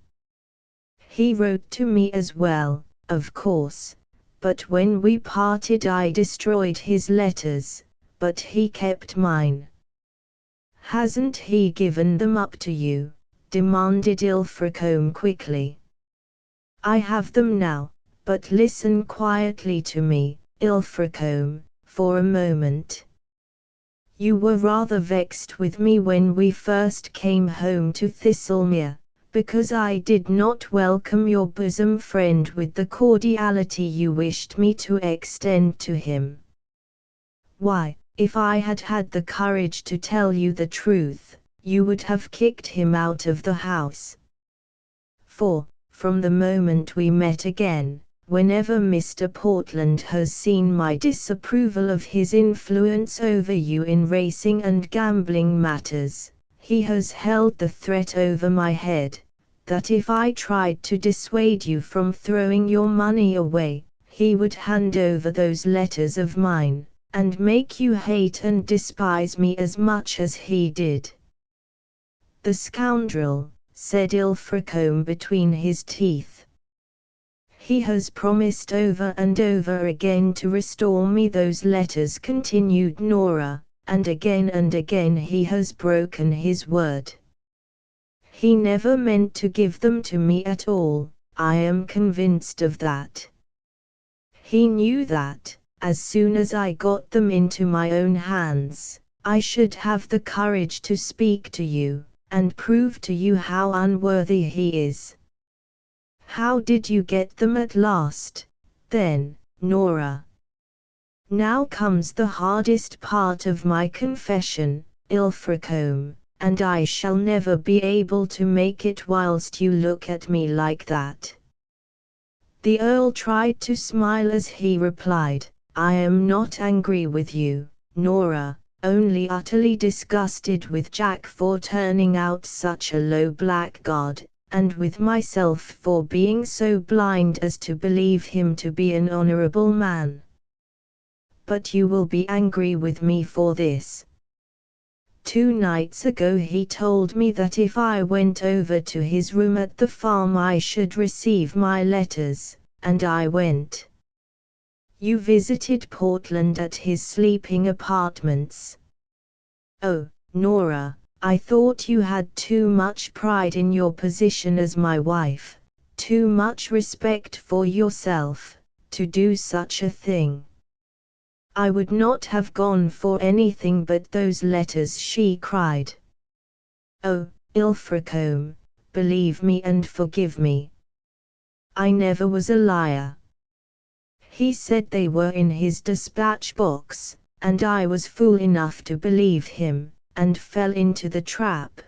He wrote to me as well, of course, but when we parted I destroyed his letters, but he kept mine. Hasn't he given them up to you? Demanded Ilfracombe quickly. I have them now, but listen quietly to me, Ilfracombe, for a moment. You were rather vexed with me when we first came home to Thistlemere, because I did not welcome your bosom friend with the cordiality you wished me to extend to him. Why, if I had had the courage to tell you the truth, you would have kicked him out of the house. For, from the moment we met again, whenever Mr. Portland has seen my disapproval of his influence over you in racing and gambling matters, he has held the threat over my head, that if I tried to dissuade you from throwing your money away, he would hand over those letters of mine, and make you hate and despise me as much as he did. The scoundrel, said Ilfracombe between his teeth. He has promised over and over again to restore me those letters, continued Nora, and again he has broken his word. He never meant to give them to me at all, I am convinced of that. He knew that, as soon as I got them into my own hands, I should have the courage to speak to you, and prove to you how unworthy he is. How did you get them at last, then, Nora? Now comes the hardest part of my confession, Ilfracombe, and I shall never be able to make it whilst you look at me like that. The Earl tried to smile as he replied, I am not angry with you, Nora, only utterly disgusted with Jack for turning out such a low blackguard, and with myself for being so blind as to believe him to be an honourable man. But you will be angry with me for this. 2 nights ago he told me that if I went over to his room at the farm I should receive my letters, and I went. You visited Portland at his sleeping apartments. Oh, Nora, I thought you had too much pride in your position as my wife, too much respect for yourself, to do such a thing. I would not have gone for anything but those letters, she cried. Oh, Ilfracombe, believe me and forgive me. I never was a liar. He said they were in his dispatch box, and I was fool enough to believe him, and fell into the trap.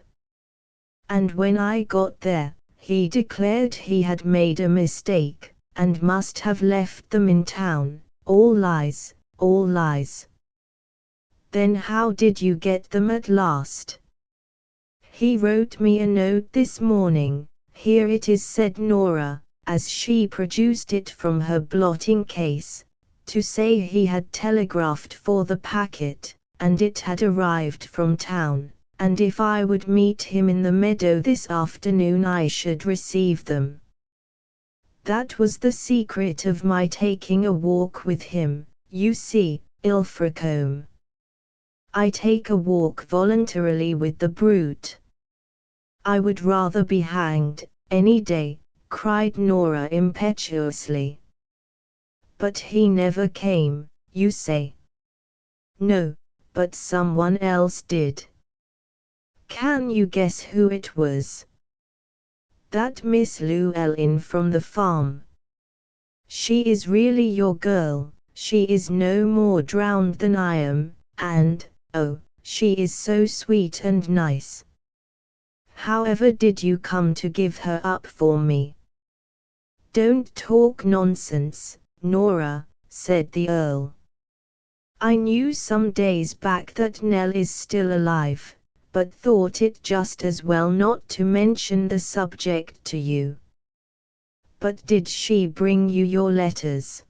And when I got there, he declared he had made a mistake, and must have left them in town. All lies, all lies. Then how did you get them at last? He wrote me a note this morning, here it is, said Nora, as she produced it from her blotting case, to say he had telegraphed for the packet, and it had arrived from town, and if I would meet him in the meadow this afternoon I should receive them. That was the secret of my taking a walk with him, you see, Ilfracombe. I take a walk voluntarily with the brute. I would rather be hanged, any day, cried Nora impetuously. But he never came, you say? No, but someone else did. Can you guess who it was? That Miss Llewellyn from the farm. She is really your girl, she is no more drowned than I am, and, oh, she is so sweet and nice. However did you come to give her up for me? Don't talk nonsense, Nora, said the Earl. I knew some days back that Nell is still alive, but thought it just as well not to mention the subject to you. But did she bring you your letters?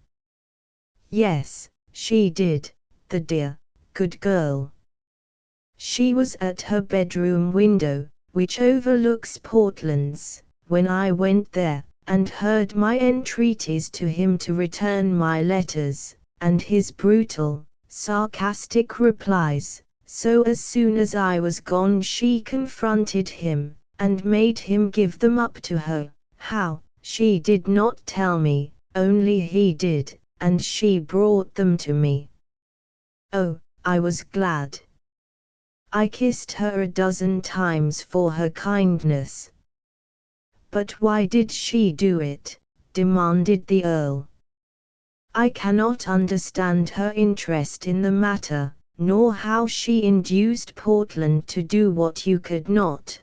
Yes, she did, the dear, good girl. She was at her bedroom window, which overlooks Portland's, when I went there, and heard my entreaties to him to return my letters, and his brutal, sarcastic replies. So as soon as I was gone she confronted him, and made him give them up to her. How, she did not tell me, only he did, and she brought them to me. Oh, I was glad. I kissed her a dozen times for her kindness. But why did she do it? Demanded the Earl. I cannot understand her interest in the matter, nor how she induced Portland to do what you could not.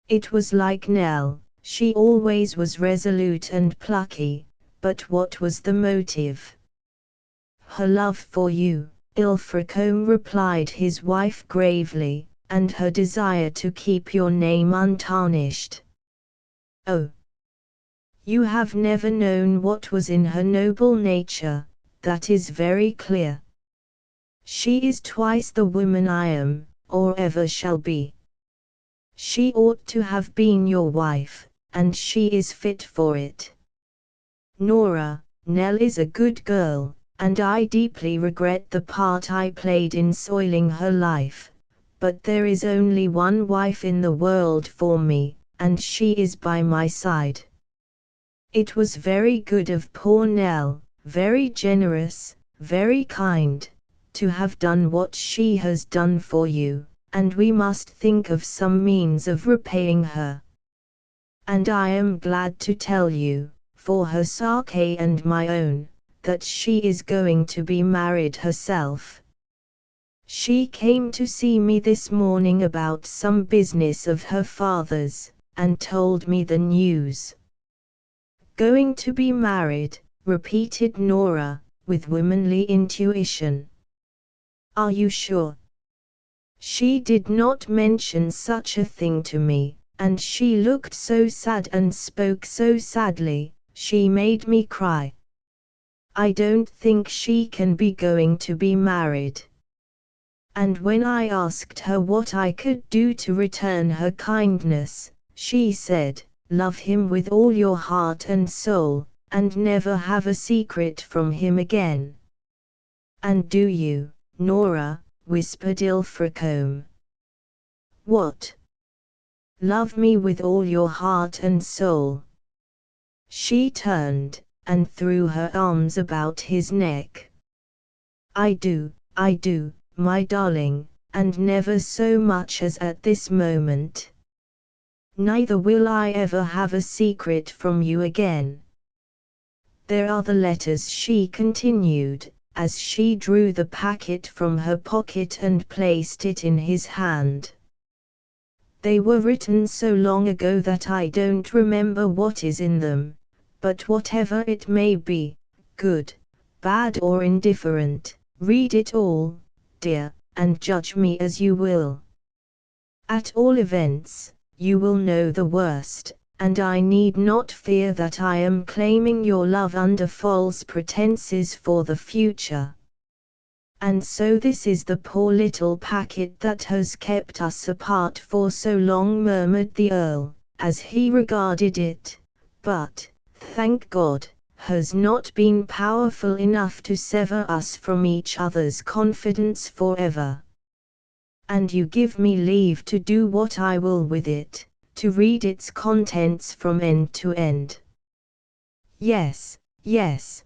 It was like Nell, she always was resolute and plucky, but what was the motive? Her love for you, Ilfracombe replied his wife gravely, and her desire to keep your name untarnished. Oh! You have never known what was in her noble nature, that is very clear. She is twice the woman I am, or ever shall be. She ought to have been your wife, and she is fit for it. Nora, Nell is a good girl, and I deeply regret the part I played in soiling her life, but there is only one wife in the world for me, and she is by my side. It was very good of poor Nell, very generous, very kind, to have done what she has done for you, and we must think of some means of repaying her. And I am glad to tell you, for her sake and my own, that she is going to be married herself. She came to see me this morning about some business of her father's, and told me the news. Going to be married, repeated Nora, with womanly intuition. Are you sure? She did not mention such a thing to me, and she looked so sad and spoke so sadly, she made me cry. I don't think she can be going to be married. And when I asked her what I could do to return her kindness, she said, love him with all your heart and soul, and never have a secret from him again. And do you, Nora? Whispered Ilfracombe. What? Love me with all your heart and soul. She turned, and threw her arms about his neck. I do, my darling, and never so much as at this moment. Neither will I ever have a secret from you again. There are the letters, she continued, as she drew the packet from her pocket and placed it in his hand. They were written so long ago that I don't remember what is in them, but whatever it may be, good, bad or indifferent, read it all, dear, and judge me as you will. At all events, you will know the worst, and I need not fear that I am claiming your love under false pretenses for the future. And so this is the poor little packet that has kept us apart for so long, murmured the Earl, as he regarded it, but, thank God, has not been powerful enough to sever us from each other's confidence forever. And you give me leave to do what I will with it, to read its contents from end to end. Yes, yes.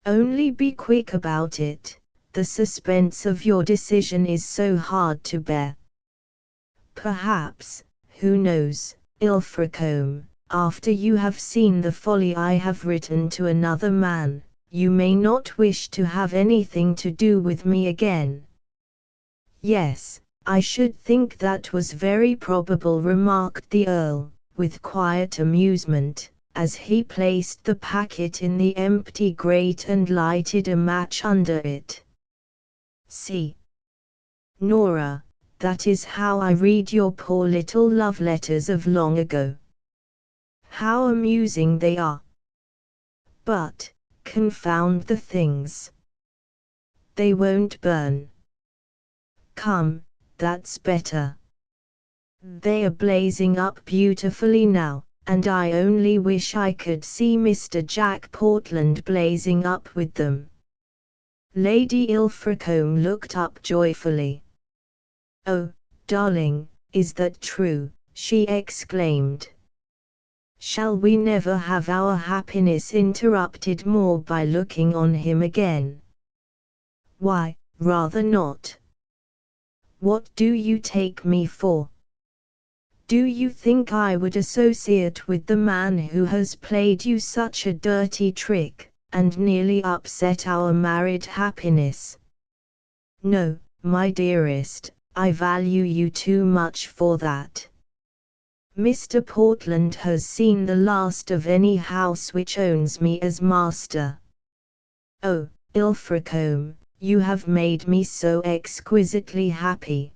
Only be quick about it. The suspense of your decision is so hard to bear. Perhaps, who knows, Ilfracombe, after you have seen the folly I have written to another man, you may not wish to have anything to do with me again. Yes, I should think that was very probable, remarked the Earl, with quiet amusement, as he placed the packet in the empty grate and lighted a match under it. See, Nora, that is how I read your poor little love letters of long ago. How amusing they are. But, confound the things. They won't burn. Come, that's better. They are blazing up beautifully now, and I only wish I could see Mr. Jack Portland blazing up with them. Lady Ilfracombe looked up joyfully. "Oh, darling, is that true?" she exclaimed. "Shall we never have our happiness interrupted more by looking on him again?" "Why, rather not. What do you take me for? Do you think I would associate with the man who has played you such a dirty trick, and nearly upset our married happiness? No, my dearest, I value you too much for that. Mr. Portland has seen the last of any house which owns me as master. Oh, Ilfracombe, you have made me so exquisitely happy.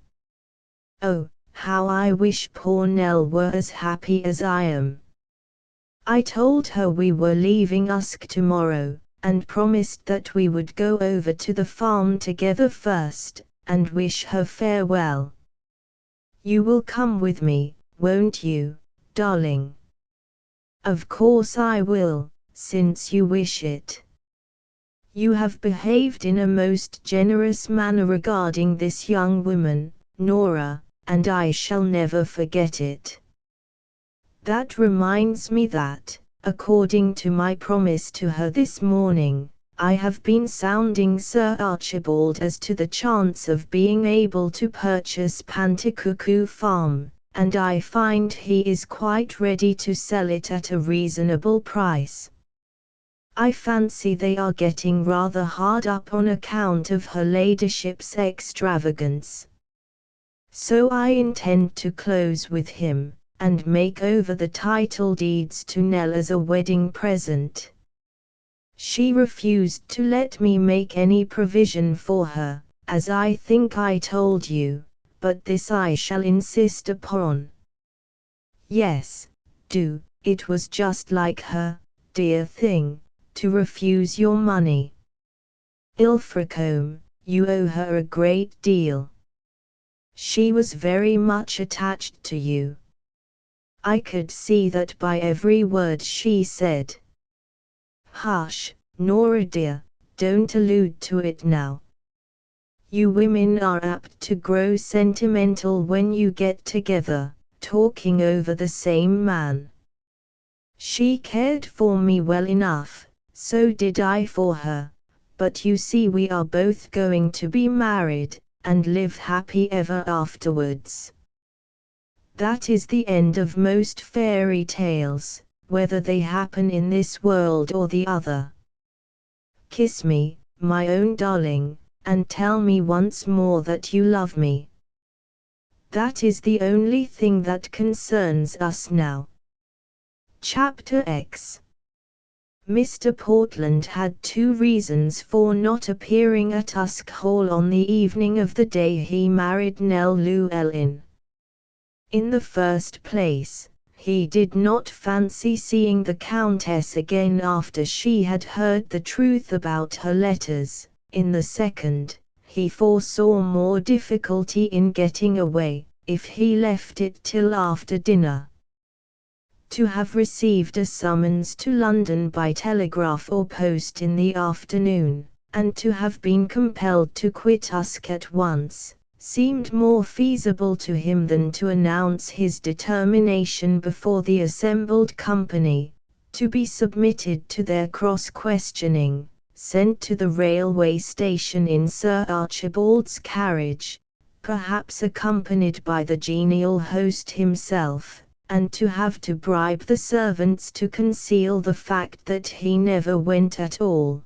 Oh, how I wish poor Nell were as happy as I am. I told her we were leaving Usk tomorrow, and promised that we would go over to the farm together first, and wish her farewell. You will come with me, won't you, darling?" "Of course I will, since you wish it. You have behaved in a most generous manner regarding this young woman, Nora, and I shall never forget it. That reminds me that, according to my promise to her this morning, I have been sounding Sir Archibald as to the chance of being able to purchase Panticuckoo Farm, and I find he is quite ready to sell it at a reasonable price. I fancy they are getting rather hard up on account of her ladyship's extravagance. So I intend to close with him, and make over the title deeds to Nell as a wedding present. She refused to let me make any provision for her, as I think I told you, but this I shall insist upon." "Yes, do, it was just like her, dear thing, to refuse your money. Ilfracombe, you owe her a great deal. She was very much attached to you. I could see that by every word she said." "Hush, Nora dear, don't allude to it now. You women are apt to grow sentimental when you get together, talking over the same man. She cared for me well enough, so did I for her, but you see we are both going to be married, and live happy ever afterwards. That is the end of most fairy tales, whether they happen in this world or the other. Kiss me, my own darling, and tell me once more that you love me. That is the only thing that concerns us now." Chapter X. Mr. Portland had 2 reasons for not appearing at Usk Hall on the evening of the day he married Nell Llewellyn. In the first place, he did not fancy seeing the Countess again after she had heard the truth about her letters. In the second, he foresaw more difficulty in getting away, if he left it till after dinner. To have received a summons to London by telegraph or post in the afternoon, and to have been compelled to quit Usk at once, seemed more feasible to him than to announce his determination before the assembled company, to be submitted to their cross-questioning, sent to the railway station in Sir Archibald's carriage, perhaps accompanied by the genial host himself, and to have to bribe the servants to conceal the fact that he never went at all.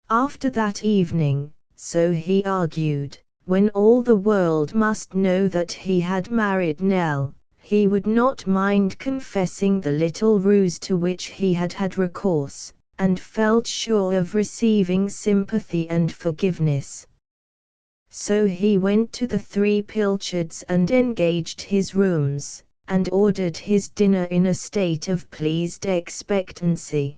After that evening, so he argued, when all the world must know that he had married Nell, he would not mind confessing the little ruse to which he had had recourse, and felt sure of receiving sympathy and forgiveness. So he went to the Three Pilchards and engaged his rooms, and ordered his dinner in a state of pleased expectancy.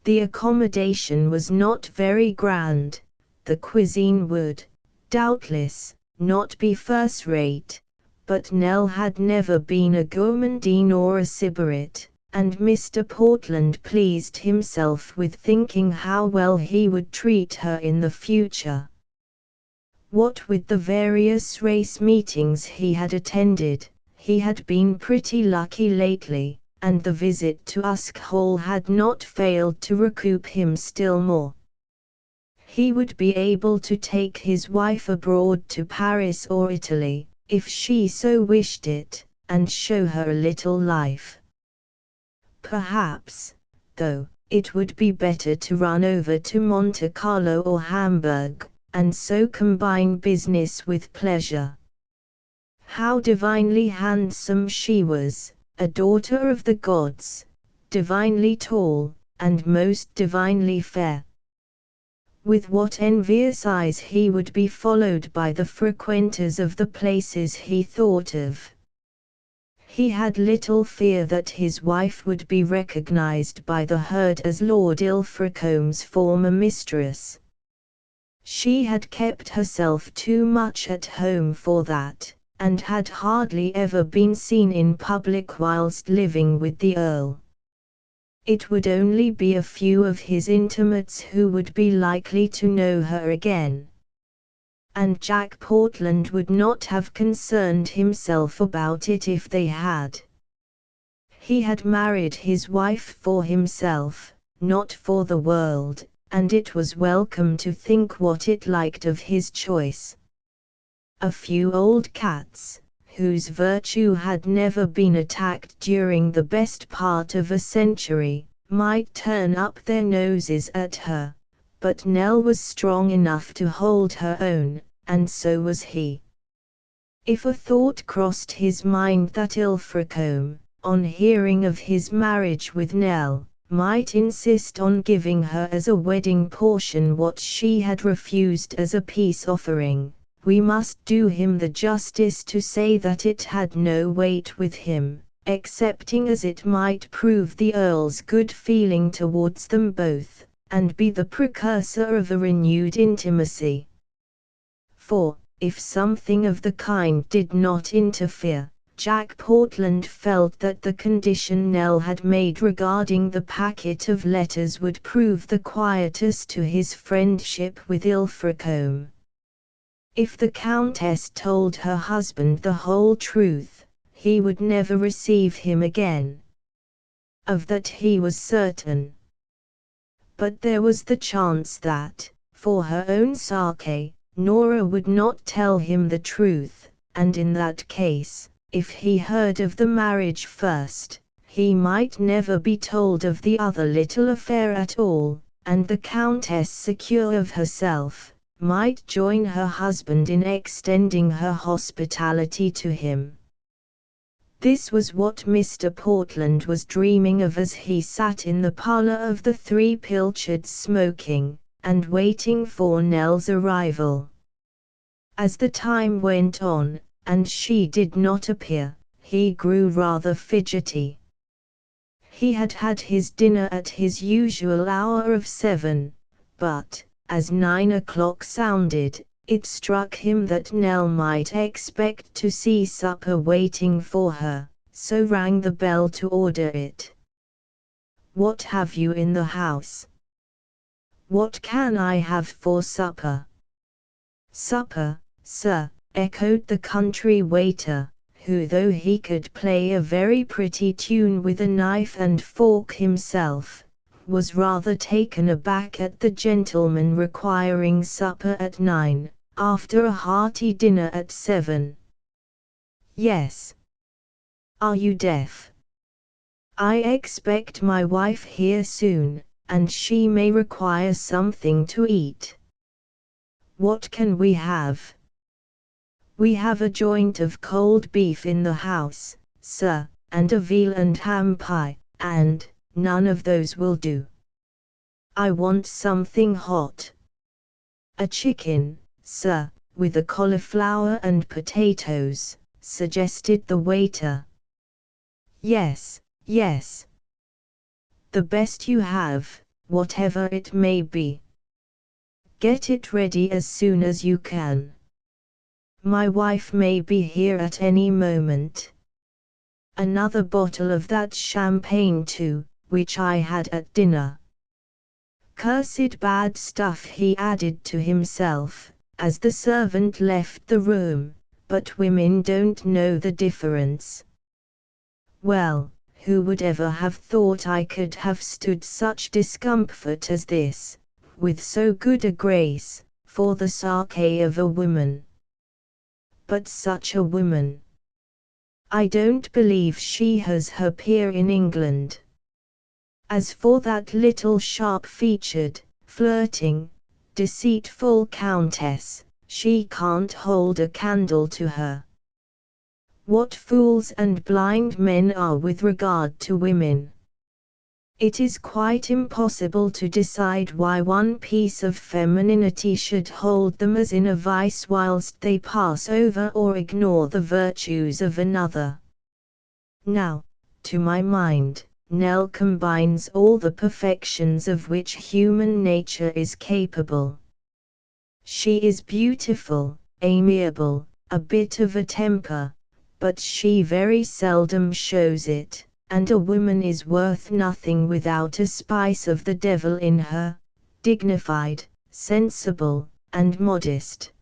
The accommodation was not very grand, the cuisine would, doubtless, not be first-rate, but Nell had never been a gourmandine or a sybarite, and Mr. Portland pleased himself with thinking how well he would treat her in the future. What with the various race meetings he had attended, he had been pretty lucky lately, and the visit to Usk Hall had not failed to recoup him still more. He would be able to take his wife abroad to Paris or Italy, if she so wished it, and show her a little life. Perhaps, though, it would be better to run over to Monte Carlo or Hamburg, and so combine business with pleasure. How divinely handsome she was, a daughter of the gods, divinely tall, and most divinely fair. With what envious eyes he would be followed by the frequenters of the places he thought of. He had little fear that his wife would be recognized by the herd as Lord Ilfracombe's former mistress. She had kept herself too much at home for that, and had hardly ever been seen in public whilst living with the Earl. It would only be a few of his intimates who would be likely to know her again. And Jack Portland would not have concerned himself about it if they had. He had married his wife for himself, not for the world, and it was welcome to think what it liked of his choice. A few old cats, whose virtue had never been attacked during the best part of a century, might turn up their noses at her, but Nell was strong enough to hold her own, and so was he. If a thought crossed his mind that Ilfracombe, on hearing of his marriage with Nell, might insist on giving her as a wedding portion what she had refused as a peace offering, we must do him the justice to say that it had no weight with him, excepting as it might prove the Earl's good feeling towards them both, and be the precursor of a renewed intimacy. For, if something of the kind did not interfere, Jack Portland felt that the condition Nell had made regarding the packet of letters would prove the quietus to his friendship with Ilfracombe. If the Countess told her husband the whole truth, he would never receive him again. Of that he was certain. But there was the chance that, for her own sake, Nora would not tell him the truth, and in that case, if he heard of the marriage first, he might never be told of the other little affair at all, and the Countess, secure of herself, might join her husband in extending her hospitality to him. This was what Mr. Portland was dreaming of as he sat in the parlour of the Three Pilchards smoking, and waiting for Nell's arrival. As the time went on, and she did not appear, he grew rather fidgety. He had had his dinner at his usual hour of 7, but, as 9 o'clock sounded, it struck him that Nell might expect to see supper waiting for her, so rang the bell to order it. "What have you in the house?" "What can I have for supper?" "Supper, sir," echoed the country waiter, who, though he could play a very pretty tune with a knife and fork himself, was rather taken aback at the gentleman requiring supper at 9, after a hearty dinner at 7. "Yes. Are you deaf? I expect my wife here soon, and she may require something to eat." "What can we have?" "We have a joint of cold beef in the house, sir, and a veal and ham pie, and none of those will do. I want something hot." "A chicken, sir, with the cauliflower and potatoes," suggested the waiter. "Yes, yes. The best you have, whatever it may be. Get it ready as soon as you can. My wife may be here at any moment. Another bottle of that champagne too, which I had at dinner. Cursed bad stuff," he added to himself, as the servant left the room, "but women don't know the difference. Well, who would ever have thought I could have stood such discomfort as this, with so good a grace, for the sake of a woman? But such a woman! I don't believe she has her peer in England. As for that little sharp-featured, flirting, deceitful countess, she can't hold a candle to her. What fools and blind men are with regard to women! It is quite impossible to decide why one piece of femininity should hold them as in a vice whilst they pass over or ignore the virtues of another. Now, to my mind, Nell combines all the perfections of which human nature is capable. She is beautiful, amiable, a bit of a temper, but she very seldom shows it, and a woman is worth nothing without a spice of the devil in her, dignified, sensible, and modest.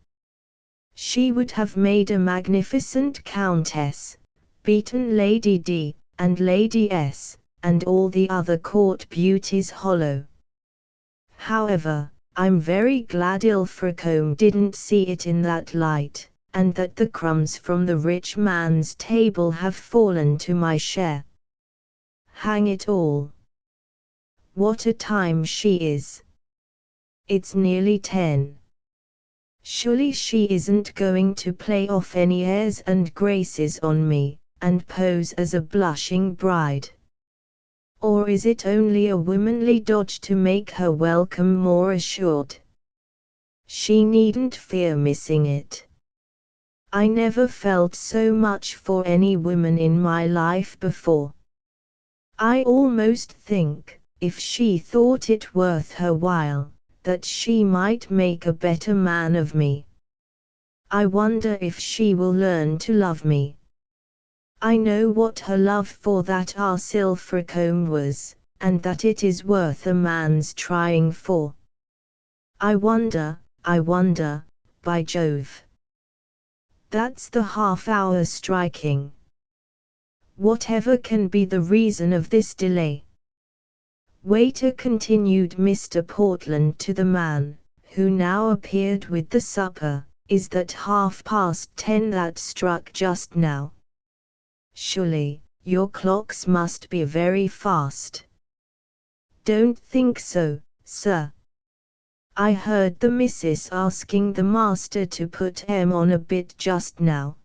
She would have made a magnificent countess, beaten Lady D, and Lady S, and all the other court beauties hollow. However, I'm very glad Ilfracombe didn't see it in that light, and that the crumbs from the rich man's table have fallen to my share. Hang it all! What a time she is! It's nearly 10. Surely she isn't going to play off any airs and graces on me, and pose as a blushing bride. Or is it only a womanly dodge to make her welcome more assured? She needn't fear missing it. I never felt so much for any woman in my life before. I almost think, if she thought it worth her while, that she might make a better man of me. I wonder if she will learn to love me. I know what her love for that arse Ilfracombe was, and that it is worth a man's trying for. I wonder, by Jove. That's the half-hour striking. Whatever can be the reason of this delay? Waiter, continued Mr. Portland to the man, who now appeared with the supper, is that 10:30 that struck just now? Surely, your clocks must be very fast. Don't think so, sir. I heard the missus asking the master to put 'em on a bit just now.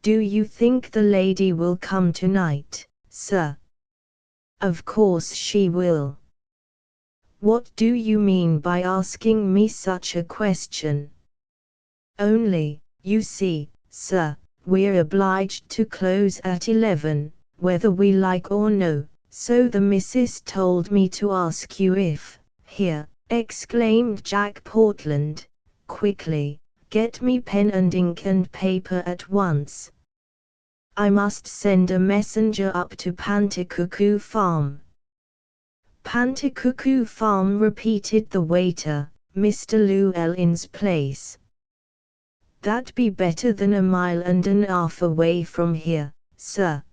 Do you think the lady will come tonight, sir? Of course she will. What do you mean by asking me such a question? Only, you see, sir, we're obliged to close at 11, whether we like or no, so the missus told me to ask you if, here, exclaimed Jack Portland, quickly, get me pen and ink and paper at once. I must send a messenger up to Panticuckoo Farm. Panticuckoo Farm, repeated the waiter, Mr. Llewellyn's place. That be better than 1.5 miles away from here, sir.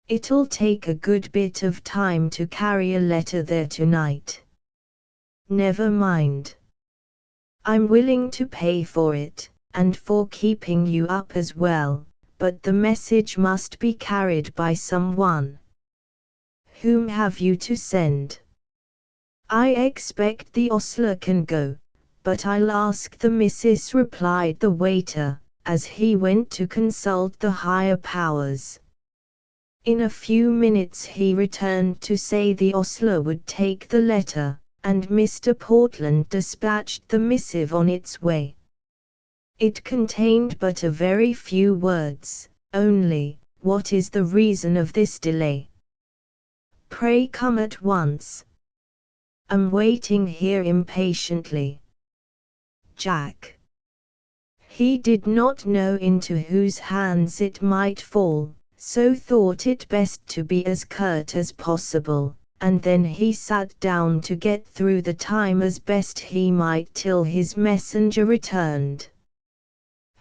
It'll take a good bit of time to carry a letter there tonight. Never mind. I'm willing to pay for it, and for keeping you up as well, but the message must be carried by someone. Whom have you to send? I expect the ostler can go, but I'll ask the missus, replied the waiter, as he went to consult the higher powers. In a few minutes he returned to say the ostler would take the letter, and Mr. Portland dispatched the missive on its way. It contained but a very few words, only, "What is the reason of this delay? Pray come at once. Am waiting here impatiently. Jack." He did not know into whose hands it might fall, so thought it best to be as curt as possible, and then he sat down to get through the time as best he might till his messenger returned.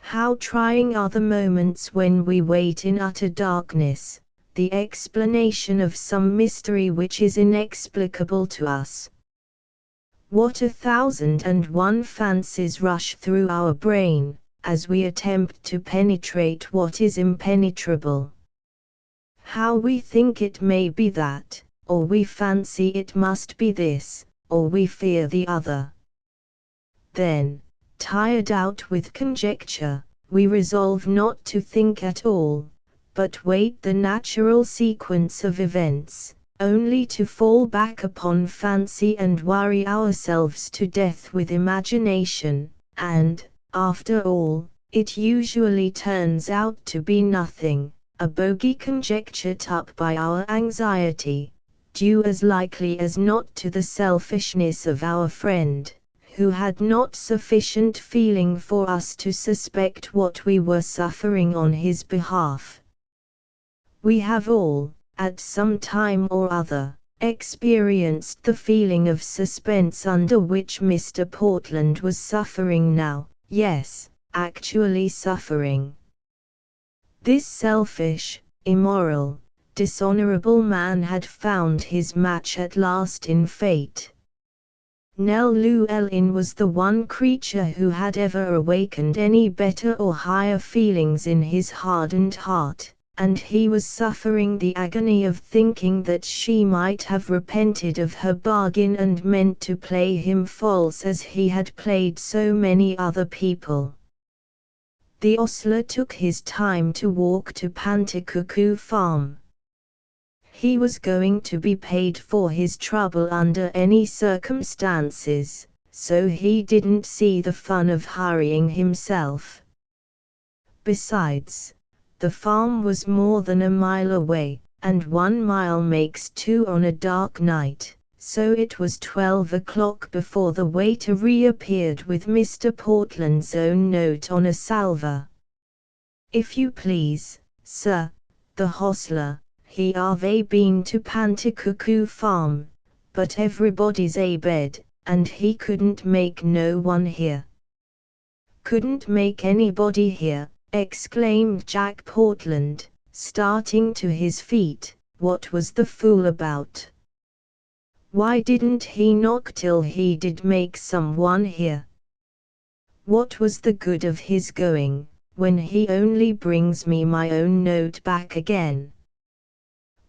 How trying are the moments when we wait in utter darkness, the explanation of some mystery which is inexplicable to us. What 1,001 fancies rush through our brain, as we attempt to penetrate what is impenetrable. How we think it may be that, or we fancy it must be this, or we fear the other. Then, tired out with conjecture, we resolve not to think at all, but wait the natural sequence of events, only to fall back upon fancy and worry ourselves to death with imagination, and, after all, it usually turns out to be nothing, a bogey conjectured up by our anxiety, due as likely as not to the selfishness of our friend, who had not sufficient feeling for us to suspect what we were suffering on his behalf. We have all, at some time or other, experienced the feeling of suspense under which Mr. Portland was suffering now, yes, actually suffering. This selfish, immoral, dishonorable man had found his match at last in fate. Nell Llewellyn was the one creature who had ever awakened any better or higher feelings in his hardened heart, and he was suffering the agony of thinking that she might have repented of her bargain and meant to play him false as he had played so many other people. The ostler took his time to walk to Panticook Farm. He was going to be paid for his trouble under any circumstances, so he didn't see the fun of hurrying himself. Besides, the farm was more than a mile away, and 1 mile makes 2 on a dark night, so it was 12 o'clock before the waiter reappeared with Mr. Portland's own note on a salver. "If you please, sir, the hostler, he ave been to Panticook Farm, but everybody's abed, and he couldn't make no one here." "Couldn't make anybody here," exclaimed Jack Portland, starting to his feet. What was the fool about? Why didn't he knock till he did make someone here? What was the good of his going, when he only brings me my own note back again?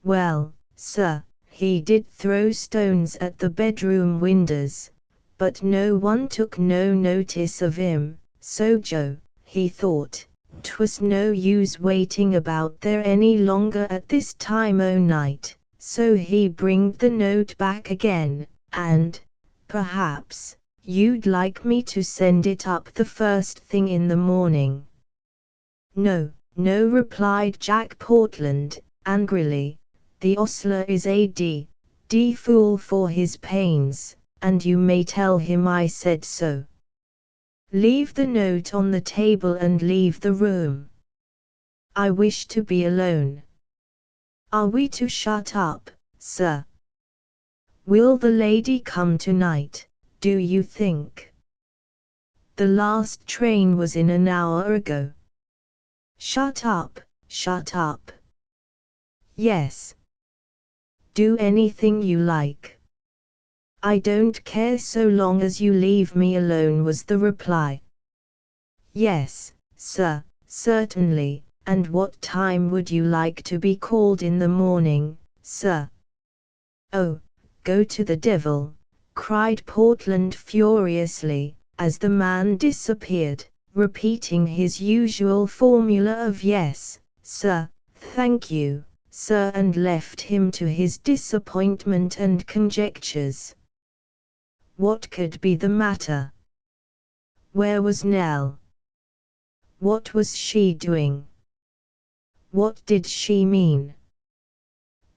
Well, sir, he did throw stones at the bedroom windows, but no one took no notice of him, so Joe, he thought, 'twas no use waiting about there any longer at this time o' night, so he bringed the note back again, and, perhaps, you'd like me to send it up the first thing in the morning." "No, no," replied Jack Portland, angrily, "the ostler is a d fool for his pains, and you may tell him I said so. Leave the note on the table and leave the room. I wish to be alone." "Are we to shut up, sir? Will the lady come tonight, do you think? The last train was in an hour ago." "Shut up, shut up." "Yes. Do anything you like. I don't care so long as you leave me alone," was the reply. "Yes, sir, certainly, and what time would you like to be called in the morning, sir?" "Oh, go to the devil," cried Portland furiously, as the man disappeared, repeating his usual formula of "yes, sir, thank you, sir," and left him to his disappointment and conjectures. What could be the matter? Where was Nell? What was she doing? What did she mean?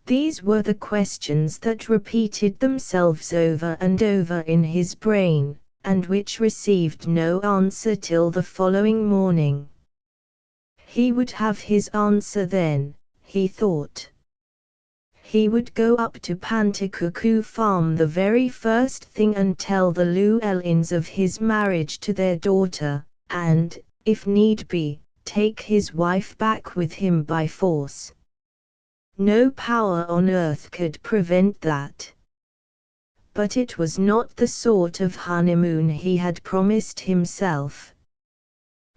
These were the questions that repeated themselves over and over in his brain, and which received no answer till the following morning. He would have his answer then, he thought. He would go up to Panticuckoo Farm the very first thing and tell the Llewellyns of his marriage to their daughter, and, if need be, take his wife back with him by force. No power on earth could prevent that. But it was not the sort of honeymoon he had promised himself.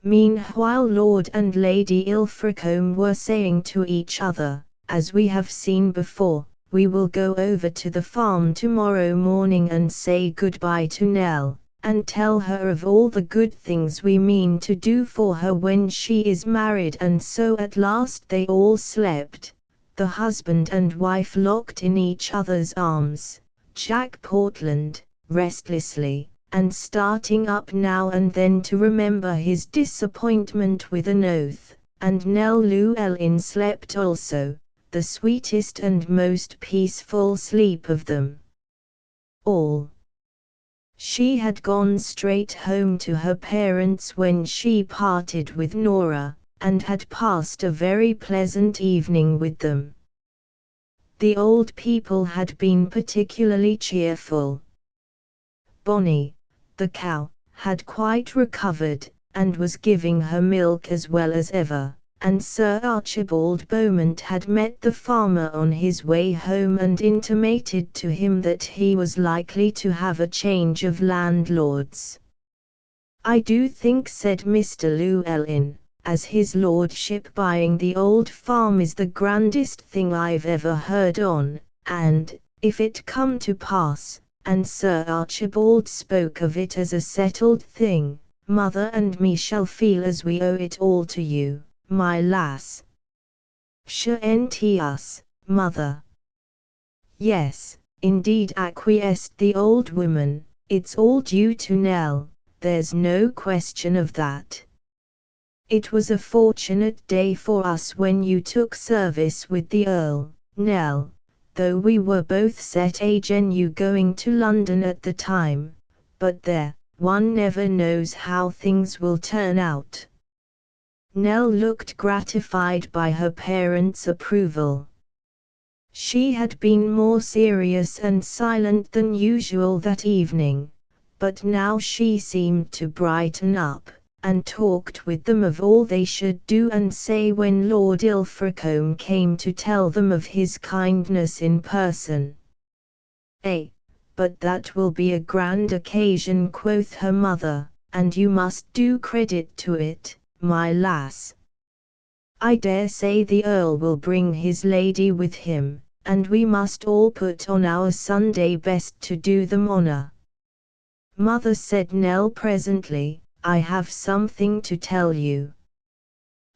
Meanwhile Lord and Lady Ilfracombe were saying to each other, as we have seen before, we will go over to the farm tomorrow morning and say goodbye to Nell, and tell her of all the good things we mean to do for her when she is married. And so at last they all slept, the husband and wife locked in each other's arms, Jack Portland, restlessly, and starting up now and then to remember his disappointment with an oath, and Nell Llewellyn slept also, the sweetest and most peaceful sleep of them all. She had gone straight home to her parents when she parted with Nora, and had passed a very pleasant evening with them. The old people had been particularly cheerful. Bonnie, the cow, had quite recovered, and was giving her milk as well as ever, and Sir Archibald Beaumont had met the farmer on his way home and intimated to him that he was likely to have a change of landlords. "I do think," said Mr. Llewellyn, as his lordship, "buying the old farm is the grandest thing I've ever heard on, and, if it come to pass," and Sir Archibald spoke of it as a settled thing, "mother and me shall feel as we owe it all to you, my lass." "Shan't us, mother?" "Yes, indeed," acquiesced the old woman, "it's all due to Nell, there's no question of that. It was a fortunate day for us when you took service with the Earl, Nell, though we were both set against you going to London at the time, but there, one never knows how things will turn out." Nell looked gratified by her parents' approval. She had been more serious and silent than usual that evening, but now she seemed to brighten up, and talked with them of all they should do and say when Lord Ilfracombe came to tell them of his kindness in person. But that will be a grand occasion," quoth her mother, "and you must do credit to it, my lass. I dare say the Earl will bring his lady with him, and we must all put on our Sunday best to do them honour." "Mother," said Nell presently, "I have something to tell you.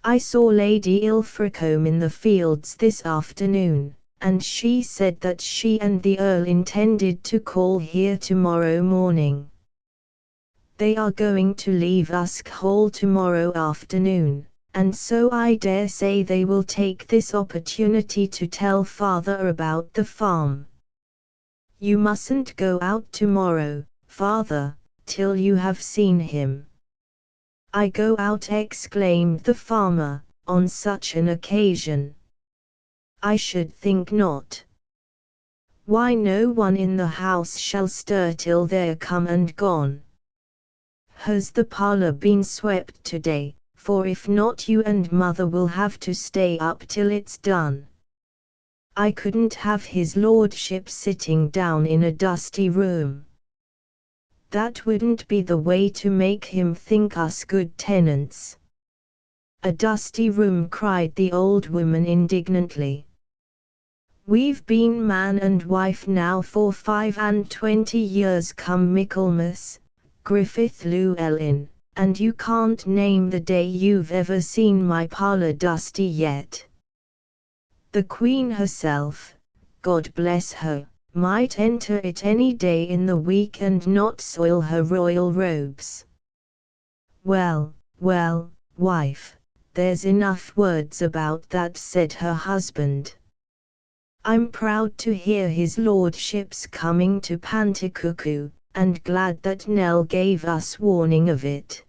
I saw Lady Ilfracombe in the fields this afternoon, and she said that she and the Earl intended to call here tomorrow morning. They are going to leave Usk Hall tomorrow afternoon, and so I dare say they will take this opportunity to tell father about the farm." "You mustn't go out tomorrow, father, till you have seen him." "I go out," exclaimed the farmer, "on such an occasion? I should think not. Why, no one in the house shall stir till they're come and gone. Has the parlour been swept today? For if not, you and mother will have to stay up till it's done. I couldn't have his lordship sitting down in a dusty room. That wouldn't be the way to make him think us good tenants." "A dusty room!" cried the old woman indignantly. "We've been man and wife now for 25 years come Michaelmas, Griffith Llewellyn, and you can't name the day you've ever seen my parlour dusty yet. The Queen herself, God bless her, might enter it any day in the week and not soil her royal robes. Well, well, wife, there's enough words about that, said her husband. I'm proud to hear his lordship's coming to Panticuckoo, and glad that Nell gave us warning of it.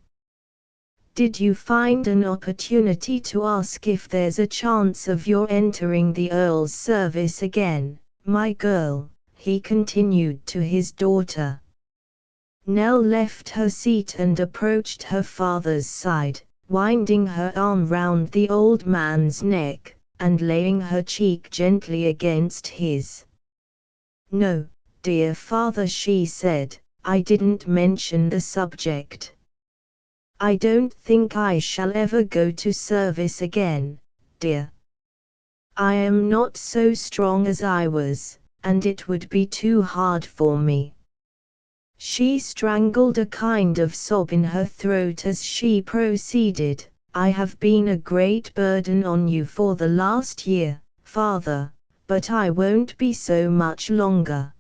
Did you find an opportunity to ask if there's a chance of your entering the Earl's service again, my girl? He continued to his daughter. Nell left her seat and approached her father's side, winding her arm round the old man's neck, and laying her cheek gently against his. No, dear father, she said, I didn't mention the subject. I don't think I shall ever go to service again, dear. I am not so strong as I was, and it would be too hard for me. She strangled a kind of sob in her throat as she proceeded. I have been a great burden on you for the last year, father, but I won't be so much longer.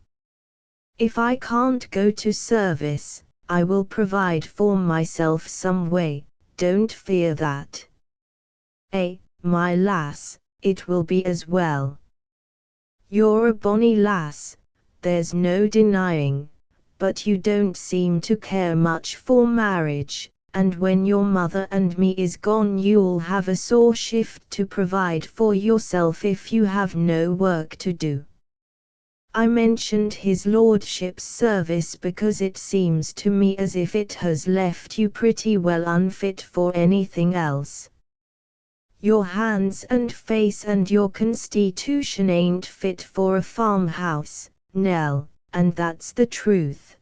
If I can't go to service, I will provide for myself some way, don't fear that. My lass, it will be as well. You're a bonny lass, there's no denying, but you don't seem to care much for marriage, and when your mother and me is gone you'll have a sore shift to provide for yourself if you have no work to do. I mentioned his lordship's service because it seems to me as if it has left you pretty well unfit for anything else. Your hands and face and your constitution ain't fit for a farmhouse, Nell, and that's the truth.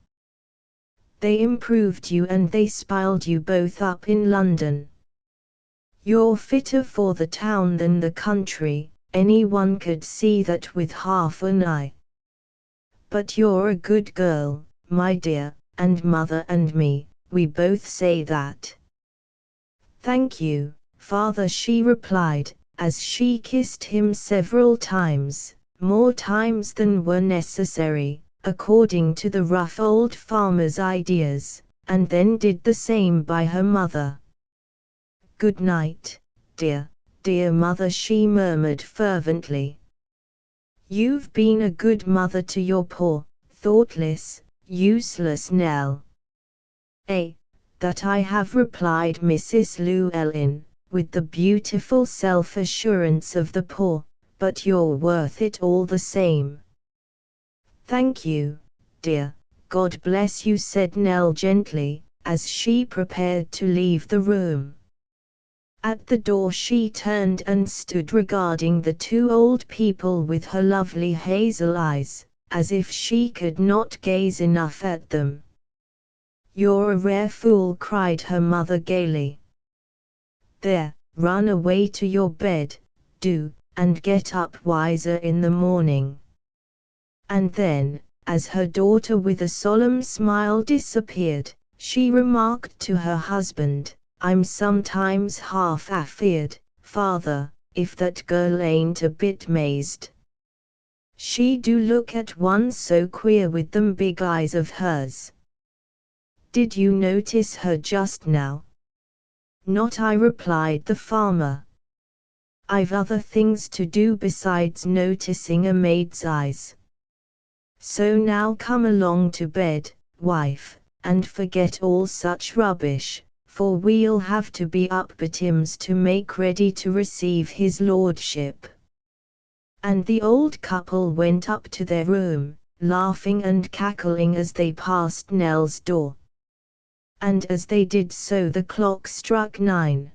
They improved you and they spiled you both up in London. You're fitter for the town than the country, anyone could see that with half an eye. But you're a good girl, my dear, and mother and me, we both say that. Thank you, father, she replied, as she kissed him several times, more times than were necessary, according to the rough old farmer's ideas, and then did the same by her mother. Good night, dear, dear mother, she murmured fervently. You've been a good mother to your poor, thoughtless, useless Nell. That I have, replied Mrs. Llewellyn, with the beautiful self-assurance of the poor, but you're worth it all the same. Thank you, dear, God bless you, said Nell gently, as she prepared to leave the room. At the door she turned and stood regarding the two old people with her lovely hazel eyes, as if she could not gaze enough at them. You're a rare fool, cried her mother gaily. There, run away to your bed, do, and get up wiser in the morning. And then, as her daughter with a solemn smile disappeared, she remarked to her husband, I'm sometimes half afeard, father, if that girl ain't a bit mazed. She do look at one so queer with them big eyes of hers. Did you notice her just now? Not I, replied the farmer. I've other things to do besides noticing a maid's eyes. So now come along to bed, wife, and forget all such rubbish, for we'll have to be up betimes to make ready to receive his lordship. And the old couple went up to their room, laughing and cackling as they passed Nell's door. And as they did so the clock struck 9.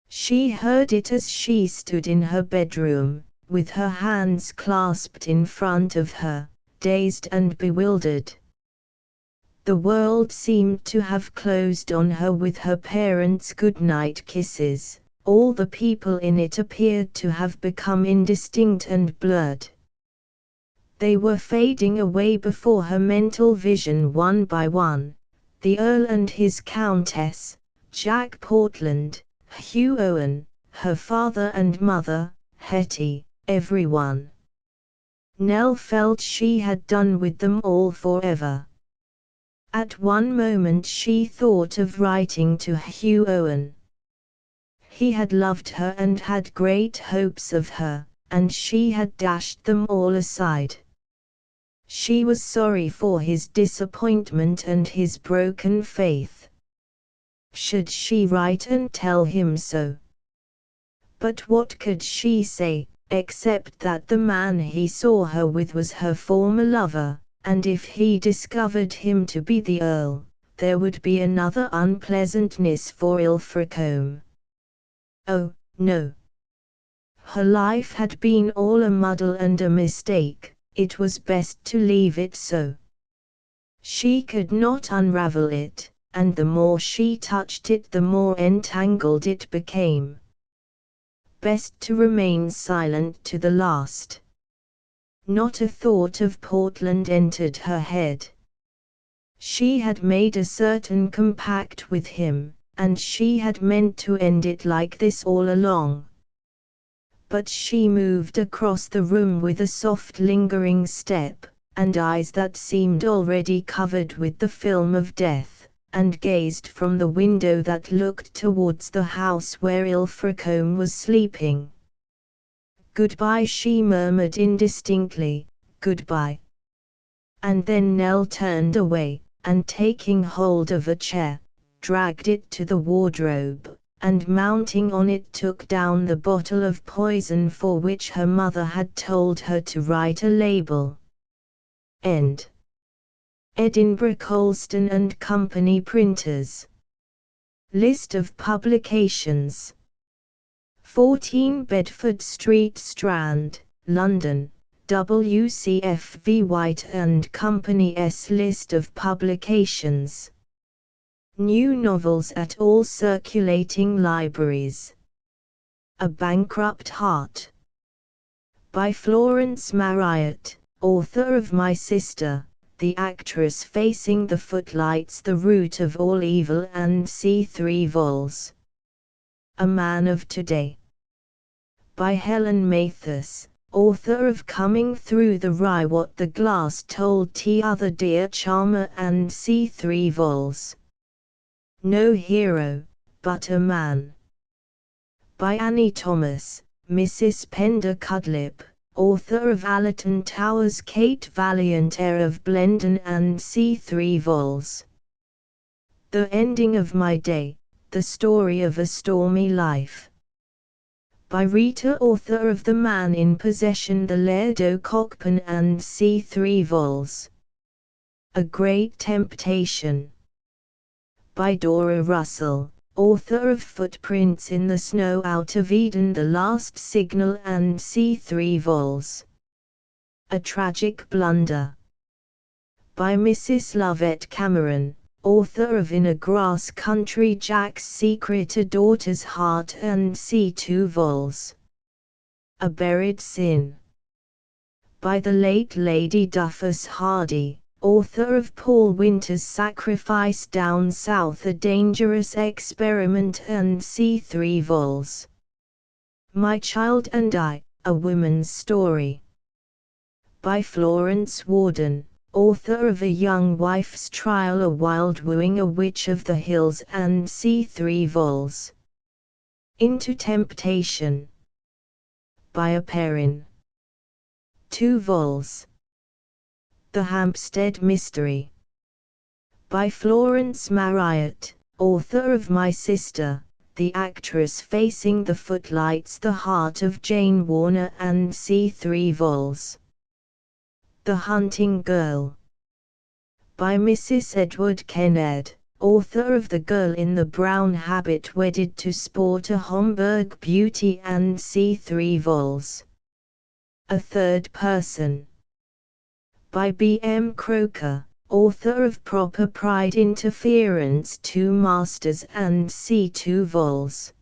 She heard it as she stood in her bedroom, with her hands clasped in front of her, dazed and bewildered. The world seemed to have closed on her with her parents' good-night kisses. All the people in it appeared to have become indistinct and blurred. They were fading away before her mental vision one by one. The Earl and his Countess, Jack Portland, Hugh Owen, her father and mother, Hetty, everyone. Nell felt she had done with them all forever. At one moment she thought of writing to Hugh Owen. He had loved her and had great hopes of her, and she had dashed them all aside. She was sorry for his disappointment and his broken faith. Should she write and tell him so? But what could she say, except that the man he saw her with was her former lover, and if he discovered him to be the Earl, there would be another unpleasantness for Ilfracombe. Oh, no. Her life had been all a muddle and a mistake, it was best to leave it so. She could not unravel it, and the more she touched it the more entangled it became. Best to remain silent to the last. Not a thought of Portland entered her head. She had made a certain compact with him, and she had meant to end it like this all along. But she moved across the room with a soft lingering step, and eyes that seemed already covered with the film of death, and gazed from the window that looked towards the house where Ilfracombe was sleeping. "Goodbye," she murmured indistinctly, "goodbye." And then Nell turned away, and taking hold of a chair, dragged it to the wardrobe, and mounting on it took down the bottle of poison for which her mother had told her to write a label. End. Edinburgh Colston and Company Printers. List of publications. 14 Bedford Street, Strand, London, WCF White and Company's list of publications. New novels at all circulating libraries. A Bankrupt Heart. By Florence Marryat, author of My Sister, the Actress Facing the Footlights, The Root of All Evil, and C3 vols. A Man of Today. By Helen Mathis, author of Coming Through the Rye, What the Glass Told T'Other Dear Charmer, and C3 vols. No Hero, But a Man. By Annie Thomas, Mrs. Pender Cudlip, author of Allerton Towers, Kate Valiant, Heir of Blendon, and C3 vols. The Ending of My Day, The Story of a Stormy Life. By Rita, author of The Man in Possession, The Laird O'Cockburn, and C3 vols. A Great Temptation. By Dora Russell, author of Footprints in the Snow, Out of Eden, The Last Signal, and C3 vols. A Tragic Blunder. By Mrs. Lovett Cameron, author of In a Grass Country, Jack's Secret, A Daughter's Heart, and C2 vols. A Buried Sin. By the late Lady Duffus Hardy, author of Paul Winter's Sacrifice Down South, A Dangerous Experiment, and C3 vols. My Child and I, A Woman's Story. By Florence Warden, author of A Young Wife's Trial, A Wild Wooing, A Witch of the Hills, and C3 vols. Into Temptation. By A Perrin. 2 vols. The Hampstead Mystery. By Florence Marryat, author of My Sister, the Actress Facing the Footlights, The Heart of Jane Warner, and C3 vols. The Hunting Girl. By Mrs. Edward Kennard, author of The Girl in the Brown Habit Wedded to Sport, A Homburg Beauty, and C3 vols. A Third Person. By B. M. Croker, author of Proper Pride, Interference, Two Masters, and C2 vols.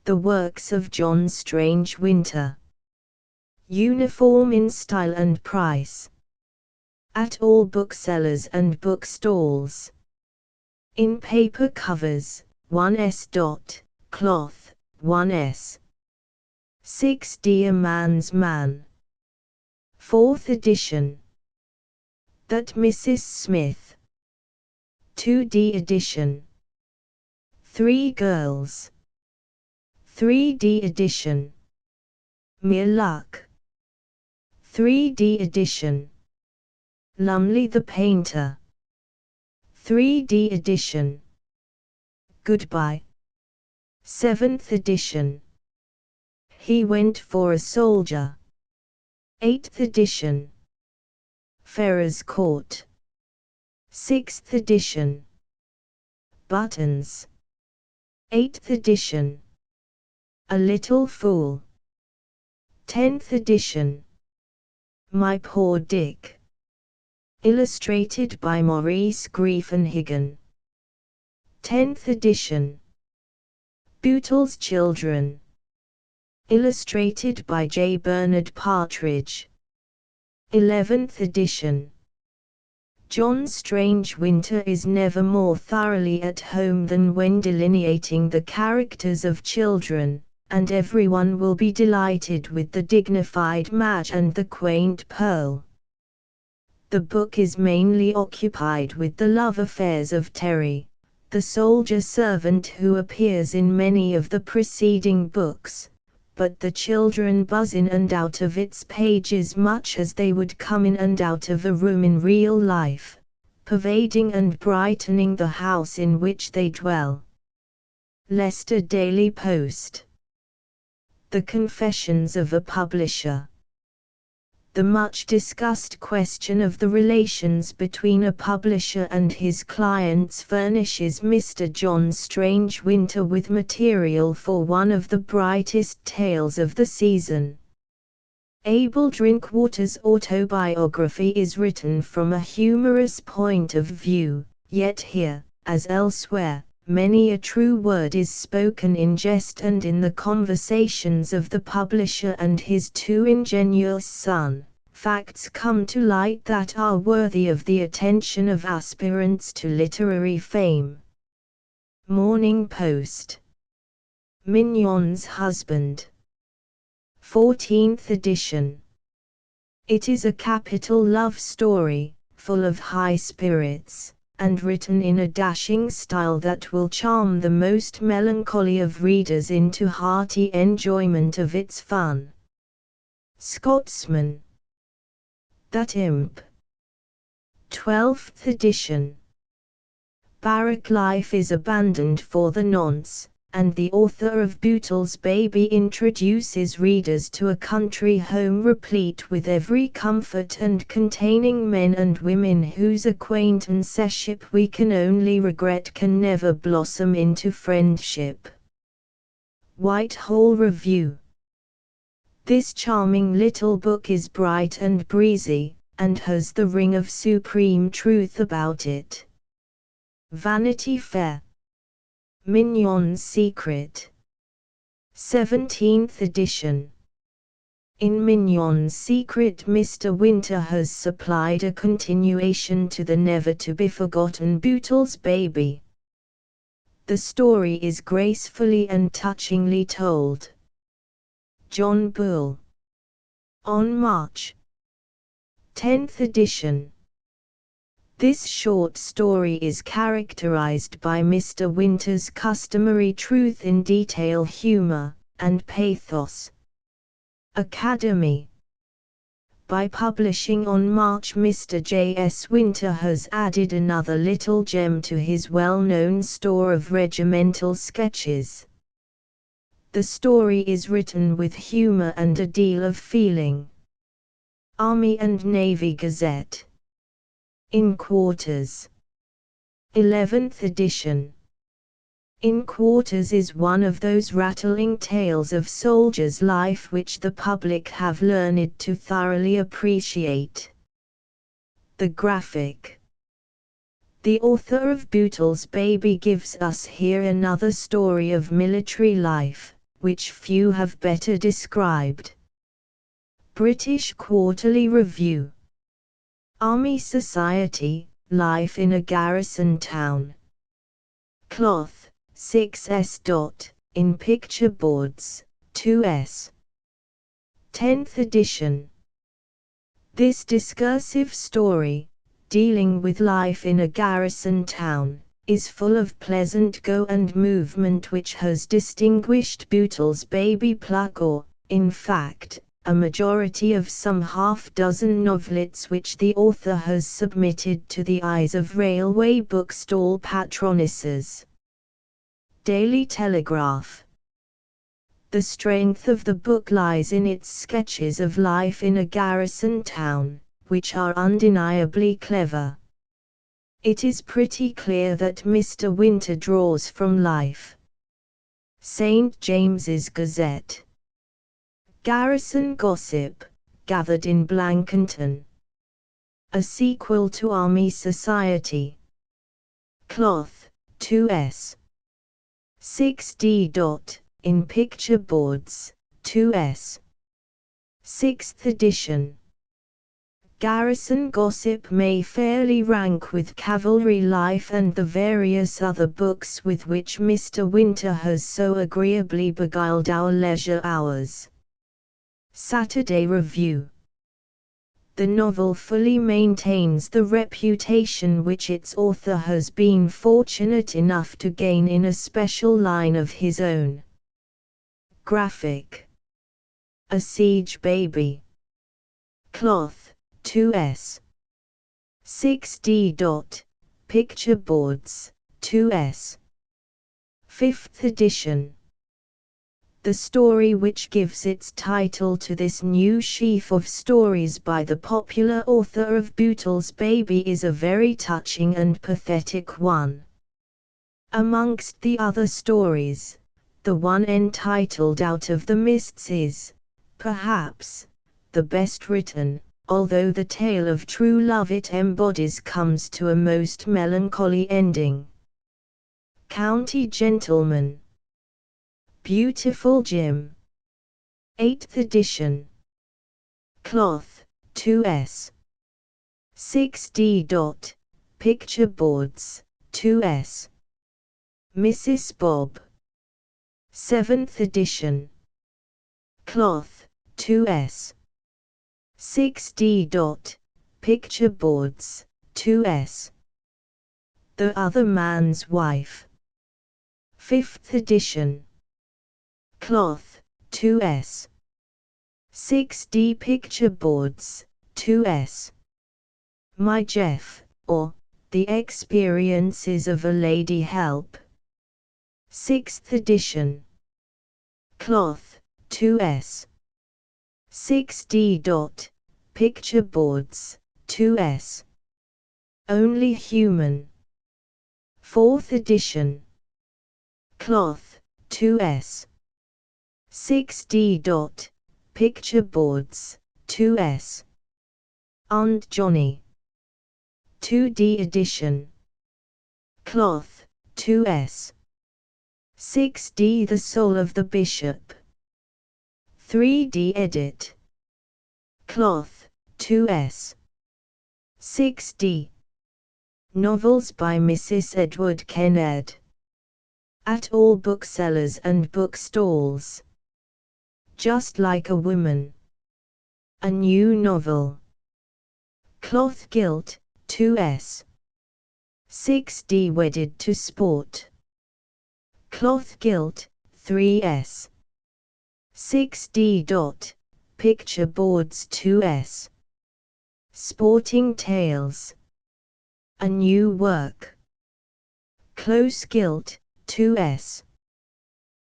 The Works of John Strange Winter. Uniform in style and price. At all booksellers and bookstalls. In paper covers, 1s. Cloth, 1s. 6d. A Man's Man. 4th edition. That Mrs. Smith. 2D edition. 3 Girls. 3D edition. Mere Luck. 3D edition. Lumley the Painter. 3D edition. Goodbye. 7th edition. He Went for a Soldier. 8th edition. Ferrers Court. 6th edition. Buttons. 8th edition. A Little Fool. 10th edition. My Poor Dick. Illustrated by Maurice Griefenhagen. 10th edition. Bootle's Children. Illustrated by J. Bernard Partridge. 11th edition. John Strange-Winter is never more thoroughly at home than when delineating the characters of children, and everyone will be delighted with the dignified Madge and the quaint Pearl. The book is mainly occupied with the love affairs of Terry, the soldier servant who appears in many of the preceding books, but the children buzz in and out of its pages much as they would come in and out of a room in real life, pervading and brightening the house in which they dwell. Leicester Daily Post. The Confessions of a Publisher. The much-discussed question of the relations between a publisher and his clients furnishes Mr. John Strange-Winter with material for one of the brightest tales of the season. Abel Drinkwater's autobiography is written from a humorous point of view, yet here, as elsewhere, many a true word is spoken in jest and in the conversations of the publisher and his too ingenuous son. Facts come to light that are worthy of the attention of aspirants to literary fame. Morning Post. Mignon's Husband. 14th edition. It is a capital love story, full of high spirits, and written in a dashing style that will charm the most melancholy of readers into hearty enjoyment of its fun. Scotsman. That Imp. 12th edition. Barrack life is abandoned for the nonce, and the author of Bootle's Baby introduces readers to a country home replete with every comfort and containing men and women whose acquaintanceship we can only regret can never blossom into friendship. Whitehall Review. This charming little book is bright and breezy, and has the ring of supreme truth about it. Vanity Fair. Mignon's Secret. 17th edition. In Mignon's Secret Mr. Winter has supplied a continuation to the never-to-be-forgotten Bootle's Baby. The story is gracefully and touchingly told. John Bull. On March. 10th edition. This short story is characterized by Mr. Winter's customary truth-in-detail humor, and pathos. Academy. By publishing On March Mr. J. S. Winter has added another little gem to his well-known store of regimental sketches. The story is written with humor and a deal of feeling. Army and Navy Gazette. In Quarters. 11th edition. In Quarters is one of those rattling tales of soldiers' life which the public have learned to thoroughly appreciate. The Graphic. The author of Bootle's Baby gives us here another story of military life, which few have better described. British Quarterly Review. Army Society, Life in a Garrison Town. Cloth, 6s. In Picture Boards, 2s. 10th edition. This discursive story, dealing with life in a garrison town, is full of pleasant go and movement which has distinguished Bootle's baby plug or, in fact, a majority of some half-dozen novelettes which the author has submitted to the eyes of railway bookstall patronesses. Daily Telegraph. The strength of the book lies in its sketches of life in a garrison town, which are undeniably clever. It is pretty clear that Mr. Winter draws from life. St. James's Gazette. Garrison Gossip, gathered in Blankenton. A sequel to Army Society. Cloth, 2s. 6d. In Picture Boards, 2s. 6th edition. Garrison Gossip may fairly rank with Cavalry Life and the various other books with which Mr. Winter has so agreeably beguiled our leisure hours. Saturday Review. The novel fully maintains the reputation which its author has been fortunate enough to gain in a special line of his own. Graphic. A Siege Baby. Cloth, 2s. 6d. Picture Boards, 2s. 5th edition. The story which gives its title to this new sheaf of stories by the popular author of Bootle's Baby is a very touching and pathetic one. Amongst the other stories, the one entitled Out of the Mists is, perhaps, the best written, although the tale of true love it embodies comes to a most melancholy ending. County Gentleman. Beautiful Jim. 8th edition. Cloth, 2s. 6d. Picture Boards, 2s. Mrs. Bob. 7th edition. Cloth, 2s. 6d. Picture Boards, 2s. The Other Man's Wife. 5th edition. Cloth, 2s. 6d. Picture Boards, 2s. My Jeff, or, The Experiences of a Lady Help. 6th edition. Cloth, 2s. 6d. Picture Boards, 2s. Only Human. 4th edition. Cloth, 2s. 6d. Picture Boards, 2s. Aunt Johnny. 2d edition. Cloth, 2s. 6d. The Soul of the Bishop. 3d edit. Cloth, 2s. 6d. Novels by Mrs. Edward Kennard. At all booksellers and bookstalls. Just Like a Woman. A new novel. Cloth Gilt, 2s. 6d. Wedded to Sport. Cloth Gilt, 3s. 6d. Picture Boards, 2s. Sporting Tales. A new work. Close Gilt, 2s.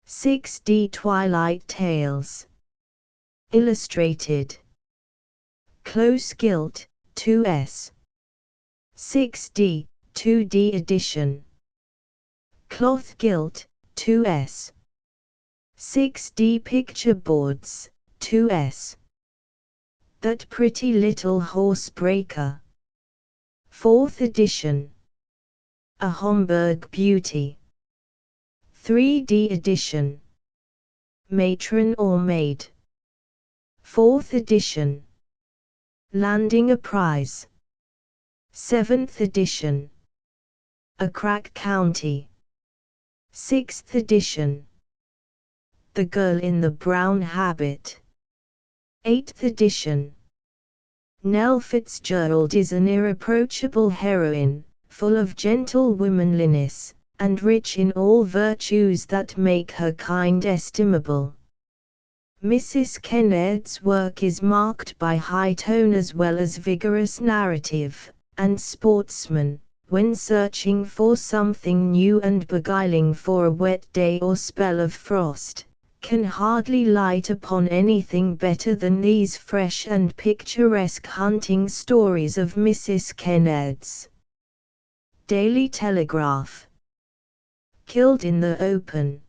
6d. Twilight Tales. Illustrated. Close Gilt, 2s. 6d. 2d edition. Cloth Gilt, 2s. 6d. Picture Boards, 2s. That Pretty Little Horsebreaker. 4th edition. A Homburg Beauty. 3d edition. Matron or Maid. 4th edition. Landing a Prize. 7th edition. A Crack County. 6th edition. The Girl in the Brown Habit. 8th edition. Nell Fitzgerald is an irreproachable heroine, full of gentle womanliness, and rich in all virtues that make her kind estimable. Mrs. Kennard's work is marked by high tone as well as vigorous narrative, and sportsman, when searching for something new and beguiling for a wet day or spell of frost, can hardly light upon anything better than these fresh and picturesque hunting stories of Mrs. Kennard's. Daily Telegraph. Killed in the Open.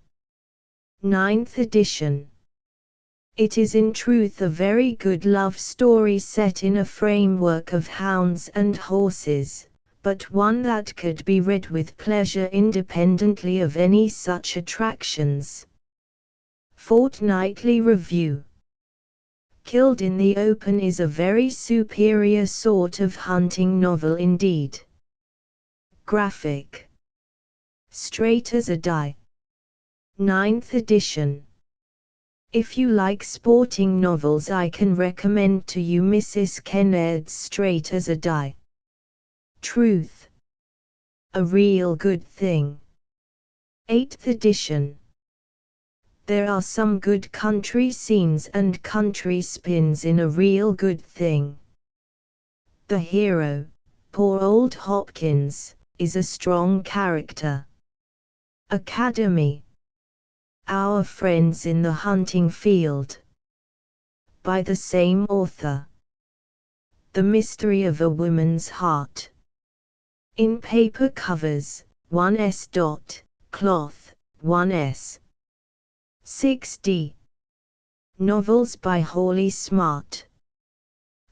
9th edition. It is in truth a very good love story set in a framework of hounds and horses, but one that could be read with pleasure independently of any such attractions. Fortnightly Review. Killed in the Open is a very superior sort of hunting novel indeed. Graphic. Straight as a Die. 9th edition. If you like sporting novels, I can recommend to you Mrs. Kennard's Straight as a Die. Truth. A real good thing. 8th edition. There are some good country scenes and country spins in a real good thing. The hero, poor old Hopkins, is a strong character. Academy. Our Friends in the Hunting Field. By the same author. The Mystery of a Woman's Heart. In paper covers, 1s. Cloth, 1s. 6d. Novels by Hawley Smart.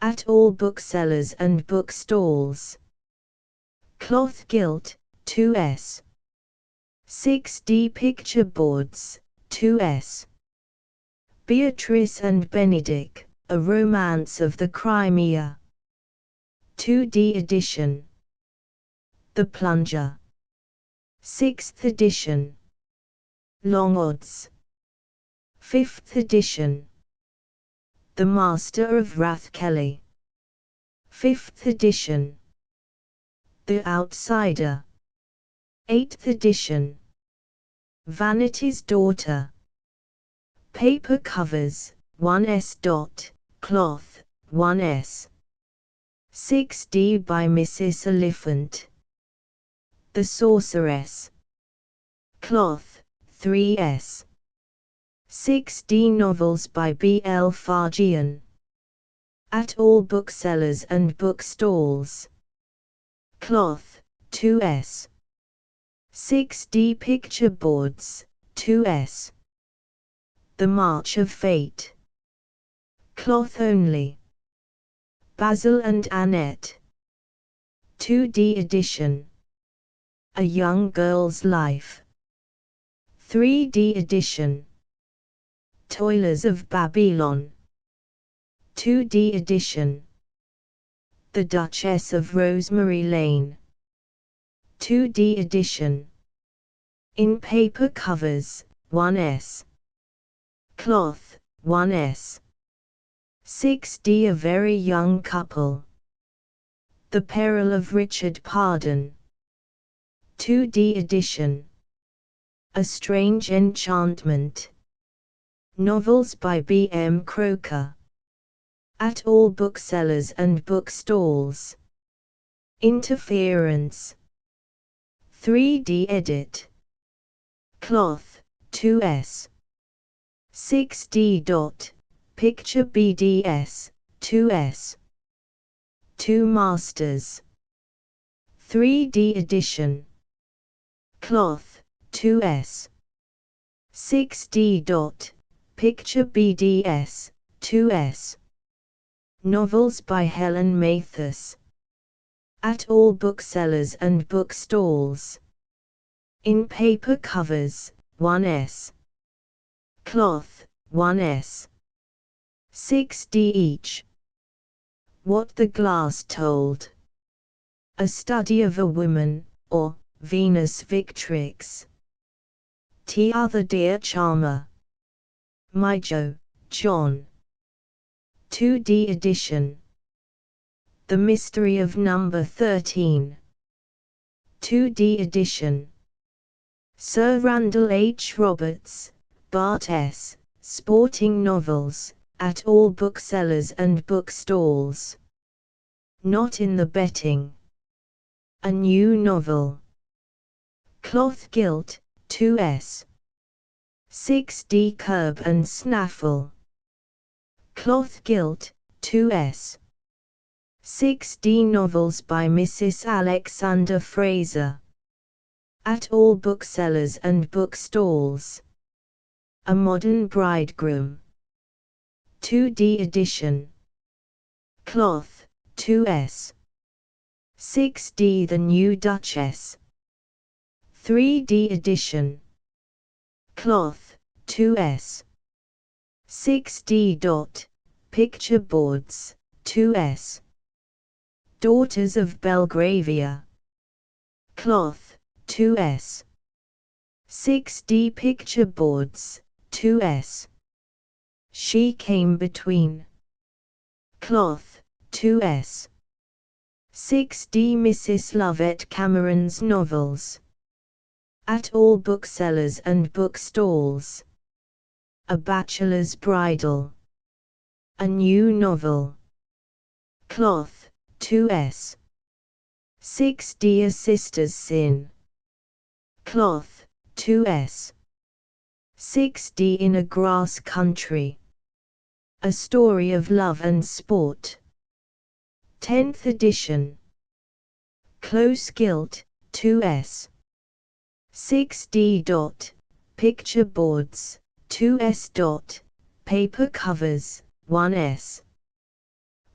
At all booksellers and bookstalls. Cloth gilt, 2s. 6d. Picture boards, 2s. Beatrice and Benedict, A Romance of the Crimea. 2d edition. The Plunger. 6th edition. Long Odds. 5th edition. The Master of Rathkelly. 5th edition. The Outsider. 8th edition. Vanity's Daughter. Paper covers, 1s. Cloth, 1s. 6d. By Mrs. Oliphant. The Sorceress. Cloth, 3s. 6d. Novels by B. L. Fargian. At all booksellers and bookstalls. Cloth, 2s. 6d. Picture boards, 2s. The March of Fate. Cloth only. Basil and Annette. 2d edition. A Young Girl's Life. 3d edition. Toilers of Babylon. 2d edition. The Duchess of Rosemary Lane. 2d edition. In paper covers, 1s. Cloth, 1s. 6d. A Very Young Couple. The Peril of Richard Pardon. 2d edition. A Strange Enchantment. Novels by B. M. Croker. At all booksellers and bookstalls. Interference. 3d edit. Cloth, 2s. 6d. Picture BDS, 2s. Two Masters. 3d edition. Cloth, 2s. 6d. Picture BDS, 2s. Novels by Helen Mathis. At all booksellers and bookstalls. In paper covers, 1s. Cloth, 1s. 6d each. What the Glass Told. A Study of a Woman, or Venus Victrix. T. Other Dear Charmer. My Joe, John. 2d edition. The Mystery of Number 13. 2D edition. Sir Randall H. Roberts, Bart S. Sporting Novels, at all booksellers and bookstalls. Not in the Betting. A New Novel. Cloth Gilt, 2s. 6D Curb and Snaffle. Cloth Gilt, 2s. 6D Novels by Mrs. Alexander Fraser. At all booksellers and bookstalls. A Modern Bridegroom. 2D edition. Cloth, 2s. 6D The New Duchess. 3D edition. Cloth, 2s. 6D. Picture boards, 2s. Daughters of Belgravia. Cloth, 2s. 6D picture boards, 2s. She Came Between. Cloth, 2s. 6D Mrs. Lovett Cameron's Novels. At all booksellers and bookstalls. A Bachelor's Bridal. A New Novel. Cloth, 2s. 6D A Sister's Sin. Cloth, 2s. 6D In a Grass Country. A Story of Love and Sport. 10th edition. Close Gilt, 2s. 6D. Picture boards, 2s. Paper covers, 1s.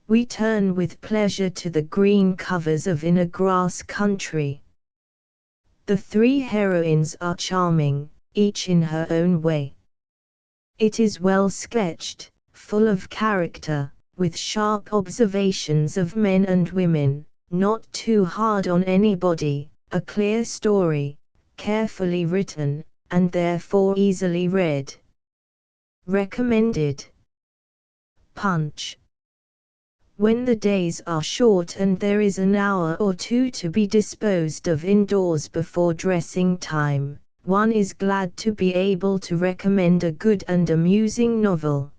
We turn with pleasure to the green covers of In a Grass Country. The three heroines are charming, each in her own way. It is well sketched, full of character, with sharp observations of men and women, not too hard on anybody, a clear story, carefully written, and therefore easily read. Recommended. Punch. When the days are short and there is an hour or two to be disposed of indoors before dressing time, one is glad to be able to recommend a good and amusing novel.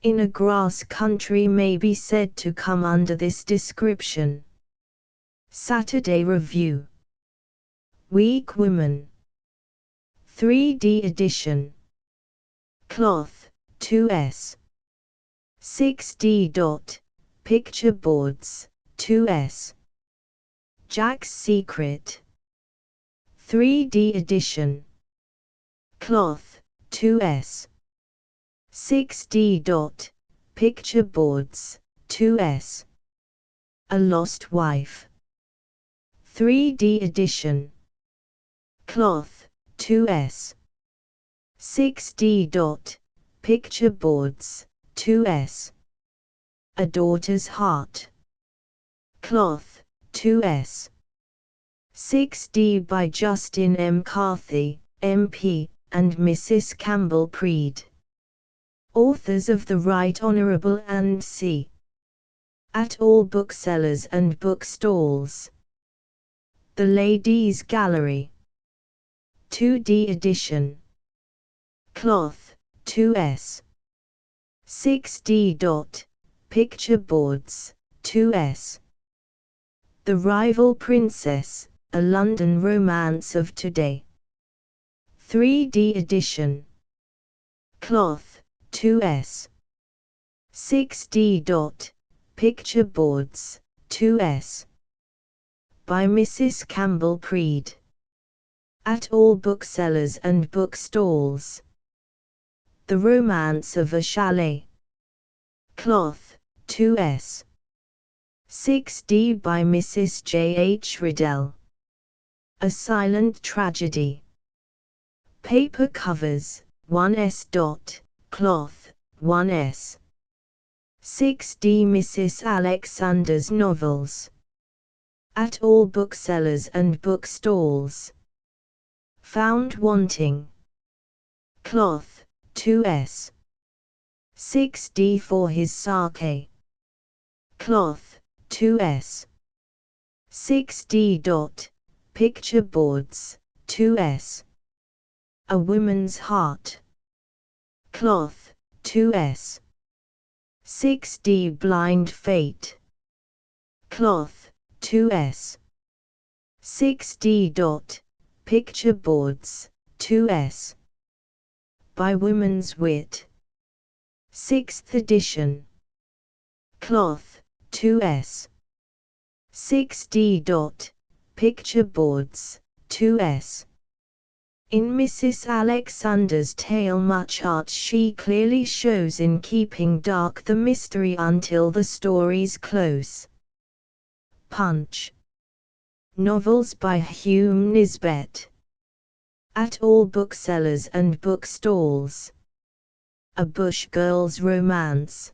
In a Grass Country may be said to come under this description. Saturday Review. Weak Woman. 3D edition. Cloth, 2s. 6D. Picture boards, 2s. Jack's Secret. 3D edition. Cloth, 2s. 6D. Picture boards, 2s. A Lost Wife. 3D edition. Cloth, 2s. 6D. Picture boards, 2s. A Daughter's Heart. Cloth, 2s. 6D by Justin M. Carthy, MP, and Mrs. Campbell Preed. Authors of the Right Honourable and C. At all booksellers and bookstalls. The Ladies' Gallery. 2D edition. Cloth, 2s. 6D. Picture boards, 2s. The Rival Princess, a London Romance of Today. 3D edition. Cloth, 2s. 6D. Picture boards, 2s. By Mrs. Campbell Preed. At all booksellers and bookstalls. The Romance of a Chalet. Cloth, 2s. 6D by Mrs. J. H. Riddell. A Silent Tragedy. Paper covers, 1s. Cloth, 1s. 6D Mrs. Alexander's Novels. At all booksellers and bookstalls. Found Wanting. Cloth, 2s. 6D for His Sake. Cloth, 2s. 6d. Picture boards, 2s. A Woman's Heart. Cloth, 2s. 6d. Blind Fate. Cloth, 2s. 6d. Picture boards, 2s. By Women's Wit. 6th edition. Cloth, 2s. 6d. Picture boards, 2s. In Mrs. Alexander's tale much art she clearly shows in keeping dark the mystery until the story's close. Punch. Novels by Hume Nisbet. At all booksellers and bookstalls. A Bush Girl's Romance.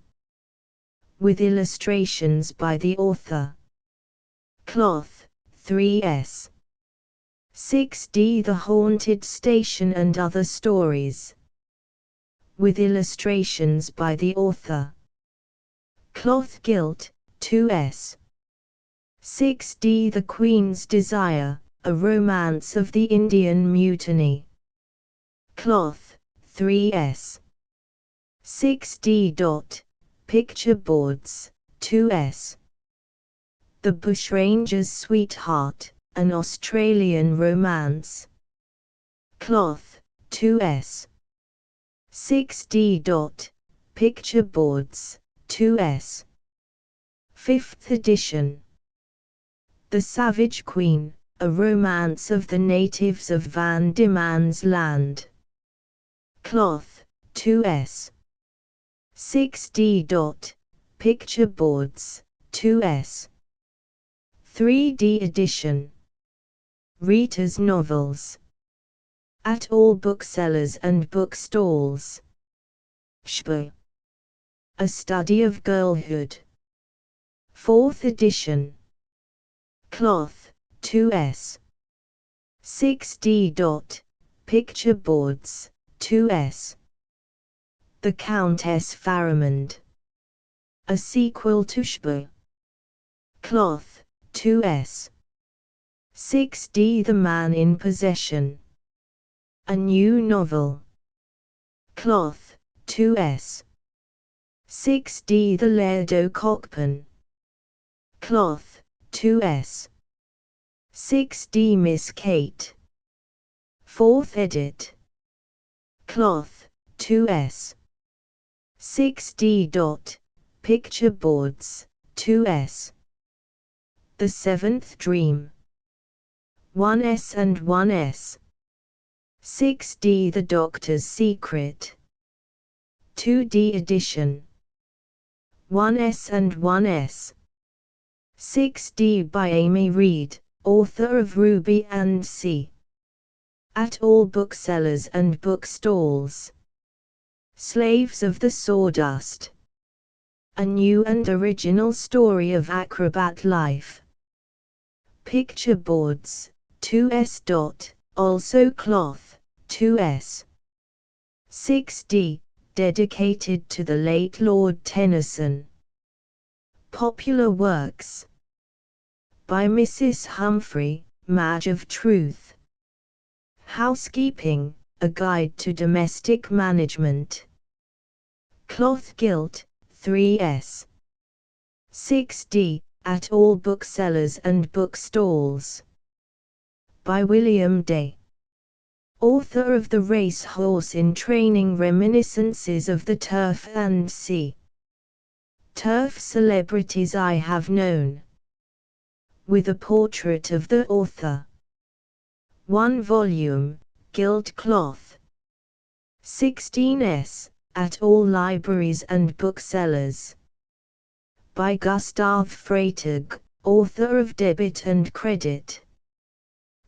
With illustrations by the author. Cloth, 3s. 6d. The Haunted Station and Other Stories. With illustrations by the author. Cloth Gilt, 2s. 6d. The Queen's Desire, A Romance of the Indian Mutiny. Cloth, 3s. 6d. Picture boards, 2s. The Bushranger's Sweetheart, An Australian Romance. Cloth, 2s. 6d. Picture boards, 2s. 5th edition. The Savage Queen, A Romance of the Natives of Van Diemen's Land. Cloth, 2s. 6d. Picture boards, 2s. 3d edition. Rita's Novels. At all booksellers and bookstalls. Shba. A Study of Girlhood. 4th edition. Cloth, 2s. 6d. Picture boards, 2s. The Countess Faramond. A sequel to Shba. Cloth, 2s. 6d. The Man in Possession. A new novel. Cloth, 2s. 6d. The Laird O'Cockburn. Cloth, 2s. 6d. Miss Kate. 4th edit. Cloth, 2s. 6d. Picture boards, 2s. The Seventh Dream. 1s and 1s. 6d. The Doctor's Secret. 2d edition. 1s and 1s. 6d. By Amy Reed, author of Ruby and C. At all booksellers and bookstalls. Slaves of the Sawdust. A new and original story of acrobat life. Picture boards, 2s. Also cloth, 2s. 6d. Dedicated to the late Lord Tennyson. Popular works. By Mrs. Humphrey, Madge of Truth. Housekeeping, A Guide to Domestic Management. Cloth Gilt, 3s. 6d. At all booksellers and bookstalls. By William Day. Author of The Race Horse in Training, Reminiscences of the Turf and Sea. Turf Celebrities I Have Known. With a portrait of the author. 1 volume, gilt cloth. 16s. At all libraries and booksellers. By Gustav Freytag, author of Debit and Credit.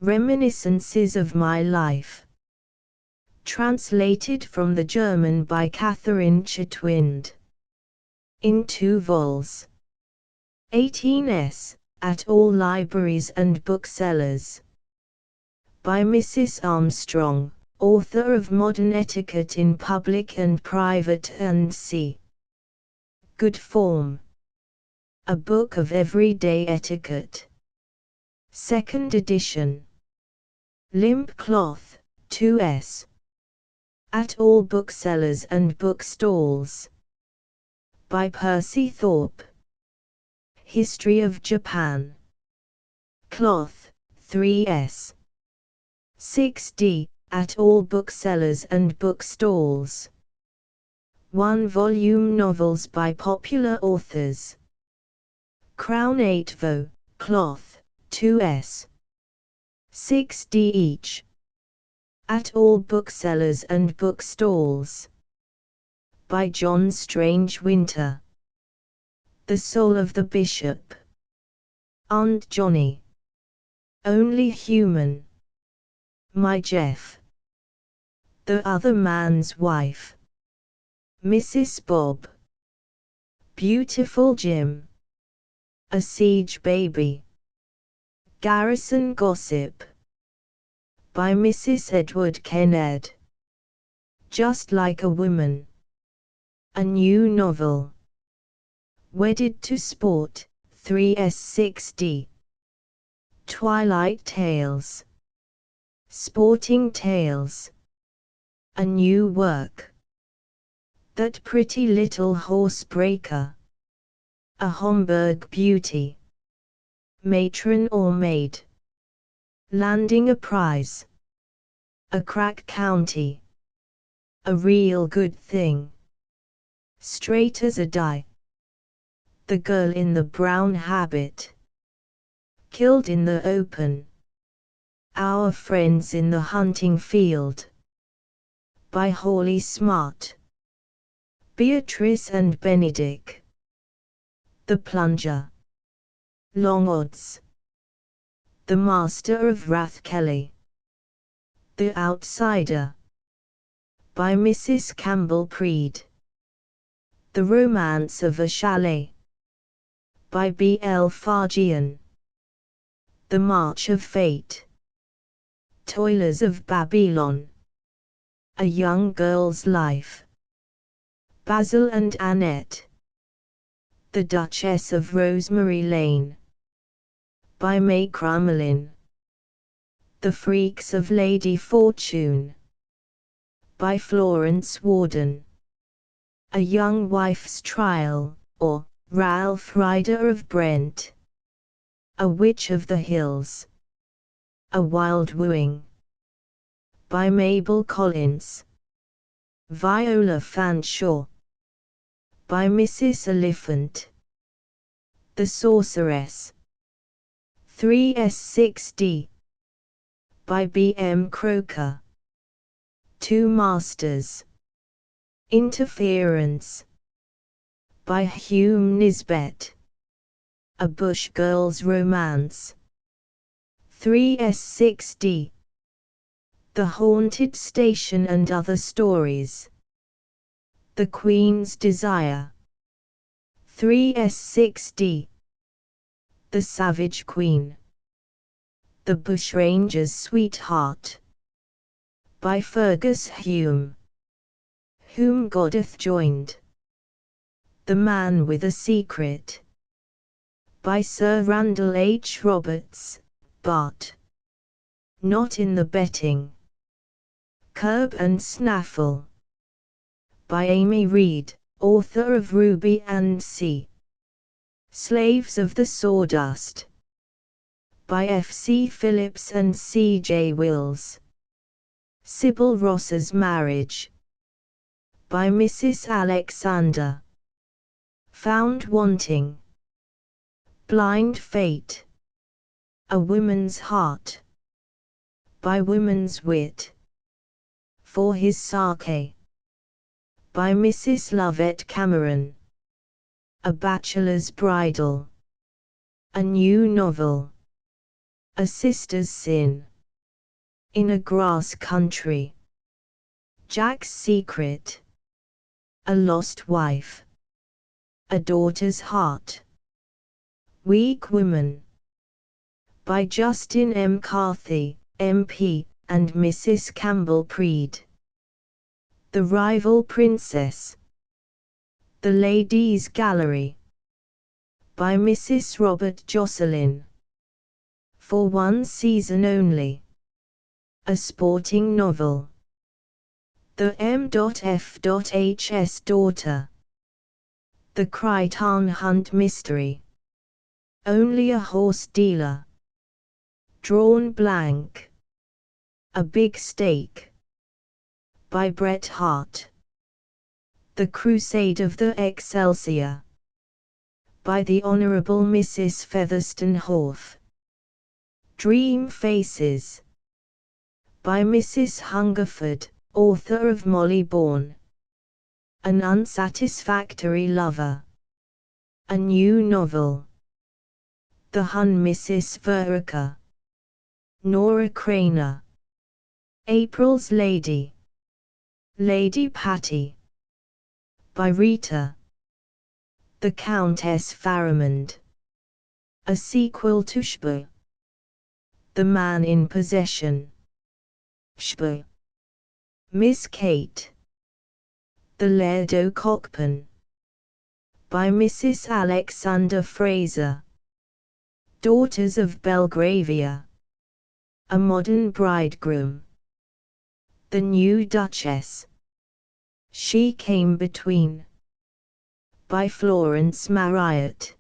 Reminiscences of My Life. Translated from the German by Catherine Chetwynd. In 2 vols. 18s. At all libraries and booksellers. By Mrs. Armstrong, author of Modern Etiquette in Public and Private and C. Good Form. A Book of Everyday Etiquette. Second edition. Limp Cloth, 2s. At all booksellers and bookstalls. By Percy Thorpe. History of Japan. Cloth, 3s. 6d. At all booksellers and bookstalls. 1-volume novels by popular authors. Crown 8vo, cloth, 2s. 6d each. At all booksellers and bookstalls. By John Strange Winter. The Soul of the Bishop. Aunt Johnny. Only Human. My Jeff. The Other Man's Wife. Mrs. Bob. Beautiful Jim. A Siege Baby. Garrison Gossip. By Mrs. Edward Kennard. Just Like a Woman. A New Novel. Wedded to Sport, 3s6d. Twilight Tales. Sporting Tales. A New Work. That Pretty Little Horsebreaker. A Homburg Beauty. Matron or Maid. Landing a Prize. A Crack County. A Real Good Thing. Straight as a Die. The Girl in the Brown Habit. Killed in the Open. Our Friends in the Hunting Field. By Hawley Smart. Beatrice and Benedict. The Plunger. Long Odds. The Master of Rathkelly. The Outsider. By Mrs. Campbell Preed. The Romance of a Chalet. By B. L. Fargian. The March of Fate. Toilers of Babylon. A Young Girl's Life. Basil and Annette. The Duchess of Rosemary Lane. By May Crumlin. The Freaks of Lady Fortune. By Florence Warden. A Young Wife's Trial, or Ralph Ryder of Brent. A Witch of the Hills. A Wild Wooing. By Mabel Collins. Viola Fanshawe. By Mrs. Oliphant. The Sorceress. 3s6d. By B. M. Croker. Two Masters. Interference. By Hume Nisbet. A Bush Girl's Romance. 3s6d. The Haunted Station and Other Stories. The Queen's Desire. 3s6d. The Savage Queen. The Bushranger's Sweetheart. By Fergus Hume. Whom God hath joined. The Man with a Secret. By Sir Randall H. Roberts, Bart. Not in the Betting. Curb and Snaffle. By Amy Reed, author of Ruby and C. Slaves of the Sawdust. By F. C. Phillips and C. J. Wills. Sybil Ross's Marriage. By Mrs. Alexander. Found Wanting. Blind Fate. A Woman's Heart. By Woman's Wit. For His Sake. By Mrs. Lovett Cameron. A Bachelor's Bridal. A New Novel. A Sister's Sin. In a Grass Country. Jack's Secret. A Lost Wife. A Daughter's Heart. Weak Woman. By Justin M. Carthy, MP, and Mrs. Campbell Preed. The Rival Princess. The Ladies' Gallery. by Mrs. Robert Jocelyn. For one season only. A sporting novel. The M.F.H.'s Daughter. The Crichton Hunt Mystery. Only a Horse Dealer. Drawn blank. A Big Stake. By Bret Harte. The Crusade of the Excelsior. By the Honourable Mrs. Featherstone Horth. Dream Faces. By Mrs. Hungerford, author of Molly Bourne. An Unsatisfactory Lover. A New Novel. The Hun Mrs. Vereker. Nora Craner. April's Lady. Lady Patty. By Rita. The Countess Pharamond. A sequel to Shpe. The Man in Possession. Shpe. Miss Kate. The Laird O'Cockpan. By Mrs. Alexander Fraser. Daughters of Belgravia. A Modern Bridegroom. The New Duchess. She Came Between. By Florence Marryat.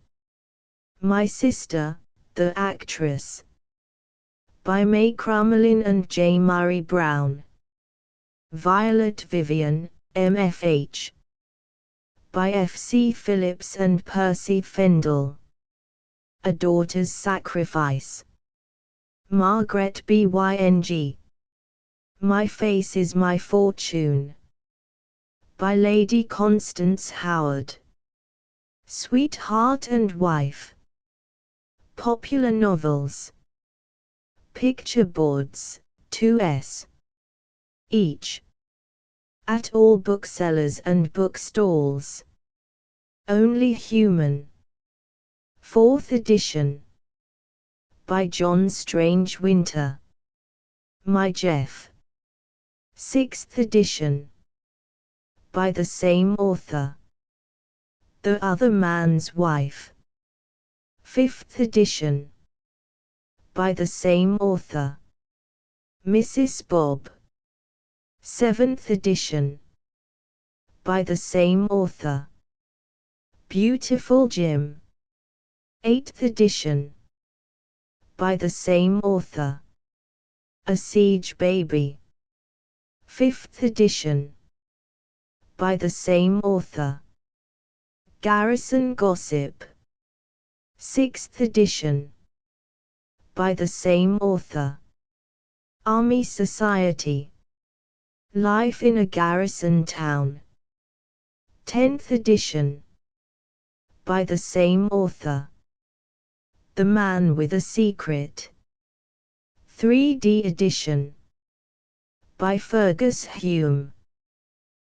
My Sister, the Actress. By May Crumlin and J. Murray Brown. Violet Vivian, MFH. By F. C. Phillips and Percy Fendall. A Daughter's Sacrifice. Margaret Byng. My Face is My Fortune. By Lady Constance Howard. Sweetheart and Wife. Popular Novels. Picture boards, 2s. Each. At all booksellers and bookstalls. Only Human. 4th edition. By John Strange Winter. My Jeff. 6th edition. By the same author. The Other Man's Wife. 5th edition. By the same author. Mrs. Bob. 7th edition. By the same author. Beautiful Jim. 8th edition. By the same author. A Siege Baby. 5th edition. By the same author. Garrison Gossip. 6th edition. By the same author. Army Society. Life in a Garrison Town. 10th edition. By the same author. The Man with a Secret. 3D edition. By Fergus Hume.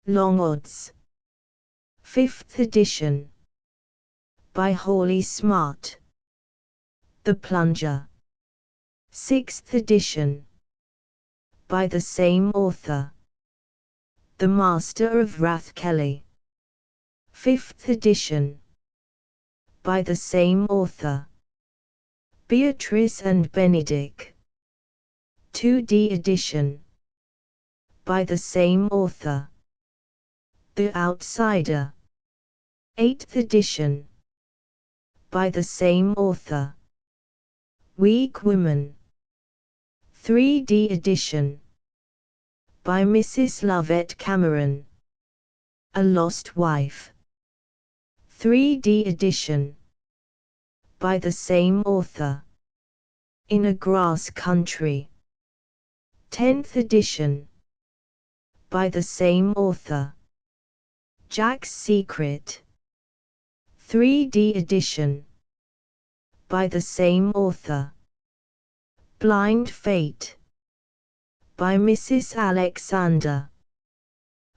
Long Odds. 5th edition. By Hawley Smart. The Plunger. 6th edition. By the same author. The Master of Rathkelly. 5th edition. By the same author. Beatrice and Benedict. 2D edition. By the same author. The Outsider. 8th edition. By the same author. Weak Women. 3D edition. By Mrs. Lovett Cameron. A Lost Wife. 3D edition. By the same author. In a Grass Country. 10th edition. By the same author. Jack's Secret. 3D edition. By the same author. Blind Fate. By Mrs. Alexander.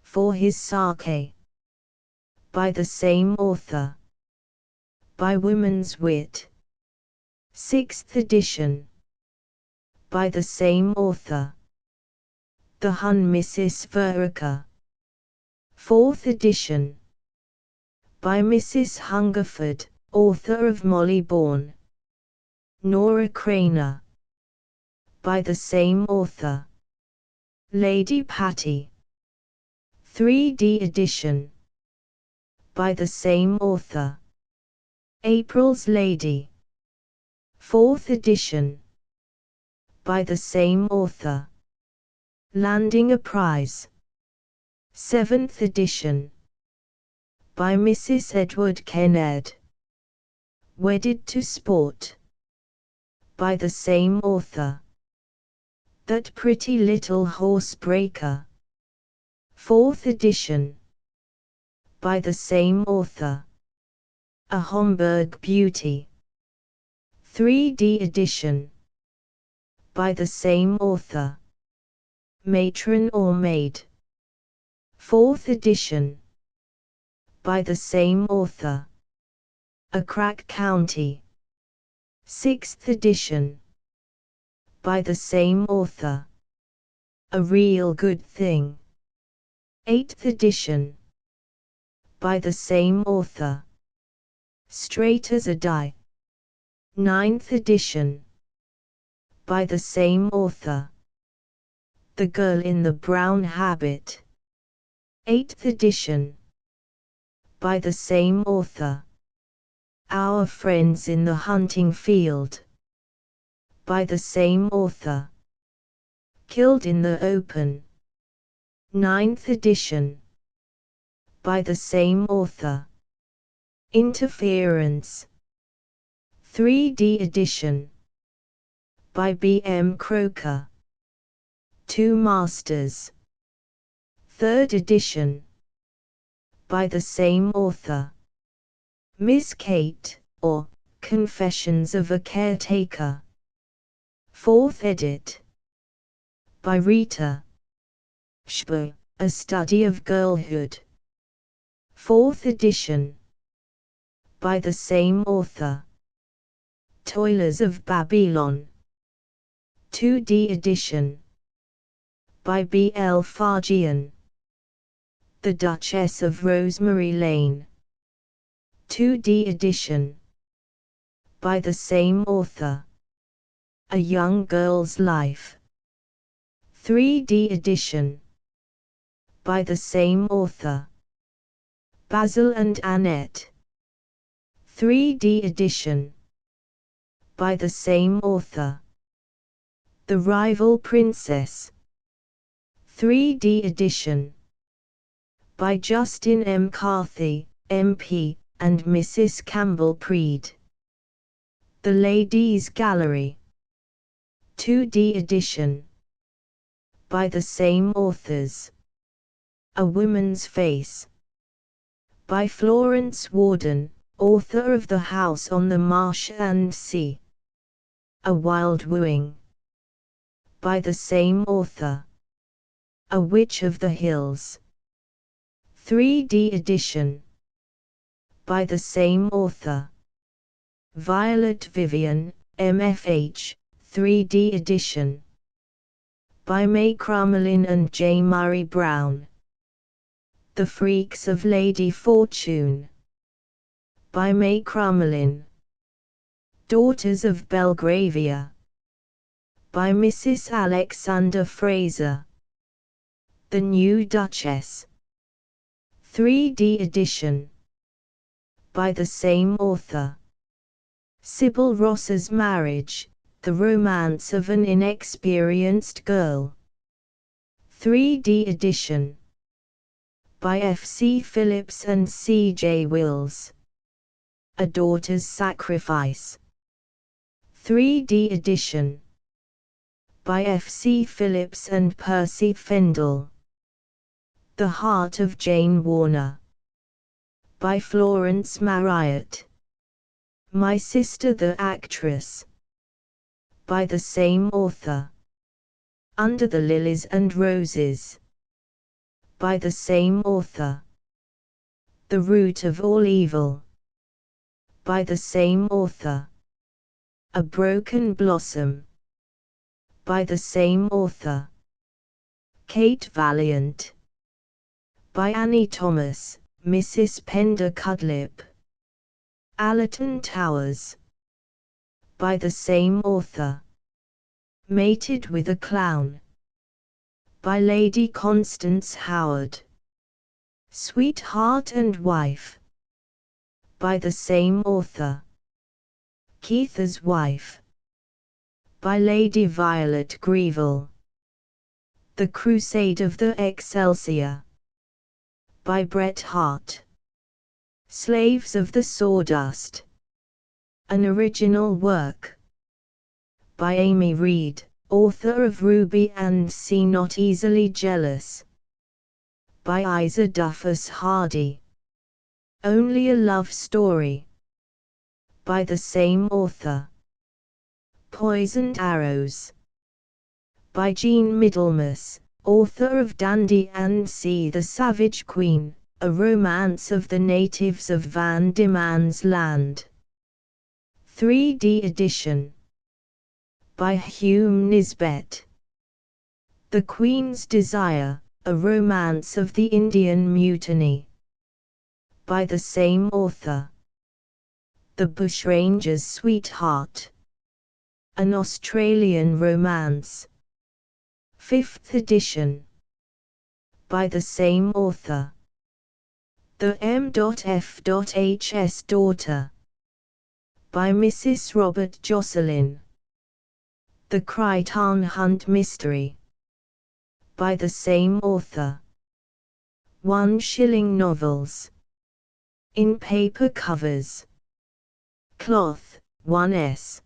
For His Sake. By the same author. By Woman's Wit. 6th edition. By the same author. The Hun Mrs. Vereker. 4th edition. By Mrs. Hungerford, author of Molly Bourne. Nora Craner, by the same author. Lady Patty, 3D edition, by the same author. April's Lady, 4th edition, by the same author. Landing a Prize, 7th edition, by Mrs. Edward Kennard. Wedded to Sport, by the same author. That Pretty Little Horsebreaker, 4th edition, by the same author. A Homburg Beauty, 3D edition, by the same author. Matron or Maid, 4th edition, by the same author. A Crack County, 6th edition, by the same author. A Real Good Thing, 8th edition, by the same author. Straight as a Die, 9th edition, by the same author. The Girl in the Brown Habit, 8th edition, by the same author. Our Friends in the Hunting Field, by the same author. Killed in the Open, 9th edition, by the same author. Interference, 3D edition, by B. M. Croker. Two Masters, 3rd edition, by the same author. Miss Kate, or Confessions of a Caretaker, 4th edit, by Rita Schbo, A Study of Girlhood, 4th edition, by the same author. Toilers of Babylon, 2D edition, by B. L. Fargian. The Duchess of Rosemary Lane, 2D edition, by the same author. A Young Girl's Life, 3D edition, by the same author. Basil and Annette, 3D edition, by the same author. The Rival Princess, 3D edition, by Justin M. Carthy, MP, and Mrs. Campbell Preed. The Ladies' Gallery, 2D edition, by the same authors. A Woman's Face, by Florence Warden, author of The House on the Marsh and Sea. A Wild Wooing, by the same author. A Witch of the Hills, 3D edition, by the same author. Violet Vivian, MFH, 3D edition, by May Crumlin and J. Murray Brown. The Freaks of Lady Fortune, by May Crumlin. Daughters of Belgravia, by Mrs. Alexander Fraser. The New Duchess, 3D edition, by the same author. Sybil Ross's Marriage, The Romance of an Inexperienced Girl, 3D edition, by F. C. Phillips and C. J. Wills. A Daughter's Sacrifice, 3D edition, by F. C. Phillips and Percy Fendall. The Heart of Jane Warner, by Florence Marryat. My Sister the Actress, by the same author. Under the Lilies and Roses, by the same author. The Root of All Evil, by the same author. A Broken Blossom, by the same author. Kate Valiant, by Annie Thomas, Mrs. Pender Cudlip. Allerton Towers. By the same author. Mated with a Clown. By Lady Constance Howard. Sweetheart and Wife. By the same author. Keith's Wife. By Lady Violet Greville. The Crusade of the Excelsior. By Bret Harte. Slaves of the Sawdust. An original work. By Amy Reed, author of Ruby and See Not Easily Jealous. By Isa Duffus Hardy. Only a Love Story. By the same author. Poisoned Arrows. By Jean Middlemas, author of Dandy and See the Savage Queen, a romance of the natives of Van Diemen's Land. 3D edition. By Hume Nisbet. The Queen's Desire, a romance of the Indian Mutiny. By the same author. The Bushranger's Sweetheart. An Australian romance. 5th edition. By the same author. The M.F.H.'s Daughter. By Mrs. Robert Jocelyn. The Crichton Hunt Mystery. By the same author. 1 shilling novels. In paper covers. Cloth, 1s.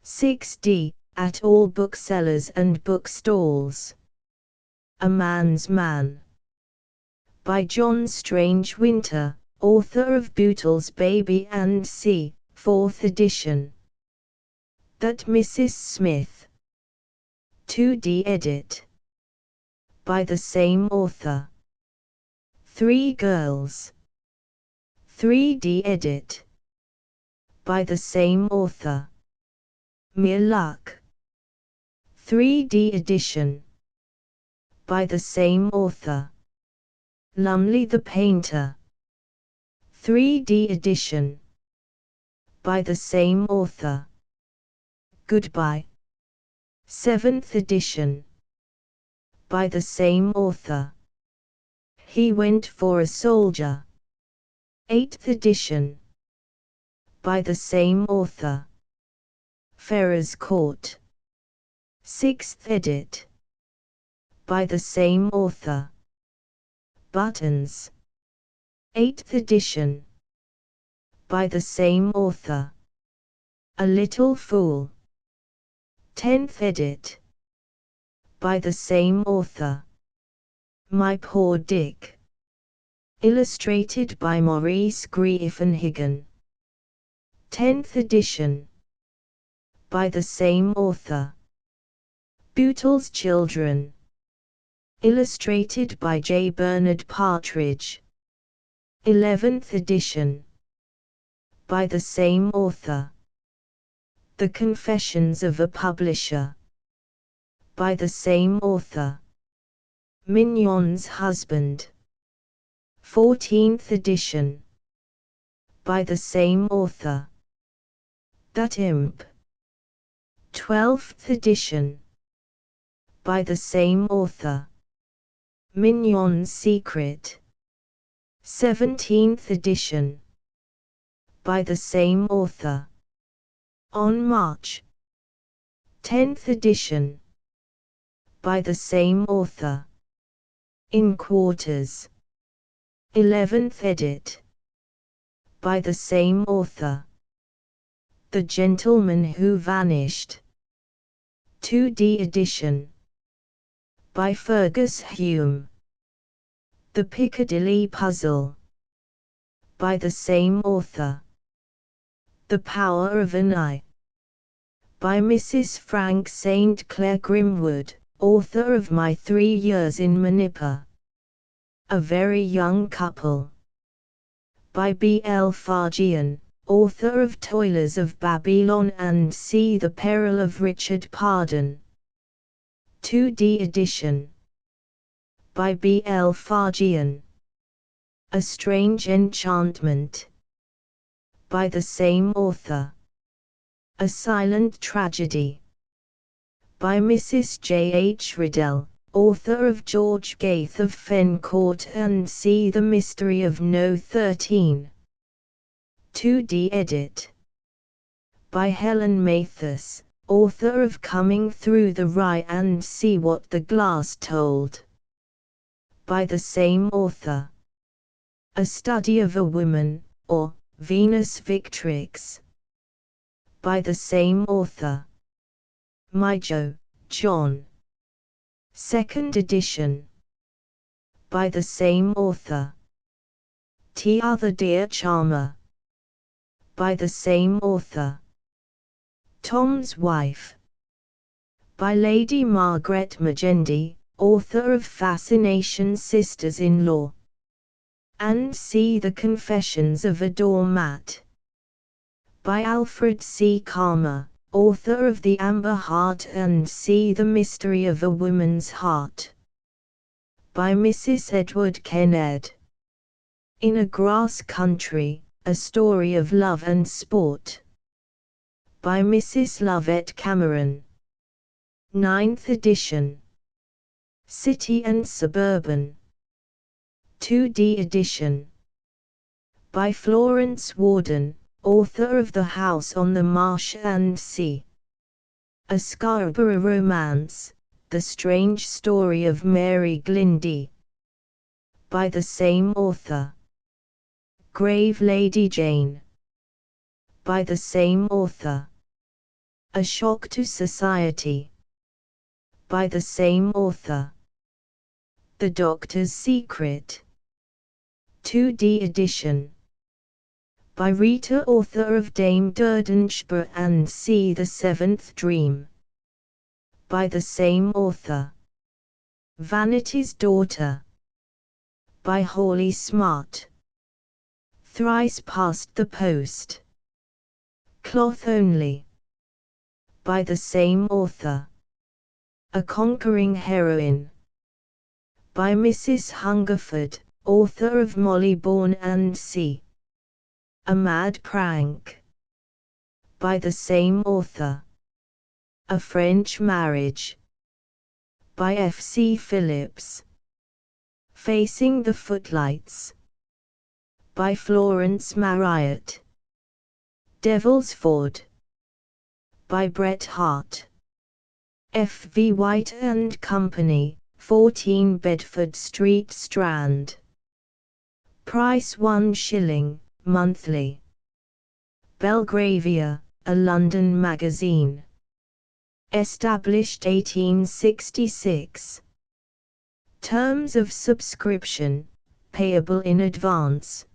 6d, at all booksellers and bookstalls. A Man's Man. By John Strange Winter, author of Bootle's Baby and See, 4th edition. That Mrs. Smith. 2D edit. By the same author. 3 Girls. 3D edit. By the same author. Mere Luck. 3D edition. By the same author. Lumley the Painter. 3D edition. By the same author. Goodbye. 7th edition. By the same author. He Went for a Soldier. 8th edition. By the same author. Ferrers Court. 6th edit. By the same author. Buttons. 8th edition. By the same author. A Little Fool. 10th edit. By the same author. My Poor Dick. Illustrated by Maurice Griefenhagen. 10th edition. By the same author. Bootle's Children. Illustrated by J. Bernard Partridge. 11th edition. By the same author. The Confessions of a Publisher. By the same author. Mignon's Husband. 14th edition. By the same author. That Imp. 12th edition. By the same author. Mignon's Secret. 17th edition. By the same author. On March. 10th edition. By the same author. In Quarters. 11th edit. By the same author. The Gentleman Who Vanished. 2D edition. By Fergus Hume. The Piccadilly Puzzle. By the same author. The Power of an Eye. By Mrs. Frank St. Clair Grimwood, author of My 3 Years in Manipur. A Very Young Couple. By B. L. Fargian, author of Toilers of Babylon and See the Peril of Richard Pardon. 2D edition. By B. L. Fargian. A Strange Enchantment. by the same author. A Silent Tragedy, by Mrs. J. H. Riddell, author of George Gaith of Fencourt and See the Mystery of No. 13. 2D edit, by Helen Mathis, author of Coming Through the Rye and See What the Glass Told, by the same author. A Study of a Woman, or Venus Victrix, by the same author. Mijo, John. 2nd edition, by the same author. T'Other Dear Charmer, by the same author. Tom's Wife, by Lady Margaret Magendie, author of Fascination Sisters-in-Law, and See the Confessions of a Doormat, by Alfred C. Kalmer, author of The Amber Heart and See the Mystery of a Woman's Heart, by Mrs. Edward Kennard. In a Grass Country, A Story of Love and Sport, by Mrs. Lovett Cameron. 9th edition. City and Suburban, 2D edition, by Florence Warden, author of The House on the Marsh and Sea. A Scarborough Romance, The Strange Story of Mary Glindy, by the same author. Grave Lady Jane, by the same author. A Shock to Society, by the same author. The Doctor's Secret, 2D edition, by Rita, author of Dame Durdenshire and See the Seventh Dream, by the same author. Vanity's Daughter, by Hawley Smart. Thrice Past the Post, Cloth Only, by the same author. A Conquering Heroine, by Mrs. Hungerford, author of Mollyborn and See. A Mad Prank, by the same author. A French Marriage, by F. C. Phillips. Facing the Footlights, by Florence Marryat. Devil's Ford, by Bret Harte. F. V. White and Company, 14 Bedford Street, Strand. Price £1, monthly. Belgravia, a London magazine. Established 1866. Terms of subscription, payable in advance.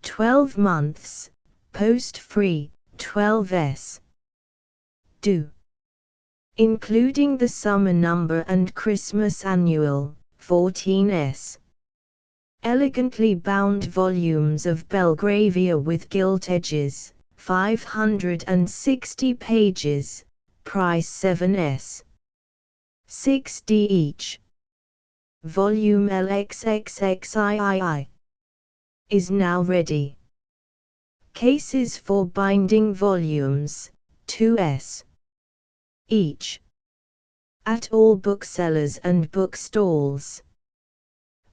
12 months, post-free, 12s. Do. Including the summer number and Christmas annual, 14s. Elegantly bound volumes of Belgravia with gilt edges, 560 pages, price 7s. 6d each. Volume LXXXIII is now ready. Cases for binding volumes, 2s. each. At all booksellers and bookstalls.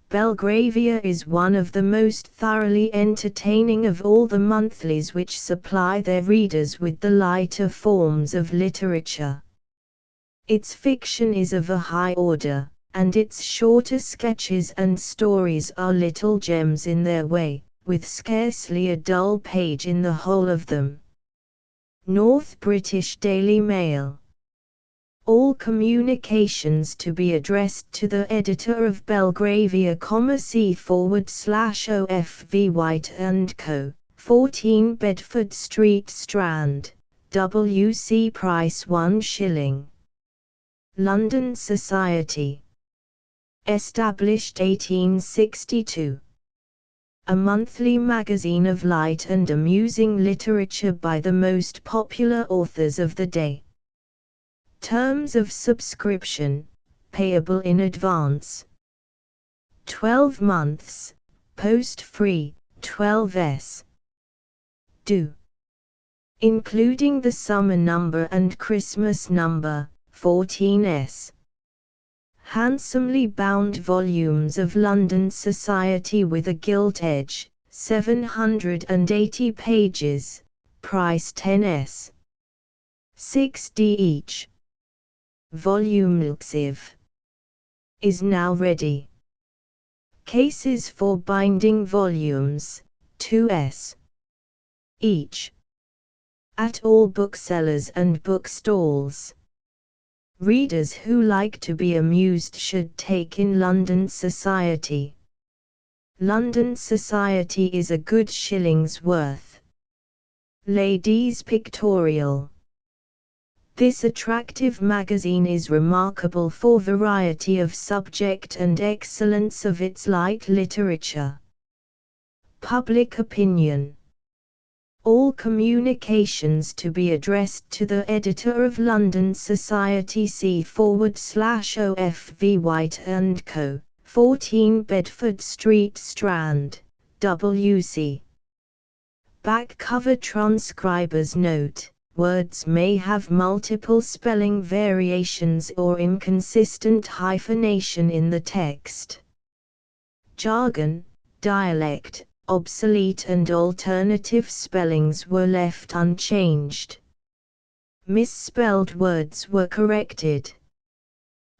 Belgravia is one of the most thoroughly entertaining of all the monthlies which supply their readers with the lighter forms of literature. Its fiction is of a high order, and its shorter sketches and stories are little gems in their way, with scarcely a dull page in the whole of them. North British Daily Mail. All communications to be addressed to the editor of Belgravia, C/OFV White & Co., 14 Bedford Street, Strand, W.C. Price £1. London Society. Established 1862. A monthly magazine of light and amusing literature by the most popular authors of the day. Terms of subscription, payable in advance. 12 months, post-free, 12s. do. Including the summer number and Christmas number, 14s. Handsomely bound volumes of London Society with a gilt edge, 780 pages, price 10s. 6d each. Volume LXIV is now ready. Cases for binding volumes, 2s. each. At all booksellers and bookstalls. Readers who like to be amused should take in London Society. London Society is a good shilling's worth. Ladies' Pictorial. This attractive magazine is remarkable for variety of subject and excellence of its light literature. Public opinion. All communications to be addressed to the editor of London Society C/OFV White & Co., 14 Bedford Street Strand, WC. Back cover transcriber's note. Words may have multiple spelling variations or inconsistent hyphenation in the text. Jargon, dialect, obsolete and alternative spellings were left unchanged. Misspelled words were corrected.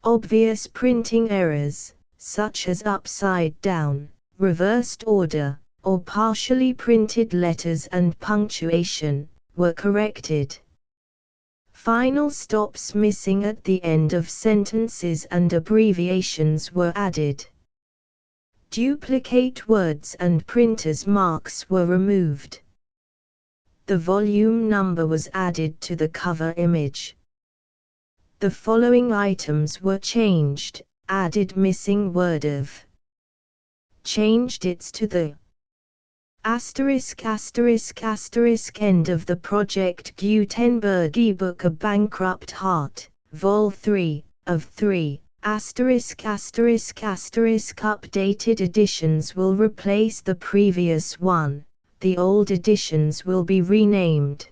Obvious printing errors, such as upside down, reversed order, or partially printed letters and punctuation, were corrected. Final stops missing at the end of sentences and abbreviations were added. Duplicate words and printer's marks were removed. The volume number was added to the cover image. The following items were changed: added missing word of. Changed its to the ****** end of the Project Gutenberg ebook A Bankrupt Heart, Vol 3, of 3. Updated editions will replace the previous one, the old editions will be renamed.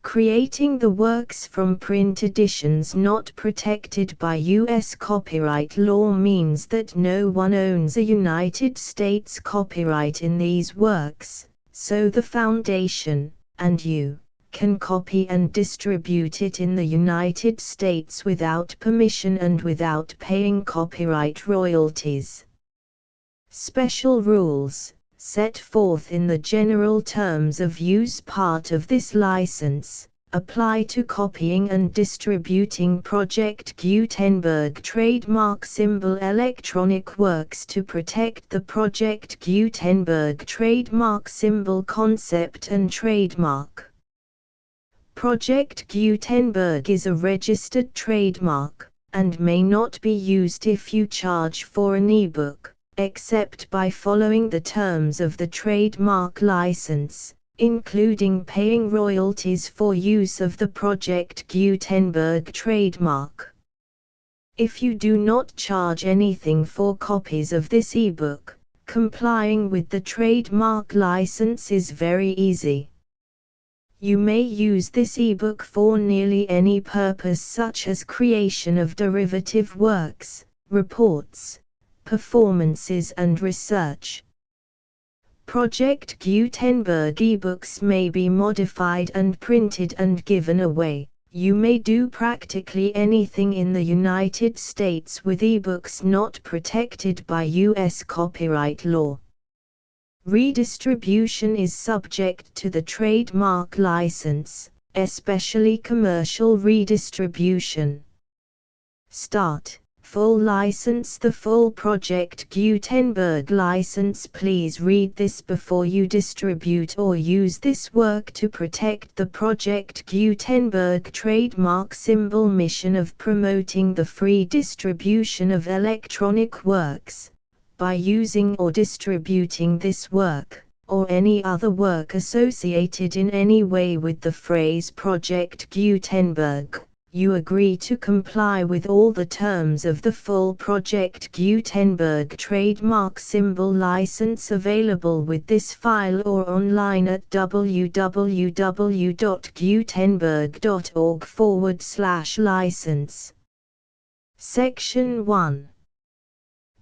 Creating the works from print editions not protected by U.S. copyright law means that no one owns a United States copyright in these works, so the Foundation, and you, can copy and distribute it in the United States without permission and without paying copyright royalties. Special rules, set forth in the general terms of use part of this license, apply to copying and distributing Project Gutenberg trademark symbol electronic works to protect the Project Gutenberg trademark symbol concept and trademark. Project Gutenberg is a registered trademark, and may not be used if you charge for an ebook, except by following the terms of the trademark license, including paying royalties for use of the Project Gutenberg trademark. If you do not charge anything for copies of this ebook, complying with the trademark license is very easy. You may use this ebook for nearly any purpose, such as creation of derivative works, reports, performances and research. Project Gutenberg ebooks may be modified and printed and given away. You may do practically anything in the United States with ebooks not protected by U.S. copyright law. Redistribution is subject to the trademark license, especially commercial redistribution. Start. Full license. The full Project Gutenberg license. Please read this before you distribute or use this work to protect the Project Gutenberg trademark symbol mission of promoting the free distribution of electronic works, by using or distributing this work, or any other work associated in any way with the phrase Project Gutenberg. you agree to comply with all the terms of the full Project Gutenberg trademark symbol license available with this file or online at www.gutenberg.org/license. Section 1.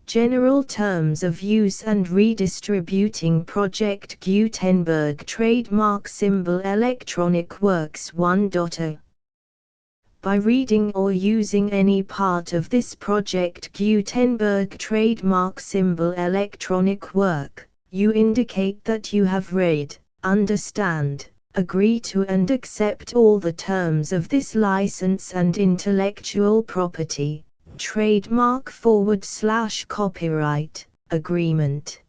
General Terms of Use and Redistributing Project Gutenberg Trademark Symbol Electronic Works 1.0. By reading or using any part of this Project Gutenberg trademark symbol electronic work, you indicate that you have read, understand, agree to and accept all the terms of this license and intellectual property, trademark/copyright, agreement.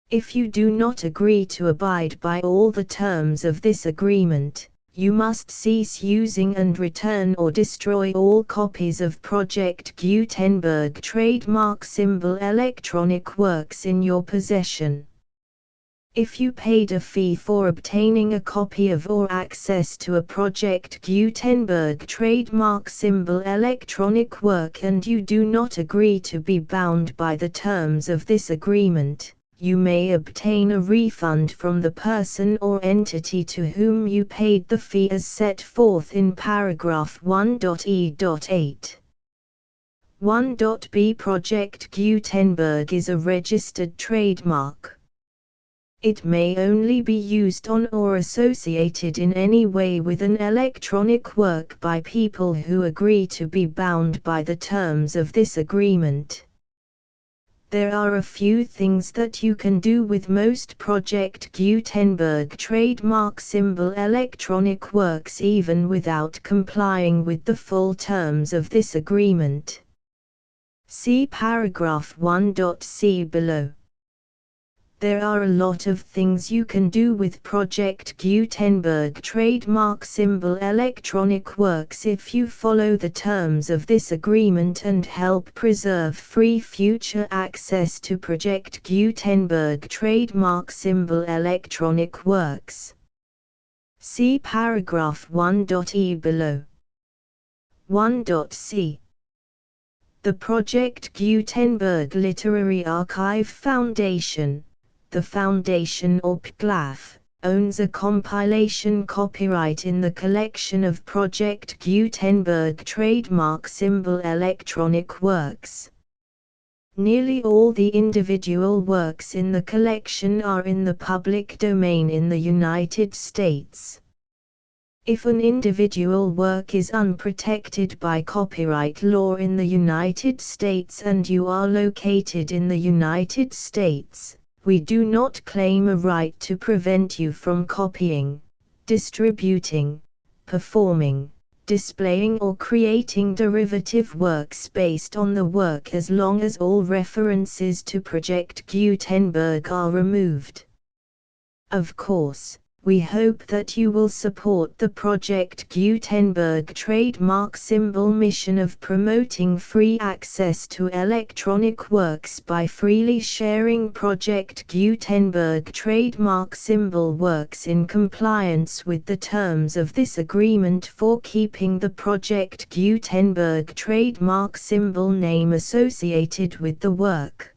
If you do not agree to abide by all the terms of this agreement, you must cease using and return or destroy all copies of Project Gutenberg trademark symbol electronic works in your possession. If you paid a fee for obtaining a copy of or access to a Project Gutenberg trademark symbol electronic work and you do not agree to be bound by the terms of this agreement, you may obtain a refund from the person or entity to whom you paid the fee as set forth in paragraph 1.e.8. 1.b Project Gutenberg is a registered trademark. It may only be used on or associated in any way with an electronic work by people who agree to be bound by the terms of this agreement. There are a few things that you can do with most Project Gutenberg trademark symbol electronic works even without complying with the full terms of this agreement. See paragraph 1.c below. There are a lot of things you can do with Project Gutenberg trademark symbol electronic works if you follow the terms of this agreement and help preserve free future access to Project Gutenberg trademark symbol electronic works. See paragraph 1.e below. 1.c. The Project Gutenberg Literary Archive Foundation, the Foundation or PGLAF, owns a compilation copyright in the collection of Project Gutenberg trademark symbol electronic works. Nearly all the individual works in the collection are in the public domain in the United States. If an individual work is unprotected by copyright law in the United States and you are located in the United States, we do not claim a right to prevent you from copying, distributing, performing, displaying or creating derivative works based on the work as long as all references to Project Gutenberg are removed. Of course, we hope that you will support the Project Gutenberg trademark symbol mission of promoting free access to electronic works by freely sharing Project Gutenberg trademark symbol works in compliance with the terms of this agreement for keeping the Project Gutenberg trademark symbol name associated with the work.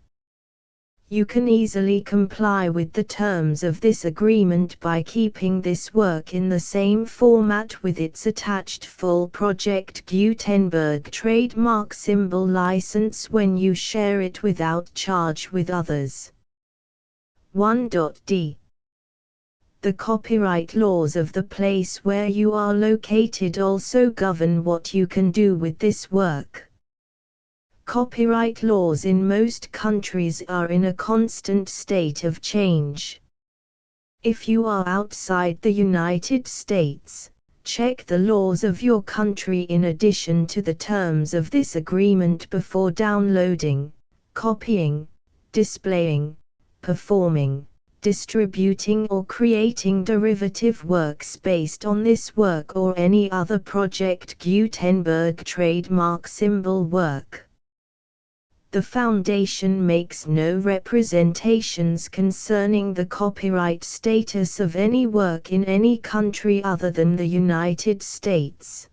You can easily comply with the terms of this agreement by keeping this work in the same format with its attached full Project Gutenberg trademark symbol license when you share it without charge with others. 1.d. The copyright laws of the place where you are located also govern what you can do with this work. Copyright laws in most countries are in a constant state of change. If you are outside the United States, check the laws of your country in addition to the terms of this agreement before downloading, copying, displaying, performing, distributing or creating derivative works based on this work or any other Project Gutenberg trademark symbol work. The Foundation makes no representations concerning the copyright status of any work in any country other than the United States.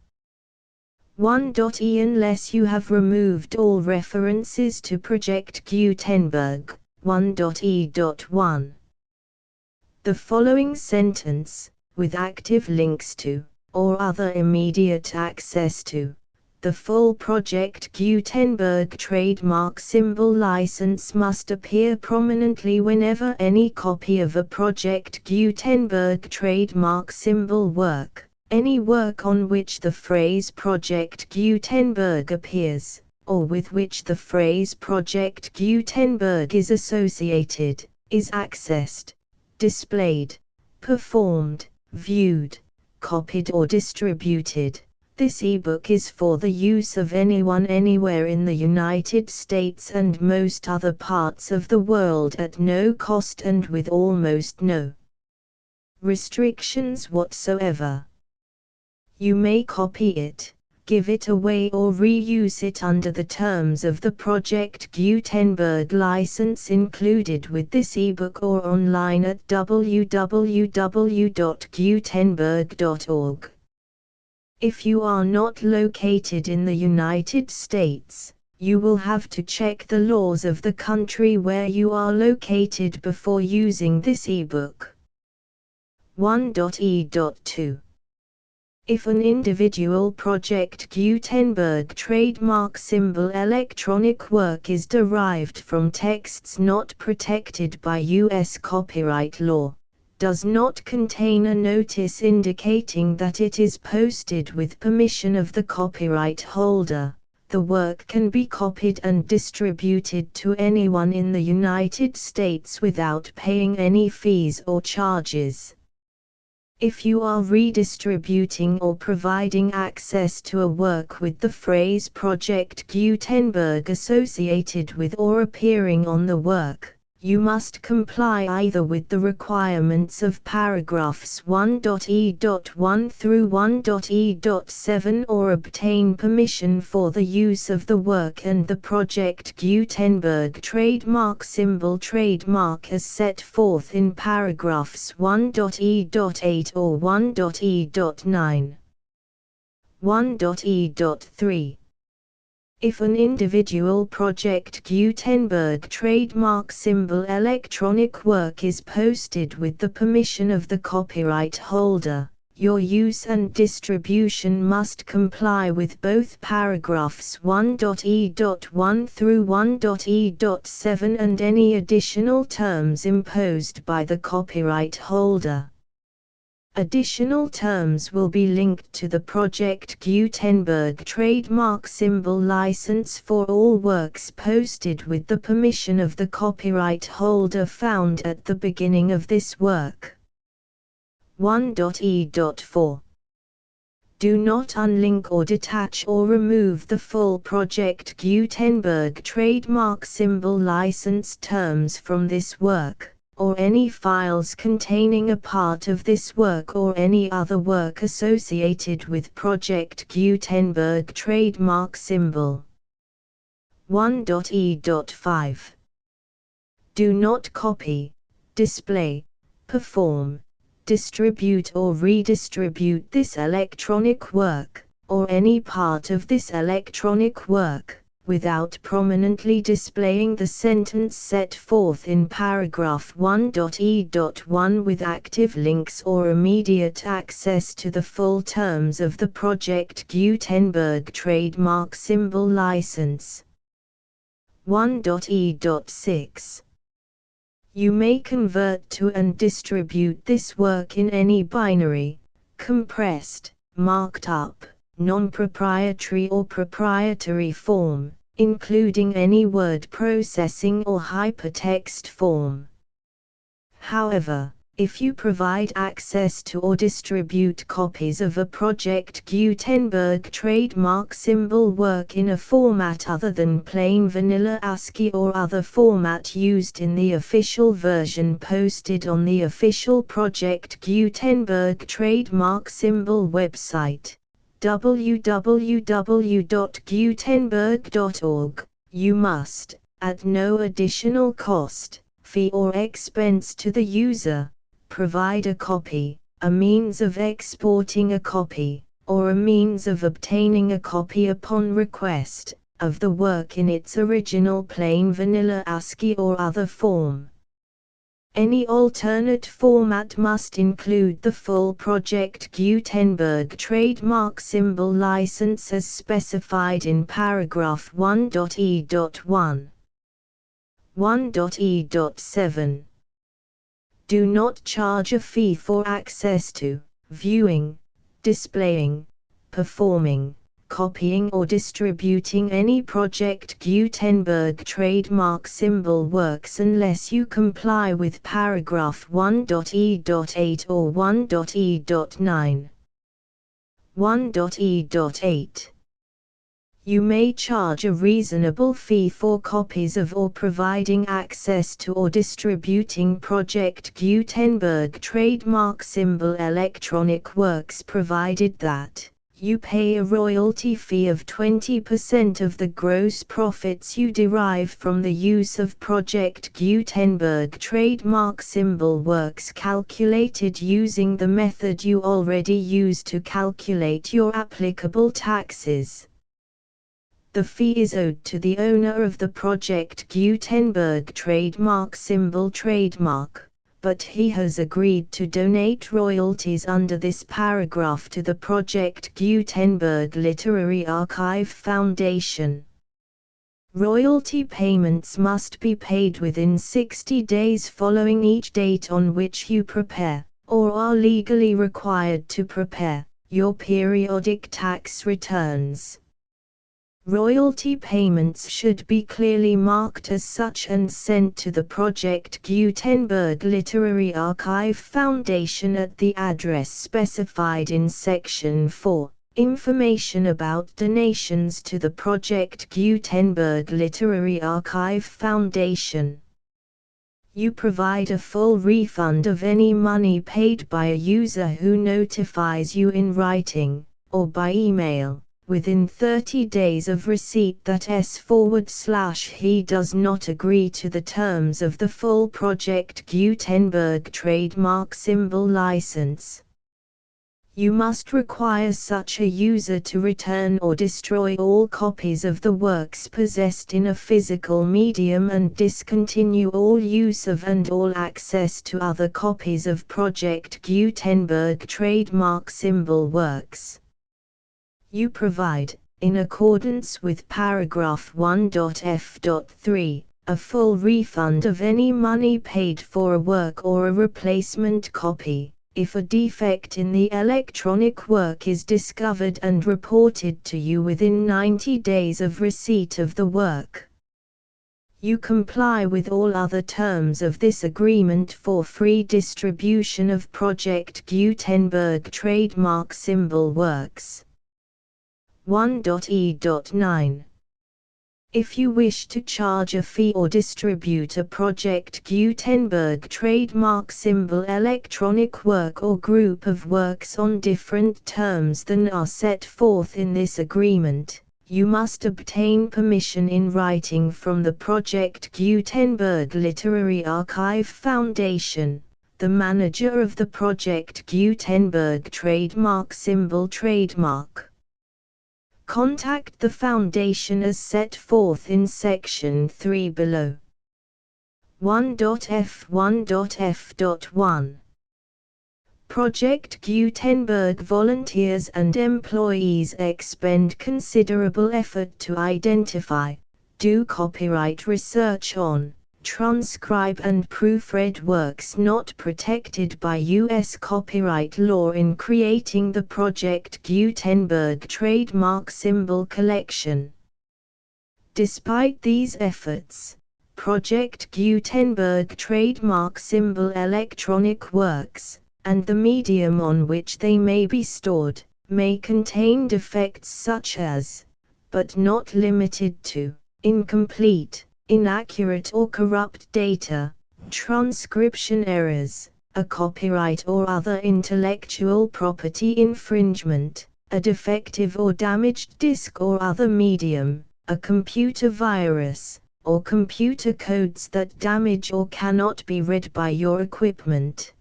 1.e unless you have removed all references to Project Gutenberg. 1.e.1. The following sentence, with active links to, or other immediate access to, the full Project Gutenberg trademark symbol license must appear prominently whenever any copy of a Project Gutenberg trademark symbol work, any work on which the phrase Project Gutenberg appears, or with which the phrase Project Gutenberg is associated, is accessed, displayed, performed, viewed, copied or distributed. This ebook is for the use of anyone anywhere in the United States and most other parts of the world at no cost and with almost no restrictions whatsoever. You may copy it, give it away or reuse it under the terms of the Project Gutenberg license included with this ebook or online at www.gutenberg.org. If you are not located in the United States, you will have to check the laws of the country where you are located before using this ebook. 1.e.2. If an individual Project Gutenberg trademark symbol electronic work is derived from texts not protected by U.S. copyright law, does not contain a notice indicating that it is posted with permission of the copyright holder, the work can be copied and distributed to anyone in the United States without paying any fees or charges. If you are redistributing or providing access to a work with the phrase Project Gutenberg associated with or appearing on the work, you must comply either with the requirements of paragraphs 1.e.1 through 1.e.7 or obtain permission for the use of the work and the Project Gutenberg trademark symbol trademark as set forth in paragraphs 1.e.8 or 1.e.9. 1.e.3. If an individual Project Gutenberg trademark symbol electronic work is posted with the permission of the copyright holder, your use and distribution must comply with both paragraphs 1.e.1 through 1.e.7 and any additional terms imposed by the copyright holder. Additional terms will be linked to the Project Gutenberg trademark symbol license for all works posted with the permission of the copyright holder found at the beginning of this work. 1.e.4. Do not unlink or detach or remove the full Project Gutenberg trademark symbol license terms from this work, or any files containing a part of this work or any other work associated with Project Gutenberg trademark symbol. 1.e.5. Do not copy, display, perform, distribute or redistribute this electronic work, or any part of this electronic work, without prominently displaying the sentence set forth in paragraph 1.e.1 with active links or immediate access to the full terms of the Project Gutenberg trademark symbol license. 1.e.6. You may convert to and distribute this work in any binary, compressed, marked up, non-proprietary or proprietary form, including any word processing or hypertext form. However, if you provide access to or distribute copies of a Project Gutenberg trademark symbol work in a format other than plain vanilla ASCII or other format used in the official version posted on the official Project Gutenberg trademark symbol website, www.gutenberg.org, you must, at no additional cost, fee or expense to the user, provide a copy, a means of exporting a copy, or a means of obtaining a copy upon request, of the work in its original plain vanilla ASCII or other form. Any alternate format must include the full Project Gutenberg trademark symbol license as specified in paragraph 1.e.1. 1.e.7. Do not charge a fee for access to, viewing, displaying, performing, copying or distributing any Project Gutenberg trademark symbol works unless you comply with paragraph 1.e.8 or 1.e.9. 1.e.8. You may charge a reasonable fee for copies of or providing access to or distributing Project Gutenberg trademark symbol electronic works provided that you pay a royalty fee of 20% of the gross profits you derive from the use of Project Gutenberg trademark symbol works calculated using the method you already use to calculate your applicable taxes. The fee is owed to the owner of the Project Gutenberg trademark symbol trademark, but he has agreed to donate royalties under this paragraph to the Project Gutenberg Literary Archive Foundation. Royalty payments must be paid within 60 days following each date on which you prepare, or are legally required to prepare, your periodic tax returns. Royalty payments should be clearly marked as such and sent to the Project Gutenberg Literary Archive Foundation at the address specified in Section 4, Information about donations to the Project Gutenberg Literary Archive Foundation. You provide a full refund of any money paid by a user who notifies you in writing, or by email, within 30 days of receipt that he does not agree to the terms of the full Project Gutenberg trademark symbol license. You must require such a user to return or destroy all copies of the works possessed in a physical medium and discontinue all use of and all access to other copies of Project Gutenberg trademark symbol works. You provide, in accordance with paragraph 1.f.3, a full refund of any money paid for a work or a replacement copy, if a defect in the electronic work is discovered and reported to you within 90 days of receipt of the work. You comply with all other terms of this agreement for free distribution of Project Gutenberg trademark symbol works. 1.e.9. If you wish to charge a fee or distribute a Project Gutenberg trademark symbol electronic work or group of works on different terms than are set forth in this agreement, you must obtain permission in writing from the Project Gutenberg Literary Archive Foundation, the manager of the Project Gutenberg trademark symbol trademark. Contact the Foundation as set forth in Section 3 below. 1.f1.f.1. Project Gutenberg volunteers and employees expend considerable effort to identify, do copyright research on, transcribe and proofread works not protected by U.S. copyright law in creating the Project Gutenberg trademark symbol collection. Despite these efforts, Project Gutenberg trademark symbol electronic works, and the medium on which they may be stored, may contain defects such as, but not limited to, incomplete, inaccurate or corrupt data, transcription errors, a copyright or other intellectual property infringement, a defective or damaged disk or other medium, a computer virus, or computer codes that damage or cannot be read by your equipment.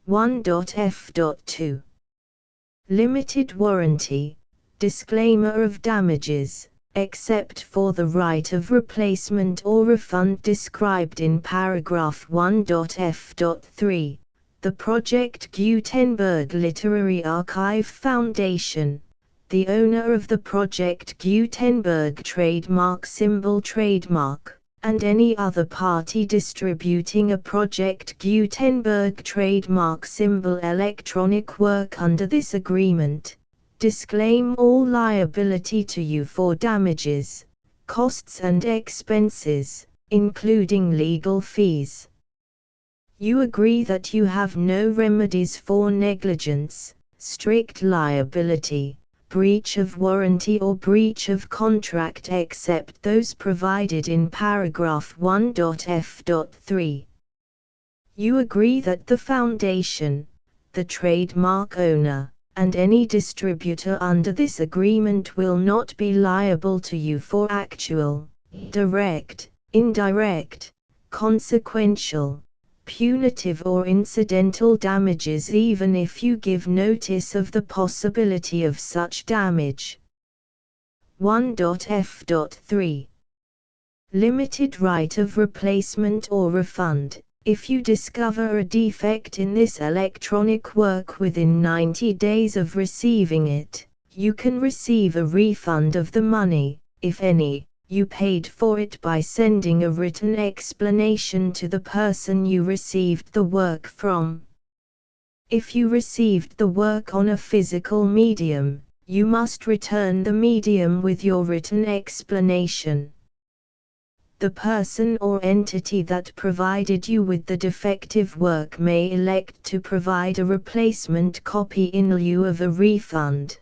1.f.2. Limited warranty. Disclaimer of damages, except for the right of replacement or refund described in paragraph 1.f.3. The Project Gutenberg Literary Archive Foundation, the owner of the Project Gutenberg trademark symbol trademark, and any other party distributing a Project Gutenberg trademark symbol electronic work under this agreement, disclaim all liability to you for damages, costs and expenses, including legal fees. You agree that you have no remedies for negligence, strict liability, breach of warranty or breach of contract except those provided in paragraph 1.f.3. You agree that the foundation, the trademark owner, and any distributor under this agreement will not be liable to you for actual, direct, indirect, consequential, punitive or incidental damages even if you give notice of the possibility of such damage. 1.f.3. Limited right of replacement or refund. If you discover a defect in this electronic work within 90 days of receiving it, you can receive a refund of the money, if any, you paid for it by sending a written explanation to the person you received the work from. If you received the work on a physical medium, you must return the medium with your written explanation. The person or entity that provided you with the defective work may elect to provide a replacement copy in lieu of a refund.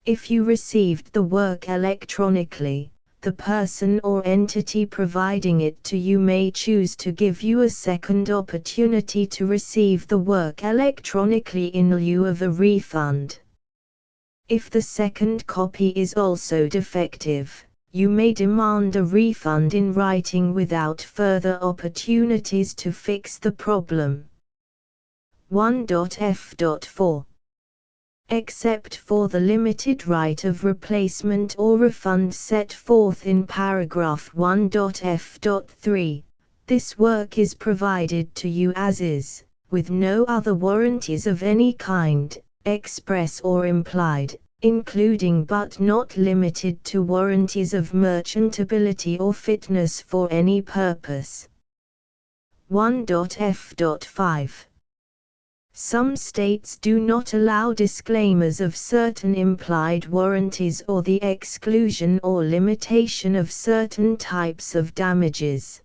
If you received the work electronically, the person or entity providing it to you may choose to give you a second opportunity to receive the work electronically in lieu of a refund. If the second copy is also defective, you may demand a refund in writing without further opportunities to fix the problem. 1.f.4. Except for the limited right of replacement or refund set forth in paragraph 1.f.3, this work is provided to you as is, with no other warranties of any kind, express or implied, including but not limited to warranties of merchantability or fitness for any purpose. 1.f.5. Some states do not allow disclaimers of certain implied warranties or the exclusion or limitation of certain types of damages.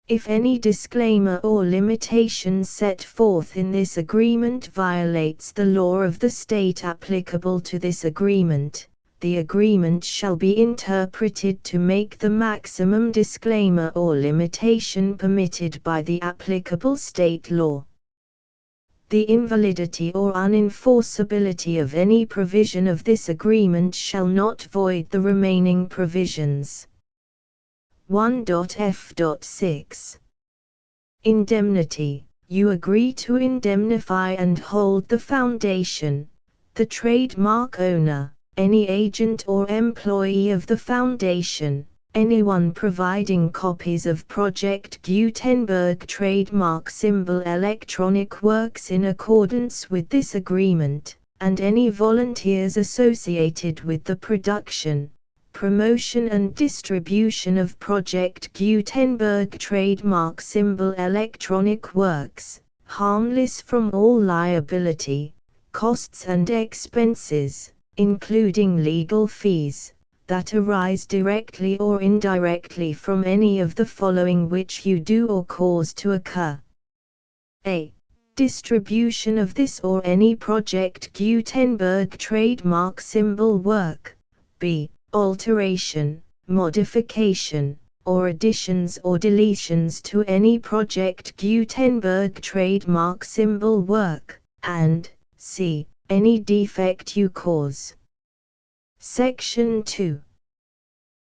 If any disclaimer or limitation set forth in this agreement violates the law of the state applicable to this agreement, the agreement shall be interpreted to make the maximum disclaimer or limitation permitted by the applicable state law. The invalidity or unenforceability of any provision of this agreement shall not void the remaining provisions. 1.f.6. Indemnity. You agree to indemnify and hold the foundation, the trademark owner, any agent or employee of the foundation, anyone providing copies of Project Gutenberg trademark symbol electronic works in accordance with this agreement, and any volunteers associated with the production, promotion and distribution of Project Gutenberg trademark symbol electronic works, harmless from all liability, costs and expenses, including legal fees, that arise directly or indirectly from any of the following which you do or cause to occur. A. Distribution of this or any Project Gutenberg trademark symbol work. B. Alteration, modification, or additions or deletions to any Project Gutenberg trademark symbol work, and C. Any defect you cause. Section 2.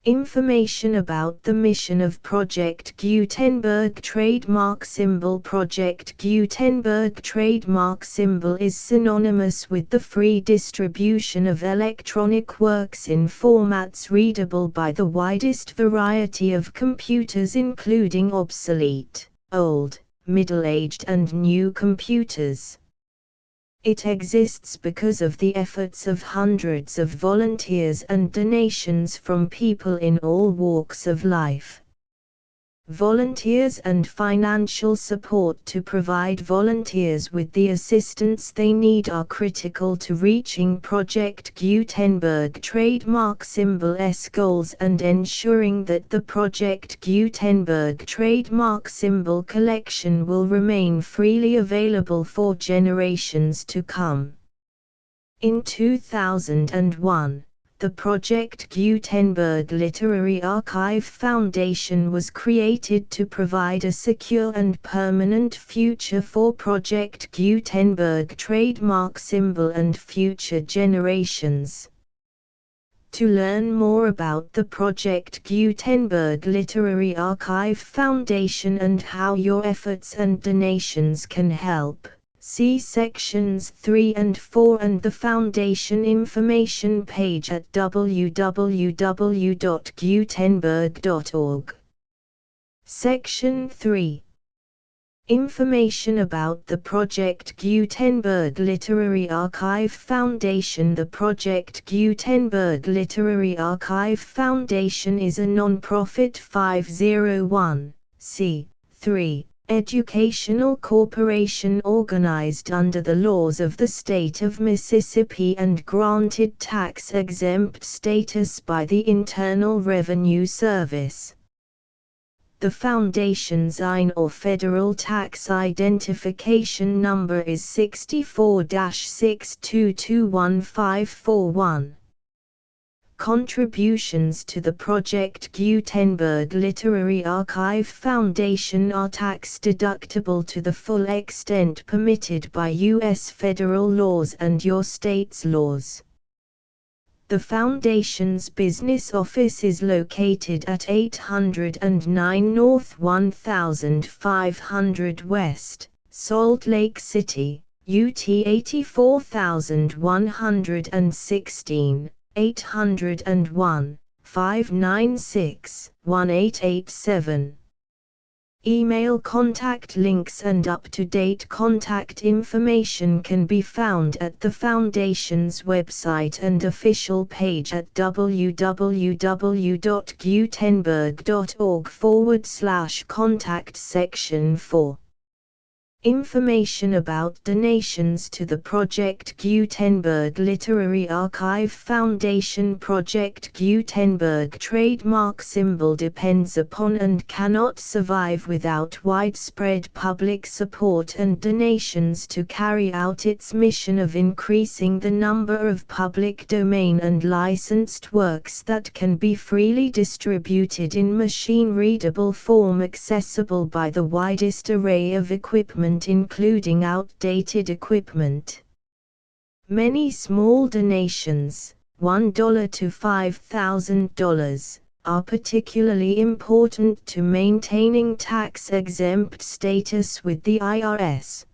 Information about the mission of Project Gutenberg trademark symbol. Project Gutenberg trademark symbol is synonymous with the free distribution of electronic works in formats readable by the widest variety of computers, including obsolete, old, middle-aged and new computers. It exists because of the efforts of hundreds of volunteers and donations from people in all walks of life. Volunteers and financial support to provide volunteers with the assistance they need are critical to reaching Project Gutenberg trademark symbol's goals and ensuring that the Project Gutenberg trademark symbol collection will remain freely available for generations to come. In 2001, the Project Gutenberg Literary Archive Foundation was created to provide a secure and permanent future for Project Gutenberg trademark symbol and future generations. To learn more about the Project Gutenberg Literary Archive Foundation and how your efforts and donations can help, see sections 3 and 4 and the Foundation information page at www.gutenberg.org. Section 3. Information about the Project Gutenberg Literary Archive Foundation. The Project Gutenberg Literary Archive Foundation is a non-profit 501(c)(3) educational corporation organized under the laws of the state of Mississippi and granted tax-exempt status by the Internal Revenue Service. The Foundation's IN or Federal Tax Identification Number is 64-6221541. Contributions to the Project Gutenberg Literary Archive Foundation are tax-deductible to the full extent permitted by U.S. federal laws and your state's laws. The Foundation's business office is located at 809 North 1500 West, Salt Lake City, UT 84116. 801-596-1887. Email contact links and up-to-date contact information can be found at the Foundation's website and official page at www.gutenberg.org/contact section 4. Information about donations to the Project Gutenberg Literary Archive Foundation. Project Gutenberg trademark symbol depends upon and cannot survive without widespread public support and donations to carry out its mission of increasing the number of public domain and licensed works that can be freely distributed in machine-readable form accessible by the widest array of equipment, including outdated equipment. Many small donations, $1 to $5,000, are particularly important to maintaining tax-exempt status with the IRS.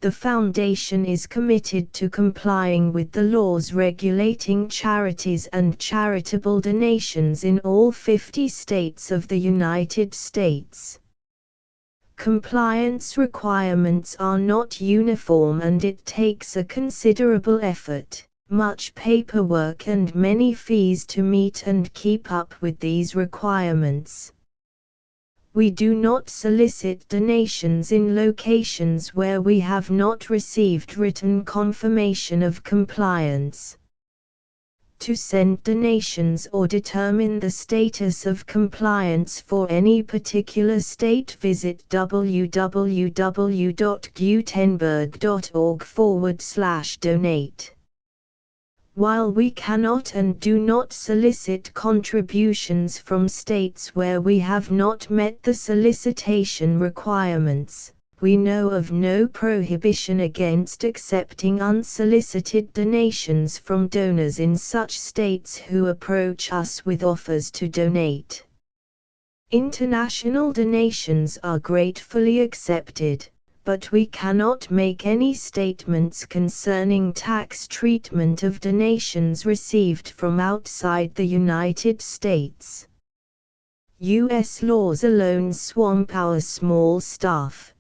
The Foundation is committed to complying with the laws regulating charities and charitable donations in all 50 states of the United States. Compliance requirements are not uniform and it takes a considerable effort, much paperwork and many fees to meet and keep up with these requirements. We do not solicit donations in locations where we have not received written confirmation of compliance. To send donations or determine the status of compliance for any particular state, visit www.gutenberg.org/donate. While we cannot and do not solicit contributions from states where we have not met the solicitation requirements, we know of no prohibition against accepting unsolicited donations from donors in such states who approach us with offers to donate. International donations are gratefully accepted, but we cannot make any statements concerning tax treatment of donations received from outside the United States. U.S. laws alone swamp our small staff.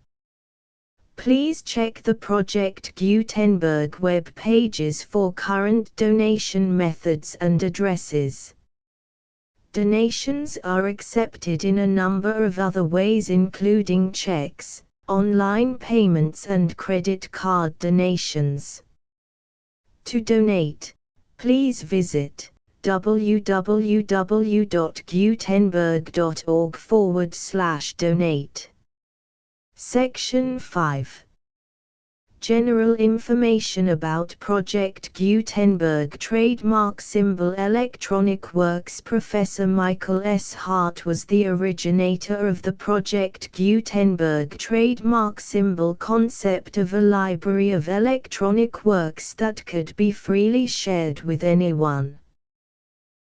Please check the Project Gutenberg web pages for current donation methods and addresses. Donations are accepted in a number of other ways, including checks, online payments and credit card donations. To donate, please visit www.gutenberg.org/donate. Section 5. General information about Project Gutenberg Trademark Symbol Electronic Works. Professor Michael S. Hart was the originator of the Project Gutenberg trademark symbol concept of a library of electronic works that could be freely shared with anyone.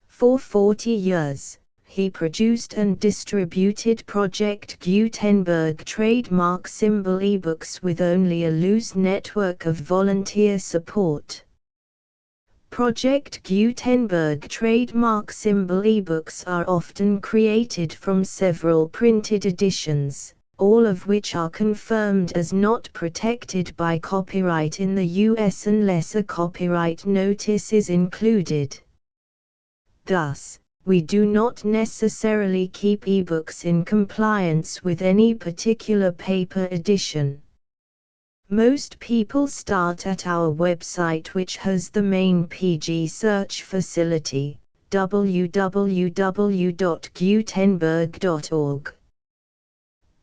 For 40 years, he produced and distributed Project Gutenberg trademark symbol ebooks with only a loose network of volunteer support. Project Gutenberg trademark symbol ebooks are often created from several printed editions, all of which are confirmed as not protected by copyright in the US unless a copyright notice is included. Thus, we do not necessarily keep ebooks in compliance with any particular paper edition. Most people start at our website, which has the main PG search facility, www.gutenberg.org.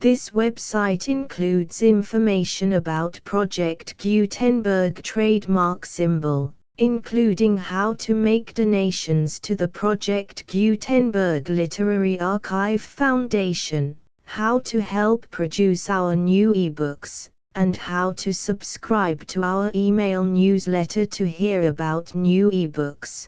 This website includes information about Project Gutenberg trademark symbol, including how to make donations to the Project Gutenberg Literary Archive Foundation, how to help produce our new ebooks, and how to subscribe to our email newsletter to hear about new ebooks.